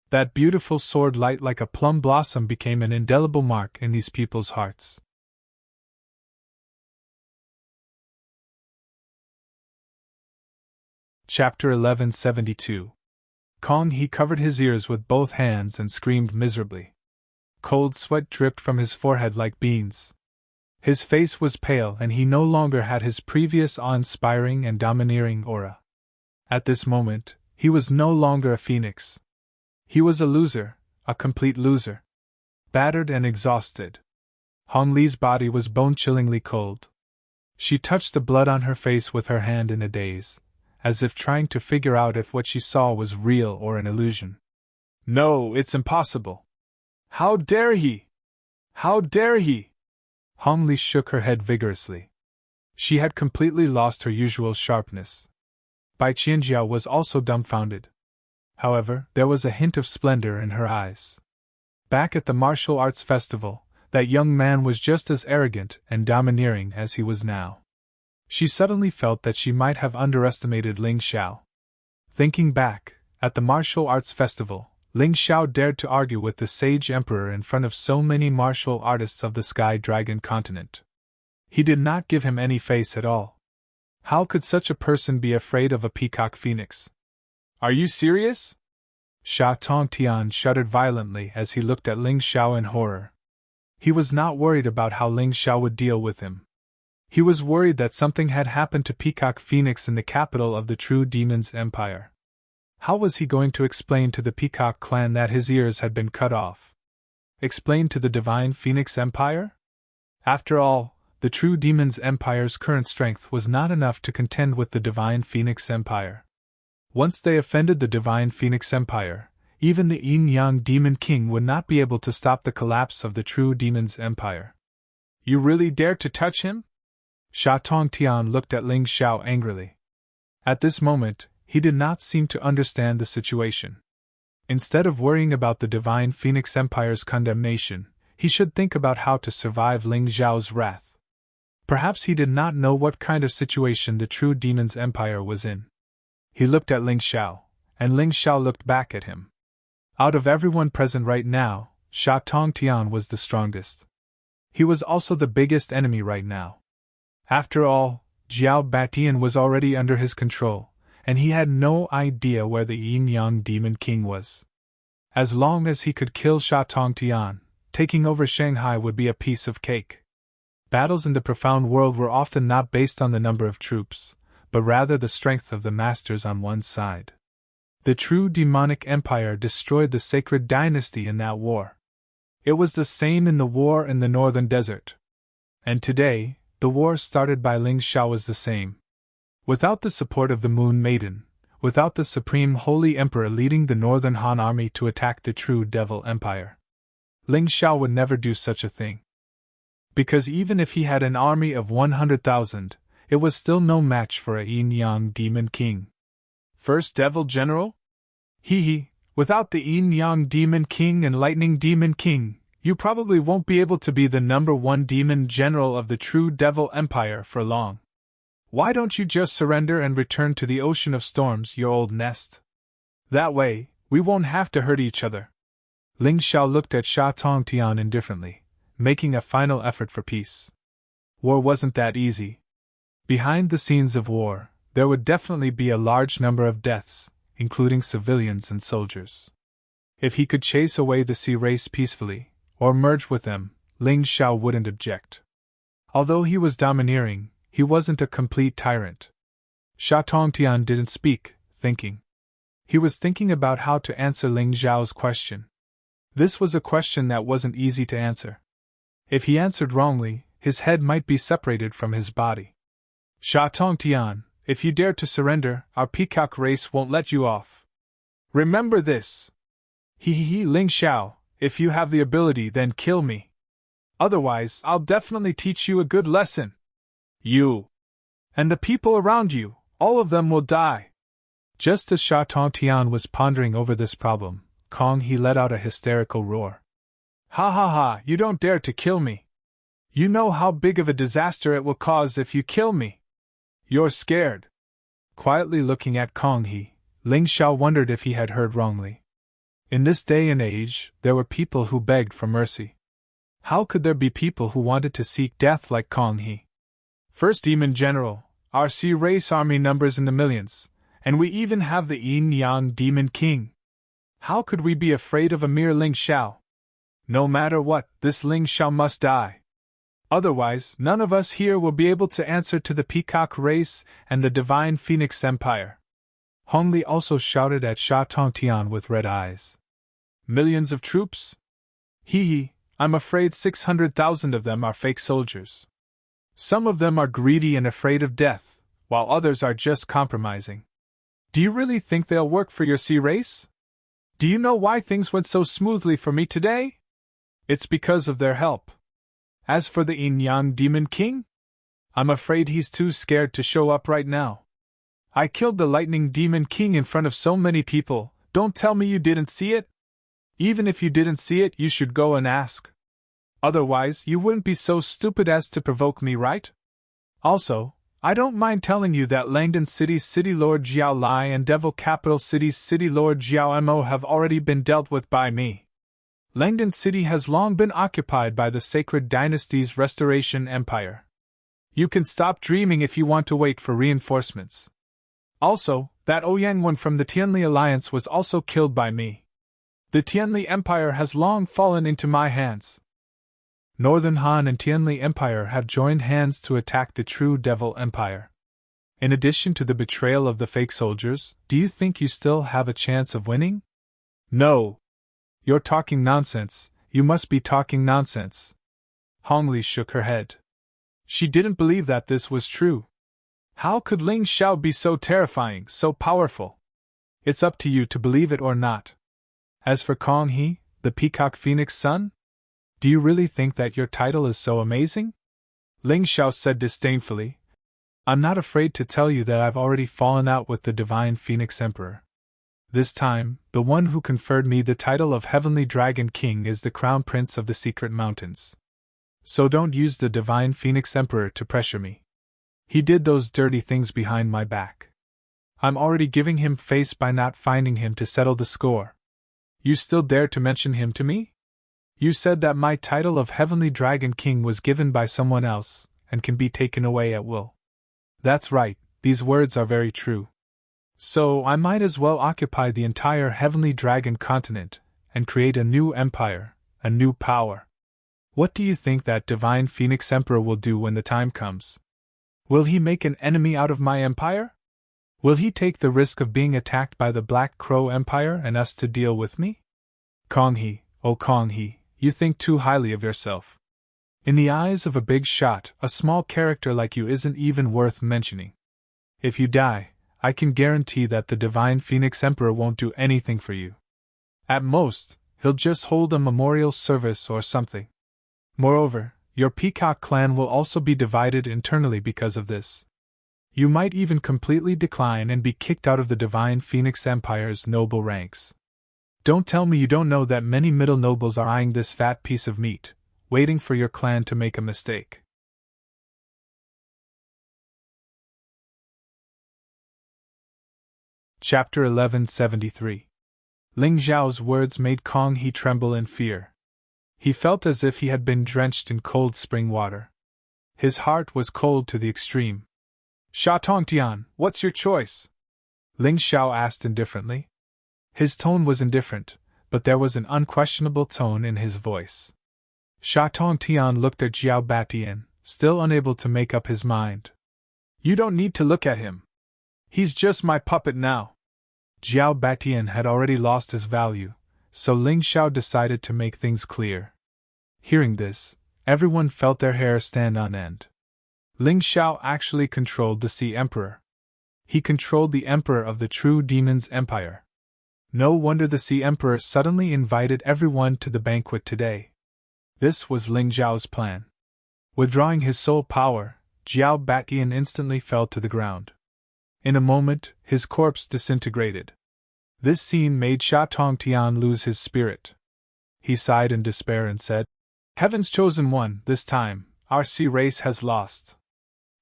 That beautiful sword light like a plum blossom became an indelible mark in these people's hearts. Chapter 1172. Kong He covered his ears with both hands and screamed miserably. Cold sweat dripped from his forehead like beans. His face was pale and he no longer had his previous awe-inspiring and domineering aura. At this moment, he was no longer a phoenix. He was a loser, a complete loser. Battered and exhausted. Hong Li's body was bone-chillingly cold. She touched the blood on her face with her hand in a daze, as if trying to figure out if what she saw was real or an illusion. No, it's impossible. How dare he? How dare he? Hong Li shook her head vigorously. She had completely lost her usual sharpness. Bai Qianjiao was also dumbfounded. However, there was a hint of splendor in her eyes. Back at the martial arts festival, that young man was just as arrogant and domineering as he was now. She suddenly felt that she might have underestimated Ling Xiao. Thinking back, at the martial arts festival, Ling Xiao dared to argue with the sage emperor in front of so many martial artists of the Sky Dragon continent. He did not give him any face at all. How could such a person be afraid of a peacock phoenix? Are you serious? Sha Tongtian shuddered violently as he looked at Ling Xiao in horror. He was not worried about how Ling Xiao would deal with him. He was worried that something had happened to Peacock Phoenix in the capital of the True Demon's Empire. How was he going to explain to the Peacock clan that his ears had been cut off? Explain to the Divine Phoenix Empire? After all, the True Demon's Empire's current strength was not enough to contend with the Divine Phoenix Empire. Once they offended the Divine Phoenix Empire, even the Yin-Yang Demon King would not be able to stop the collapse of the True Demon's Empire. You really dare to touch him? Sha Tongtian looked at Ling Xiao angrily. At this moment, he did not seem to understand the situation. Instead of worrying about the Divine Phoenix Empire's condemnation, he should think about how to survive Ling Xiao's wrath. Perhaps he did not know what kind of situation the True Demon's Empire was in. He looked at Ling Xiao, and Ling Xiao looked back at him. Out of everyone present right now, Sha Tongtian was the strongest. He was also the biggest enemy right now. After all, Jiao Batian was already under his control, and he had no idea where the Yin-Yang Demon King was. As long as he could kill Sha Tongtian, taking over Shanghai would be a piece of cake. Battles in the profound world were often not based on the number of troops, but rather the strength of the masters on one side. The True Demonic Empire destroyed the sacred dynasty in that war. It was the same in the war in the Northern Desert. And today, the war started by Ling Xiao was the same. Without the support of the Moon Maiden, without the Supreme Holy Emperor leading the Northern Han Army to attack the True Devil Empire, Ling Xiao would never do such a thing. Because even if he had an army of 100,000, it was still no match for a Yin-Yang Demon King. First Devil General? Without the Yin-Yang Demon King and Lightning Demon King, you probably won't be able to be the #1 Demon General of the True Devil Empire for long. Why don't you just surrender and return to the Ocean of Storms, your old nest? That way, we won't have to hurt each other. Ling Xiao looked at Sha Tongtian indifferently, making a final effort for peace. War wasn't that easy. Behind the scenes of war, there would definitely be a large number of deaths, including civilians and soldiers. If he could chase away the sea race peacefully, or merge with them, Ling Xiao wouldn't object. Although he was domineering, he wasn't a complete tyrant. Sha Tongtian didn't speak, thinking. He was thinking about how to answer Ling Xiao's question. This was a question that wasn't easy to answer. If he answered wrongly, his head might be separated from his body. Sha Tongtian, if you dare to surrender, our peacock race won't let you off. Remember this. Ling Xiao, if you have the ability, then kill me. Otherwise, I'll definitely teach you a good lesson. You and the people around you, all of them will die. Just as Sha Tongtian was pondering over this problem, Kong He let out a hysterical roar. Ha ha ha, you don't dare to kill me. You know how big of a disaster it will cause if you kill me. You're scared. Quietly looking at Kong He, Ling Xiao wondered if he had heard wrongly. In this day and age, there were people who begged for mercy. How could there be people who wanted to seek death like Kong He? First Demon General, our sea race army numbers in the millions, and we even have the Yin-Yang Demon King. How could we be afraid of a mere Ling Xiao? No matter what, this Ling Xiao must die. Otherwise, none of us here will be able to answer to the Peacock race and the Divine Phoenix Empire. Hong Li also shouted at Sha Tongtian with red eyes. Millions of troops? I'm afraid 600,000 of them are fake soldiers. Some of them are greedy and afraid of death, while others are just compromising. Do you really think they'll work for your sea race? Do you know why things went so smoothly for me today? It's because of their help. As for the Yin-Yang Demon King? I'm afraid he's too scared to show up right now. I killed the Lightning Demon King in front of so many people, don't tell me you didn't see it? Even if you didn't see it, you should go and ask. Otherwise, you wouldn't be so stupid as to provoke me, right? Also, I don't mind telling you that Langdon City's City Lord Jiao Lai and Devil Capital City's City Lord Jiao Mo have already been dealt with by me. Langdon City has long been occupied by the Sacred Dynasty's Restoration Empire. You can stop dreaming if you want to wait for reinforcements. Also, that Ouyang one from the Tianli Alliance was also killed by me. The Tianli Empire has long fallen into my hands. Northern Han and Tianli Empire have joined hands to attack the True Devil Empire. In addition to the betrayal of the fake soldiers, do you think you still have a chance of winning? No. You're talking nonsense, you must be talking nonsense. Hongli shook her head. She didn't believe that this was true. How could Ling Xiao be so terrifying, so powerful? It's up to you to believe it or not. As for Kong He, the Peacock Phoenix son? Do you really think that your title is so amazing? Ling Xiao said disdainfully. I'm not afraid to tell you that I've already fallen out with the Divine Phoenix Emperor. This time, the one who conferred me the title of Heavenly Dragon King is the Crown Prince of the Secret Mountains. So don't use the Divine Phoenix Emperor to pressure me. He did those dirty things behind my back. I'm already giving him face by not finding him to settle the score. You still dare to mention him to me? You said that my title of Heavenly Dragon King was given by someone else, and can be taken away at will. That's right, these words are very true. So I might as well occupy the entire Heavenly Dragon continent, and create a new empire, a new power. What do you think that Divine Phoenix Emperor will do when the time comes? Will he make an enemy out of my empire? Will he take the risk of being attacked by the Black Crow Empire and us to deal with me? Kong He, oh Kong He, you think too highly of yourself. In the eyes of a big shot, a small character like you isn't even worth mentioning. If you die, I can guarantee that the Divine Phoenix Emperor won't do anything for you. At most, he'll just hold a memorial service or something. Moreover, your Peacock clan will also be divided internally because of this. You might even completely decline and be kicked out of the Divine Phoenix Empire's noble ranks. Don't tell me you don't know that many middle nobles are eyeing this fat piece of meat, waiting for your clan to make a mistake. Chapter 1173. Ling Zhao's words made Kong He tremble in fear. He felt as if he had been drenched in cold spring water. His heart was cold to the extreme. Sha Tongtian, what's your choice? Ling Xiao asked indifferently. His tone was indifferent, but there was an unquestionable tone in his voice. Sha Tongtian looked at Jiao Batian, still unable to make up his mind. You don't need to look at him. He's just my puppet now. Jiao Batian had already lost his value, so Ling Xiao decided to make things clear. Hearing this, everyone felt their hair stand on end. Ling Xiao actually controlled the Sea Emperor. He controlled the Emperor of the True Demon's Empire. No wonder the Sea Emperor suddenly invited everyone to the banquet today. This was Ling Zhao's plan. Withdrawing his soul power, Jiao Batian instantly fell to the ground. In a moment, his corpse disintegrated. This scene made Sha Tongtian lose his spirit. He sighed in despair and said, Heaven's chosen one, this time, our sea race has lost.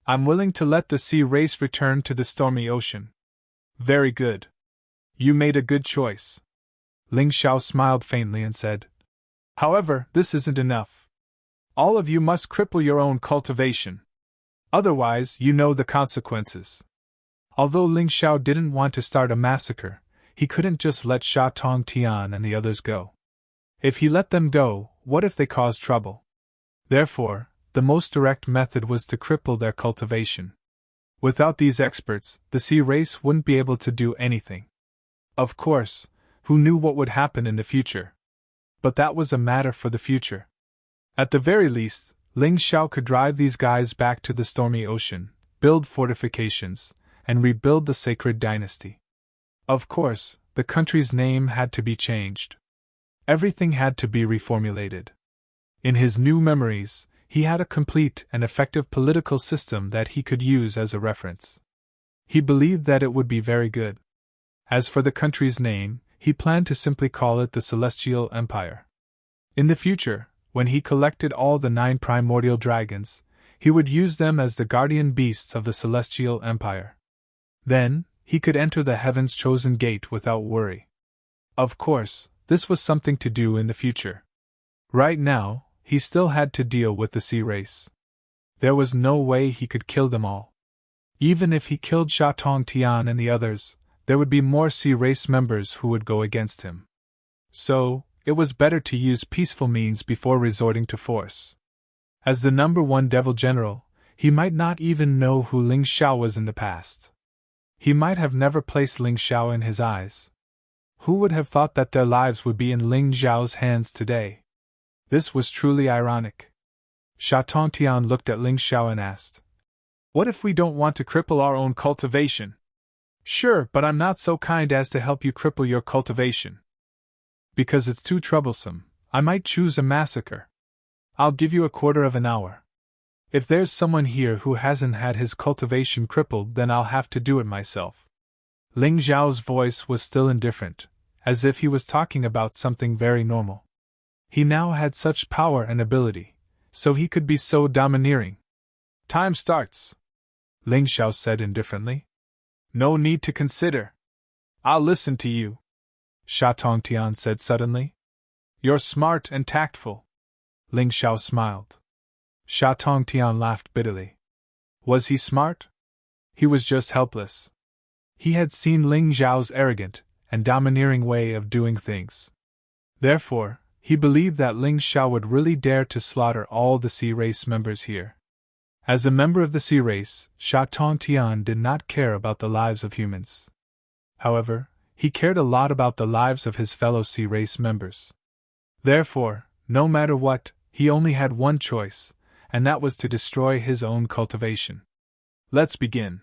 I'm willing to let the sea race return to the stormy ocean. Very good. You made a good choice. Ling Xiao smiled faintly and said, However, this isn't enough. All of you must cripple your own cultivation. Otherwise, you know the consequences. Although Ling Xiao didn't want to start a massacre, he couldn't just let Sha Tongtian and the others go. If he let them go, what if they caused trouble? Therefore, the most direct method was to cripple their cultivation. Without these experts, the sea race wouldn't be able to do anything. Of course, who knew what would happen in the future? But that was a matter for the future. At the very least, Ling Xiao could drive these guys back to the stormy ocean, build fortifications, and rebuild the sacred dynasty. Of course, the country's name had to be changed. Everything had to be reformulated. In his new memories, he had a complete and effective political system that he could use as a reference. He believed that it would be very good. As for the country's name, he planned to simply call it the Celestial Empire. In the future, when he collected all the 9 primordial dragons, he would use them as the guardian beasts of the Celestial Empire. Then, he could enter the Heaven's Chosen Gate without worry. Of course, this was something to do in the future. Right now, he still had to deal with the sea race. There was no way he could kill them all. Even if he killed Sha Tong Tian and the others, there would be more sea race members who would go against him. So, it was better to use peaceful means before resorting to force. As the #1 devil general, he might not even know who Ling Xiao was in the past. He might have never placed Ling Xiao in his eyes. Who would have thought that their lives would be in Ling Xiao's hands today? This was truly ironic. Sha Tongtian looked at Ling Xiao and asked, "What if we don't want to cripple our own cultivation?" "Sure, but I'm not so kind as to help you cripple your cultivation. Because it's too troublesome, I might choose a massacre. I'll give you a quarter of an hour. If there's someone here who hasn't had his cultivation crippled, then I'll have to do it myself." Ling Xiao's voice was still indifferent, as if he was talking about something very normal. He now had such power and ability, so he could be so domineering. "Time starts," Ling Xiao said indifferently. "No need to consider. I'll listen to you," Sha Tongtian said suddenly. "You're smart and tactful." Ling Xiao smiled. Sha Tongtian laughed bitterly. Was he smart? He was just helpless. He had seen Ling Xiao's arrogant and domineering way of doing things. Therefore, he believed that Ling Xiao would really dare to slaughter all the sea race members here. As a member of the sea race, Sha Tongtian did not care about the lives of humans. However, he cared a lot about the lives of his fellow sea race members. Therefore, no matter what, he only had one choice, and that was to destroy his own cultivation. "Let's begin.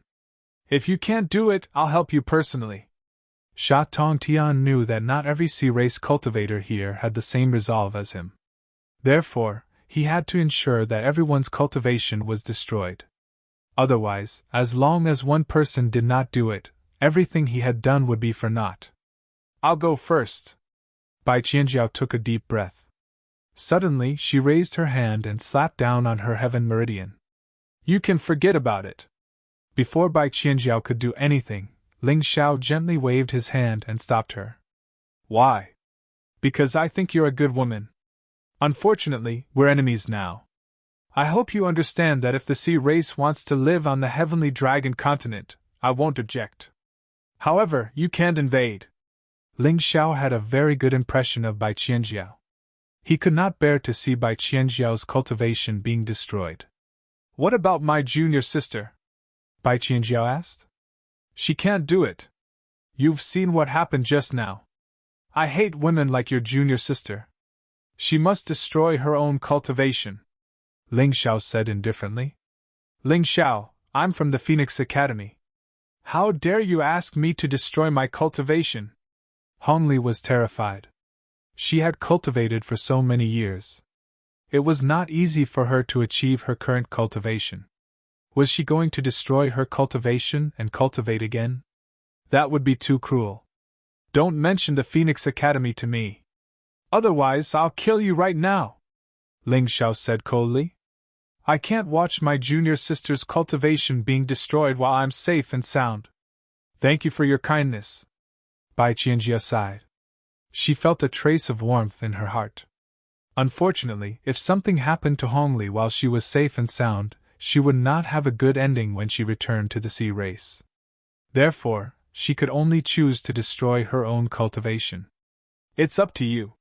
If you can't do it, I'll help you personally." Sha Tongtian knew that not every sea race cultivator here had the same resolve as him. Therefore, he had to ensure that everyone's cultivation was destroyed. Otherwise, as long as one person did not do it, everything he had done would be for naught. "I'll go first." Bai Qianjiao took a deep breath. Suddenly, she raised her hand and slapped down on her heaven meridian. "You can forget about it." Before Bai Qianjiao could do anything, Ling Xiao gently waved his hand and stopped her. "Why?" "Because I think you're a good woman. Unfortunately, we're enemies now. I hope you understand that if the sea race wants to live on the heavenly dragon continent, I won't object. However, you can't invade." Ling Xiao had a very good impression of Bai Qianjiao. He could not bear to see Bai Qianjiao's cultivation being destroyed. "What about my junior sister?" Bai Qianjiao asked. "She can't do it. You've seen what happened just now. I hate women like your junior sister. She must destroy her own cultivation," Ling Xiao said indifferently. "Ling Xiao, I'm from the Phoenix Academy. How dare you ask me to destroy my cultivation?" Hongli was terrified. She had cultivated for so many years. It was not easy for her to achieve her current cultivation. Was she going to destroy her cultivation and cultivate again? That would be too cruel. "Don't mention the Phoenix Academy to me. Otherwise, I'll kill you right now," Ling Xiao said coldly. "I can't watch my junior sister's cultivation being destroyed while I'm safe and sound." "Thank you for your kindness," Bai Qianjia sighed. She felt a trace of warmth in her heart. Unfortunately, if something happened to Hongli while she was safe and sound, she would not have a good ending when she returned to the sea race. Therefore, she could only choose to destroy her own cultivation. "It's up to you."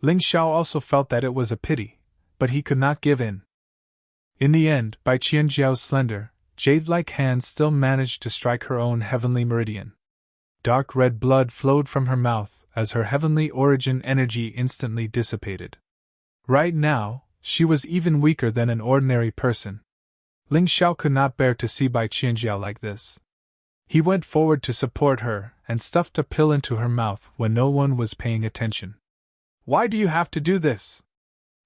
Ling Xiao also felt that it was a pity, but he could not give in. In the end, Bai Qianjiao's slender, jade-like hand still managed to strike her own heavenly meridian. Dark red blood flowed from her mouth as her heavenly origin energy instantly dissipated. Right now, she was even weaker than an ordinary person. Ling Xiao could not bear to see Bai Qianjiao like this. He went forward to support her and stuffed a pill into her mouth when no one was paying attention. "Why do you have to do this?"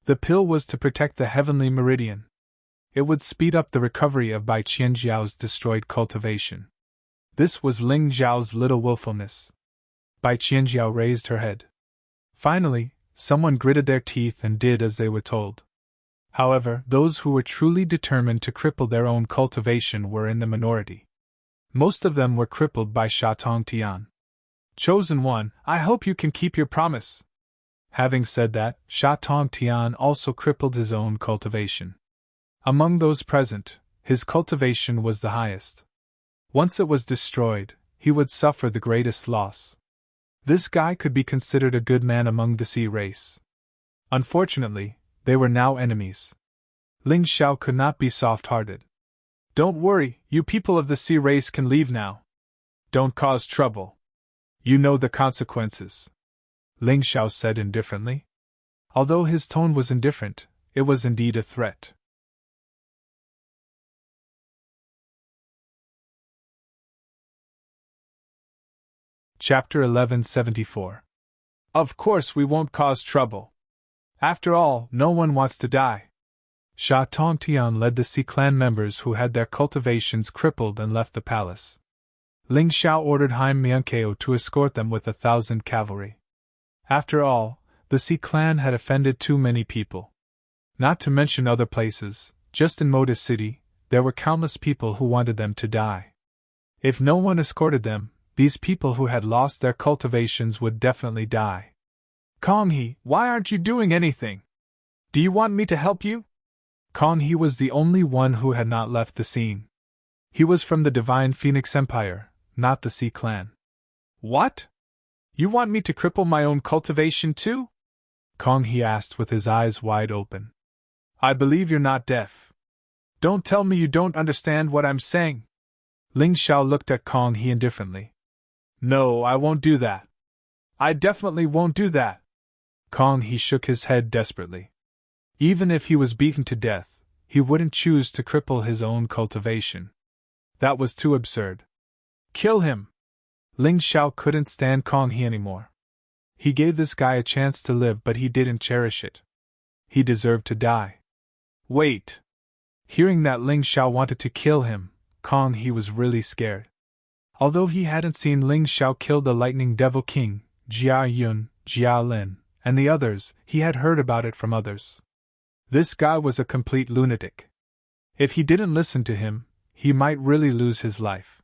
The pill was to protect the heavenly meridian. It would speed up the recovery of Bai Qianjiao's destroyed cultivation. This was Ling Zhao's little willfulness. Bai Qianjiao raised her head. Finally, someone gritted their teeth and did as they were told. However, those who were truly determined to cripple their own cultivation were in the minority. Most of them were crippled by Sha Tongtian. Chosen one, I hope you can keep your promise. Having said that, Sha Tongtian also crippled his own cultivation. Among those present, his cultivation was the highest. Once it was destroyed, he would suffer the greatest loss. This guy could be considered a good man among the sea race. Unfortunately, they were now enemies. Ling Xiao could not be soft-hearted. Don't worry, you people of the sea race can leave now. Don't cause trouble. You know the consequences. Ling Xiao said indifferently. Although his tone was indifferent, it was indeed a threat. Chapter 1174. Of course we won't cause trouble. After all, no one wants to die. Sha Tongtian led the Sea clan members who had their cultivations crippled and left the palace. Ling Xiao ordered Haim Miankeo to escort them with 1,000 cavalry. After all, the Sea clan had offended too many people. Not to mention other places, just in Modus City, there were countless people who wanted them to die. If no one escorted them, these people who had lost their cultivations would definitely die. Kong He, why aren't you doing anything? Do you want me to help you? Kong He was the only one who had not left the scene. He was from the Divine Phoenix Empire, not the Sea clan. What? You want me to cripple my own cultivation too? Kong He asked with his eyes wide open. I believe you're not deaf. Don't tell me you don't understand what I'm saying. Ling Xiao looked at Kong He indifferently. No, I won't do that. I definitely won't do that. Kong He shook his head desperately. Even if he was beaten to death, he wouldn't choose to cripple his own cultivation. That was too absurd. Kill him! Ling Xiao couldn't stand Kong He anymore. He gave this guy a chance to live, but he didn't cherish it. He deserved to die. Wait! Hearing that Ling Xiao wanted to kill him, Kong He was really scared. Although he hadn't seen Ling Xiao kill the Lightning Devil King, Jia Yun, Jia Lin, and the others, he had heard about it from others. This guy was a complete lunatic. If he didn't listen to him, he might really lose his life.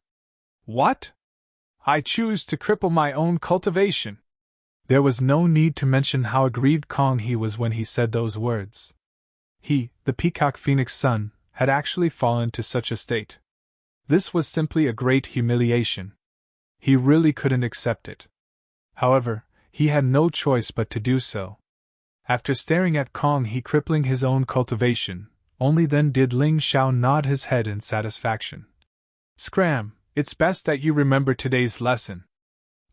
What? I choose to cripple my own cultivation. There was no need to mention how aggrieved Kong He was when he said those words. He, the Peacock Phoenix son, had actually fallen to such a state. This was simply a great humiliation. He really couldn't accept it. However, he had no choice but to do so. After staring at Kong He crippling his own cultivation, only then did Ling Xiao nod his head in satisfaction. Scram, it's best that you remember today's lesson.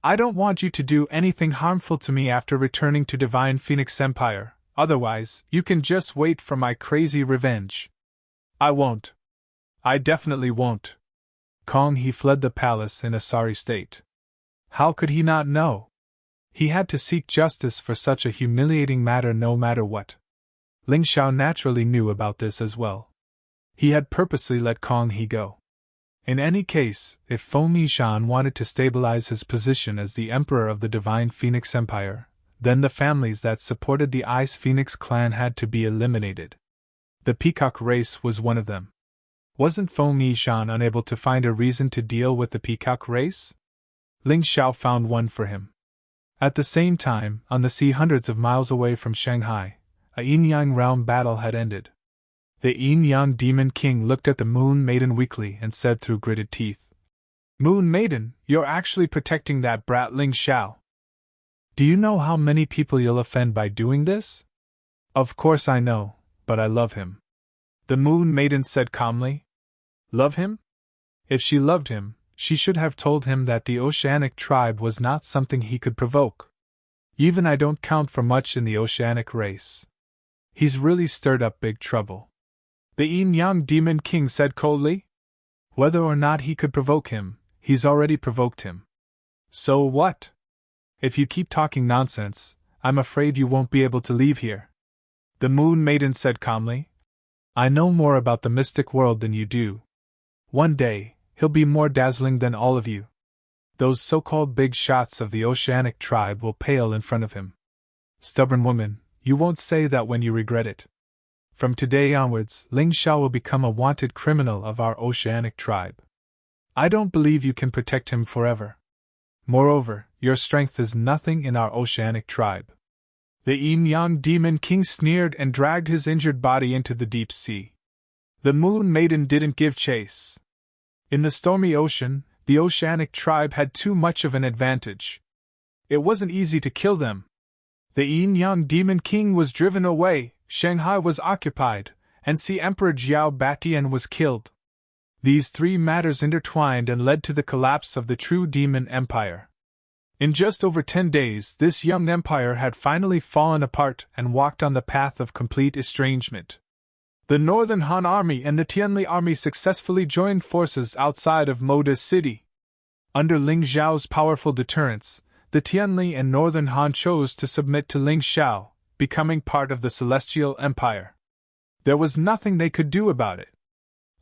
I don't want you to do anything harmful to me after returning to Divine Phoenix Empire, otherwise, you can just wait for my crazy revenge. I won't. I definitely won't. Kong He fled the palace in a sorry state. How could he not know? He had to seek justice for such a humiliating matter no matter what. Ling Xiao naturally knew about this as well. He had purposely let Kong He go. In any case, if Feng Yishan wanted to stabilize his position as the Emperor of the Divine Phoenix Empire, then the families that supported the Ice Phoenix clan had to be eliminated. The Peacock race was one of them. Wasn't Feng Yishan unable to find a reason to deal with the Peacock race? Ling Xiao found one for him. At the same time, on the sea hundreds of miles away from Shanghai, a yin-yang realm battle had ended. The yin-yang demon king looked at the Moon Maiden weakly and said through gritted teeth, Moon Maiden, you're actually protecting that brat Ling Xiao. Do you know how many people you'll offend by doing this? Of course I know, but I love him. The Moon Maiden said calmly. Love him? If she loved him, she should have told him that the Oceanic tribe was not something he could provoke. Even I don't count for much in the Oceanic race. He's really stirred up big trouble. The yin-yang demon king said coldly. Whether or not he could provoke him, he's already provoked him. So what? If you keep talking nonsense, I'm afraid you won't be able to leave here. The Moon Maiden said calmly. I know more about the mystic world than you do. One day, he'll be more dazzling than all of you. Those so-called big shots of the oceanic tribe will pale in front of him. Stubborn woman, you won't say that when you regret it. From today onwards, Ling Xiao will become a wanted criminal of our oceanic tribe. I don't believe you can protect him forever. Moreover, your strength is nothing in our oceanic tribe. The Yin-Yang Demon King sneered and dragged his injured body into the deep sea. The Moon Maiden didn't give chase. In the stormy ocean, the oceanic tribe had too much of an advantage. It wasn't easy to kill them. The Yin-Yang Demon King was driven away, Shanghai was occupied, and Sea Emperor Jiao Batian was killed. These three matters intertwined and led to the collapse of the true demon empire. In just over 10 days, this young empire had finally fallen apart and walked on the path of complete estrangement. The Northern Han Army and the Tianli Army successfully joined forces outside of Moda City. Under Ling Xiao's powerful deterrence, the Tianli and Northern Han chose to submit to Ling Xiao, becoming part of the Celestial Empire. There was nothing they could do about it.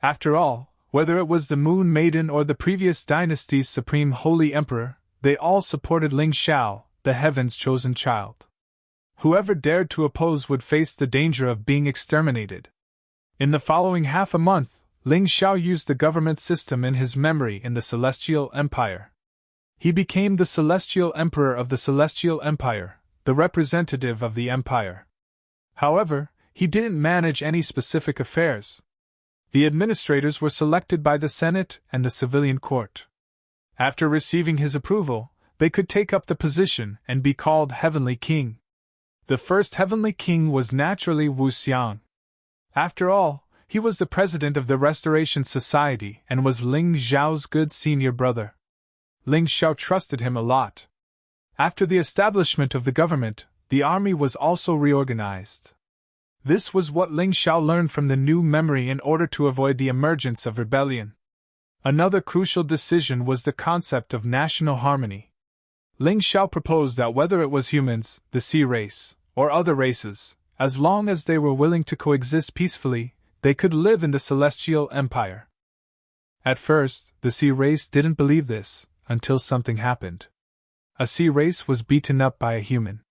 After all, whether it was the Moon Maiden or the previous dynasty's supreme holy emperor, they all supported Ling Xiao, the heaven's chosen child. Whoever dared to oppose would face the danger of being exterminated. In the following half a month, Ling Xiao used the government system in his memory in the Celestial Empire. He became the Celestial Emperor of the Celestial Empire, the representative of the empire. However, he didn't manage any specific affairs. The administrators were selected by the Senate and the civilian court. After receiving his approval, they could take up the position and be called Heavenly King. The first Heavenly King was naturally Wu Xiang. After all, he was the president of the Restoration Society and was Ling Xiao's good senior brother. Ling Xiao trusted him a lot. After the establishment of the government, the army was also reorganized. This was what Ling Xiao learned from the new memory in order to avoid the emergence of rebellion. Another crucial decision was the concept of national harmony. Ling Xiao proposed that whether it was humans, the sea race, or other races, as long as they were willing to coexist peacefully, they could live in the Celestial Empire. At first, the sea race didn't believe this, until something happened. A sea race was beaten up by a human.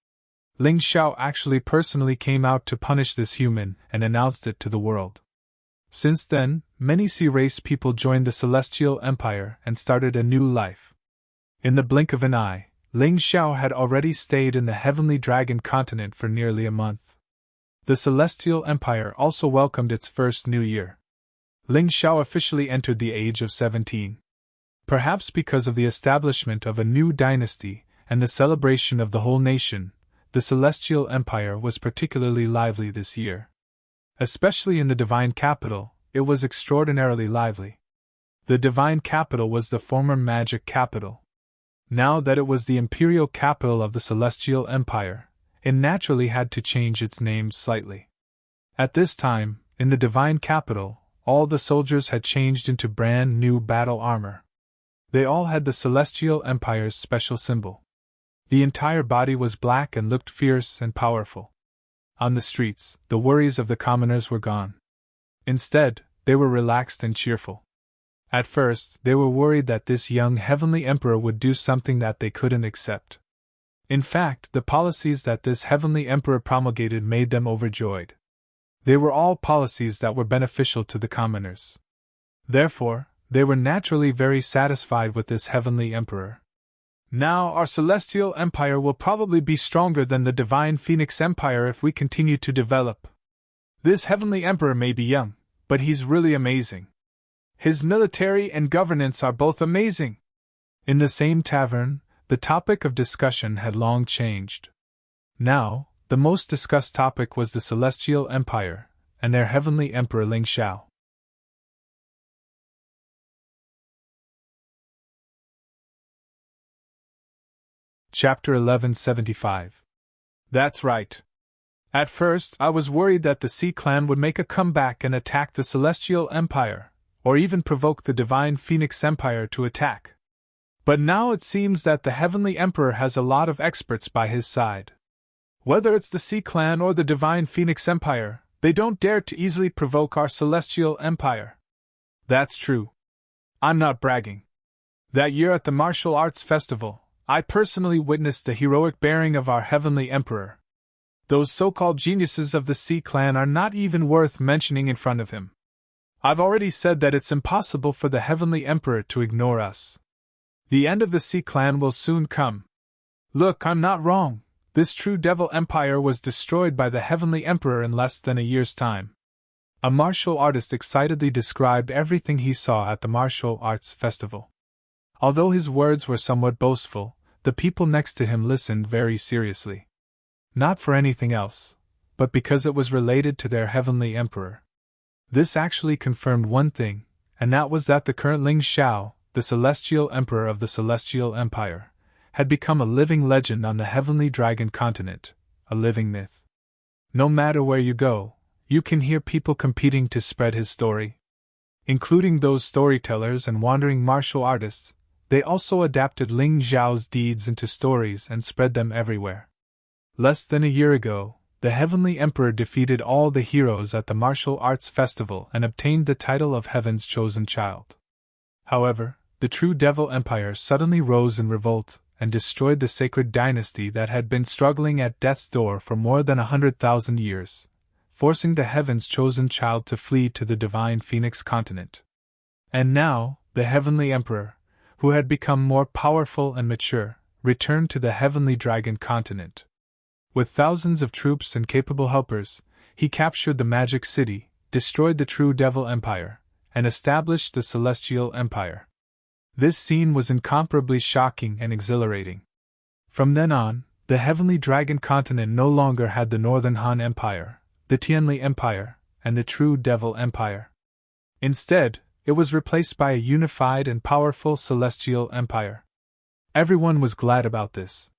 Ling Xiao actually personally came out to punish this human and announced it to the world. Since then, many sea race people joined the Celestial Empire and started a new life. In the blink of an eye, Ling Xiao had already stayed in the Heavenly Dragon continent for nearly a month. The Celestial Empire also welcomed its first new year. Ling Xiao officially entered the age of 17. Perhaps because of the establishment of a new dynasty and the celebration of the whole nation, the Celestial Empire was particularly lively this year. Especially in the Divine Capital, it was extraordinarily lively. The Divine Capital was the former Magic Capital. Now that it was the imperial capital of the Celestial Empire, it naturally had to change its name slightly. At this time, in the Divine Capital, all the soldiers had changed into brand new battle armor. They all had the Celestial Empire's special symbol. The entire body was black and looked fierce and powerful. On the streets, the worries of the commoners were gone. Instead, they were relaxed and cheerful. At first, they were worried that this young heavenly emperor would do something that they couldn't accept. In fact, the policies that this heavenly emperor promulgated made them overjoyed. They were all policies that were beneficial to the commoners. Therefore, they were naturally very satisfied with this heavenly emperor. Now our Celestial Empire will probably be stronger than the Divine Phoenix Empire if we continue to develop. This heavenly emperor may be young, but he's really amazing. His military and governance are both amazing. In the same tavern, the topic of discussion had long changed. Now, the most discussed topic was the Celestial Empire and their heavenly emperor Ling Xiao. Chapter 1175. That's right. At first, I was worried that the Sea Clan would make a comeback and attack the Celestial Empire, or even provoke the Divine Phoenix Empire to attack. But now it seems that the Heavenly Emperor has a lot of experts by his side. Whether it's the Sea Clan or the Divine Phoenix Empire, they don't dare to easily provoke our celestial empire. That's true. I'm not bragging. That year at the Martial Arts Festival, I personally witnessed the heroic bearing of our heavenly emperor. Those so-called geniuses of the Sea Clan are not even worth mentioning in front of him. I've already said that it's impossible for the heavenly emperor to ignore us. The end of the Sea Clan will soon come. Look, I'm not wrong. This true devil empire was destroyed by the heavenly emperor in less than a year's time. A martial artist excitedly described everything he saw at the Martial Arts Festival. Although his words were somewhat boastful, the people next to him listened very seriously. Not for anything else, but because it was related to their heavenly emperor. This actually confirmed one thing, and that was that the current Ling Xiao, the celestial emperor of the Celestial Empire, had become a living legend on the heavenly dragon continent, a living myth. No matter where you go, you can hear people competing to spread his story. Including those storytellers and wandering martial artists, they also adapted Ling Xiao's deeds into stories and spread them everywhere. Less than a year ago, the heavenly emperor defeated all the heroes at the Martial Arts Festival and obtained the title of Heaven's chosen child. However, the true Devil Empire suddenly rose in revolt and destroyed the sacred dynasty that had been struggling at death's door for more than 100,000 years, forcing the Heaven's chosen child to flee to the Divine Phoenix continent. And now, the heavenly emperor, who had become more powerful and mature, returned to the heavenly dragon continent. With thousands of troops and capable helpers, he captured the magic city, destroyed the true Devil Empire, and established the Celestial Empire. This scene was incomparably shocking and exhilarating. From then on, the heavenly dragon continent no longer had the Northern Han Empire, the Tianli Empire, and the true Devil Empire. Instead, it was replaced by a unified and powerful Celestial Empire. Everyone was glad about this.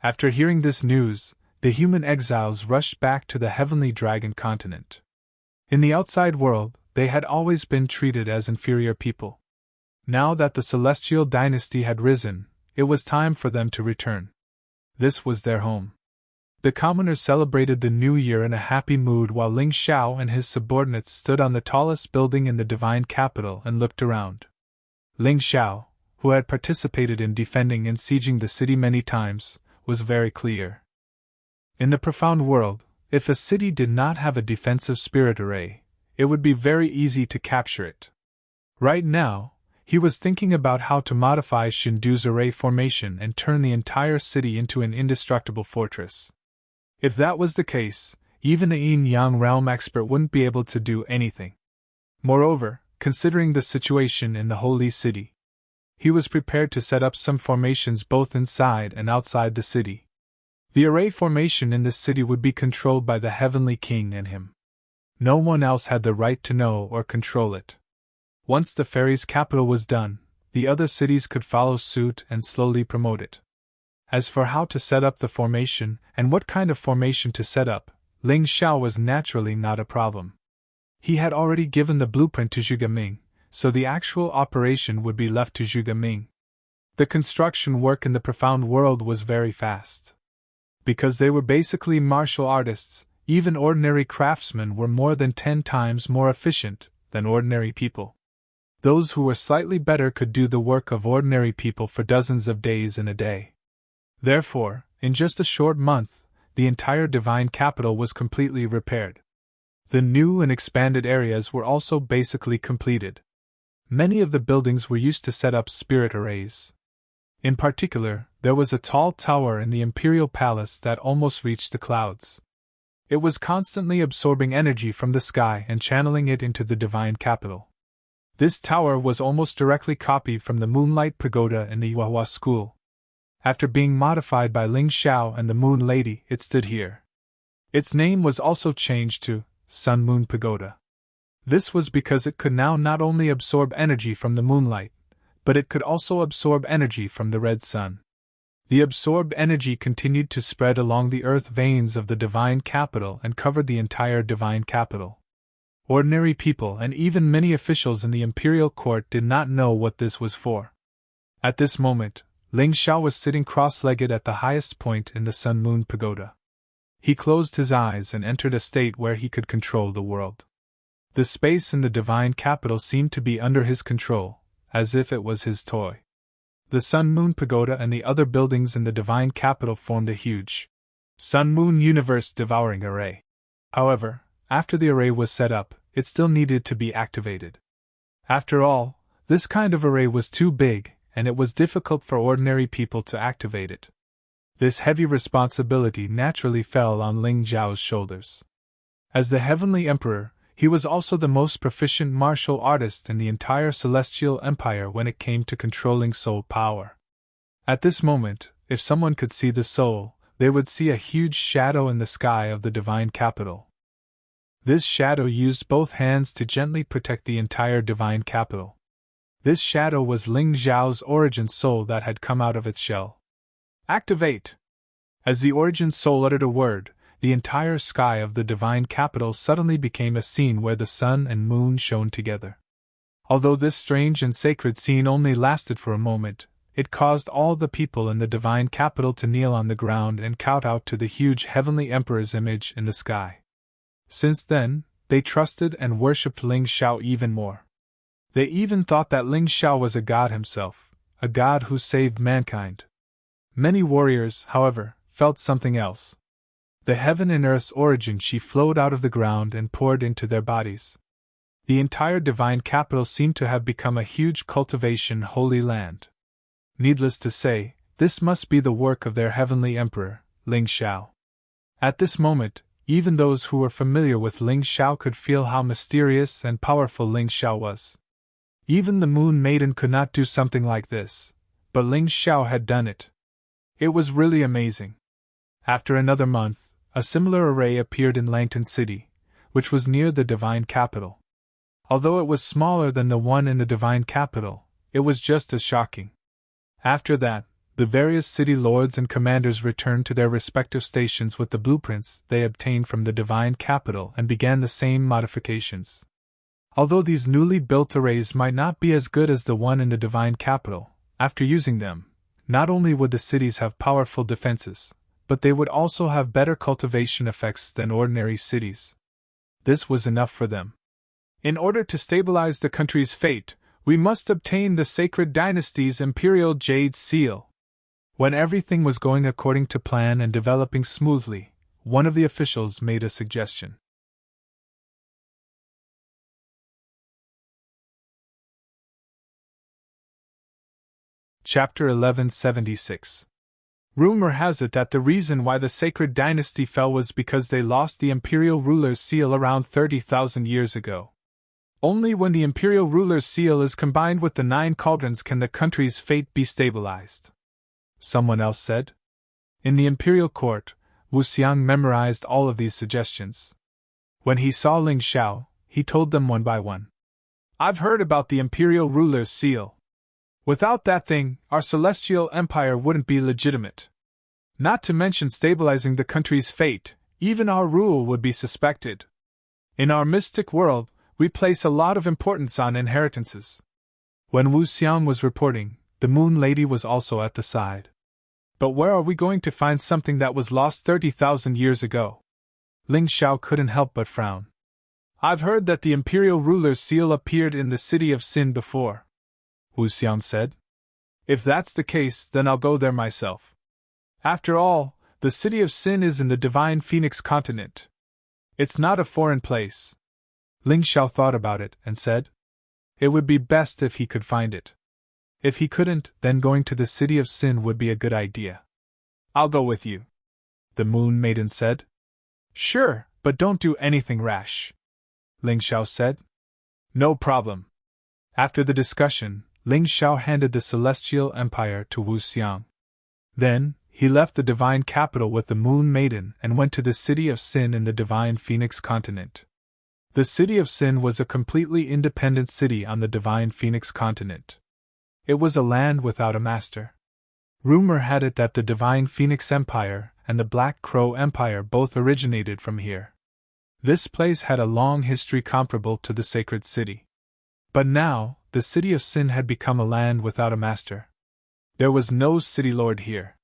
After hearing this news, the human exiles rushed back to the heavenly dragon continent. In the outside world, they had always been treated as inferior people. Now that the celestial dynasty had risen, it was time for them to return. This was their home. The commoners celebrated the new year in a happy mood while Ling Xiao and his subordinates stood on the tallest building in the divine capital and looked around. Ling Xiao, who had participated in defending and sieging the city many times, was very clear. In the profound world, if a city did not have a defensive spirit array, it would be very easy to capture it. Right now, he was thinking about how to modify Shindu's array formation and turn the entire city into an indestructible fortress. If that was the case, even a yin-yang realm expert wouldn't be able to do anything. Moreover, considering the situation in the Holy City, he was prepared to set up some formations both inside and outside the city. The array formation in this city would be controlled by the Heavenly King and him. No one else had the right to know or control it. Once the fairy's capital was done, the other cities could follow suit and slowly promote it. As for how to set up the formation and what kind of formation to set up, Ling Xiao was naturally not a problem. He had already given the blueprint to Zhuge Ming, so the actual operation would be left to Zhuge Ming. The construction work in the profound world was very fast. Because they were basically martial artists, even ordinary craftsmen were more than 10 times more efficient than ordinary people. Those who were slightly better could do the work of ordinary people for dozens of days in a day. Therefore, in just a short month, the entire divine capital was completely repaired. The new and expanded areas were also basically completed. Many of the buildings were used to set up spirit arrays. In particular, there was a tall tower in the imperial palace that almost reached the clouds. It was constantly absorbing energy from the sky and channeling it into the divine capital. This tower was almost directly copied from the Moonlight Pagoda in the Yuehua school. After being modified by Ling Xiao and the Moon Lady, it stood here. Its name was also changed to Sun Moon Pagoda. This was because it could now not only absorb energy from the moonlight, but it could also absorb energy from the red sun. The absorbed energy continued to spread along the earth veins of the divine capital and covered the entire divine capital. Ordinary people and even many officials in the imperial court did not know what this was for. At this moment, Ling Xiao was sitting cross-legged at the highest point in the Sun Moon Pagoda. He closed his eyes and entered a state where he could control the world. The space in the divine capital seemed to be under his control, as if it was his toy. The Sun-Moon Pagoda and the other buildings in the divine capital formed a huge Sun-Moon universe-devouring array. However, after the array was set up, it still needed to be activated. After all, this kind of array was too big, and it was difficult for ordinary people to activate it. This heavy responsibility naturally fell on Ling Zhao's shoulders. As the Heavenly Emperor, he was also the most proficient martial artist in the entire Celestial Empire when it came to controlling soul power. At this moment, if someone could see the soul, they would see a huge shadow in the sky of the divine capital. This shadow used both hands to gently protect the entire divine capital. This shadow was Ling Zhao's origin soul that had come out of its shell. Activate! As the origin soul uttered a word, the entire sky of the divine capital suddenly became a scene where the sun and moon shone together. Although this strange and sacred scene only lasted for a moment, it caused all the people in the divine capital to kneel on the ground and kowtow to the huge heavenly emperor's image in the sky. Since then, they trusted and worshipped Ling Xiao even more. They even thought that Ling Xiao was a god himself, a god who saved mankind. Many warriors, however, felt something else. The heaven and earth's origin chi flowed out of the ground and poured into their bodies. The entire divine capital seemed to have become a huge cultivation holy land. Needless to say, this must be the work of their heavenly emperor, Ling Xiao. At this moment, even those who were familiar with Ling Xiao could feel how mysterious and powerful Ling Xiao was. Even the Moon Maiden could not do something like this, but Ling Xiao had done it. It was really amazing. After another month, a similar array appeared in Langton City, which was near the divine capital. Although it was smaller than the one in the divine capital, it was just as shocking. After that, the various city lords and commanders returned to their respective stations with the blueprints they obtained from the divine capital and began the same modifications. Although these newly built arrays might not be as good as the one in the divine capital, after using them, not only would the cities have powerful defenses, but they would also have better cultivation effects than ordinary cities. This was enough for them. In order to stabilize the country's fate, we must obtain the sacred dynasty's imperial jade seal. When everything was going according to plan and developing smoothly, one of the officials made a suggestion. Chapter 1176. Rumor has it that the reason why the sacred dynasty fell was because they lost the imperial ruler's seal around 30,000 years ago. Only when the imperial ruler's seal is combined with the 9 cauldrons can the country's fate be stabilized. Someone else said. In the imperial court, Wu Xiang memorized all of these suggestions. When he saw Ling Xiao, he told them one by one. I've heard about the imperial ruler's seal. Without that thing, our celestial empire wouldn't be legitimate. Not to mention stabilizing the country's fate, even our rule would be suspected. In our mystic world, we place a lot of importance on inheritances. When Wu Xiang was reporting, the Moon Lady was also at the side. But where are we going to find something that was lost 30,000 years ago? Ling Xiao couldn't help but frown. I've heard that the imperial ruler's seal appeared in the city of Sin before, Wu Xiang said. If that's the case, then I'll go there myself. After all, the city of Sin is in the divine Phoenix continent. It's not a foreign place. Ling Xiao thought about it and said, it would be best if he could find it. If he couldn't, then going to the city of Sin would be a good idea. I'll go with you, the Moon Maiden said. Sure, but don't do anything rash, Ling Xiao said. No problem. After the discussion, Ling Xiao handed the Celestial Empire to Wu Xiang. Then, he left the divine capital with the Moon Maiden and went to the city of Sin in the divine Phoenix continent. The city of Sin was a completely independent city on the divine Phoenix continent. It was a land without a master. Rumor had it that the divine Phoenix Empire and the Black Crow Empire both originated from here. This place had a long history comparable to the sacred city. But now, the city of Sin had become a land without a master. There was no city lord here.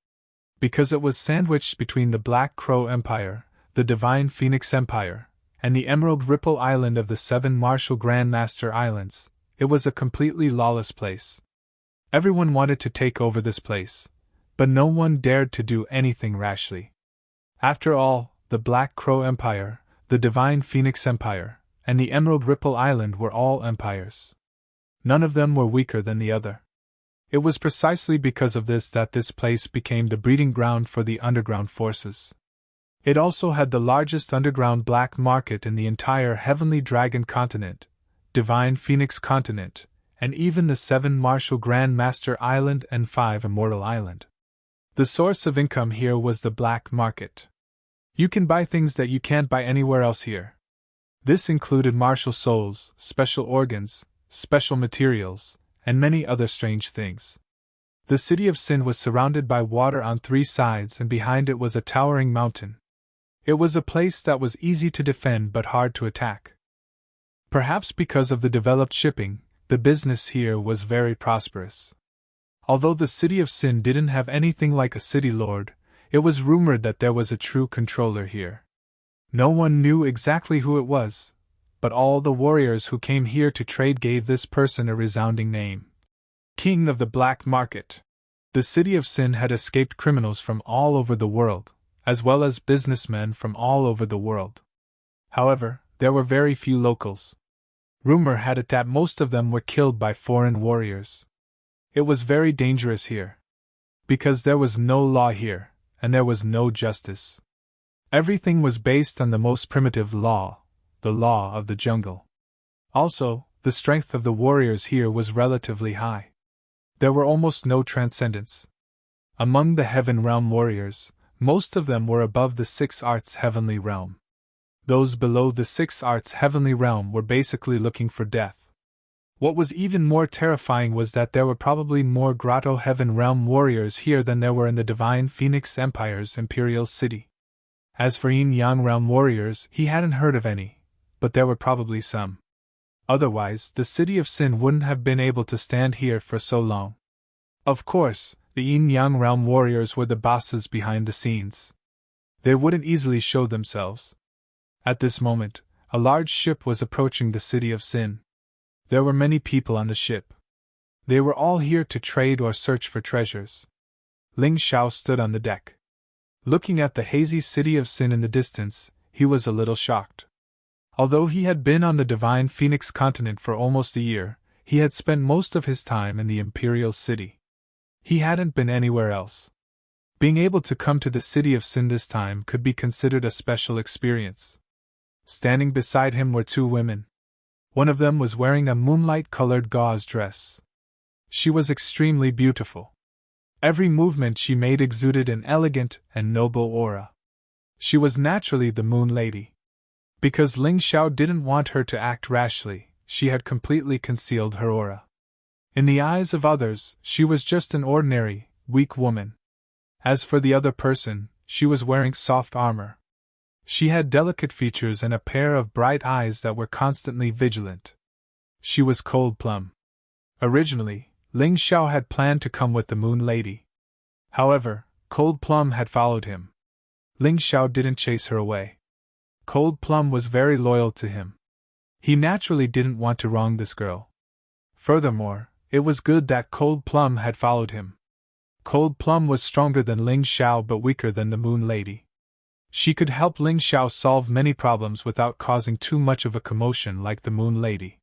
because it was sandwiched between the Black Crow Empire, the Divine Phoenix Empire, and the Emerald Ripple Island of the 7 Martial Grand Master Islands. It was a completely lawless place. Everyone wanted to take over this place, but no one dared to do anything rashly. After all, the Black Crow Empire, the Divine Phoenix Empire, and the Emerald Ripple Island were all empires. None of them were weaker than the other. It was precisely because of this that this place became the breeding ground for the underground forces. It also had the largest underground black market in the entire Heavenly Dragon continent, Divine Phoenix continent, and even the 7 Martial Grand Master Island and 5 Immortal Island. The source of income here was the black market. You can buy things that you can't buy anywhere else here. This included martial souls, special organs, special materials, and many other strange things. The city of Sin was surrounded by water on 3 sides, and behind it was a towering mountain. It was a place that was easy to defend but hard to attack. Perhaps because of the developed shipping, the business here was very prosperous. Although the city of Sin didn't have anything like a city lord, it was rumored that there was a true controller here. No one knew exactly who it was, but all the warriors who came here to trade gave this person a resounding name: King of the Black Market. The city of Sin had escaped criminals from all over the world, as well as businessmen from all over the world. However, there were very few locals. Rumor had it that most of them were killed by foreign warriors. It was very dangerous here, because there was no law here, and there was no justice. Everything was based on the most primitive law, the law of the jungle. Also, the strength of the warriors here was relatively high. There were almost no transcendence. Among the Heaven Realm warriors, most of them were above the 6 Arts Heavenly Realm. Those below the 6 Arts Heavenly Realm were basically looking for death. What was even more terrifying was that there were probably more Grotto Heaven Realm warriors here than there were in the Divine Phoenix Empire's Imperial City. As for Yin Yang Realm warriors, he hadn't heard of any, but there were probably some. Otherwise, the city of Sin wouldn't have been able to stand here for so long. Of course, the Yin Yang Realm warriors were the bosses behind the scenes. They wouldn't easily show themselves. At this moment, a large ship was approaching the city of Sin. There were many people on the ship. They were all here to trade or search for treasures. Ling Xiao stood on the deck. Looking at the hazy city of Sin in the distance, he was a little shocked. Although he had been on the Divine Phoenix continent for almost a year, he had spent most of his time in the Imperial City. He hadn't been anywhere else. Being able to come to the city of Sin this time could be considered a special experience. Standing beside him were 2 women. One of them was wearing a moonlight-colored gauze dress. She was extremely beautiful. Every movement she made exuded an elegant and noble aura. She was naturally the Moon Lady. Because Ling Xiao didn't want her to act rashly, she had completely concealed her aura. In the eyes of others, she was just an ordinary, weak woman. As for the other person, she was wearing soft armor. She had delicate features and a pair of bright eyes that were constantly vigilant. She was Cold Plum. Originally, Ling Xiao had planned to come with the Moon Lady. However, Cold Plum had followed him. Ling Xiao didn't chase her away. Cold Plum was very loyal to him. He naturally didn't want to wrong this girl. Furthermore, it was good that Cold Plum had followed him. Cold Plum was stronger than Ling Xiao but weaker than the Moon Lady. She could help Ling Xiao solve many problems without causing too much of a commotion like the Moon Lady.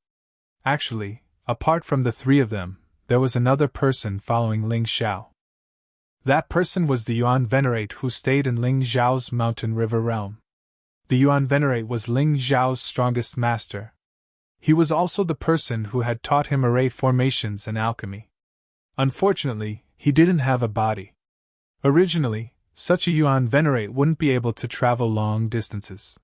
Actually, apart from the 3 of them, there was another person following Ling Xiao. That person was the Yuan Venerate who stayed in Ling Xiao's Mountain River realm. The Yuan Venerate was Ling Xiao's strongest master. He was also the person who had taught him array formations and alchemy. Unfortunately, he didn't have a body. Originally, such a Yuan Venerate wouldn't be able to travel long distances.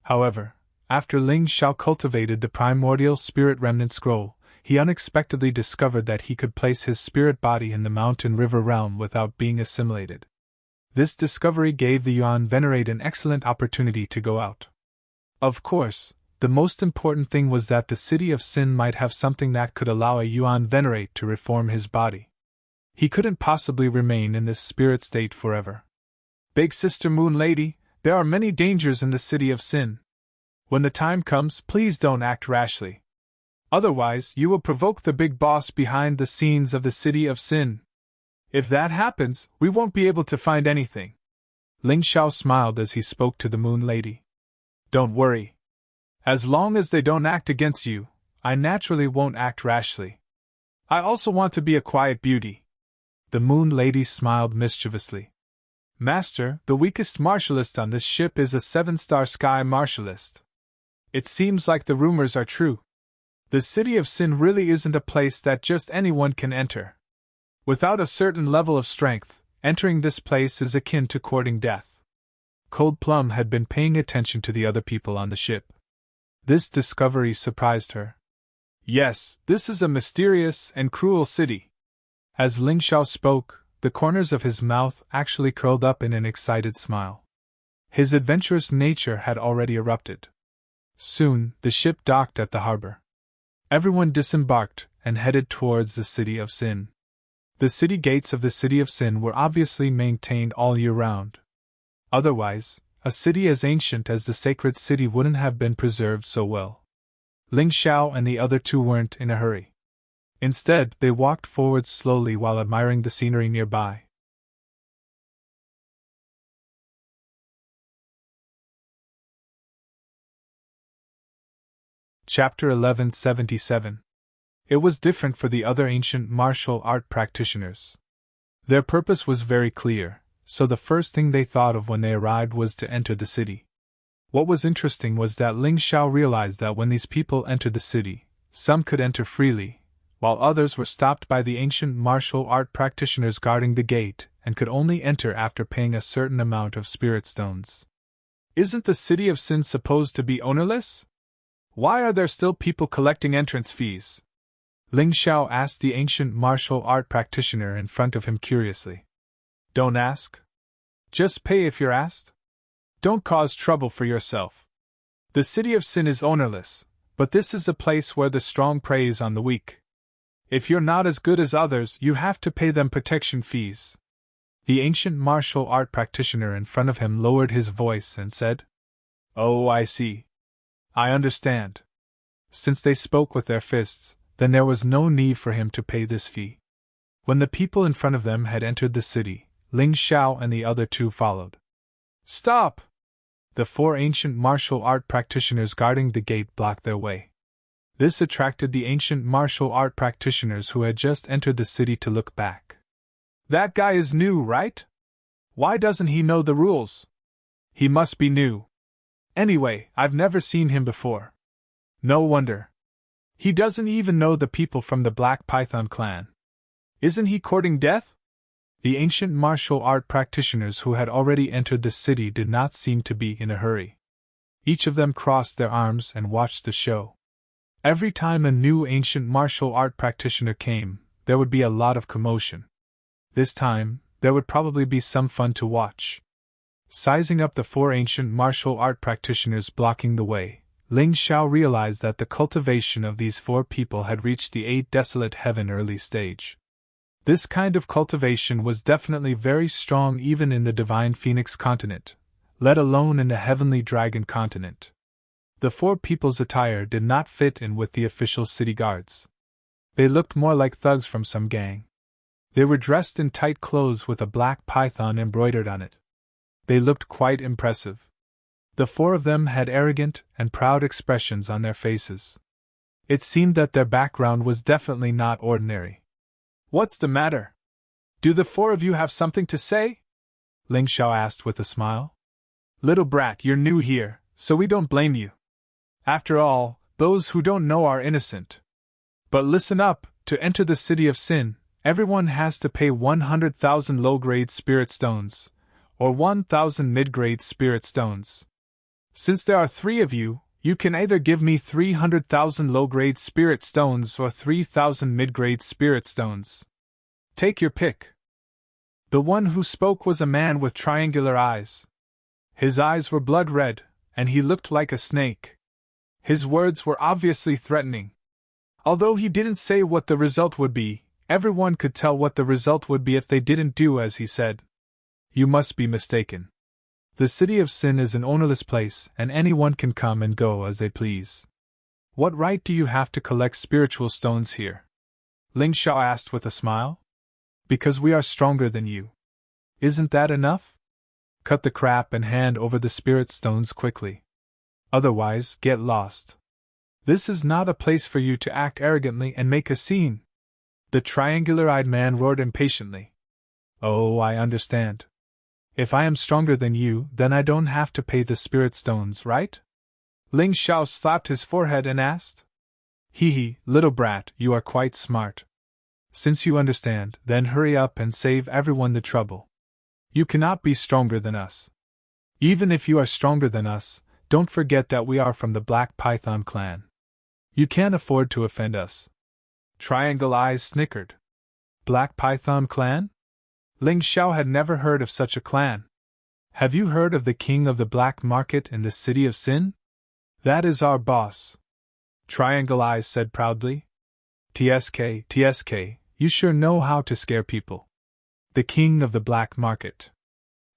However, after Ling Xiao cultivated the primordial spirit remnant scroll, he unexpectedly discovered that he could place his spirit body in the Mountain River realm without being assimilated. This discovery gave the Yuan Venerate an excellent opportunity to go out. Of course, the most important thing was that the city of Sin might have something that could allow a Yuan Venerate to reform his body. He couldn't possibly remain in this spirit state forever. Big Sister Moon Lady, there are many dangers in the City of Sin. When the time comes, please don't act rashly. Otherwise, you will provoke the big boss behind the scenes of the City of Sin. If that happens, we won't be able to find anything. Ling Xiao smiled as he spoke to the Moon Lady. Don't worry. As long as they don't act against you, I naturally won't act rashly. I also want to be a quiet beauty. The Moon Lady smiled mischievously. Master, the weakest martialist on this ship is a 7-star sky martialist. It seems like the rumors are true. The City of Sin really isn't a place that just anyone can enter. Without a certain level of strength, entering this place is akin to courting death. Cold Plum had been paying attention to the other people on the ship. This discovery surprised her. Yes, this is a mysterious and cruel city. As Ling Xiao spoke, the corners of his mouth actually curled up in an excited smile. His adventurous nature had already erupted. Soon, the ship docked at the harbor. Everyone disembarked and headed towards the City of Sin. The city gates of the City of Sin were obviously maintained all year round. Otherwise, a city as ancient as the sacred city wouldn't have been preserved so well. Ling Xiao and the other two weren't in a hurry. Instead, they walked forward slowly while admiring the scenery nearby. Chapter 1177. It was different for the other ancient martial art practitioners. Their purpose was very clear, so the first thing they thought of when they arrived was to enter the city. What was interesting was that Ling Xiao realized that when these people entered the city, some could enter freely, while others were stopped by the ancient martial art practitioners guarding the gate and could only enter after paying a certain amount of spirit stones. Isn't the City of Sin supposed to be ownerless? Why are there still people collecting entrance fees? Ling Xiao asked the ancient martial art practitioner in front of him curiously. Don't ask. Just pay if you're asked. Don't cause trouble for yourself. The City of Sin is ownerless, but this is a place where the strong preys on the weak. If you're not as good as others, you have to pay them protection fees. The ancient martial art practitioner in front of him lowered his voice and said, Oh, I see. I understand. Since they spoke with their fists, then there was no need for him to pay this fee. When the people in front of them had entered the city, Ling Xiao and the other two followed. Stop! The 4 ancient martial art practitioners guarding the gate blocked their way. This attracted the ancient martial art practitioners who had just entered the city to look back. That guy is new, right? Why doesn't he know the rules? He must be new. Anyway, I've never seen him before. No wonder. He doesn't even know the people from the Black Python clan. Isn't he courting death? The ancient martial art practitioners who had already entered the city did not seem to be in a hurry. Each of them crossed their arms and watched the show. Every time a new ancient martial art practitioner came, there would be a lot of commotion. This time, there would probably be some fun to watch. Sizing up the 4 ancient martial art practitioners blocking the way, Ling Xiao realized that the cultivation of these 4 people had reached the 8 desolate heaven early stage. This kind of cultivation was definitely very strong even in the divine phoenix continent, let alone in the heavenly dragon continent. The 4 people's attire did not fit in with the official city guards. They looked more like thugs from some gang. They were dressed in tight clothes with a black python embroidered on it. They looked quite impressive. The 4 of them had arrogant and proud expressions on their faces. It seemed that their background was definitely not ordinary. What's the matter? Do the 4 of you have something to say? Ling Xiao asked with a smile. Little brat, you're new here, so we don't blame you. After all, those who don't know are innocent. But listen up, to enter the City of Sin, everyone has to pay 100,000 low-grade spirit stones, or 1,000 mid-grade spirit stones. Since there are 3 of you, you can either give me 300,000 low-grade spirit stones or 3,000 mid-grade spirit stones. Take your pick. The one who spoke was a man with triangular eyes. His eyes were blood red, and he looked like a snake. His words were obviously threatening. Although he didn't say what the result would be, Everyone could tell what the result would be if they didn't do as he said. You must be mistaken. The city of sin is an ownerless place, and anyone can come and go as they please. What right do you have to collect spiritual stones here? Ling Xiao asked with a smile. Because we are stronger than you. Isn't that enough? Cut the crap and hand over the spirit stones quickly. Otherwise, get lost. This is not a place for you to act arrogantly and make a scene. The triangular-eyed man roared impatiently. Oh, I understand. If I am stronger than you, then I don't have to pay the spirit stones, right? Ling Xiao slapped his forehead and asked. Hee, little brat, you are quite smart. Since you understand, then hurry up and save everyone the trouble. You cannot be stronger than us. Even if you are stronger than us, don't forget that we are from the Black Python clan. You can't afford to offend us. Triangle Eyes snickered. Black Python clan? Ling Xiao had never heard of such a clan. Have you heard of the king of the black market in the city of sin? That is our boss. Triangle Eyes said proudly. TSK, you sure know how to scare people. The king of the black market.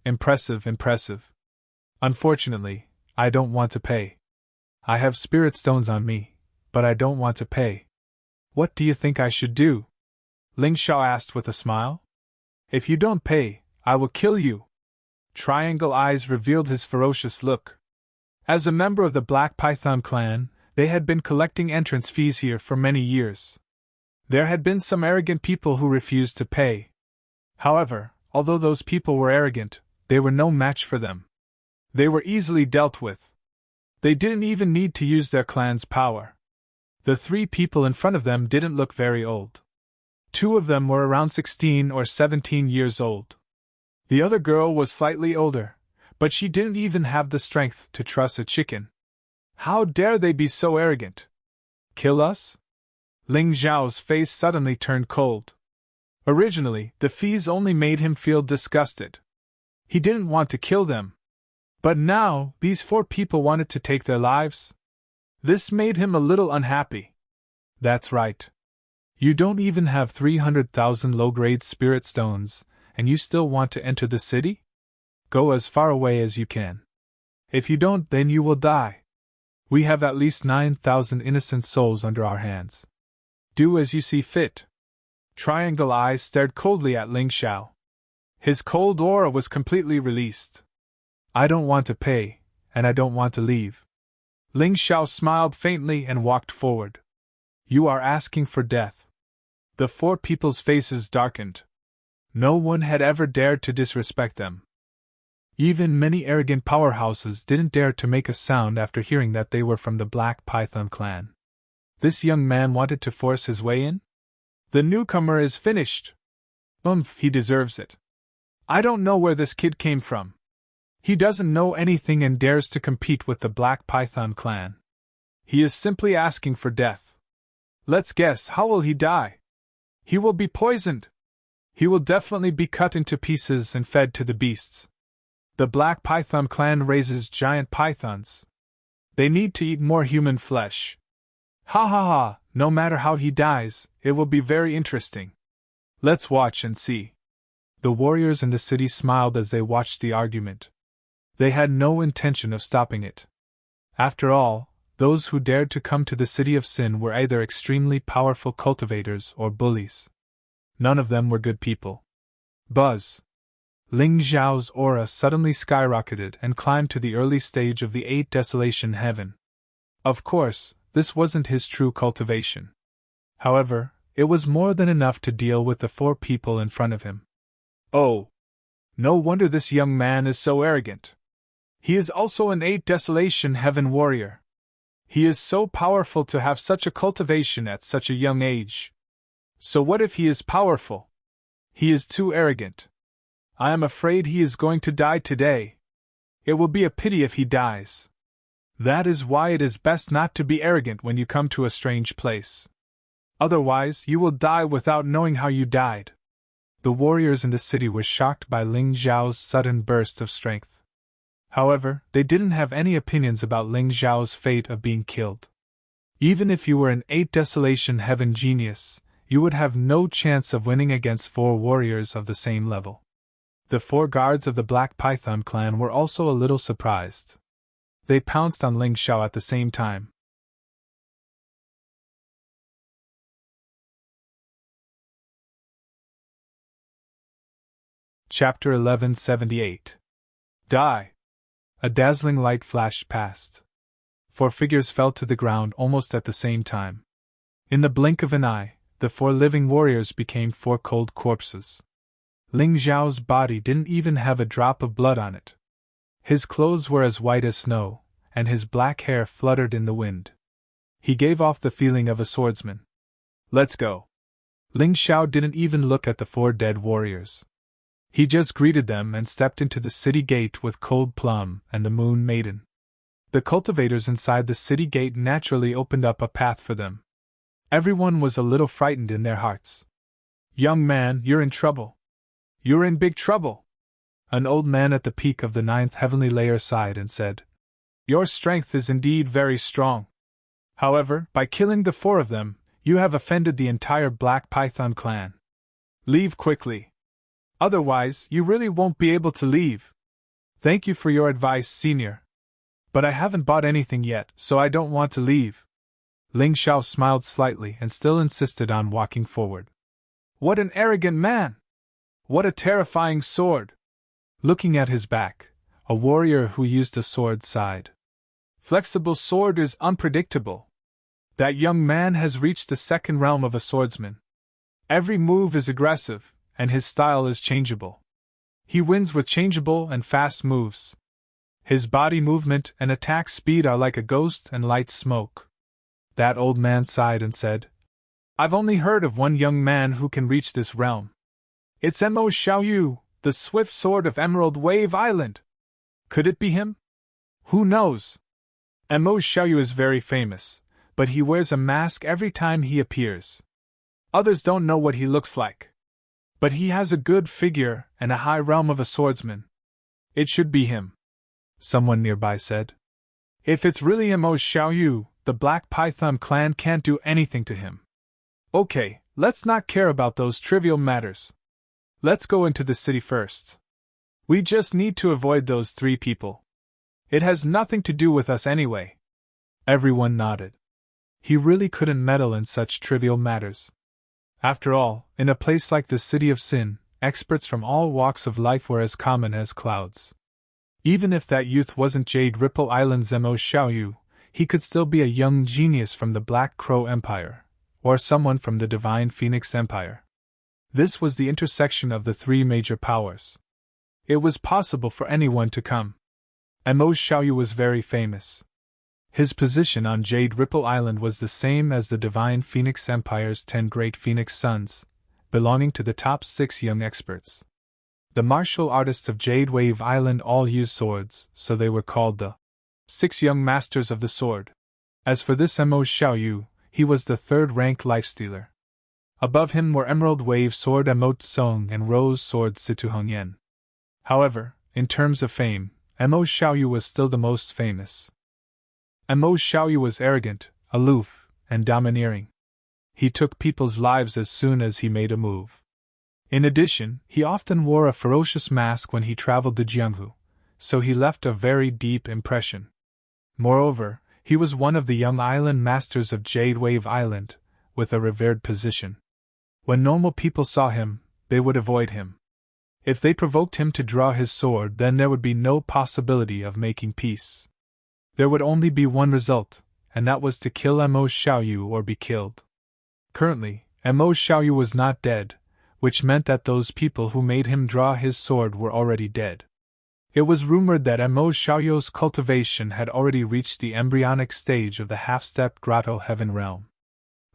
Impressive. Unfortunately, I don't want to pay. I have spirit stones on me, but I don't want to pay. What do you think I should do? Ling Xiao asked with a smile. If you don't pay, I will kill you. Triangle Eyes revealed his ferocious look. As a member of the Black Python clan, they had been collecting entrance fees here for many years. There had been some arrogant people who refused to pay. However, although those people were arrogant, they were no match for them. They were easily dealt with. They didn't even need to use their clan's power. The three people in front of them didn't look very old. Two of them were around 16 or 17 years old. The other girl was slightly older, but she didn't even have the strength to truss a chicken. How dare they be so arrogant? Kill us? Ling Xiao's face suddenly turned cold. Originally, the fees only made him feel disgusted. He didn't want to kill them. But now, these four people wanted to take their lives? This made him a little unhappy. That's right. You don't even have 300,000 low-grade spirit stones, and you still want to enter the city? Go as far away as you can. If you don't, then you will die. We have at least 9,000 innocent souls under our hands. Do as you see fit. Triangle Eyes stared coldly at Ling Xiao. His cold aura was completely released. I don't want to pay, and I don't want to leave. Ling Xiao smiled faintly and walked forward. You are asking for death. The four people's faces darkened. No one had ever dared to disrespect them. Even many arrogant powerhouses didn't dare to make a sound after hearing that they were from the Black Python clan. This young man wanted to force his way in? The newcomer is finished. He deserves it. I don't know where this kid came from. He doesn't know anything and dares to compete with the Black Python clan. He is simply asking for death. Let's guess, how will he die? He will be poisoned. He will definitely be cut into pieces and fed to the beasts. The Black Python clan raises giant pythons. They need to eat more human flesh. Ha, no matter how he dies, it will be very interesting. Let's watch and see. The warriors in the city smiled as they watched the argument. They had no intention of stopping it. After all, those who dared to come to the city of sin were either extremely powerful cultivators or bullies. None of them were good people. Buzz! Ling Xiao's aura suddenly skyrocketed and climbed to the early stage of the 8 Desolation Heaven. Of course, this wasn't his true cultivation. However, it was more than enough to deal with the 4 people in front of him. Oh! No wonder this young man is so arrogant. He is also an 8 Desolation Heaven warrior. He is so powerful to have such a cultivation at such a young age. So what if he is powerful? He is too arrogant. I am afraid he is going to die today. It will be a pity if he dies. That is why it is best not to be arrogant when you come to a strange place. Otherwise, you will die without knowing how you died. The warriors in the city were shocked by Ling Xiao's sudden burst of strength. However, they didn't have any opinions about Ling Xiao's fate of being killed. Even if you were an 8 Desolation Heaven genius, you would have no chance of winning against 4 warriors of the same level. The 4 guards of the Black Python clan were also a little surprised. They pounced on Ling Xiao at the same time. Chapter 1178. Die! A dazzling light flashed past. 4 figures fell to the ground almost at the same time. In the blink of an eye, the 4 living warriors became 4 cold corpses. Ling Xiao's body didn't even have a drop of blood on it. His clothes were as white as snow, and his black hair fluttered in the wind. He gave off the feeling of a swordsman. Let's go. Ling Xiao didn't even look at the 4 dead warriors. He just greeted them and stepped into the city gate with Cold Plum and the Moon Maiden. The cultivators inside the city gate naturally opened up a path for them. Everyone was a little frightened in their hearts. Young man, you're in trouble. You're in big trouble. An old man at the peak of the 9th heavenly layer sighed and said, Your strength is indeed very strong. However, by killing the 4 of them, you have offended the entire Black Python clan. Leave quickly. Otherwise, you really won't be able to leave. Thank you for your advice, senior. But I haven't bought anything yet, so I don't want to leave. Ling Xiao smiled slightly and still insisted on walking forward. What an arrogant man! What a terrifying sword! Looking at his back, a warrior who used a sword sighed. Flexible sword is unpredictable. That young man has reached the 2nd realm of a swordsman. Every move is aggressive, and his style is changeable. He wins with changeable and fast moves. His body movement and attack speed are like a ghost and light smoke. That old man sighed and said, I've only heard of one young man who can reach this realm. It's Mo Xiaoyu, the swift sword of Emerald Wave Island. Could it be him? Who knows? Mo Xiaoyu is very famous, but he wears a mask every time he appears. Others don't know what he looks like. But he has a good figure and a high realm of a swordsman. It should be him. Someone nearby said. If it's really Mo Xiaoyu, the Black Python clan can't do anything to him. Okay, let's not care about those trivial matters. Let's go into the city first. We just need to avoid those 3 people. It has nothing to do with us anyway. Everyone nodded. He really couldn't meddle in such trivial matters. After all, in a place like the City of Sin, experts from all walks of life were as common as clouds. Even if that youth wasn't Jade Ripple Island's Mo Xiaoyu, he could still be a young genius from the Black Crow Empire, or someone from the Divine Phoenix Empire. This was the intersection of the 3 major powers. It was possible for anyone to come. Mo Xiaoyu was very famous. His position on Jade Ripple Island was the same as the Divine Phoenix Empire's 10 great Phoenix Sons, belonging to the top 6 young experts. The martial artists of Jade Wave Island all used swords, so they were called the 6 young masters of the sword. As for this Mo Xiaoyu, he was the 3rd-rank lifestealer. Above him were Emerald Wave Sword Mo Tsong and Rose Sword Situ Hongyan. However, in terms of fame, Mo Xiaoyu was still the most famous. Mo Xiaoyu was arrogant, aloof, and domineering. He took people's lives as soon as he made a move. In addition, he often wore a ferocious mask when he traveled to Jianghu, so he left a very deep impression. Moreover, he was one of the young island masters of Jade Wave Island, with a revered position. When normal people saw him, they would avoid him. If they provoked him to draw his sword, then there would be no possibility of making peace. There would only be one result, and that was to kill Mo Xiaoyu or be killed. Currently, Mo Xiaoyu was not dead, which meant that those people who made him draw his sword were already dead. It was rumored that Mo Xiaoyu's cultivation had already reached the embryonic stage of the half-stepped Grotto Heaven realm.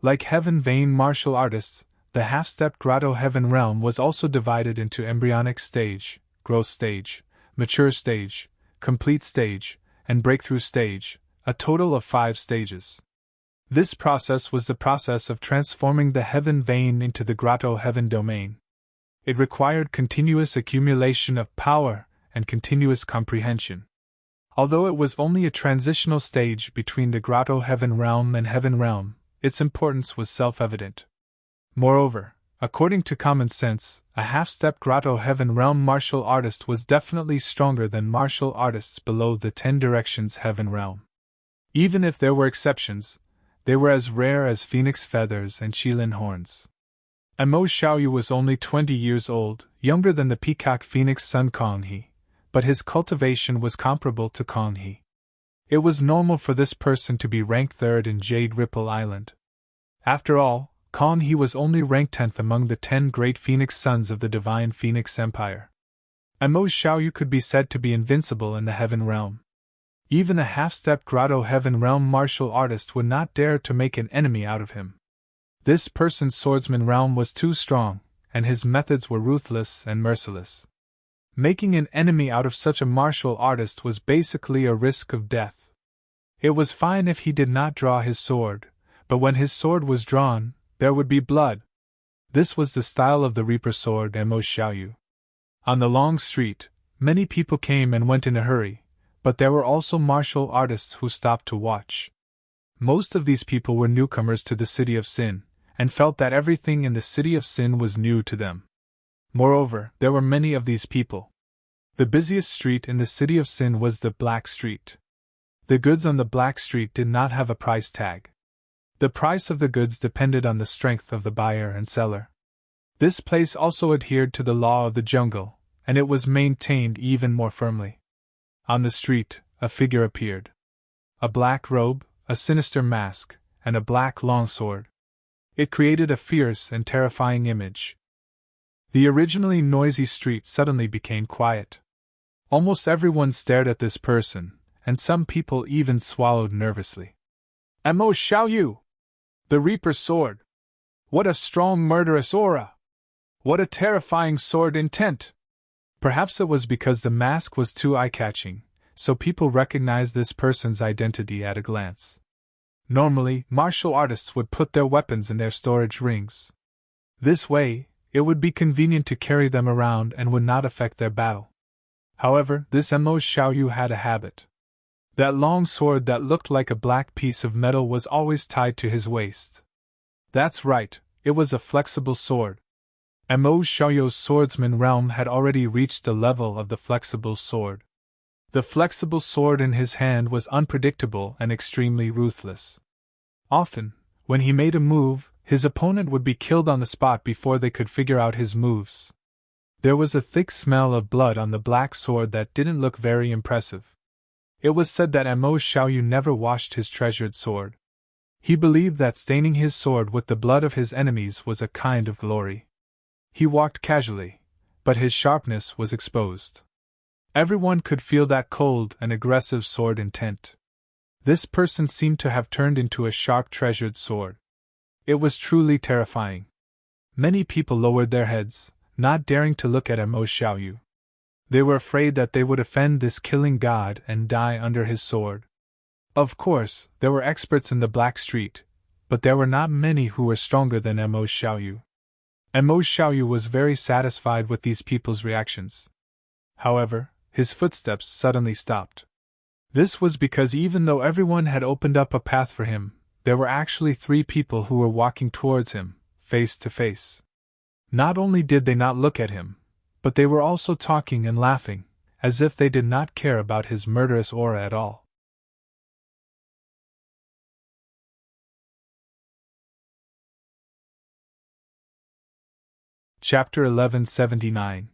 Like Heaven Vein martial artists, the half-stepped Grotto Heaven realm was also divided into embryonic stage, growth stage, mature stage, complete stage, and breakthrough stage, a total of 5 stages. This process was the process of transforming the Heaven Vein into the Grotto Heaven domain. It required continuous accumulation of power and continuous comprehension. Although it was only a transitional stage between the Grotto Heaven realm and Heaven realm, its importance was self-evident. Moreover, according to common sense, a half-step grotto heaven realm martial artist was definitely stronger than martial artists below the 10 directions heaven realm. Even if there were exceptions, they were as rare as phoenix feathers and qilin horns. Mo Xiaoyu was only 20 years old, younger than the peacock phoenix son Kong He, but his cultivation was comparable to Kong He. It was normal for this person to be ranked 3rd in Jade Ripple Island. After all, Kong He was only ranked 10th among the 10 great phoenix sons of the divine Phoenix Empire. Mo Xiaoyu could be said to be invincible in the heaven realm. Even a half-step grotto heaven realm martial artist would not dare to make an enemy out of him. This person's swordsman realm was too strong, and his methods were ruthless and merciless. Making an enemy out of such a martial artist was basically a risk of death. It was fine if he did not draw his sword, but when his sword was drawn, there would be blood. This was the style of the Reaper sword and Mo Xiaoyu. On the long street, many people came and went in a hurry, but there were also martial artists who stopped to watch. Most of these people were newcomers to the City of Sin, and felt that everything in the City of Sin was new to them. Moreover, there were many of these people. The busiest street in the City of Sin was the Black Street. The goods on the Black Street did not have a price tag. The price of the goods depended on the strength of the buyer and seller. This place also adhered to the law of the jungle, and it was maintained even more firmly. On the street, a figure appeared. A black robe, a sinister mask, and a black longsword. It created a fierce and terrifying image. The originally noisy street suddenly became quiet. Almost everyone stared at this person, and some people even swallowed nervously. Mo Xiaoyu! The Reaper's sword! What a strong murderous aura! What a terrifying sword intent! Perhaps it was because the mask was too eye-catching, so people recognized this person's identity at a glance. Normally, martial artists would put their weapons in their storage rings. This way, it would be convenient to carry them around and would not affect their battle. However, this Mo Xiaoyu had a habit. That long sword that looked like a black piece of metal was always tied to his waist. That's right, it was a flexible sword. Mo Xiaoyu's swordsman realm had already reached the level of the flexible sword. The flexible sword in his hand was unpredictable and extremely ruthless. Often, when he made a move, his opponent would be killed on the spot before they could figure out his moves. There was a thick smell of blood on the black sword that didn't look very impressive. It was said that Mo Xiaoyu never washed his treasured sword. He believed that staining his sword with the blood of his enemies was a kind of glory. He walked casually, but his sharpness was exposed. Everyone could feel that cold and aggressive sword intent. This person seemed to have turned into a sharp treasured sword. It was truly terrifying. Many people lowered their heads, not daring to look at Mo Xiaoyu. They were afraid that they would offend this killing god and die under his sword. Of course, there were experts in the Black Street, but there were not many who were stronger than Mo Xiaoyu. Mo Xiaoyu was very satisfied with these people's reactions. However, his footsteps suddenly stopped. This was because even though everyone had opened up a path for him, there were actually 3 people who were walking towards him, face to face. Not only did they not look at him, but they were also talking and laughing, as if they did not care about his murderous aura at all. Chapter 1179.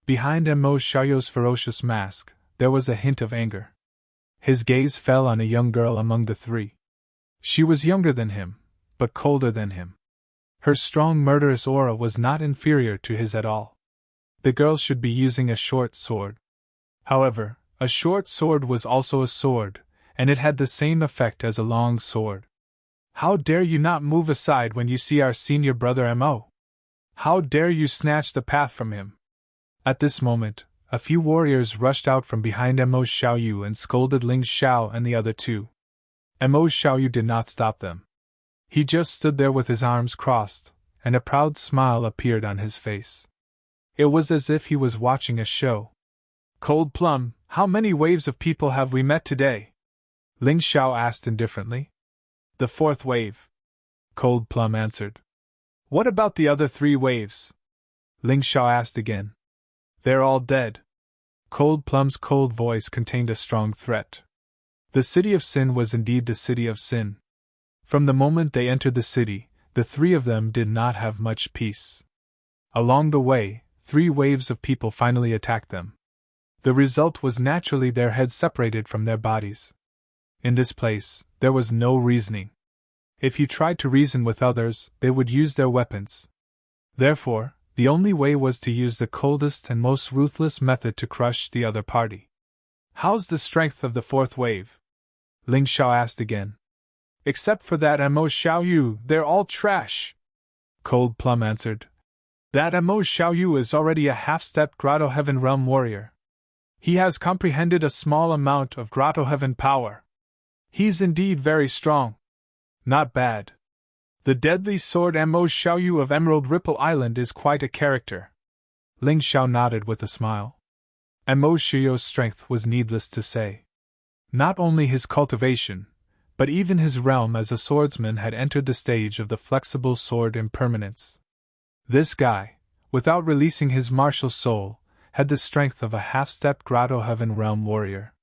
Behind Mo Xiaoyu's ferocious mask, there was a hint of anger. His gaze fell on a young girl among the 3. She was younger than him, but colder than him. Her strong murderous aura was not inferior to his at all. The girl should be using a short sword. However, a short sword was also a sword, and it had the same effect as a long sword. How dare you not move aside when you see our senior brother Mo? How dare you snatch the path from him? At this moment, a few warriors rushed out from behind Mo Xiaoyu and scolded Ling Xiao and the other 2. Mo Xiaoyu did not stop them. He just stood there with his arms crossed, and a proud smile appeared on his face. It was as if he was watching a show. Cold Plum, how many waves of people have we met today? Ling Xiao asked indifferently. The 4th wave. Cold Plum answered. What about the other 3 waves? Ling Xiao asked again. They're all dead. Cold Plum's cold voice contained a strong threat. The city of sin was indeed the city of sin. From the moment they entered the city, the 3 of them did not have much peace. Along the way, 3 waves of people finally attacked them. The result was naturally their heads separated from their bodies. In this place, there was no reasoning. If you tried to reason with others, they would use their weapons. Therefore, the only way was to use the coldest and most ruthless method to crush the other party. How's the strength of the 4th wave? Ling Xiao asked again. Except for that Mo Xiaoyu, they're all trash. Cold Plum answered. That Mo Xiaoyu is already a half-stepped Grotto Heaven Realm warrior. He has comprehended a small amount of Grotto Heaven power. He's indeed very strong. Not bad. The deadly sword Mo Xiaoyu of Emerald Ripple Island is quite a character. Ling Xiao nodded with a smile. Mo Xiaoyu's strength was needless to say. Not only his cultivation, but even his realm as a swordsman had entered the stage of the flexible sword impermanence. This guy, without releasing his martial soul, had the strength of a half-stepped Grotto Heaven Realm warrior.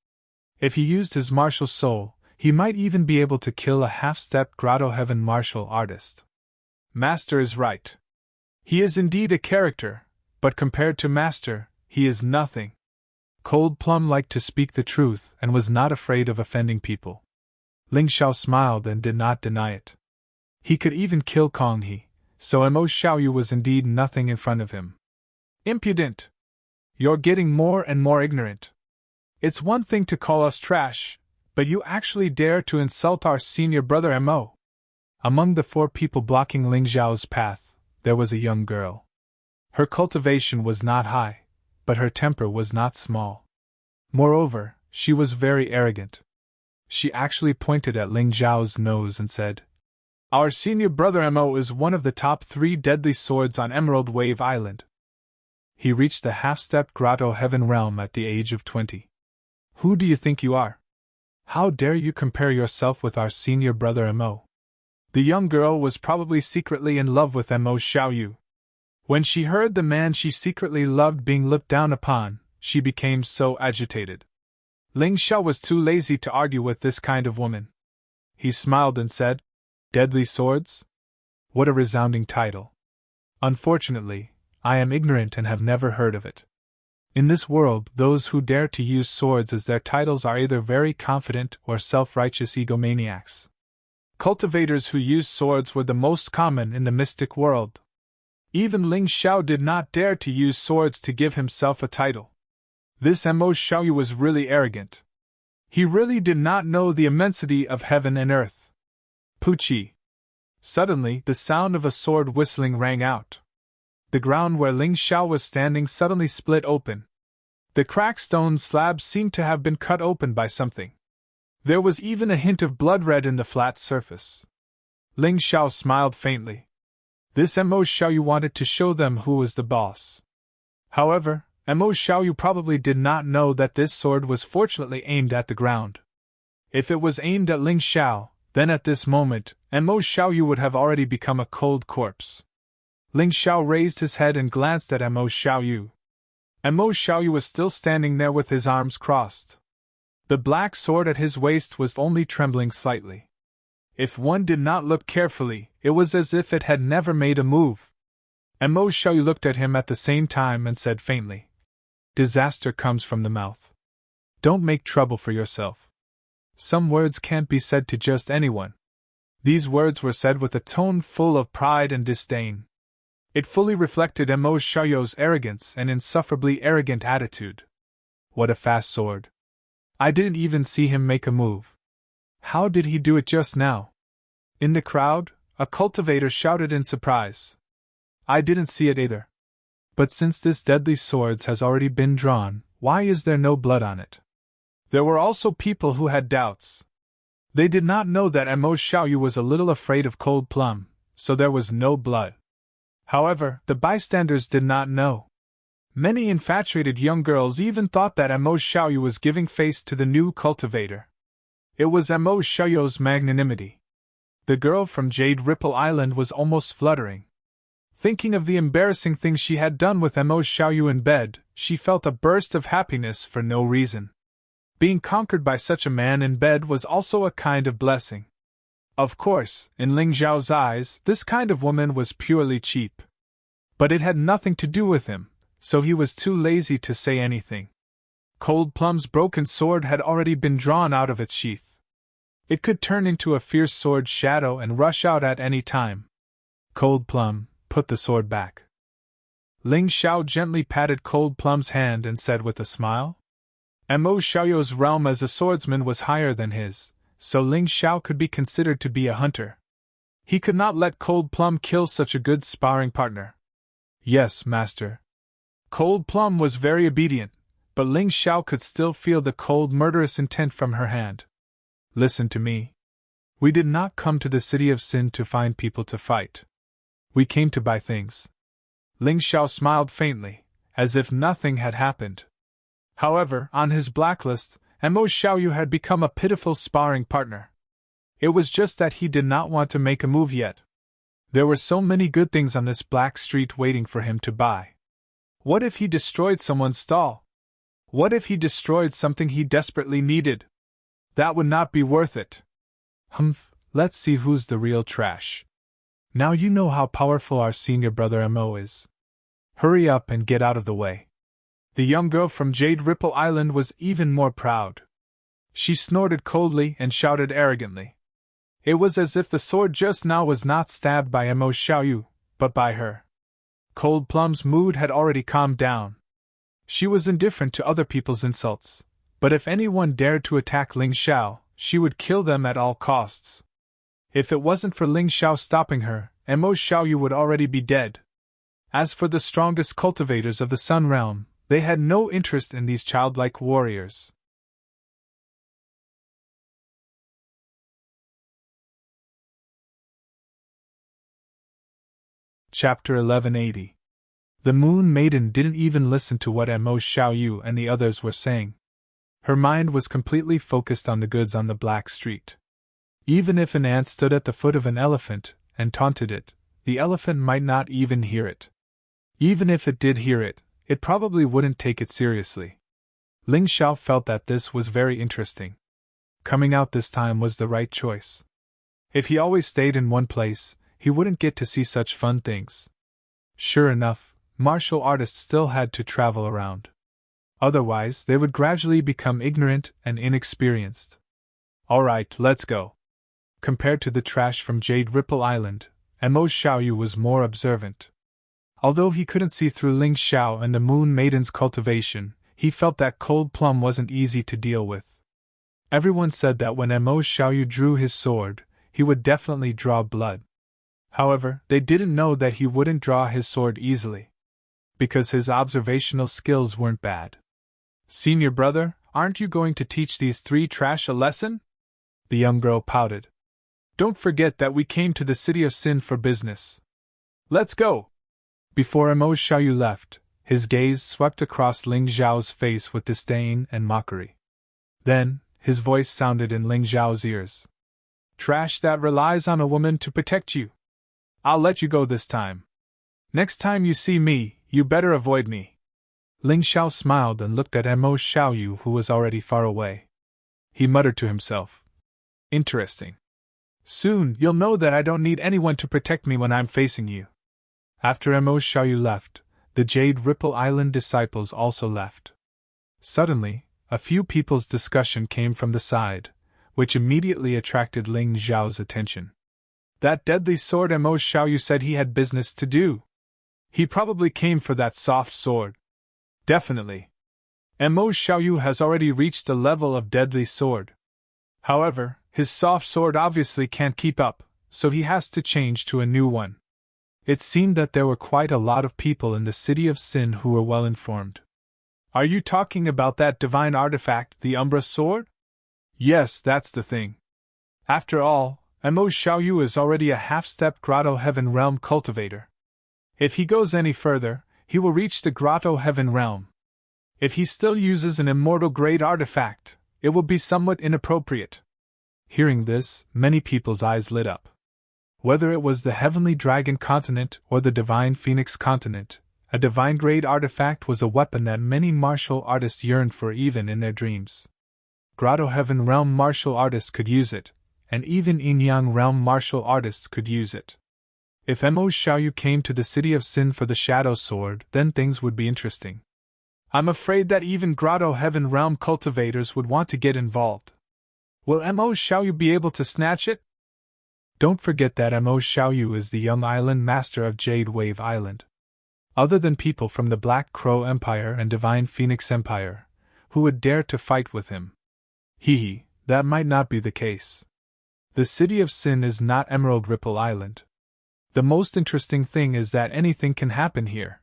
If he used his martial soul, he might even be able to kill a half-stepped Grotto Heaven martial artist. Master is right. He is indeed a character, but compared to Master, he is nothing. Cold Plum liked to speak the truth and was not afraid of offending people. Ling Xiao smiled and did not deny it. He could even kill Kong He, so Mo Xiaoyu was indeed nothing in front of him. Impudent! You're getting more and more ignorant. It's one thing to call us trash, but you actually dare to insult our senior brother Mo. Among the 4 people blocking Ling Xiao's path, there was a young girl. Her cultivation was not high, but her temper was not small. Moreover, she was very arrogant. She actually pointed at Ling Xiao's nose and said, Our senior brother Mo is one of the top 3 deadly swords on Emerald Wave Island. He reached the half-stepped Grotto Heaven Realm at the age of 20. Who do you think you are? How dare you compare yourself with our senior brother Mo? The young girl was probably secretly in love with Mo Xiaoyu. When she heard the man she secretly loved being looked down upon, she became so agitated. Ling Xiao was too lazy to argue with this kind of woman. He smiled and said, Deadly swords? What a resounding title. Unfortunately, I am ignorant and have never heard of it. In this world, those who dare to use swords as their titles are either very confident or self-righteous egomaniacs. Cultivators who use swords were the most common in the mystic world. Even Ling Xiao did not dare to use swords to give himself a title. This Mo Xiaoyu was really arrogant. He really did not know the immensity of heaven and earth. Puchi! Suddenly, the sound of a sword whistling rang out. The ground where Ling Xiao was standing suddenly split open. The cracked stone slab seemed to have been cut open by something. There was even a hint of blood red in the flat surface. Ling Xiao smiled faintly. This Mo Xiaoyu wanted to show them who was the boss. However, Mo Xiaoyu probably did not know that this sword was fortunately aimed at the ground. If it was aimed at Ling Xiao, then at this moment, Mo Xiaoyu would have already become a cold corpse. Ling Xiao raised his head and glanced at Mo Xiaoyu. Mo Xiaoyu was still standing there with his arms crossed. The black sword at his waist was only trembling slightly. If one did not look carefully, it was as if it had never made a move. Mo Xiaoyu looked at him at the same time and said faintly, Disaster comes from the mouth. Don't make trouble for yourself. Some words can't be said to just anyone. These words were said with a tone full of pride and disdain. It fully reflected Mo Xiaoyu's arrogance and insufferably arrogant attitude. What a fast sword. I didn't even see him make a move. How did he do it just now? In the crowd, a cultivator shouted in surprise. I didn't see it either. But since this deadly sword has already been drawn, why is there no blood on it? There were also people who had doubts. They did not know that Mo Xiaoyu was a little afraid of Cold Plum, so there was no blood. However, the bystanders did not know. Many infatuated young girls even thought that Mo Xiaoyu was giving face to the new cultivator. It was Mo Xiaoyu's magnanimity. The girl from Jade Ripple Island was almost fluttering. Thinking of the embarrassing things she had done with Mo Xiaoyu in bed, she felt a burst of happiness for no reason. Being conquered by such a man in bed was also a kind of blessing. Of course, in Ling Zhao's eyes, this kind of woman was purely cheap. But it had nothing to do with him, so he was too lazy to say anything. Cold Plum's broken sword had already been drawn out of its sheath. It could turn into a fierce sword shadow and rush out at any time. Cold Plum, put the sword back. Ling Xiao gently patted Cold Plum's hand and said with a smile. Mo Xiaoyu's realm as a swordsman was higher than his, so Ling Xiao could be considered to be a hunter. He could not let Cold Plum kill such a good sparring partner. Yes, master. Cold Plum was very obedient, but Ling Xiao could still feel the cold murderous intent from her hand. Listen to me. We did not come to the city of Sin to find people to fight. We came to buy things. Ling Xiao smiled faintly, as if nothing had happened. However, on his blacklist, Mo Xiaoyu had become a pitiful sparring partner. It was just that he did not want to make a move yet. There were so many good things on this black street waiting for him to buy. What if he destroyed someone's stall? What if he destroyed something he desperately needed? That would not be worth it. Humph, let's see who's the real trash. Now you know how powerful our senior brother Mo is. Hurry up and get out of the way. The young girl from Jade Ripple Island was even more proud. She snorted coldly and shouted arrogantly. It was as if the sword just now was not stabbed by Mo Xiaoyu, but by her. Cold Plum's mood had already calmed down. She was indifferent to other people's insults, but if anyone dared to attack Ling Xiao, she would kill them at all costs. If it wasn't for Ling Xiao stopping her, Mo Xiaoyu would already be dead. As for the strongest cultivators of the Sun Realm, they had no interest in these childlike warriors. Chapter 1180. The Moon Maiden didn't even listen to what Mo Xiaoyu and the others were saying. Her mind was completely focused on the goods on the Black Street. Even if an ant stood at the foot of an elephant and taunted it, the elephant might not even hear it. Even if it did hear it, it probably wouldn't take it seriously. Ling Xiao felt that this was very interesting. Coming out this time was the right choice. If he always stayed in one place, he wouldn't get to see such fun things. Sure enough, martial artists still had to travel around. Otherwise, they would gradually become ignorant and inexperienced. Alright, let's go. Compared to the trash from Jade Ripple Island, Mo Xiaoyu was more observant. Although he couldn't see through Ling Xiao and the Moon Maiden's cultivation, he felt that Cold Plum wasn't easy to deal with. Everyone said that when Mo Xiaoyu drew his sword, he would definitely draw blood. However, they didn't know that he wouldn't draw his sword easily. Because his observational skills weren't bad. Senior brother, aren't you going to teach these three trash a lesson? The young girl pouted. Don't forget that we came to the city of Sin for business. Let's go! Before Mo Xiaoyu left, his gaze swept across Ling Zhao's face with disdain and mockery. Then, his voice sounded in Ling Zhao's ears. Trash that relies on a woman to protect you. I'll let you go this time. Next time you see me, you better avoid me. Ling Xiao smiled and looked at Mo Xiaoyu, who was already far away. He muttered to himself. Interesting. Soon you'll know that I don't need anyone to protect me when I'm facing you. After Mo Xiaoyu left, the Jade Ripple Island disciples also left. Suddenly, a few people's discussion came from the side, which immediately attracted Ling Zhao's attention. That deadly sword Mo Xiaoyu said he had business to do. He probably came for that soft sword. Definitely. Mo Xiaoyu has already reached the level of deadly sword. However, his soft sword obviously can't keep up, so he has to change to a new one. It seemed that there were quite a lot of people in the city of Sin who were well informed. Are you talking about that divine artifact, the Umbra sword? Yes, that's the thing. After all, Mo Xiaoyu is already a half-step Grotto Heaven Realm cultivator. If he goes any further, he will reach the Grotto Heaven Realm. If he still uses an immortal-grade artifact, it will be somewhat inappropriate. Hearing this, many people's eyes lit up. Whether it was the Heavenly Dragon Continent or the Divine Phoenix Continent, a divine-grade artifact was a weapon that many martial artists yearned for even in their dreams. Grotto Heaven Realm martial artists could use it, and even Yin-Yang Realm martial artists could use it. If Mo Xiaoyu came to the City of Sin for the Shadow Sword, then things would be interesting. I'm afraid that even Grotto Heaven Realm cultivators would want to get involved. Will Mo Xiaoyu be able to snatch it? Don't forget that Mo Xiaoyu is the young island master of Jade Wave Island. Other than people from the Black Crow Empire and Divine Phoenix Empire, who would dare to fight with him? That might not be the case. The City of Sin is not Emerald Ripple Island. The most interesting thing is that anything can happen here.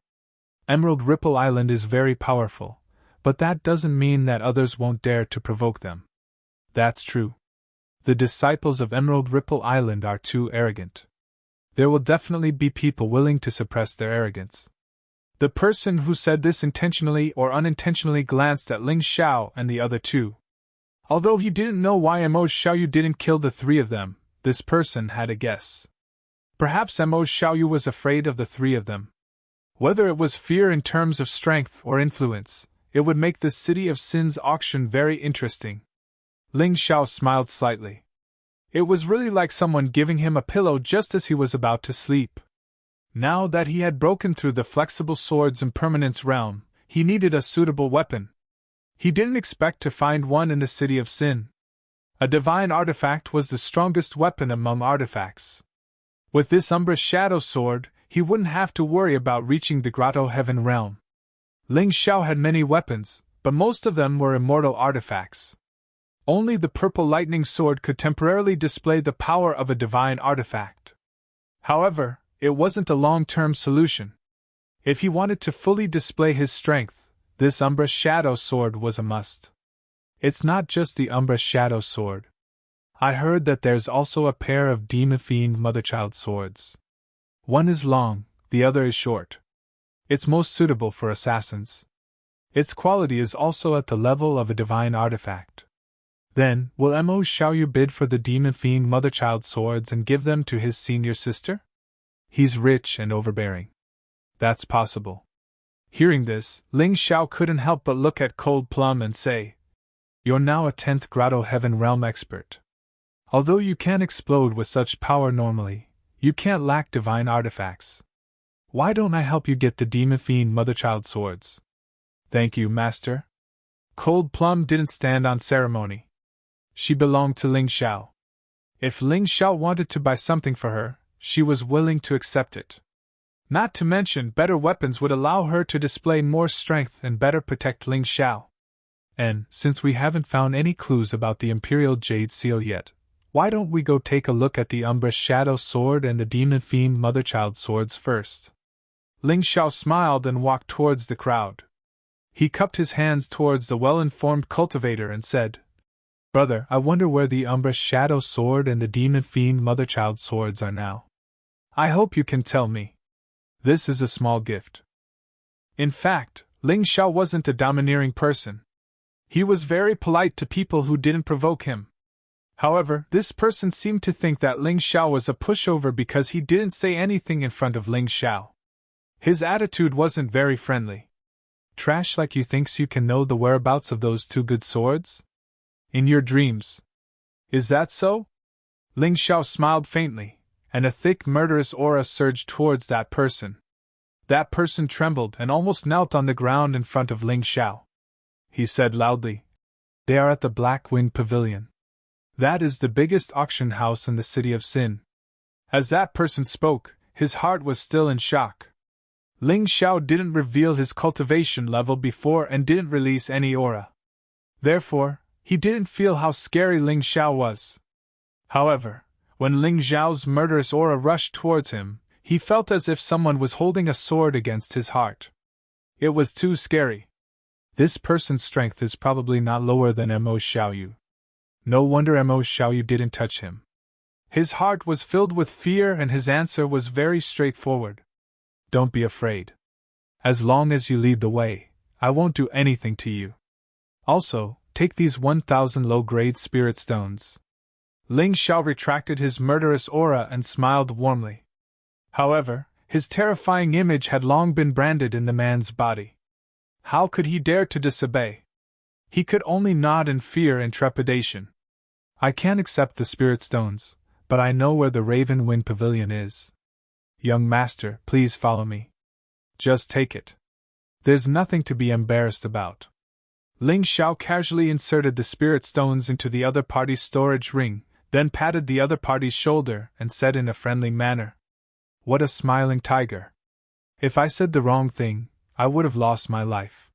Emerald Ripple Island is very powerful, but that doesn't mean that others won't dare to provoke them. That's true. The disciples of Emerald Ripple Island are too arrogant. There will definitely be people willing to suppress their arrogance. The person who said this intentionally or unintentionally glanced at Ling Xiao and the other two. Although he didn't know why Mo Xiaoyu didn't kill the three of them, this person had a guess. Perhaps Mo Xiaoyu was afraid of the three of them. Whether it was fear in terms of strength or influence, it would make the City of Sin's auction very interesting. Ling Xiao smiled slightly. It was really like someone giving him a pillow just as he was about to sleep. Now that he had broken through the flexible swords impermanence realm, he needed a suitable weapon. He didn't expect to find one in the City of Sin. A divine artifact was the strongest weapon among artifacts. With this Umbra Shadow Sword, he wouldn't have to worry about reaching the Grotto Heaven realm. Ling Xiao had many weapons, but most of them were immortal artifacts. Only the Purple Lightning Sword could temporarily display the power of a divine artifact. However, it wasn't a long-term solution. If he wanted to fully display his strength, this Umbra Shadow Sword was a must. It's not just the Umbra Shadow Sword. I heard that there's also a pair of Demon Fiend Motherchild swords. One is long, the other is short. It's most suitable for assassins. Its quality is also at the level of a divine artifact. Then, will Mo Xiaoyu bid for the Demon Fiend Motherchild swords and give them to his senior sister? He's rich and overbearing. That's possible. Hearing this, Ling Xiao couldn't help but look at Cold Plum and say, "You're now a 10th Grotto Heaven Realm expert. Although you can't explode with such power normally, you can't lack divine artifacts. Why don't I help you get the Demon Fiend Motherchild swords?" "Thank you, Master." Cold Plum didn't stand on ceremony. She belonged to Ling Xiao. If Ling Xiao wanted to buy something for her, she was willing to accept it. Not to mention, better weapons would allow her to display more strength and better protect Ling Xiao. And, since we haven't found any clues about the Imperial Jade Seal yet, why don't we go take a look at the Umbra Shadow Sword and the Demon Fiend Motherchild swords first? Ling Xiao smiled and walked towards the crowd. He cupped his hands towards the well-informed cultivator and said, "Brother, I wonder where the Umbra Shadow Sword and the Demon Fiend Motherchild swords are now. I hope you can tell me. This is a small gift." In fact, Ling Xiao wasn't a domineering person. He was very polite to people who didn't provoke him. However, this person seemed to think that Ling Xiao was a pushover because he didn't say anything in front of Ling Xiao. His attitude wasn't very friendly. "Trash like you thinks you can know the whereabouts of those two good swords? In your dreams. Is that so?" Ling Xiao smiled faintly, and a thick murderous aura surged towards that person. That person trembled and almost knelt on the ground in front of Ling Xiao. He said loudly, "They are at the Black Wing Pavilion. That is the biggest auction house in the City of Sin." As that person spoke, his heart was still in shock. Ling Xiao didn't reveal his cultivation level before and didn't release any aura. Therefore, he didn't feel how scary Ling Xiao was. However, when Ling Xiao's murderous aura rushed towards him, he felt as if someone was holding a sword against his heart. It was too scary. This person's strength is probably not lower than Mo Xiaoyu. No wonder Mo Xiaoyu didn't touch him. His heart was filled with fear and his answer was very straightforward. "Don't be afraid. As long as you lead the way, I won't do anything to you. Also, take these 1,000 low-grade spirit stones. Ling Xiao retracted his murderous aura and smiled warmly. However, his terrifying image had long been branded in the man's body. How could he dare to disobey? He could only nod in fear and trepidation. I can't accept the spirit stones, but I know where the Raven Wind Pavilion is. Young master, please follow me. Just take it. There's nothing to be embarrassed about. Ling Xiao casually inserted the spirit stones into the other party's storage ring, then patted the other party's shoulder and said in a friendly manner, "What a smiling tiger. If I said the wrong thing, I would have lost my life."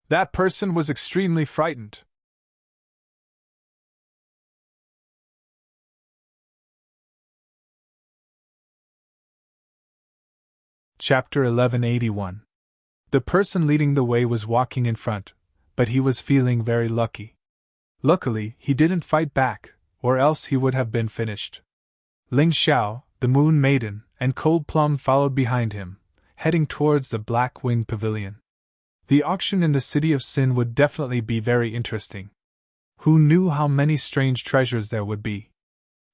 That person was extremely frightened. Chapter 1181. The person leading the way was walking in front, but he was feeling very lucky. Luckily, he didn't fight back, or else he would have been finished. Ling Xiao, the Moon Maiden, and Cold Plum followed behind him, heading towards the Black Wind Pavilion. The auction in the City of Sin would definitely be very interesting. Who knew how many strange treasures there would be?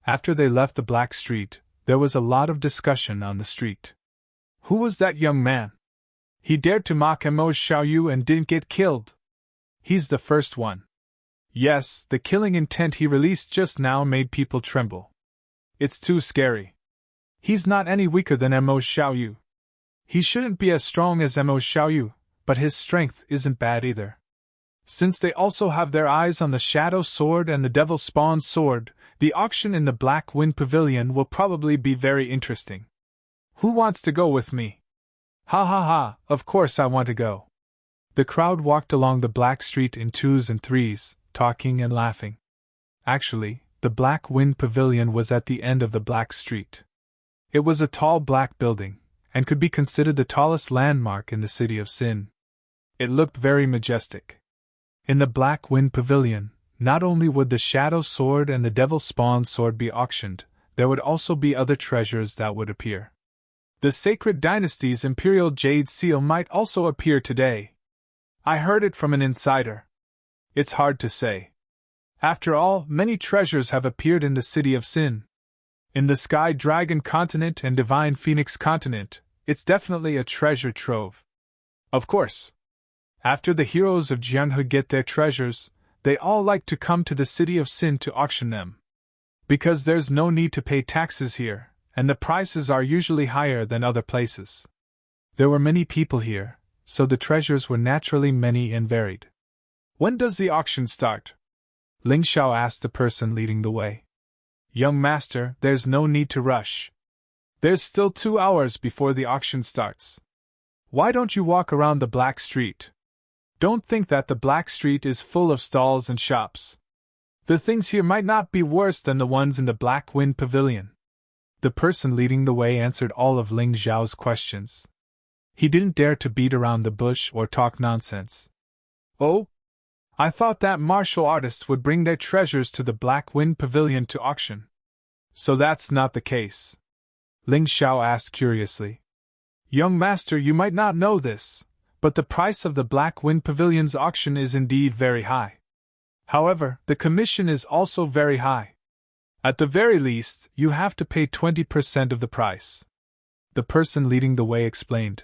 After they left the Black Street, there was a lot of discussion on the street. Who was that young man? He dared to mock Mo Xiaoyu and didn't get killed. He's the first one. Yes, the killing intent he released just now made people tremble. It's too scary. He's not any weaker than Mo Xiaoyu. He shouldn't be as strong as Mo Xiaoyu, but his strength isn't bad either. Since they also have their eyes on the Shadow Sword and the Devil Spawn Sword, the auction in the Black Wind Pavilion will probably be very interesting. Who wants to go with me? Ha ha ha, of course I want to go. The crowd walked along the Black Street in twos and threes, talking and laughing. Actually, the Black Wind Pavilion was at the end of the Black Street. It was a tall black building, and could be considered the tallest landmark in the City of Sin. It looked very majestic. In the Black Wind Pavilion, not only would the Shadow Sword and the Devil Spawn Sword be auctioned, there would also be other treasures that would appear. The Sacred Dynasty's Imperial Jade Seal might also appear today. I heard it from an insider. It's hard to say. After all, many treasures have appeared in the City of Sin. In the Sky Dragon Continent and Divine Phoenix Continent, it's definitely a treasure trove. Of course. After the heroes of Jianghe get their treasures, they all like to come to the City of Sin to auction them. Because there's no need to pay taxes here, and the prices are usually higher than other places. There were many people here, so the treasures were naturally many and varied. When does the auction start? Ling Xiao asked the person leading the way. Young master, there's no need to rush. There's still 2 hours before the auction starts. Why don't you walk around the Black Street? Don't think that the Black Street is full of stalls and shops. The things here might not be worse than the ones in the Black Wind Pavilion. The person leading the way answered all of Ling Xiao's questions. He didn't dare to beat around the bush or talk nonsense. Oh? I thought that martial artists would bring their treasures to the Black Wind Pavilion to auction. So that's not the case? Ling Xiao asked curiously. Young master, you might not know this, but the price of the Black Wind Pavilion's auction is indeed very high. However, the commission is also very high. At the very least, you have to pay 20% of the price. The person leading the way explained.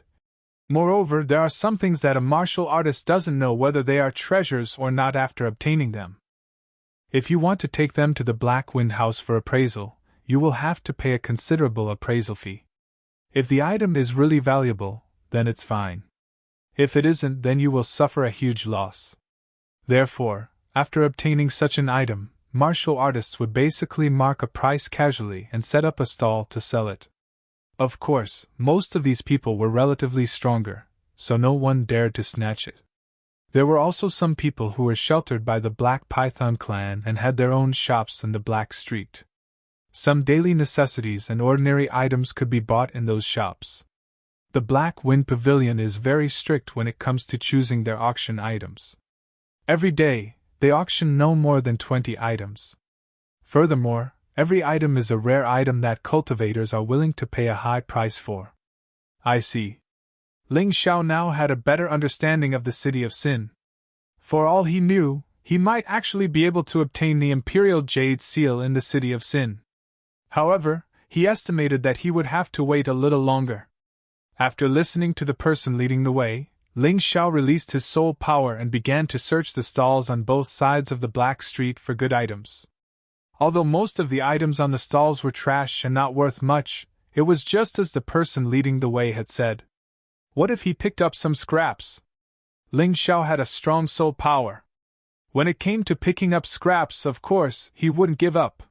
Moreover, there are some things that a martial artist doesn't know whether they are treasures or not after obtaining them. If you want to take them to the Black Wind House for appraisal, you will have to pay a considerable appraisal fee. If the item is really valuable, then it's fine. If it isn't, then you will suffer a huge loss. Therefore, after obtaining such an item, martial artists would basically mark a price casually and set up a stall to sell it. Of course, most of these people were relatively stronger, so no one dared to snatch it. There were also some people who were sheltered by the Black Python clan and had their own shops in the Black Street. Some daily necessities and ordinary items could be bought in those shops. The Black Wind Pavilion is very strict when it comes to choosing their auction items. Every day, they auction no more than 20 items. Furthermore, every item is a rare item that cultivators are willing to pay a high price for. I see. Ling Xiao now had a better understanding of the City of Sin. For all he knew, he might actually be able to obtain the Imperial Jade Seal in the City of Sin. However, he estimated that he would have to wait a little longer. After listening to the person leading the way, Ling Xiao released his soul power and began to search the stalls on both sides of the Black Street for good items. Although most of the items on the stalls were trash and not worth much, it was just as the person leading the way had said. What if he picked up some scraps? Ling Xiao had a strong soul power. When it came to picking up scraps, of course, he wouldn't give up.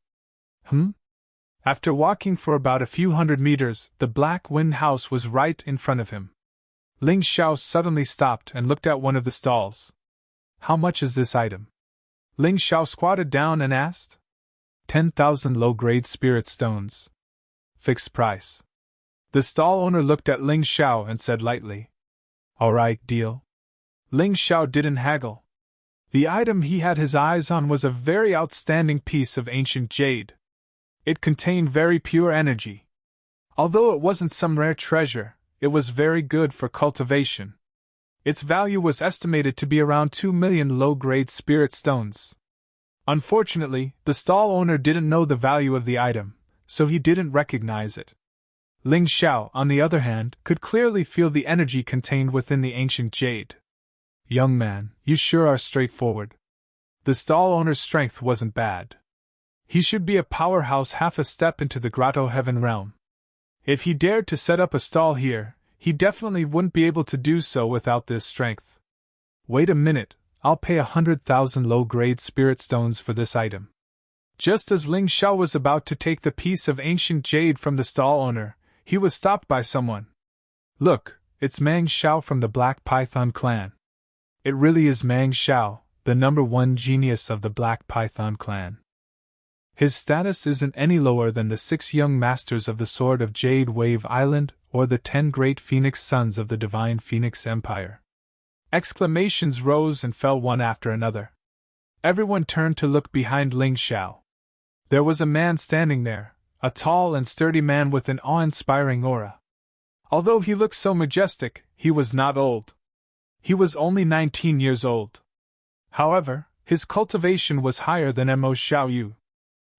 After walking for about a few hundred meters, the Black Wind House was right in front of him. Ling Xiao suddenly stopped and looked at one of the stalls. How much is this item? Ling Xiao squatted down and asked. 10,000 low-grade spirit stones. Fixed price. The stall owner looked at Ling Xiao and said lightly. All right, deal. Ling Xiao didn't haggle. The item he had his eyes on was a very outstanding piece of ancient jade. It contained very pure energy. Although it wasn't some rare treasure, it was very good for cultivation. Its value was estimated to be around 2 million low-grade spirit stones. Unfortunately, the stall owner didn't know the value of the item, so he didn't recognize it. Ling Xiao, on the other hand, could clearly feel the energy contained within the ancient jade. Young man, you sure are straightforward. The stall owner's strength wasn't bad. He should be a powerhouse half a step into the Grotto Heaven realm. If he dared to set up a stall here, he definitely wouldn't be able to do so without this strength. Wait a minute, I'll pay 100,000 low-grade spirit stones for this item. Just as Ling Xiao was about to take the piece of ancient jade from the stall owner, he was stopped by someone. Look, it's Mang Xiao from the Black Python clan. It really is Mang Xiao, the #1 genius of the Black Python clan. His status isn't any lower than the 6 young masters of the Sword of Jade Wave Island or the 10 great Phoenix sons of the Divine Phoenix Empire. Exclamations rose and fell one after another. Everyone turned to look behind Ling Xiao. There was a man standing there, a tall and sturdy man with an awe-inspiring aura. Although he looked so majestic, he was not old. He was only 19 years old. However, his cultivation was higher than Mo Xiaoyu.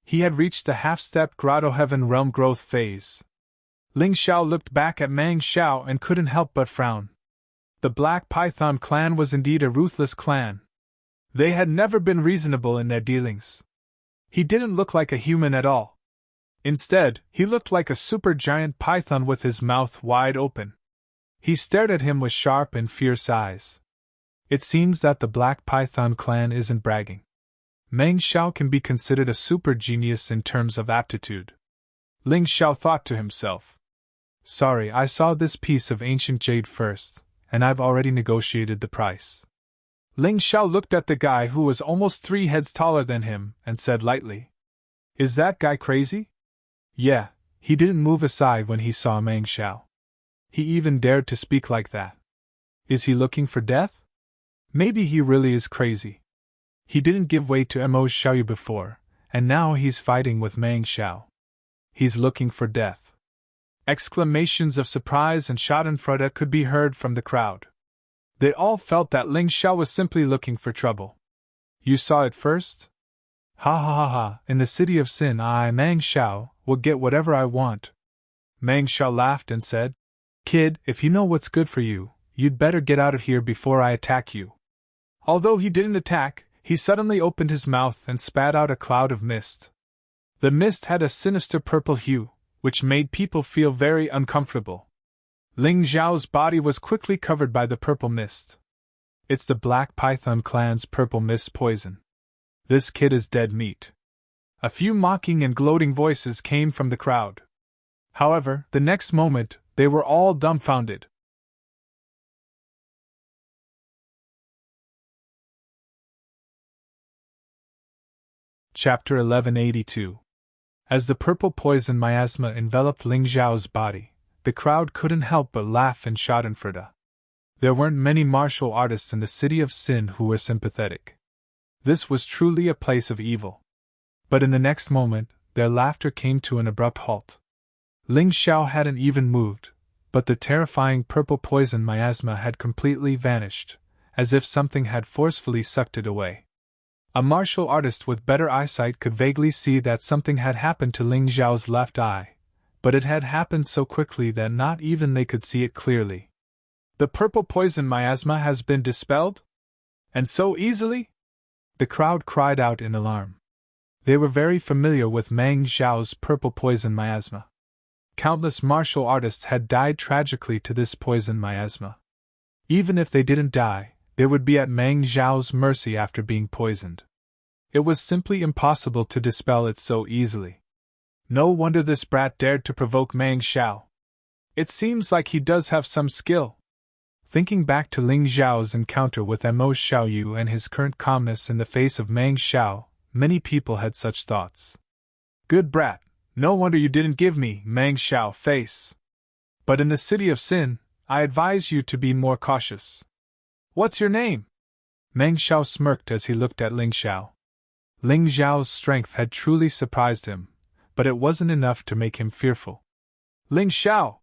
He had reached the half-step Grotto Heaven realm growth phase. Ling Xiao looked back at Mang Xiao and couldn't help but frown. The Black Python clan was indeed a ruthless clan. They had never been reasonable in their dealings. He didn't look like a human at all. Instead, he looked like a supergiant python with his mouth wide open. He stared at him with sharp and fierce eyes. It seems that the Black Python clan isn't bragging. Mang Xiao can be considered a super genius in terms of aptitude. Ling Xiao thought to himself. Sorry, I saw this piece of ancient jade first, and I've already negotiated the price. Ling Xiao looked at the guy who was almost 3 heads taller than him and said lightly. Is that guy crazy? Yeah, he didn't move aside when he saw Mang Xiao. He even dared to speak like that. Is he looking for death? Maybe he really is crazy. He didn't give way to Mo Xiaoyu before, and now he's fighting with Mang Xiao. He's looking for death. Exclamations of surprise and schadenfreude could be heard from the crowd. They all felt that Ling Xiao was simply looking for trouble. You saw it first? Ha ha ha ha, in the City of Sin I, Mang Xiao, will get whatever I want. Mang Xiao laughed and said, Kid, if you know what's good for you, you'd better get out of here before I attack you. Although he didn't attack, he suddenly opened his mouth and spat out a cloud of mist. The mist had a sinister purple hue, which made people feel very uncomfortable. Ling Xiao's body was quickly covered by the purple mist. It's the Black Python clan's purple mist poison. This kid is dead meat. A few mocking and gloating voices came from the crowd. However, the next moment, they were all dumbfounded. Chapter 1182. As the purple poison miasma enveloped Ling Xiao's body, the crowd couldn't help but laugh and schadenfreude. There weren't many martial artists in the City of Sin who were sympathetic. This was truly a place of evil. But in the next moment, their laughter came to an abrupt halt. Ling Xiao hadn't even moved, but the terrifying purple poison miasma had completely vanished, as if something had forcefully sucked it away. A martial artist with better eyesight could vaguely see that something had happened to Ling Xiao's left eye, but it had happened so quickly that not even they could see it clearly. The purple poison miasma has been dispelled? And so easily? The crowd cried out in alarm. They were very familiar with Meng Xiao's purple poison miasma. Countless martial artists had died tragically to this poison miasma. Even if they didn't die, they would be at Meng Xiao's mercy after being poisoned. It was simply impossible to dispel it so easily. No wonder this brat dared to provoke Meng Xiao. It seems like he does have some skill. Thinking back to Ling Xiao's encounter with Mo Xiaoyu and his current calmness in the face of Meng Xiao, many people had such thoughts. Good brat, no wonder you didn't give me Meng Xiao face. But in the city of sin, I advise you to be more cautious. What's your name? Meng Xiao smirked as he looked at Ling Xiao. Ling Xiao's strength had truly surprised him, but it wasn't enough to make him fearful. Ling Xiao!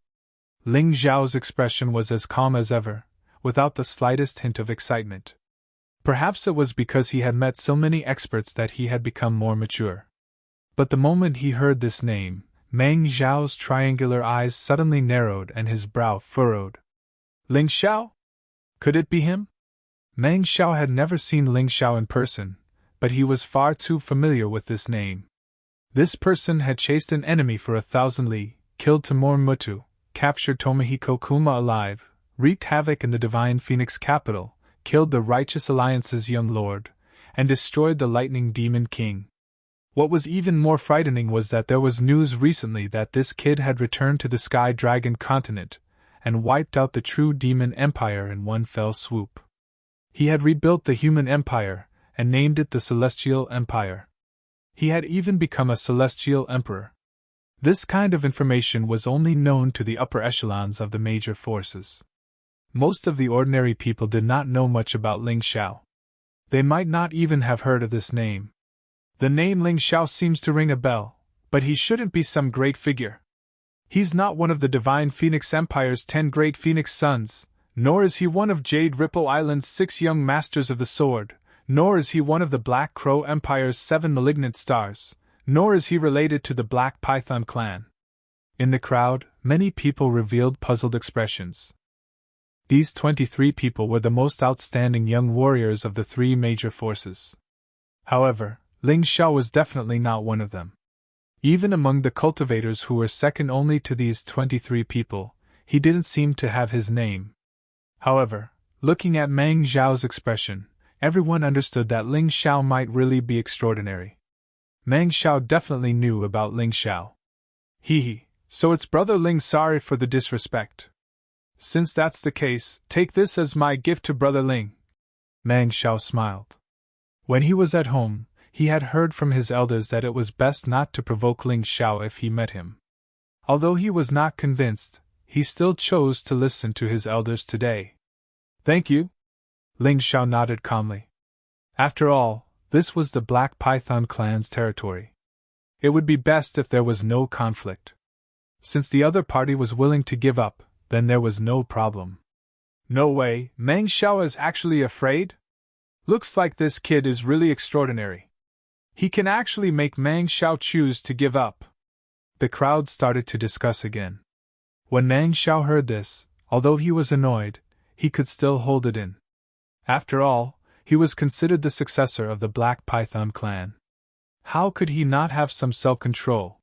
Ling Xiao's expression was as calm as ever, without the slightest hint of excitement. Perhaps it was because he had met so many experts that he had become more mature. But the moment he heard this name, Meng Xiao's triangular eyes suddenly narrowed and his brow furrowed. Ling Xiao? Could it be him? Meng Xiao had never seen Ling Xiao in person, but he was far too familiar with this name. This person had chased an enemy for 1,000 li, killed Timur Mutu, captured Tomohiko Kuma alive, wreaked havoc in the Divine Phoenix capital, killed the Righteous Alliance's young lord, and destroyed the Lightning Demon King. What was even more frightening was that there was news recently that this kid had returned to the Sky Dragon continent, and wiped out the true Demon Empire in one fell swoop. He had rebuilt the human empire, and named it the Celestial Empire. He had even become a Celestial Emperor. This kind of information was only known to the upper echelons of the major forces. Most of the ordinary people did not know much about Ling Xiao. They might not even have heard of this name. The name Ling Xiao seems to ring a bell, but he shouldn't be some great figure. He's not one of the Divine Phoenix Empire's 10 great Phoenix sons, nor is he one of Jade Ripple Island's 6 young masters of the sword, nor is he one of the Black Crow Empire's 7 malignant stars, nor is he related to the Black Python clan. In the crowd, many people revealed puzzled expressions. These 23 people were the most outstanding young warriors of the 3 major forces. However, Ling Xiao was definitely not one of them. Even among the cultivators who were second only to these 23 people, he didn't seem to have his name. However, looking at Meng Xiao's expression, everyone understood that Ling Xiao might really be extraordinary. Meng Xiao definitely knew about Ling Xiao. Hee, so it's brother Ling, sorry for the disrespect. Since that's the case, take this as my gift to brother Ling. Meng Xiao smiled. When he was at home, he had heard from his elders that it was best not to provoke Ling Xiao if he met him. Although he was not convinced, he still chose to listen to his elders today. Thank you. Ling Xiao nodded calmly. After all, this was the Black Python clan's territory. It would be best if there was no conflict. Since the other party was willing to give up, then there was no problem. No way, Meng Xiao is actually afraid? Looks like this kid is really extraordinary. He can actually make Meng Xiao choose to give up. The crowd started to discuss again. When Meng Xiao heard this, although he was annoyed, he could still hold it in. After all, he was considered the successor of the Black Python clan. How could he not have some self-control?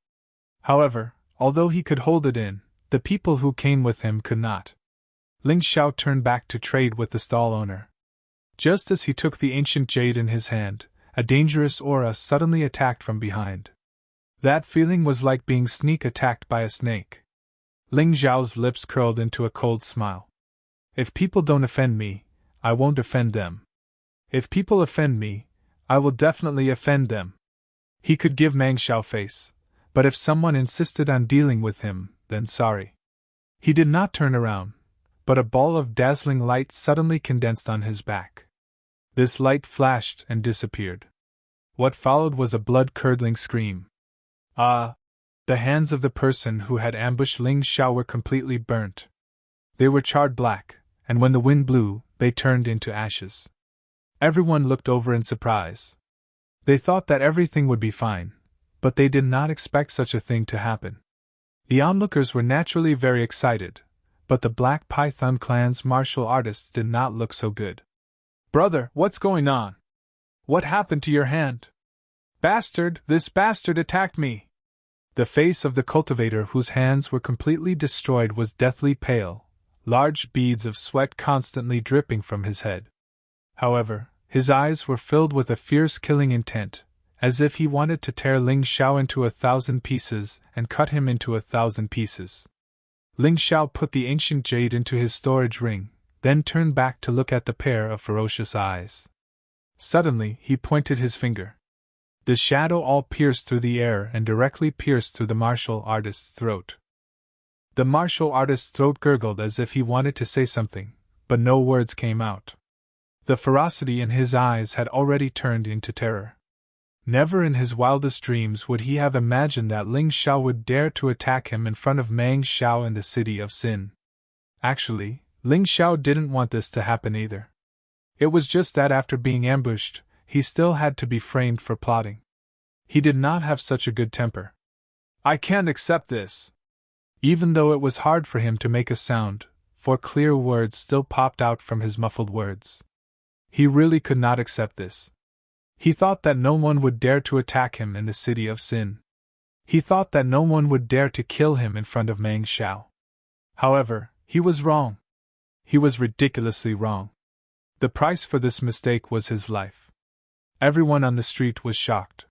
However, although he could hold it in, the people who came with him could not. Ling Xiao turned back to trade with the stall owner. Just as he took the ancient jade in his hand, a dangerous aura suddenly attacked from behind. That feeling was like being sneak attacked by a snake. Ling Xiao's lips curled into a cold smile. If people don't offend me, I won't offend them. If people offend me, I will definitely offend them. He could give Meng Xiao face, but if someone insisted on dealing with him, then sorry. He did not turn around, but a ball of dazzling light suddenly condensed on his back. This light flashed and disappeared. What followed was a blood-curdling scream. Ah! The hands of the person who had ambushed Ling Xiao were completely burnt. They were charred black, and when the wind blew, they turned into ashes. Everyone looked over in surprise. They thought that everything would be fine, but they did not expect such a thing to happen. The onlookers were naturally very excited, but the Black Python clan's martial artists did not look so good. "Brother, what's going on? What happened to your hand?" "Bastard, this bastard attacked me!" The face of the cultivator, whose hands were completely destroyed, was deathly pale, large beads of sweat constantly dripping from his head. However, his eyes were filled with a fierce killing intent, as if he wanted to tear Ling Xiao into 1,000 pieces and cut him into 1,000 pieces. Ling Xiao put the ancient jade into his storage ring, then turned back to look at the pair of ferocious eyes. Suddenly, he pointed his finger. The shadow all pierced through the air and directly pierced through the martial artist's throat. The martial artist's throat gurgled as if he wanted to say something, but no words came out. The ferocity in his eyes had already turned into terror. Never in his wildest dreams would he have imagined that Ling Xiao would dare to attack him in front of Mang Xiao in the city of Sin. Actually, Ling Xiao didn't want this to happen either. It was just that after being ambushed, he still had to be framed for plotting. He did not have such a good temper. "I can't accept this." Even though it was hard for him to make a sound, 4 clear words still popped out from his muffled words. He really could not accept this. He thought that no one would dare to attack him in the city of Sin. He thought that no one would dare to kill him in front of Mang Xiao. However, he was wrong. He was ridiculously wrong. The price for this mistake was his life. Everyone on the street was shocked.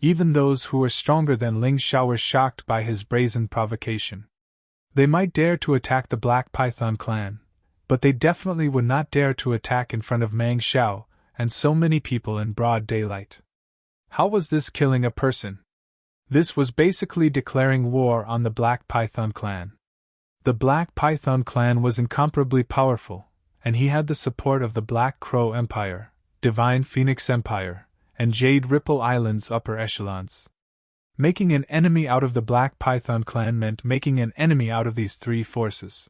Even those who were stronger than Ling Xiao were shocked by his brazen provocation. They might dare to attack the Black Python clan, but they definitely would not dare to attack in front of Mang Xiao and so many people in broad daylight. How was this killing a person? This was basically declaring war on the Black Python clan. The Black Python clan was incomparably powerful, and he had the support of the Black Crow Empire, Divine Phoenix Empire, and Jade Ripple Island's upper echelons. Making an enemy out of the Black Python clan meant making an enemy out of these 3 forces.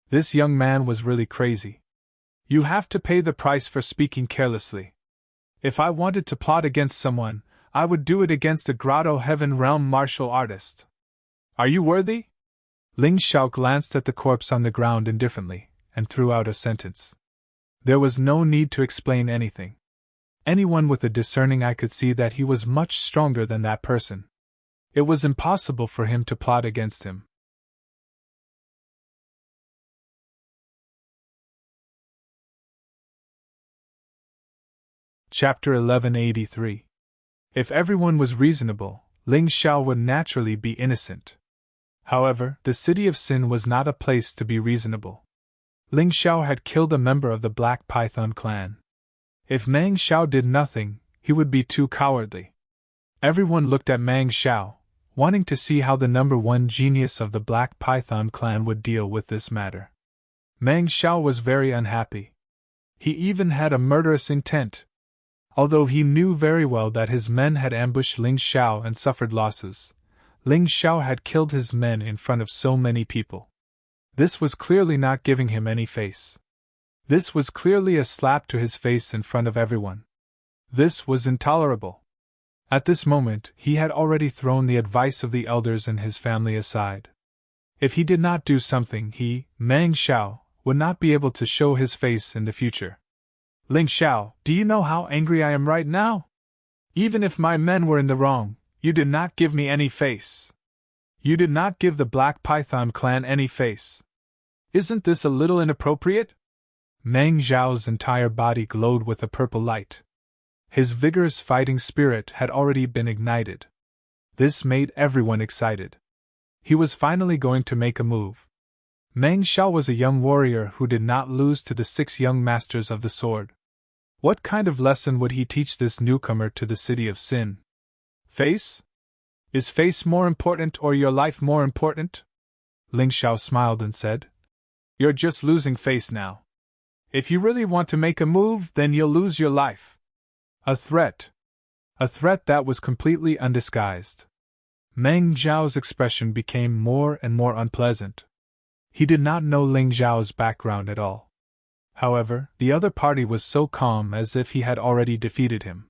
This young man was really crazy. "You have to pay the price for speaking carelessly. If I wanted to plot against someone, I would do it against a Grotto Heaven Realm martial artist. Are you worthy?" Ling Xiao glanced at the corpse on the ground indifferently, and threw out a sentence. There was no need to explain anything. Anyone with a discerning eye could see that he was much stronger than that person. It was impossible for him to plot against him. Chapter 1183. If everyone was reasonable, Ling Xiao would naturally be innocent. However, the city of Sin was not a place to be reasonable. Ling Xiao had killed a member of the Black Python clan. If Mang Xiao did nothing, he would be too cowardly. Everyone looked at Mang Xiao, wanting to see how the number 1 genius of the Black Python clan would deal with this matter. Mang Xiao was very unhappy. He even had a murderous intent. Although he knew very well that his men had ambushed Ling Xiao and suffered losses, Ling Xiao had killed his men in front of so many people. This was clearly not giving him any face. This was clearly a slap to his face in front of everyone. This was intolerable. At this moment, he had already thrown the advice of the elders and his family aside. If he did not do something, he, Mang Xiao, would not be able to show his face in the future. "Ling Xiao, do you know how angry I am right now? Even if my men were in the wrong, you did not give me any face. You did not give the Black Python clan any face. Isn't this a little inappropriate?" Mang Xiao's entire body glowed with a purple light. His vigorous fighting spirit had already been ignited. This made everyone excited. He was finally going to make a move. Mang Xiao was a young warrior who did not lose to the 6 young masters of the sword. What kind of lesson would he teach this newcomer to the city of Sin? Face? Is face more important or your life more important? Ling Xiao smiled and said. You're just losing face now. If you really want to make a move, then you'll lose your life. A threat. A threat that was completely undisguised. Meng Zhao's expression became more and more unpleasant. He did not know Ling Zhao's background at all. However, the other party was so calm as if he had already defeated him.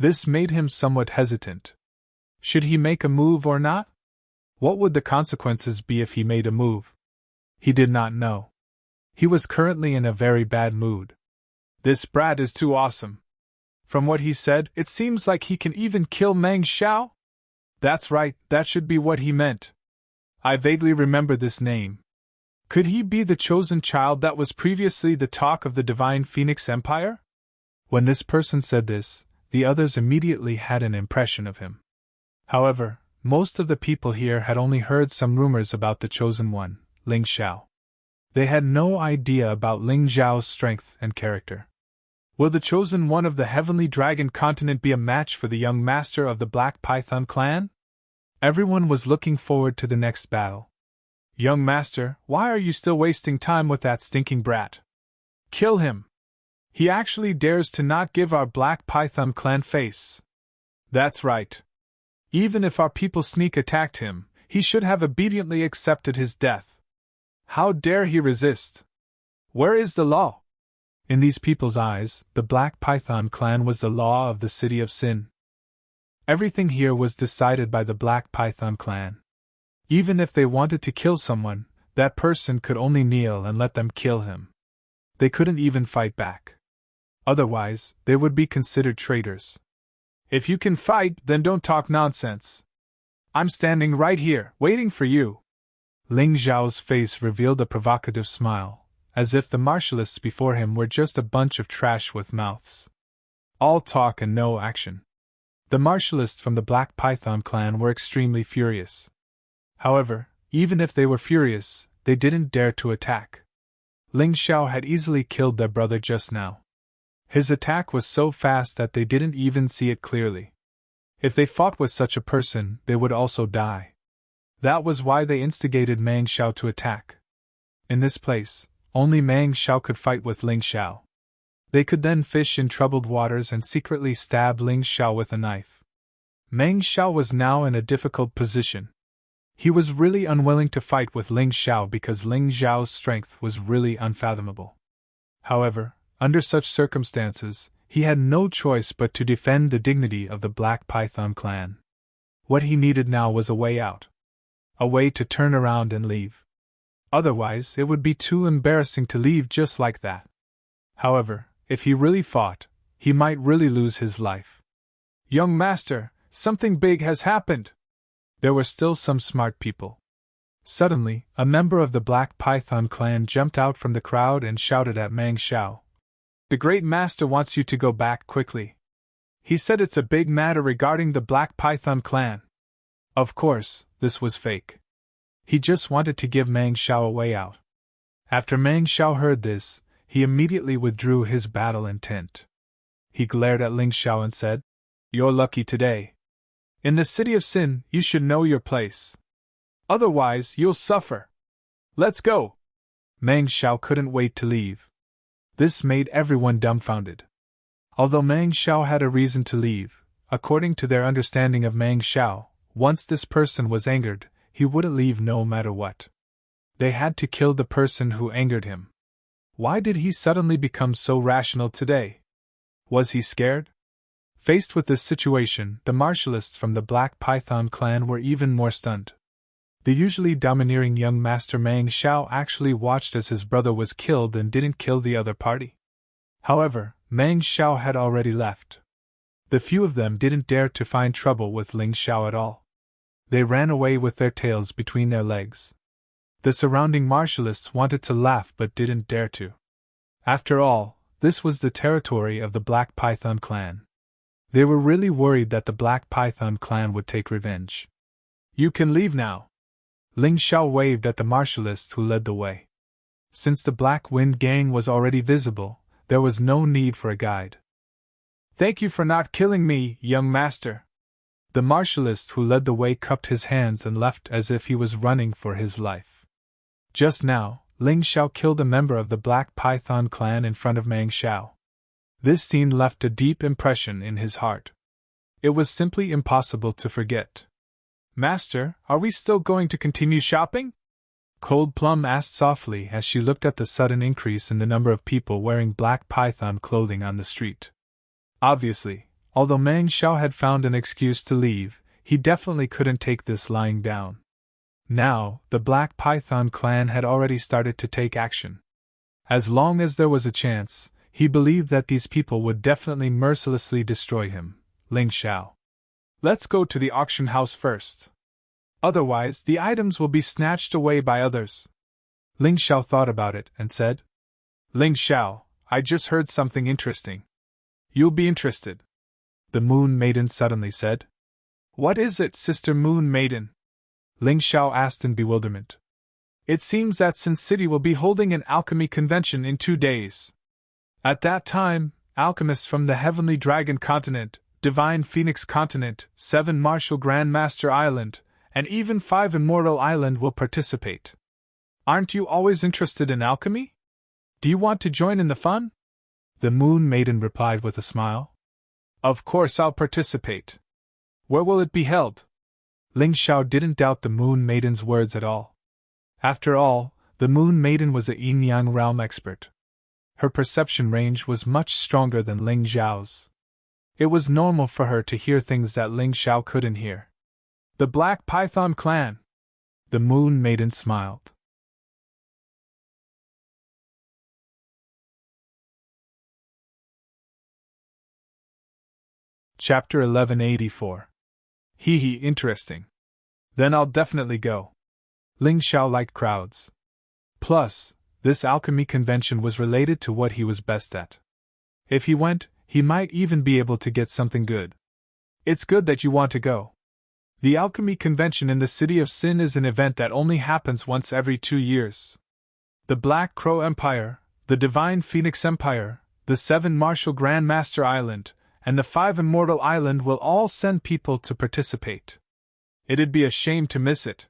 This made him somewhat hesitant. Should he make a move or not? What would the consequences be if he made a move? He did not know. He was currently in a very bad mood. This brat is too awesome. From what he said, it seems like he can even kill Meng Xiao. That's right, that should be what he meant. I vaguely remember this name. Could he be the chosen child that was previously the talk of the Divine Phoenix Empire? When this person said this, the others immediately had an impression of him. However, most of the people here had only heard some rumors about the chosen one, Ling Xiao. They had no idea about Ling Xiao's strength and character. Will the chosen one of the Heavenly Dragon Continent be a match for the young master of the Black Python clan? Everyone was looking forward to the next battle. Young master, why are you still wasting time with that stinking brat? Kill him! He actually dares to not give our Black Python clan face. That's right. Even if our people sneak attacked him, he should have obediently accepted his death. How dare he resist? Where is the law? In these people's eyes, the Black Python clan was the law of the City of Sin. Everything here was decided by the Black Python clan. Even if they wanted to kill someone, that person could only kneel and let them kill him. They couldn't even fight back. Otherwise, they would be considered traitors. If you can fight, then don't talk nonsense. I'm standing right here, waiting for you. Ling Xiao's face revealed a provocative smile, as if the martialists before him were just a bunch of trash with mouths. All talk and no action. The martialists from the Black Python clan were extremely furious. However, even if they were furious, they didn't dare to attack. Ling Xiao had easily killed their brother just now. His attack was so fast that they didn't even see it clearly. If they fought with such a person, they would also die. That was why they instigated Meng Xiao to attack. In this place, only Meng Xiao could fight with Ling Xiao. They could then fish in troubled waters and secretly stab Ling Xiao with a knife. Meng Xiao was now in a difficult position. He was really unwilling to fight with Ling Xiao because Ling Xiao's strength was really unfathomable. However, under such circumstances, he had no choice but to defend the dignity of the Black Python clan. What he needed now was a way out. A way to turn around and leave. Otherwise, it would be too embarrassing to leave just like that. However, if he really fought, he might really lose his life. Young master, something big has happened! There were still some smart people. Suddenly, a member of the Black Python clan jumped out from the crowd and shouted at Meng Xiao. The Great Master wants you to go back quickly. He said it's a big matter regarding the Black Python clan. Of course, this was fake. He just wanted to give Meng Xiao a way out. After Meng Xiao heard this, he immediately withdrew his battle intent. He glared at Ling Xiao and said, "You're lucky today. In the City of Sin, you should know your place. Otherwise, you'll suffer. Let's go!" Meng Xiao couldn't wait to leave. This made everyone dumbfounded. Although Meng Xiao had a reason to leave, according to their understanding of Meng Xiao, once this person was angered, he wouldn't leave no matter what. They had to kill the person who angered him. Why did he suddenly become so rational today? Was he scared? Faced with this situation, the martialists from the Black Python clan were even more stunned. The usually domineering young master Meng Xiao actually watched as his brother was killed and didn't kill the other party. However, Meng Xiao had already left. The few of them didn't dare to find trouble with Ling Xiao at all. They ran away with their tails between their legs. The surrounding martialists wanted to laugh but didn't dare to. After all, this was the territory of the Black Python clan. They were really worried that the Black Python clan would take revenge. "You can leave now." Ling Xiao waved at the martialists who led the way. Since the Black Wind gang was already visible, there was no need for a guide. "Thank you for not killing me, young master." The martialist who led the way cupped his hands and left as if he was running for his life. Just now, Ling Xiao killed a member of the Black Python clan in front of Meng Xiao. This scene left a deep impression in his heart. It was simply impossible to forget. "Master, are we still going to continue shopping?" Cold Plum asked softly as she looked at the sudden increase in the number of people wearing Black Python clothing on the street. "Obviously, Although Meng Xiao had found an excuse to leave, he definitely couldn't take this lying down. Now, the Black Python clan had already started to take action. As long as there was a chance, he believed that these people would definitely mercilessly destroy him. Ling Xiao. Let's go to the auction house first. Otherwise, the items will be snatched away by others. Ling Xiao thought about it and said, Ling Xiao, I just heard something interesting. You'll be interested. The Moon Maiden suddenly said. What is it, Sister Moon Maiden? Ling Xiao asked in bewilderment. It seems that Sin City will be holding an alchemy convention in 2 days. At that time, alchemists from the Heavenly Dragon Continent, Divine Phoenix Continent, 7 Martial Grandmaster Island, and even 5 Immortal Island will participate. Aren't you always interested in alchemy? Do you want to join in the fun? The Moon Maiden replied with a smile. Of course I'll participate. Where will it be held? Ling Xiao didn't doubt the Moon Maiden's words at all. After all, the Moon Maiden was a yin-yang realm expert. Her perception range was much stronger than Ling Xiao's. It was normal for her to hear things that Ling Xiao couldn't hear. The Black Python clan. The Moon Maiden smiled. Chapter 1184. Hee hee, interesting. Then I'll definitely go. Ling Xiao liked crowds. Plus, this alchemy convention was related to what he was best at. If he went, he might even be able to get something good. It's good that you want to go. The alchemy convention in the City of Sin is an event that only happens once every 2 years. The Black Crow Empire, the Divine Phoenix Empire, the 7 Martial Grandmaster Island, and the 5 Immortal Island will all send people to participate. It'd be a shame to miss it.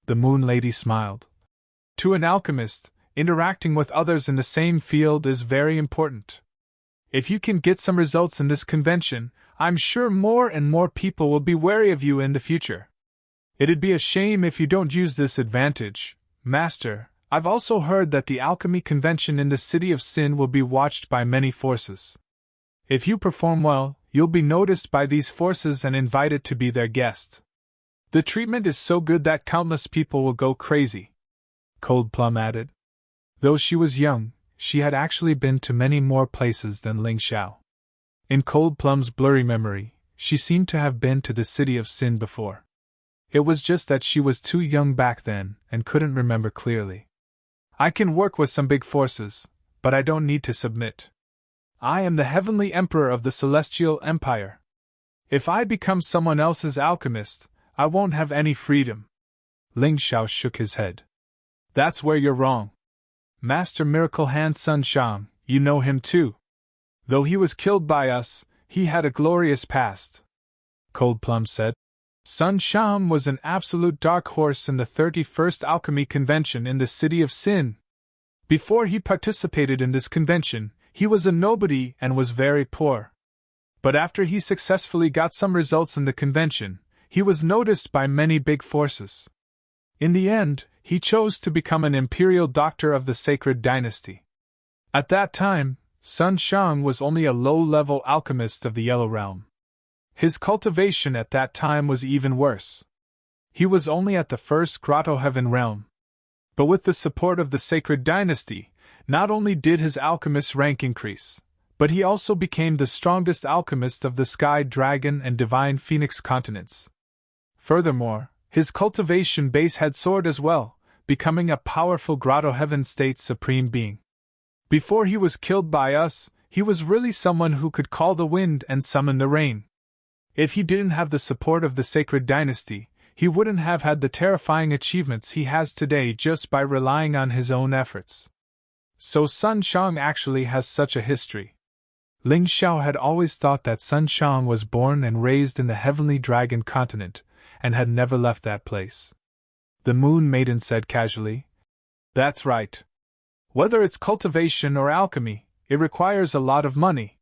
The Moon Lady smiled. To an alchemist, interacting with others in the same field is very important. If you can get some results in this convention, I'm sure more and more people will be wary of you in the future. It'd be a shame if you don't use this advantage, Master. I've also heard that the alchemy convention in the City of Sin will be watched by many forces. If you perform well, you'll be noticed by these forces and invited to be their guest. The treatment is so good that countless people will go crazy. Cold Plum added. Though she was young, she had actually been to many more places than Ling Xiao. In Cold Plum's blurry memory, she seemed to have been to the City of Sin before. It was just that she was too young back then and couldn't remember clearly. I can work with some big forces, but I don't need to submit. I am the Heavenly Emperor of the Celestial Empire. If I become someone else's alchemist, I won't have any freedom. Ling Xiao shook his head. That's where you're wrong. Master Miracle Hand Sun Shang, you know him too. Though he was killed by us, he had a glorious past. Cold Plum said. Sun Shang was an absolute dark horse in the 31st Alchemy Convention in the City of Sin. Before he participated in this convention, he was a nobody and was very poor. But after he successfully got some results in the convention, he was noticed by many big forces. In the end, he chose to become an imperial doctor of the Sacred Dynasty. At that time, Sun Shang was only a low-level alchemist of the Yellow Realm. His cultivation at that time was even worse. He was only at the first Grotto Heaven realm. But with the support of the Sacred Dynasty, not only did his alchemist rank increase, but he also became the strongest alchemist of the Sky Dragon and Divine Phoenix continents. Furthermore, his cultivation base had soared as well, becoming a powerful Grotto Heaven State Supreme Being. Before he was killed by us, he was really someone who could call the wind and summon the rain. If he didn't have the support of the Sacred Dynasty, he wouldn't have had the terrifying achievements he has today just by relying on his own efforts. So Sun Shang actually has such a history. Ling Xiao had always thought that Sun Shang was born and raised in the Heavenly Dragon continent, and had never left that place. The Moon Maiden said casually. That's right. Whether it's cultivation or alchemy, it requires a lot of money.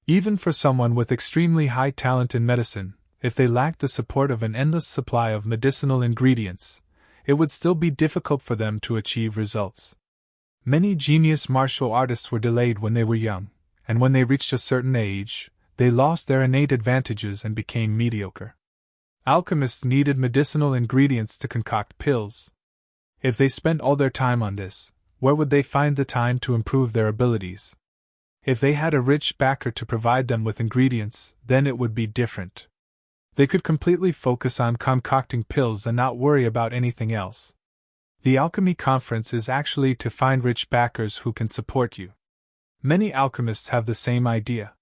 Even for someone with extremely high talent in medicine, if they lacked the support of an endless supply of medicinal ingredients, it would still be difficult for them to achieve results. Many genius martial artists were delayed when they were young, and when they reached a certain age, they lost their innate advantages and became mediocre. Alchemists needed medicinal ingredients to concoct pills. If they spent all their time on this, where would they find the time to improve their abilities? If they had a rich backer to provide them with ingredients, then it would be different. They could completely focus on concocting pills and not worry about anything else. The Alchemy Conference is actually to find rich backers who can support you. Many alchemists have the same idea.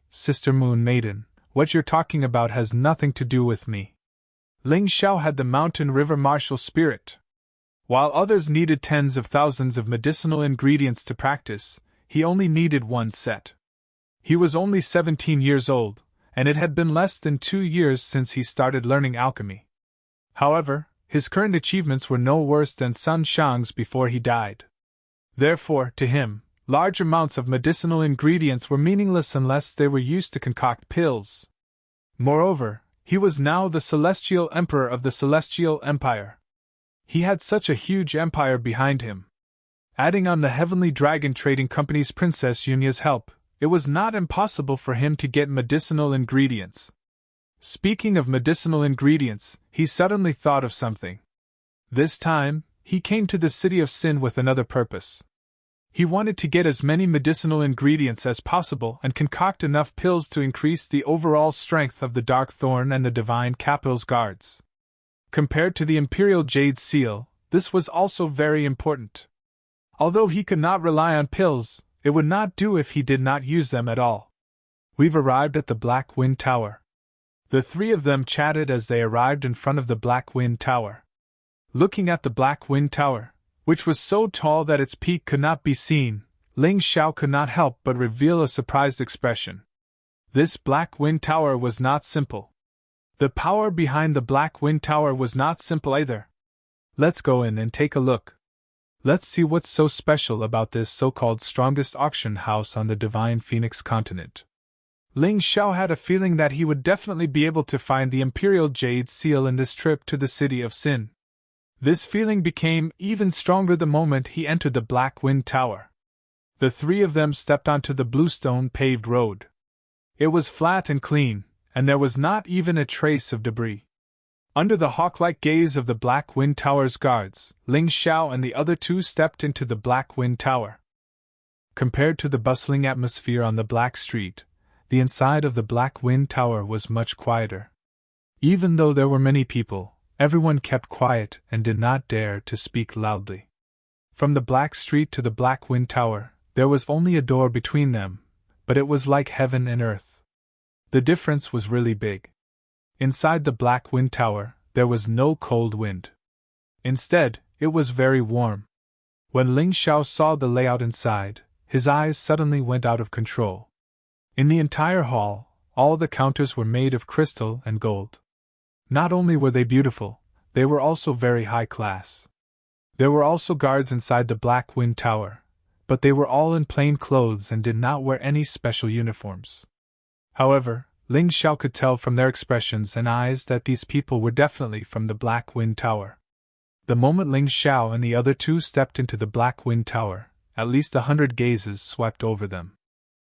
Sister Moon Maiden, what you're talking about has nothing to do with me. Ling Xiao had the mountain river martial spirit. While others needed tens of thousands of medicinal ingredients to practice, he only needed one set. He was only 17 years old, and it had been less than 2 years since he started learning alchemy. However, his current achievements were no worse than Sun Shang's before he died. Therefore, to him, large amounts of medicinal ingredients were meaningless unless they were used to concoct pills. Moreover, he was now the Celestial Emperor of the Celestial Empire. He had such a huge empire behind him. Adding on the Heavenly Dragon Trading Company's Princess Yunya's help, it was not impossible for him to get medicinal ingredients. Speaking of medicinal ingredients, he suddenly thought of something. This time, he came to the city of Sin with another purpose. He wanted to get as many medicinal ingredients as possible and concoct enough pills to increase the overall strength of the Dark Thorn and the Divine Capital's guards. Compared to the Imperial Jade Seal, this was also very important. Although he could not rely on pills, it would not do if he did not use them at all. We've arrived at the Black Wind Tower. The three of them chatted as they arrived in front of the Black Wind Tower. Looking at the Black Wind Tower, which was so tall that its peak could not be seen, Ling Xiao could not help but reveal a surprised expression. This Black Wind Tower was not simple. The power behind the Black Wind Tower was not simple either. Let's go in and take a look. Let's see what's so special about this so-called strongest auction house on the Divine Phoenix continent. Ling Xiao had a feeling that he would definitely be able to find the Imperial Jade Seal in this trip to the City of Sin. This feeling became even stronger the moment he entered the Black Wind Tower. The three of them stepped onto the bluestone paved road. It was flat and clean, and there was not even a trace of debris. Under the hawk-like gaze of the Black Wind Tower's guards, Ling Xiao and the other two stepped into the Black Wind Tower. Compared to the bustling atmosphere on the Black Street, the inside of the Black Wind Tower was much quieter. Even though there were many people, everyone kept quiet and did not dare to speak loudly. From the Black Street to the Black Wind Tower, there was only a door between them, but it was like heaven and earth. The difference was really big. Inside the Black Wind Tower, there was no cold wind. Instead, it was very warm. When Ling Xiao saw the layout inside, his eyes suddenly went out of control. In the entire hall, all the counters were made of crystal and gold. Not only were they beautiful, they were also very high class. There were also guards inside the Black Wind Tower, but they were all in plain clothes and did not wear any special uniforms. However, Ling Xiao could tell from their expressions and eyes that these people were definitely from the Black Wind Tower. The moment Ling Xiao and the other two stepped into the Black Wind Tower, at least 100 gazes swept over them.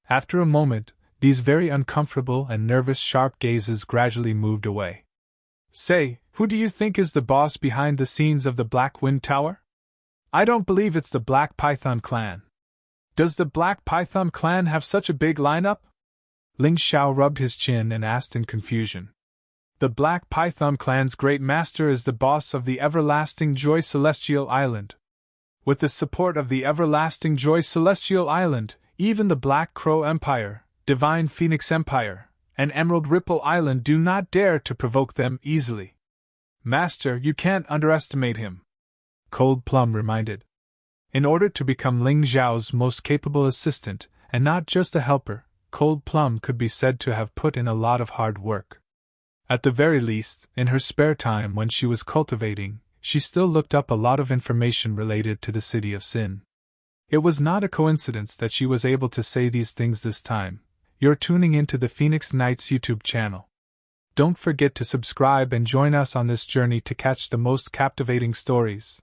After a moment, these very uncomfortable and nervous sharp gazes gradually moved away. Say, who do you think is the boss behind the scenes of the Black Wind Tower? I don't believe it's the Black Python clan. Does the Black Python clan have such a big lineup? Ling Xiao rubbed his chin and asked in confusion. The Black Python clan's great master is the boss of the Everlasting Joy Celestial Island. With the support of the Everlasting Joy Celestial Island, even the Black Crow Empire, Divine Phoenix Empire, and Emerald Ripple Island do not dare to provoke them easily. Master, you can't underestimate him, Cold Plum reminded. In order to become Ling Xiao's most capable assistant, and not just a helper, Cold Plum could be said to have put in a lot of hard work. At the very least, in her spare time when she was cultivating, she still looked up a lot of information related to the City of Sin. It was not a coincidence that she was able to say these things this time. You're tuning into the Phoenix Knights YouTube channel. Don't forget to subscribe and join us on this journey to catch the most captivating stories.